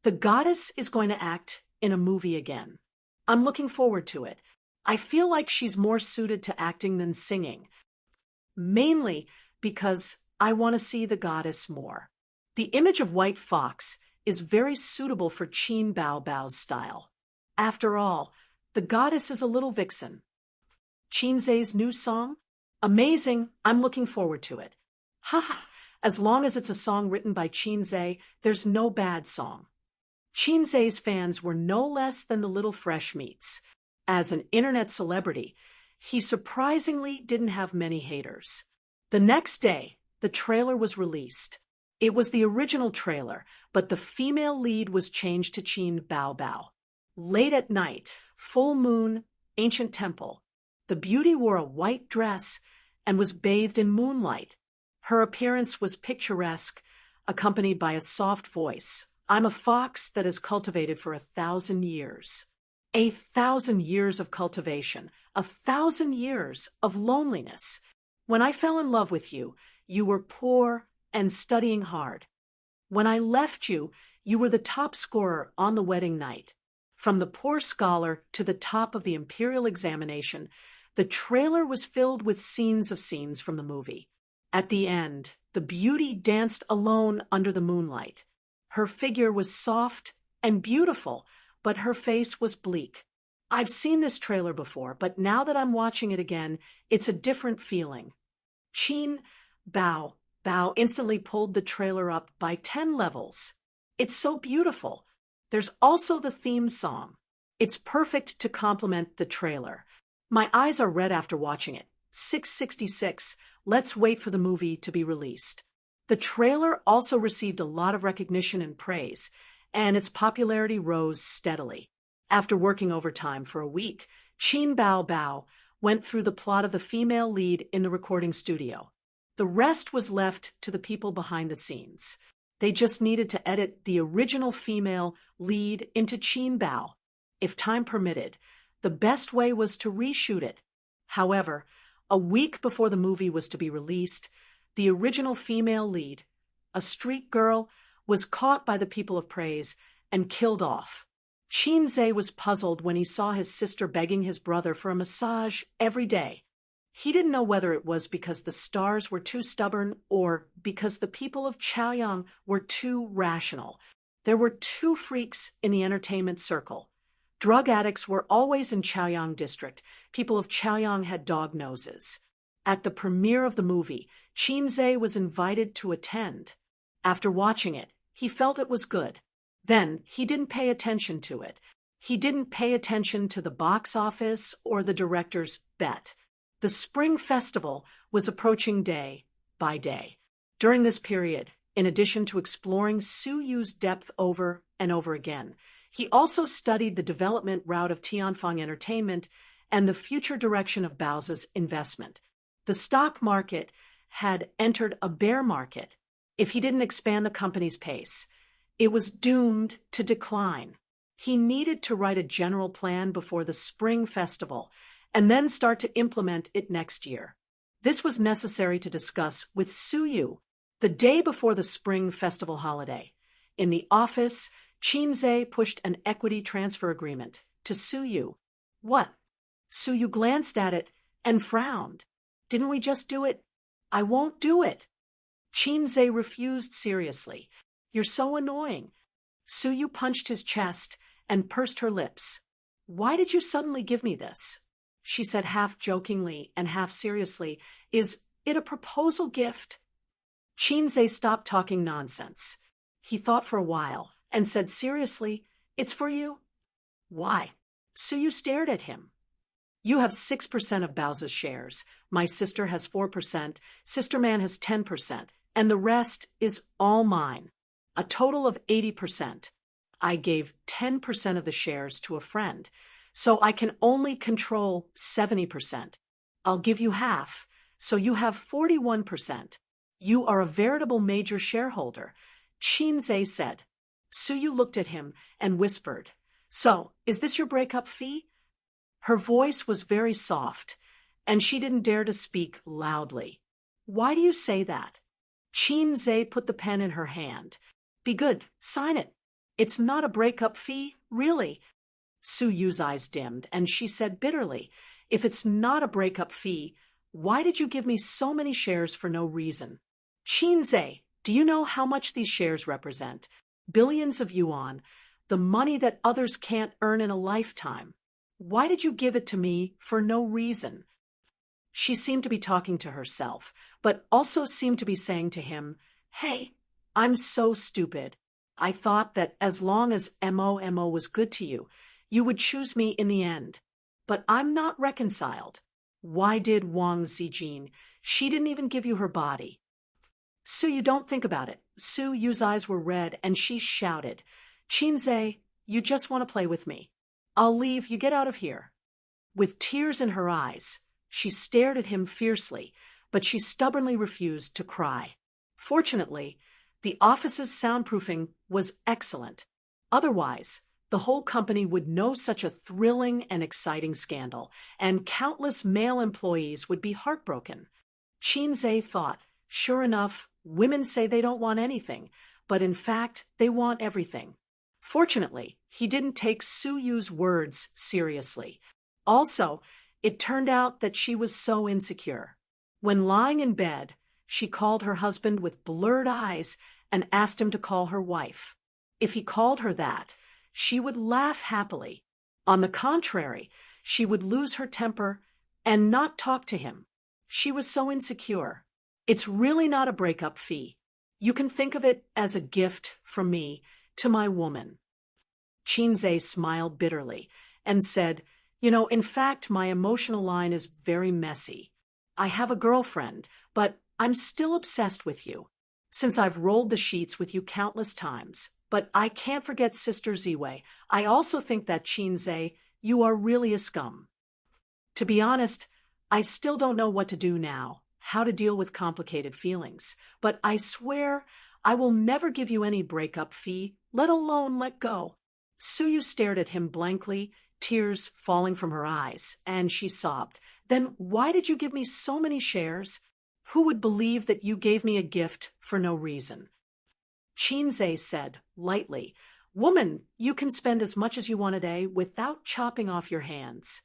The goddess is going to act in a movie again. I'm looking forward to it. I feel like she's more suited to acting than singing. Mainly because I want to see the goddess more. The image of White Fox is very suitable for Qin Bao Bao's style. After all, the goddess is a little vixen. Qinzhe's new song? Amazing, I'm looking forward to it. Haha, as long as it's a song written by Qinzhe, there's no bad song. Qinzhe's fans were no less than the little fresh meats. As an internet celebrity, he surprisingly didn't have many haters. The next day, the trailer was released. It was the original trailer, but the female lead was changed to Qin Bao Bao. Late at night, full moon, ancient temple. The beauty wore a white dress and was bathed in moonlight. Her appearance was picturesque, accompanied by a soft voice. I'm a fox that is cultivated for 1,000 years. 1,000 years of cultivation, 1,000 years of loneliness. When I fell in love with you, you were poor and studying hard. When I left you, you were the top scorer on the wedding night. From the poor scholar to the top of the imperial examination, the trailer was filled with scenes from the movie. At the end, the beauty danced alone under the moonlight. Her figure was soft and beautiful, but her face was bleak. I've seen this trailer before, but now that I'm watching it again, it's a different feeling. Qin Bao Bao instantly pulled the trailer up by 10 levels. It's so beautiful. There's also the theme song. It's perfect to complement the trailer. My eyes are red after watching it. 666. Let's wait for the movie to be released. The trailer also received a lot of recognition and praise, and its popularity rose steadily. After working overtime for a week, Qin Bao Bao went through the plot of the female lead in the recording studio. The rest was left to the people behind the scenes. They just needed to edit the original female lead into Qin Bao. If time permitted, the best way was to reshoot it. However, a week before the movie was to be released, the original female lead, a street girl, was caught by the people of praise and killed off. Qinzhe was puzzled when he saw his sister begging his brother for a massage every day. He didn't know whether it was because the stars were too stubborn or because the people of Chaoyang were too rational. There were two freaks in the entertainment circle. Drug addicts were always in Chaoyang district. People of Chaoyang had dog noses. At the premiere of the movie, Qinzhe was invited to attend. After watching it, he felt it was good. Then he didn't pay attention to it. He didn't pay attention to the box office or the director's bet. The Spring Festival was approaching day by day. During this period, in addition to exploring Su Yu's depth over and over again, he also studied the development route of Tianfang Entertainment and the future direction of Bao's investment. The stock market had entered a bear market. If he didn't expand the company's pace, it was doomed to decline. He needed to write a general plan before the Spring Festival and then start to implement it next year. This was necessary to discuss with Su Yu the day before the Spring Festival holiday. In the office, Qinzhe pushed an equity transfer agreement to Su Yu. What? Su Yu glanced at it and frowned. Didn't we just do it? I won't do it. Qinzhe refused seriously. You're so annoying. Su Yu punched his chest and pursed her lips. Why did you suddenly give me this? She said half jokingly and half seriously. Is it a proposal gift? Qinzhe stopped talking nonsense. He thought for a while and said seriously, It's for you. Why? Su Yu stared at him. You have 6% of Bao's shares. My sister has 4%. Sister Man has 10%. And the rest is all mine. A total of 80%. I gave 10% of the shares to a friend, so I can only control 70%. I'll give you half, so you have 41%. You are a veritable major shareholder, Qinzhe said. Su Yu looked at him and whispered, So, is this your breakup fee? Her voice was very soft, and she didn't dare to speak loudly. Why do you say that? Qinzhe put the pen in her hand. Be good, sign it. It's not a breakup fee, really. Su Yu's eyes dimmed, and she said bitterly, If it's not a breakup fee, why did you give me so many shares for no reason? Qinzhe, do Do you know how much these shares represent? Billions of yuan, the money that others can't earn in a lifetime. Why did you give it to me for no reason? She seemed to be talking to herself, but also seemed to be saying to him, "Hey, I'm so stupid. I thought that as long as MOMO was good to you, you would choose me in the end. But I'm not reconciled. Why did Wang Zijin? She didn't even give you her body." "Su, you don't think about it." Su Yu's eyes were red and she shouted, "Qinze, you just want to play with me. I'll leave, you get out of here." With tears in her eyes, she stared at him fiercely, but she stubbornly refused to cry. Fortunately, the office's soundproofing was excellent. Otherwise, the whole company would know such a thrilling and exciting scandal, and countless male employees would be heartbroken. Qinze thought, sure enough, women say they don't want anything, but in fact, they want everything. Fortunately, he didn't take Su Yu's words seriously. Also, it turned out that she was so insecure. When lying in bed, she called her husband with blurred eyes and asked him to call her wife. If he called her that, she would laugh happily. On the contrary, she would lose her temper and not talk to him. She was so insecure. It's really not a breakup fee. You can think of it as a gift from me to my woman. Qinze smiled bitterly and said, in fact, my emotional line is very messy. I have a girlfriend, but I'm still obsessed with you, since I've rolled the sheets with you countless times. But I can't forget Sister Ziwei. I also think that, Qinze, you are really a scum. To be honest, I still don't know what to do now, how to deal with complicated feelings, but I swear I will never give you any breakup fee, let alone let go. Su Yu stared at him blankly, tears falling from her eyes, and she sobbed. Then why did you give me so many shares? Who would believe that you gave me a gift for no reason? Qinze said, lightly, "Woman, you can spend as much as you want a day without chopping off your hands."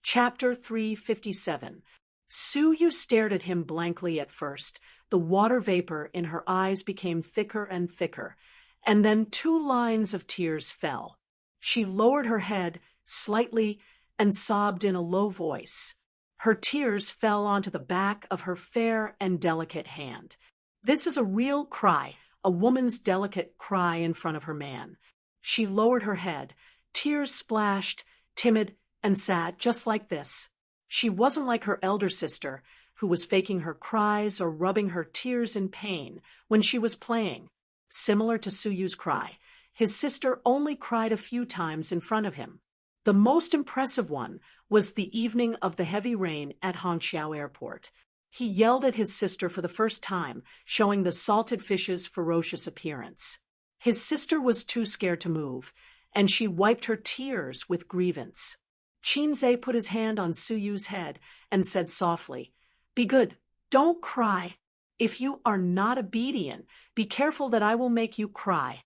Chapter 357. Su Yu stared at him blankly at first. The water vapor in her eyes became thicker and thicker, and then 2 lines of tears fell. She lowered her head slightly and sobbed in a low voice. Her tears fell onto the back of her fair and delicate hand. This is a real cry, a woman's delicate cry in front of her man. She lowered her head. Tears splashed, timid and sad, just like this. She wasn't like her elder sister, who was faking her cries or rubbing her tears in pain when she was playing. Similar to Su Yu's cry, his sister only cried a few times in front of him. The most impressive one was the evening of the heavy rain at Hangzhou Airport. He yelled at his sister for the first time, showing the salted fish's ferocious appearance. His sister was too scared to move, and she wiped her tears with grievance. Qinze put his hand on Su Yu's head and said softly, "Be good, don't cry. If you are not obedient, be careful that I will make you cry."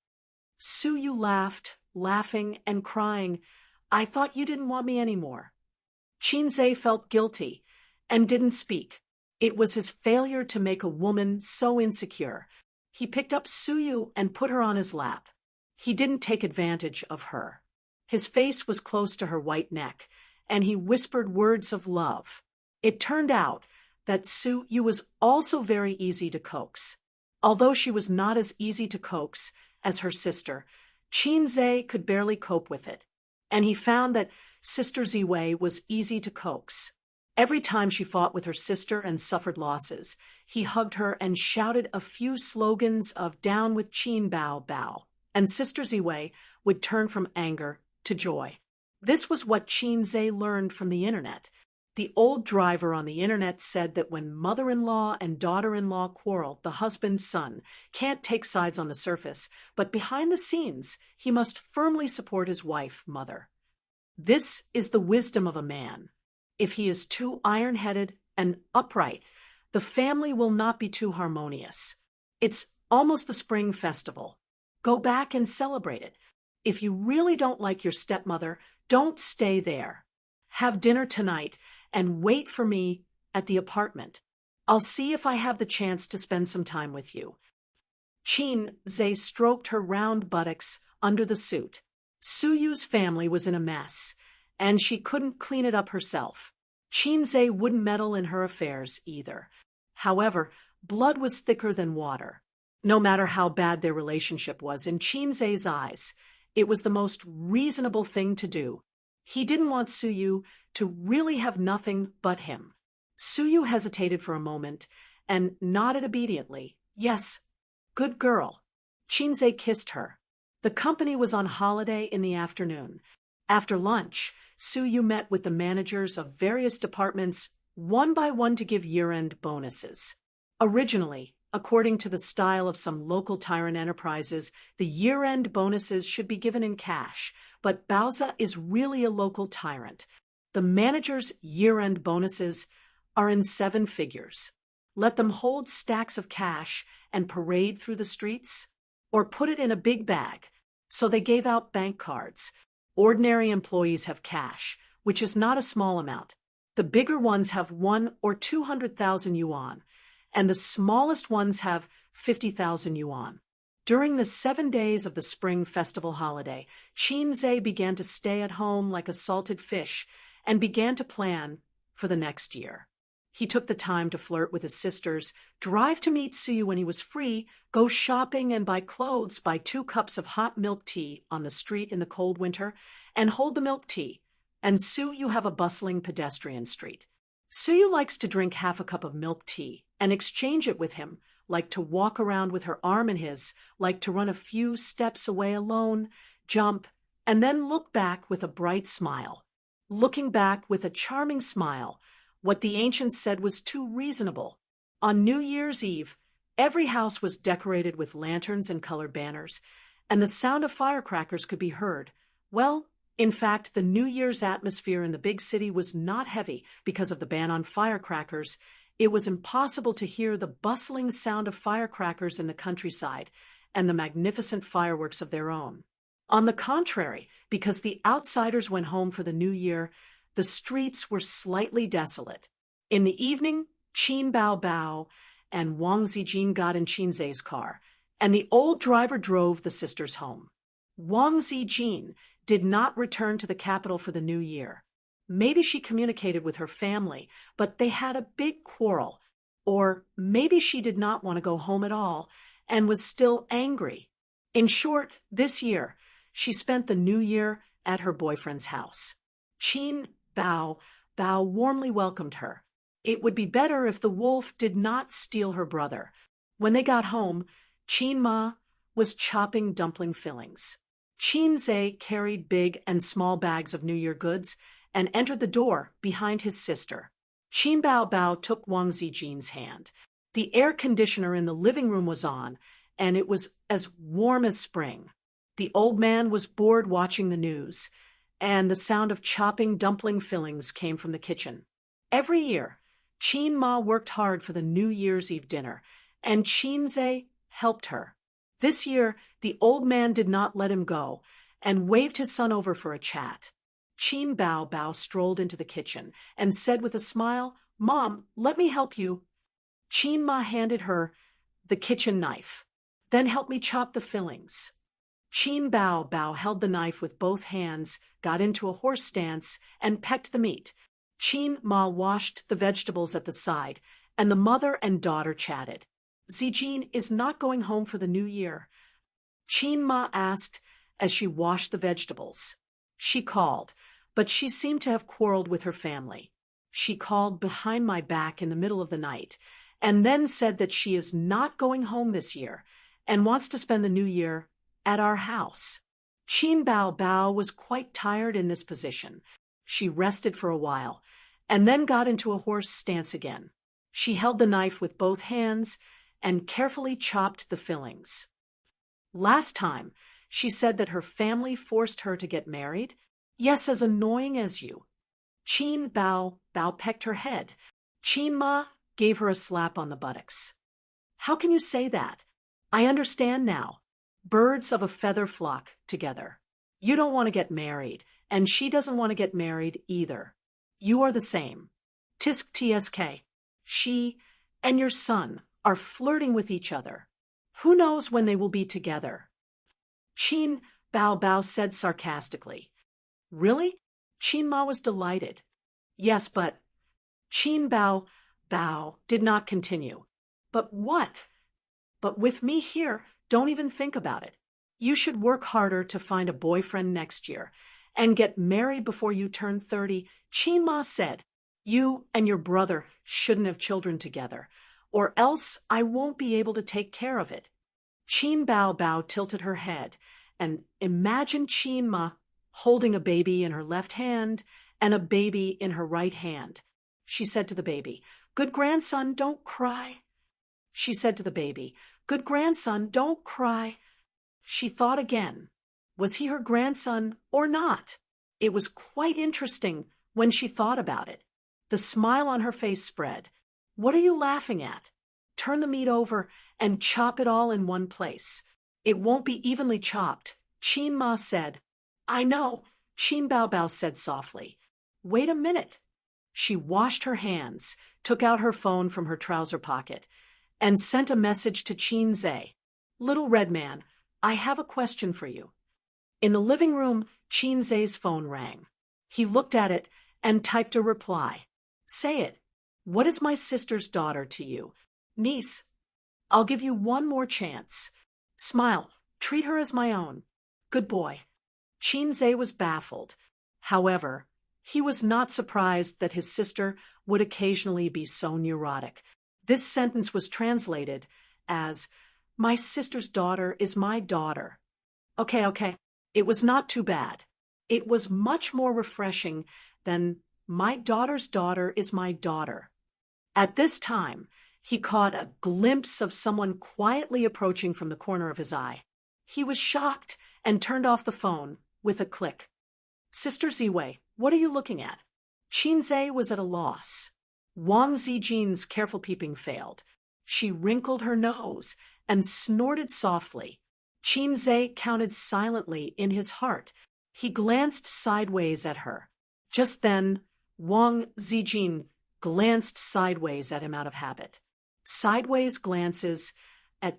Su Yu laughed, laughing and crying, "I thought you didn't want me anymore." Qinze felt guilty and didn't speak. It was his failure to make a woman so insecure. He picked up Su Yu and put her on his lap. He didn't take advantage of her. His face was close to her white neck, and he whispered words of love. It turned out that Su Yu was also very easy to coax. Although she was not as easy to coax as her sister, Qinze could barely cope with it, and he found that Sister Ziwei was easy to coax. Every time she fought with her sister and suffered losses, he hugged her and shouted a few slogans of "down with Qin Bao Bao," and Sister Ziwei would turn from anger to joy. This was what Qinze learned from the internet. The old driver on the internet said that when mother-in-law and daughter-in-law quarrel, the husband-son can't take sides on the surface, but behind the scenes, he must firmly support his wife, mother. This is the wisdom of a man. If he is too iron-headed and upright, the family will not be too harmonious. It's almost the spring festival. Go back and celebrate it. If you really don't like your stepmother, don't stay there. Have dinner tonight and wait for me at the apartment. I'll see if I have the chance to spend some time with you. Qin-ze stroked her round buttocks under the suit. Suyu's family was in a mess, and she couldn't clean it up herself. Qin-ze wouldn't meddle in her affairs either. However, blood was thicker than water. No matter how bad their relationship was, in Qin-ze's eyes, it was the most reasonable thing to do. He didn't want Suyu to really have nothing but him. Suyu hesitated for a moment and nodded obediently. Yes, good girl. Qin-ze kissed her. The company was on holiday in the afternoon. After lunch, Suyu met with the managers of various departments one by one to give year-end bonuses. Originally, according to the style of some local tyrant enterprises, the year-end bonuses should be given in cash, but Bowser is really a local tyrant. The managers' year-end bonuses are in 7 figures. Let them hold stacks of cash and parade through the streets, or put it in a big bag. So they gave out bank cards. Ordinary employees have cash, which is not a small amount. The bigger ones have 1 or 200,000 yuan, and the smallest ones have 50,000 yuan. During the 7 days of the spring festival holiday, Qin-ze began to stay at home like a salted fish and began to plan for the next year. He took the time to flirt with his sisters, drive to meet Suyu when he was free, go shopping and buy clothes, buy 2 cups of hot milk tea on the street in the cold winter, and hold the milk tea. And Suyu have a bustling pedestrian street. Suyu likes to drink half a cup of milk tea and exchange it with him, like to walk around with her arm in his, like to run a few steps away alone, jump, and then look back with a bright smile. Looking back with a charming smile, what the ancients said was too reasonable. On New Year's Eve, every house was decorated with lanterns and colored banners, and the sound of firecrackers could be heard. Well, in fact, the New Year's atmosphere in the big city was not heavy because of the ban on firecrackers. It was impossible to hear the bustling sound of firecrackers in the countryside and the magnificent fireworks of their own. On the contrary, because the outsiders went home for the New Year, the streets were slightly desolate. In the evening, Qin Bao Bao and Wang Zijin got in Qin-ze's car, and the old driver drove the sisters home. Wang Zijin did not return to the capital for the New Year. Maybe she communicated with her family, but they had a big quarrel. Or maybe she did not want to go home at all and was still angry. In short, this year, she spent the New Year at her boyfriend's house. Qin Bao Bao warmly welcomed her. It would be better if the wolf did not steal her brother. When they got home, Qin Ma was chopping dumpling fillings. Qin-ze carried big and small bags of New Year goods and entered the door behind his sister. Qin Bao Bao took Wang Zijin's hand. The air conditioner in the living room was on, and it was as warm as spring. The old man was bored watching the news, and the sound of chopping dumpling fillings came from the kitchen. Every year, Qin Ma worked hard for the New Year's Eve dinner, and Qin-ze helped her. This year, the old man did not let him go, and waved his son over for a chat. Qin Bao Bao strolled into the kitchen and said with a smile, "Mom, let me help you." Qin Ma handed her the kitchen knife. "Then help me chop the fillings." Qin Bao Bao held the knife with both hands, got into a horse stance, and pecked the meat. Qin Ma washed the vegetables at the side, and the mother and daughter chatted. "Zijin is not going home for the New Year?" Qin Ma asked as she washed the vegetables. She called, but she seemed to have quarreled with her family. She called behind my back in the middle of the night, and then said that she is not going home this year, and wants to spend the New Year at our house. Qin Bao Bao was quite tired in this position. She rested for a while, and then got into a horse stance again. She held the knife with both hands and carefully chopped the fillings. Last time, she said that her family forced her to get married. Yes, as annoying as you. Qin Bao Bao pecked her head. Qin Ma gave her a slap on the buttocks. "How can you say that? I understand now. Birds of a feather flock together. You don't want to get married, and she doesn't want to get married either. You are the same. Tisk tsk. She and your son are flirting with each other." Who knows when they will be together? Qin Bao Bao said sarcastically. Really? Qin Ma was delighted. Yes, but… Qin Bao Bao did not continue. But what? But with me here, don't even think about it. You should work harder to find a boyfriend next year and get married before you turn 30, Qin Ma said. You and your brother shouldn't have children together, or else I won't be able to take care of it. Qin Bao Bao tilted her head and imagined Qin Ma holding a baby in her left hand and a baby in her right hand. She said to the baby, Good grandson, don't cry. She said to the baby, Good grandson, don't cry. She thought again. Was he her grandson or not? It was quite interesting when she thought about it. The smile on her face spread. What are you laughing at? Turn the meat over and chop it all in one place. It won't be evenly chopped, Qin Ma said. I know, Qin Bao Bao said softly. Wait a minute. She washed her hands, took out her phone from her trouser pocket, and sent a message to Qin Zhe. Little Red Man, I have a question for you. In the living room, Qin Zhe's phone rang. He looked at it and typed a reply. Say it. What is my sister's daughter to you? Niece. I'll give you one more chance. Smile. Treat her as my own. Good boy. Qin Zhe was baffled. However, he was not surprised that his sister would occasionally be so neurotic. This sentence was translated as, My sister's daughter is my daughter. Okay. It was not too bad. It was much more refreshing than my daughter's daughter is my daughter. At this time, he caught a glimpse of someone quietly approaching from the corner of his eye. He was shocked and turned off the phone with a click. Sister Ziwei, what are you looking at? Qin Zhe was at a loss. Wang Zijin's careful peeping failed. She wrinkled her nose and snorted softly. Qin Zhe counted silently in his heart. He glanced sideways at her. Just then, Wang Zijin glanced sideways at him out of habit. Sideways glances at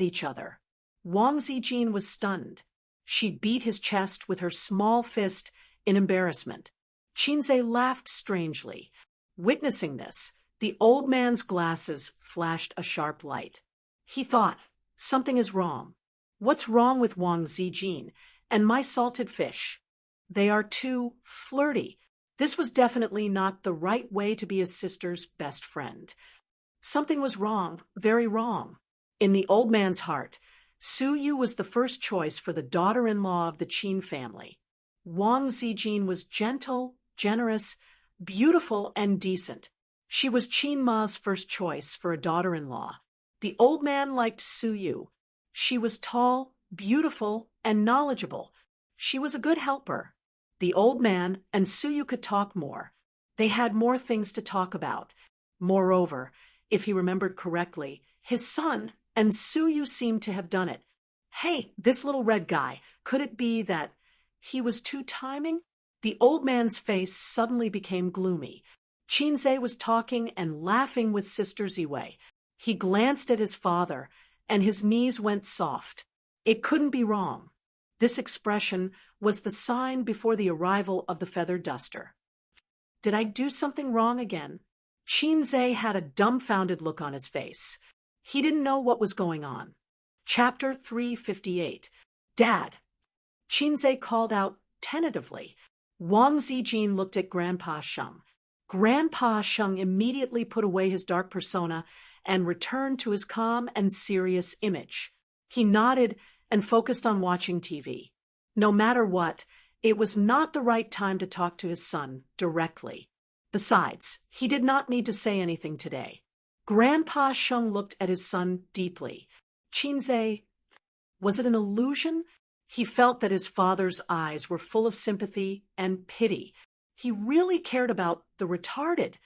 each other. Wang Zijin was stunned. She beat his chest with her small fist in embarrassment. Qin Zhe laughed strangely. Witnessing this, the old man's glasses flashed a sharp light. He thought, something is wrong. What's wrong with Wang Zijin and my salted fish? They are too flirty. This was definitely not the right way to be his sister's best friend. Something was wrong, very wrong. In the old man's heart, Su Yu was the first choice for the daughter-in-law of the Qin family. Wang Zijin was gentle, generous, beautiful, and decent. She was Qin Ma's first choice for a daughter-in-law. The old man liked Su Yu. She was tall, beautiful, and knowledgeable. She was a good helper. The old man and Su Yu could talk more. They had more things to talk about. Moreover, if he remembered correctly, his son and Su Yu seemed to have done it. Hey, this little red guy, could it be that he was too timing? The old man's face suddenly became gloomy. Qin Zhe was talking and laughing with Sister Ziwei. He glanced at his father, and his knees went soft. It couldn't be wrong. This expression was the sign before the arrival of the feathered duster. Did I do something wrong again? Qin Zhe had a dumbfounded look on his face. He didn't know what was going on. Chapter 358. Dad. Qin Zhe called out tentatively. Wang Zijin looked at Grandpa Sheng. Grandpa Sheng immediately put away his dark persona and returned to his calm and serious image. He nodded and focused on watching TV. No matter what, it was not the right time to talk to his son directly. Besides, he did not need to say anything today. Grandpa Sheng looked at his son deeply. Qin Zhe, was it an illusion? He felt that his father's eyes were full of sympathy and pity. He really cared about the retarded.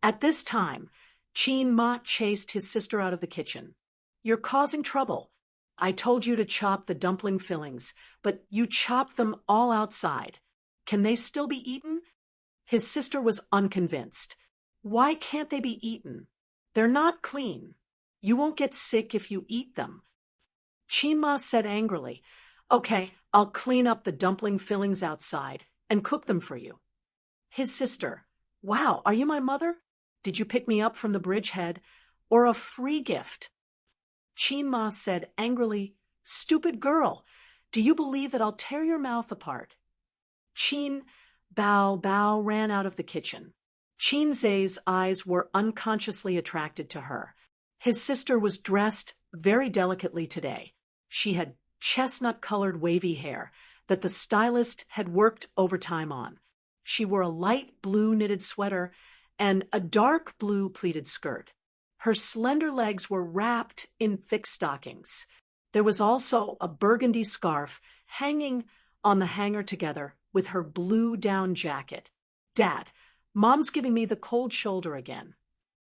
At this time, Qin Ma chased his sister out of the kitchen. You're causing trouble. I told you to chop the dumpling fillings, but you chopped them all outside. Can they still be eaten? His sister was unconvinced. Why can't they be eaten? They're not clean. You won't get sick if you eat them. Chinma said angrily, Okay, I'll clean up the dumpling fillings outside and cook them for you. His sister, Wow, are you my mother? Did you pick me up from the bridgehead? Or a free gift? Chinma said angrily, Stupid girl, do you believe that I'll tear your mouth apart? Chin Bao ran out of the kitchen. Chinze's eyes were unconsciously attracted to her. His sister was dressed very delicately today. She had chestnut-colored wavy hair that the stylist had worked overtime on. She wore a light blue knitted sweater and a dark blue pleated skirt. Her slender legs were wrapped in thick stockings. There was also a burgundy scarf hanging on the hanger together with her blue down jacket. Dad, Mom's giving me the cold shoulder again.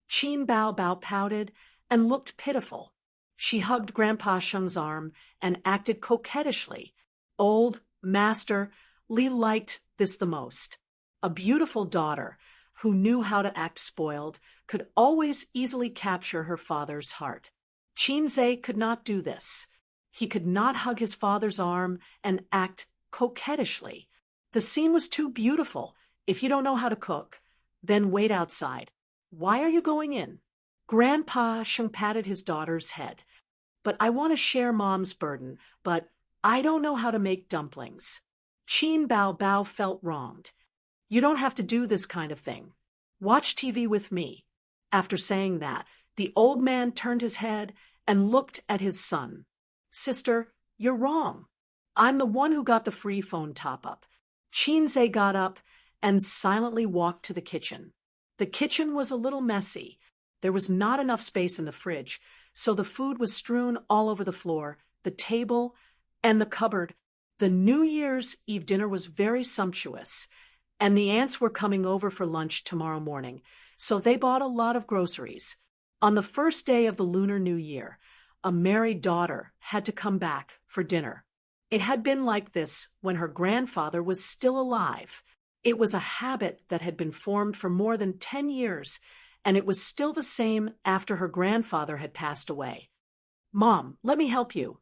Chin Bao pouted and looked pitiful. She hugged Grandpa Sheng's arm and acted coquettishly. Old Master Li liked this the most. A beautiful daughter who knew how to act spoiled could always easily capture her father's heart. Chinze could not do this. He could not hug his father's arm and act coquettishly. The scene was too beautiful. If you don't know how to cook, then wait outside. Why are you going in? Grandpa Sheng patted his daughter's head. But I want to share Mom's burden, but I don't know how to make dumplings. Chin Bao felt wronged. You don't have to do this kind of thing. Watch TV with me. After saying that, the old man turned his head and looked at his son. Sister, you're wrong. I'm the one who got the free phone top-up. Chinze got up and silently walked to the kitchen. The kitchen was a little messy. There was not enough space in the fridge, so the food was strewn all over the floor, the table, and the cupboard. The New Year's Eve dinner was very sumptuous, and the aunts were coming over for lunch tomorrow morning, so they bought a lot of groceries. On the first day of the Lunar New Year, a married daughter had to come back for dinner. It had been like this when her grandfather was still alive. It was a habit that had been formed for more than 10 years, and it was still the same after her grandfather had passed away. Mom, let me help you.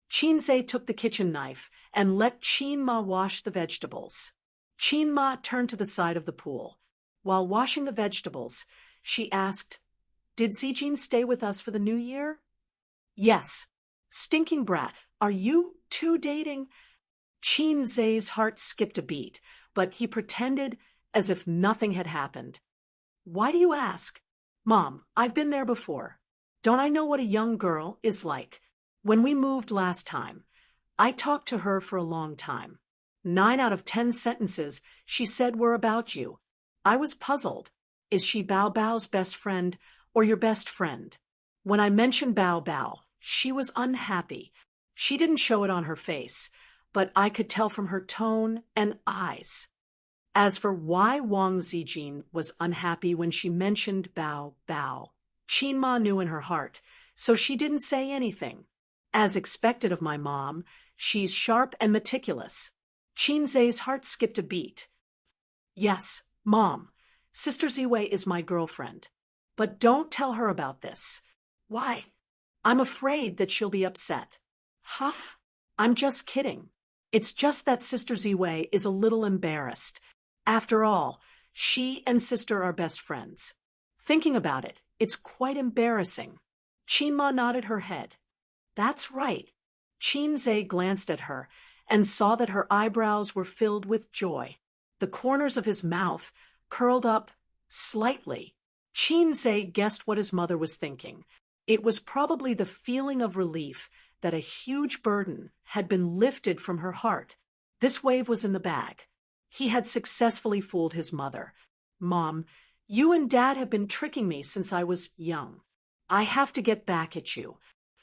Chinze took the kitchen knife and let Chinma wash the vegetables. Chinma turned to the side of the pool. While washing the vegetables, she asked, Did Zijin stay with us for the New Year? Yes. Stinking brat, are you two dating? Chinze's heart skipped a beat, but he pretended as if nothing had happened. Why do you ask? Mom, I've been there before. Don't I know what a young girl is like? When we moved last time, I talked to her for a long time. 9 out of 10 sentences she said were about you. I was puzzled. Is she Bao Bao's best friend or your best friend? When I mentioned Bao Bao, she was unhappy. She didn't show it on her face, but I could tell from her tone and eyes. As for why Wang Zijin was unhappy when she mentioned Bao Bao, Chinma knew in her heart, so she didn't say anything. As expected of my mom, she's sharp and meticulous. Chinze's heart skipped a beat. Yes, Mom, Sister Ziwei is my girlfriend. But don't tell her about this. Why? I'm afraid that she'll be upset. Huh? I'm just kidding. It's just that Sister Ziwei is a little embarrassed. After all, she and Sister are best friends. Thinking about it, it's quite embarrassing. Chinma nodded her head. That's right. Chinze glanced at her and saw that her eyebrows were filled with joy. The corners of his mouth curled up slightly. Chinze guessed what his mother was thinking. It was probably the feeling of relief that a huge burden had been lifted from her heart. This wave was in the bag. He had successfully fooled his mother. Mom, you and Dad have been tricking me since I was young. I have to get back at you.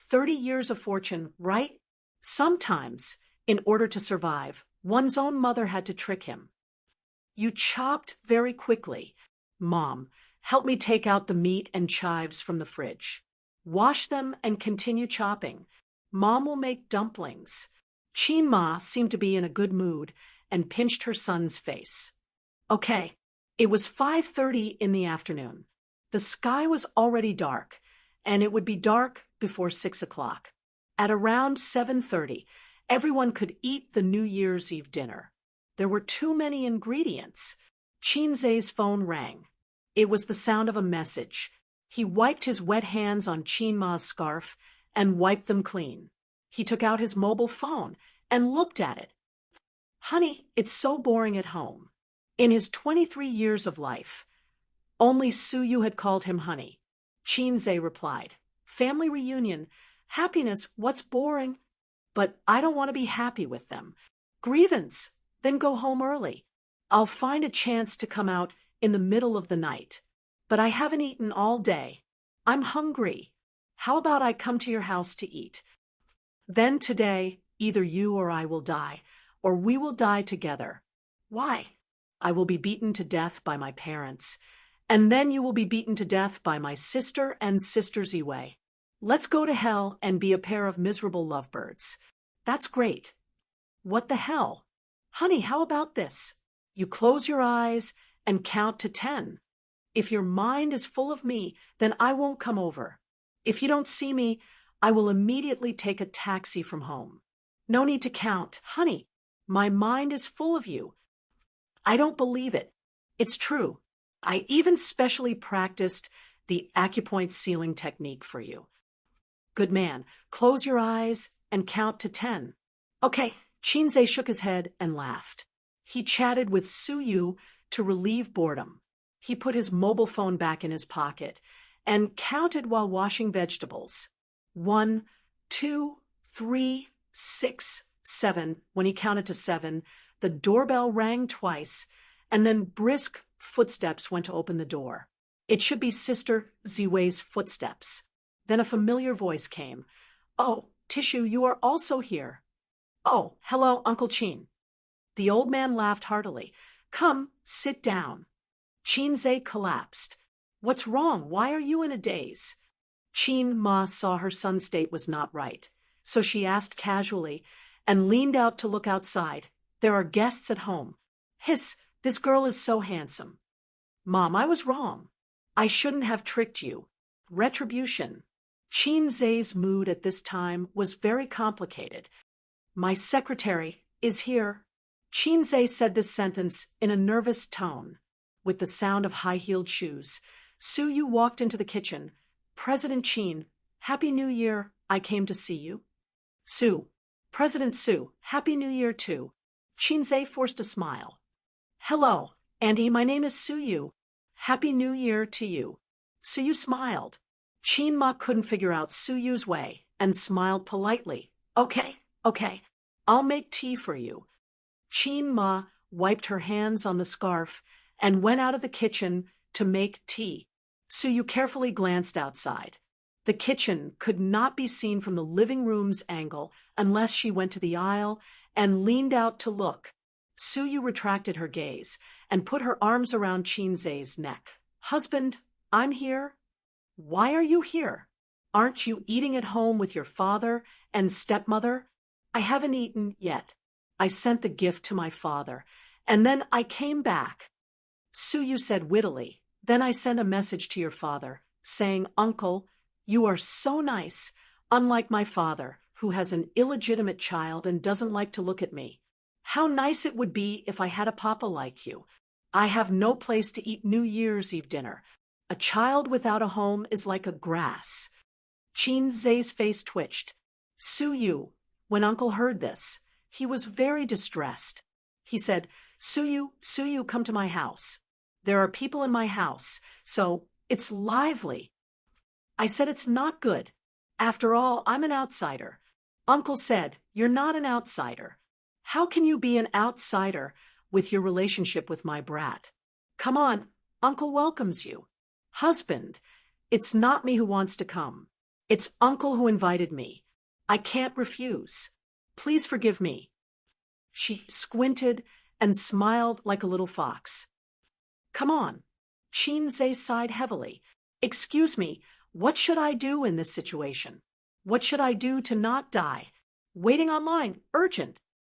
30 years of fortune, right? Sometimes, in order to survive, one's own mother had to trick him. You chopped very quickly. Mom, help me take out the meat and chives from the fridge. Wash them and continue chopping. Mom will make dumplings. Chinma seemed to be in a good mood and pinched her son's face. Okay, it was 5:30 in the afternoon. The sky was already dark, and it would be dark before 6 o'clock. At around 7:30, everyone could eat the New Year's Eve dinner. There were too many ingredients. Chinze's phone rang. It was the sound of a message. He wiped his wet hands on Chinma's scarf and wiped them clean. He took out his mobile phone and looked at it. Honey, it's so boring at home. In his 23 years of life, only Suyu had called him honey. Chinze replied, family reunion, happiness, what's boring? But I don't want to be happy with them. Grievance, then go home early. I'll find a chance to come out in the middle of the night. But I haven't eaten all day. I'm hungry. How about I come to your house to eat? Then today, either you or I will die, or we will die together. Why? I will be beaten to death by my parents, and then you will be beaten to death by my sister and sister Ziwei. Let's go to hell and be a pair of miserable lovebirds. That's great. What the hell? Honey, how about this? You close your eyes and count to 10. If your mind is full of me, then I won't come over. If you don't see me, I will immediately take a taxi from home. No need to count. Honey, my mind is full of you. I don't believe it. It's true. I even specially practiced the acupoint ceiling technique for you. Good man. Close your eyes and count to 10. Okay. Chinze shook his head and laughed. He chatted with Suyu to relieve boredom. He put his mobile phone back in his pocket and counted while washing vegetables. 1, 2, 3, 6, 7. When he counted to 7, the doorbell rang twice, and then brisk footsteps went to open the door. It should be Sister Ziwei's footsteps. Then a familiar voice came. Oh, Tissue, you are also here. Oh, hello, Uncle Chin. The old man laughed heartily. Come, sit down. Chinze collapsed. What's wrong? Why are you in a daze? Chin-ma saw her son's state was not right, so she asked casually and leaned out to look outside. There are guests at home. Hiss, this girl is so handsome. Mom, I was wrong. I shouldn't have tricked you. Retribution. Chinze's mood at this time was very complicated. My secretary is here. Chinze said this sentence in a nervous tone, with the sound of high-heeled shoes. Suyu walked into the kitchen. President Chin, Happy New Year, I came to see you. Sue, President Sue, Happy New Year too. Chinze forced a smile. Hello, Andy, my name is Suyu. Happy New Year to you. Suyu smiled. Chin-ma couldn't figure out Suyu's way and smiled politely. Okay, I'll make tea for you. Chin-ma wiped her hands on the scarf and went out of the kitchen to make tea. Suyu carefully glanced outside. The kitchen could not be seen from the living room's angle unless she went to the aisle and leaned out to look. Suyu retracted her gaze and put her arms around Chinze's neck. Husband, I'm here. Why are you here? Aren't you eating at home with your father and stepmother? I haven't eaten yet. I sent the gift to my father, and then I came back. Suyu said wittily, then I sent a message to your father, saying, Uncle, you are so nice, unlike my father, who has an illegitimate child and doesn't like to look at me. How nice it would be if I had a papa like you. I have no place to eat New Year's Eve dinner. A child without a home is like a grass. Chinze's face twitched. Suyu, when Uncle heard this, he was very distressed. He said, Suyu, come to my house. There are people in my house, so it's lively. I said it's not good. After all, I'm an outsider. Uncle said, you're not an outsider. How can you be an outsider with your relationship with my brat? Come on, Uncle welcomes you. Husband, it's not me who wants to come. It's Uncle who invited me. I can't refuse. Please forgive me. She squinted and smiled like a little fox. Come on. Chinze sighed heavily. Excuse me, what should I do in this situation? What should I do to not die? Waiting online, urgent.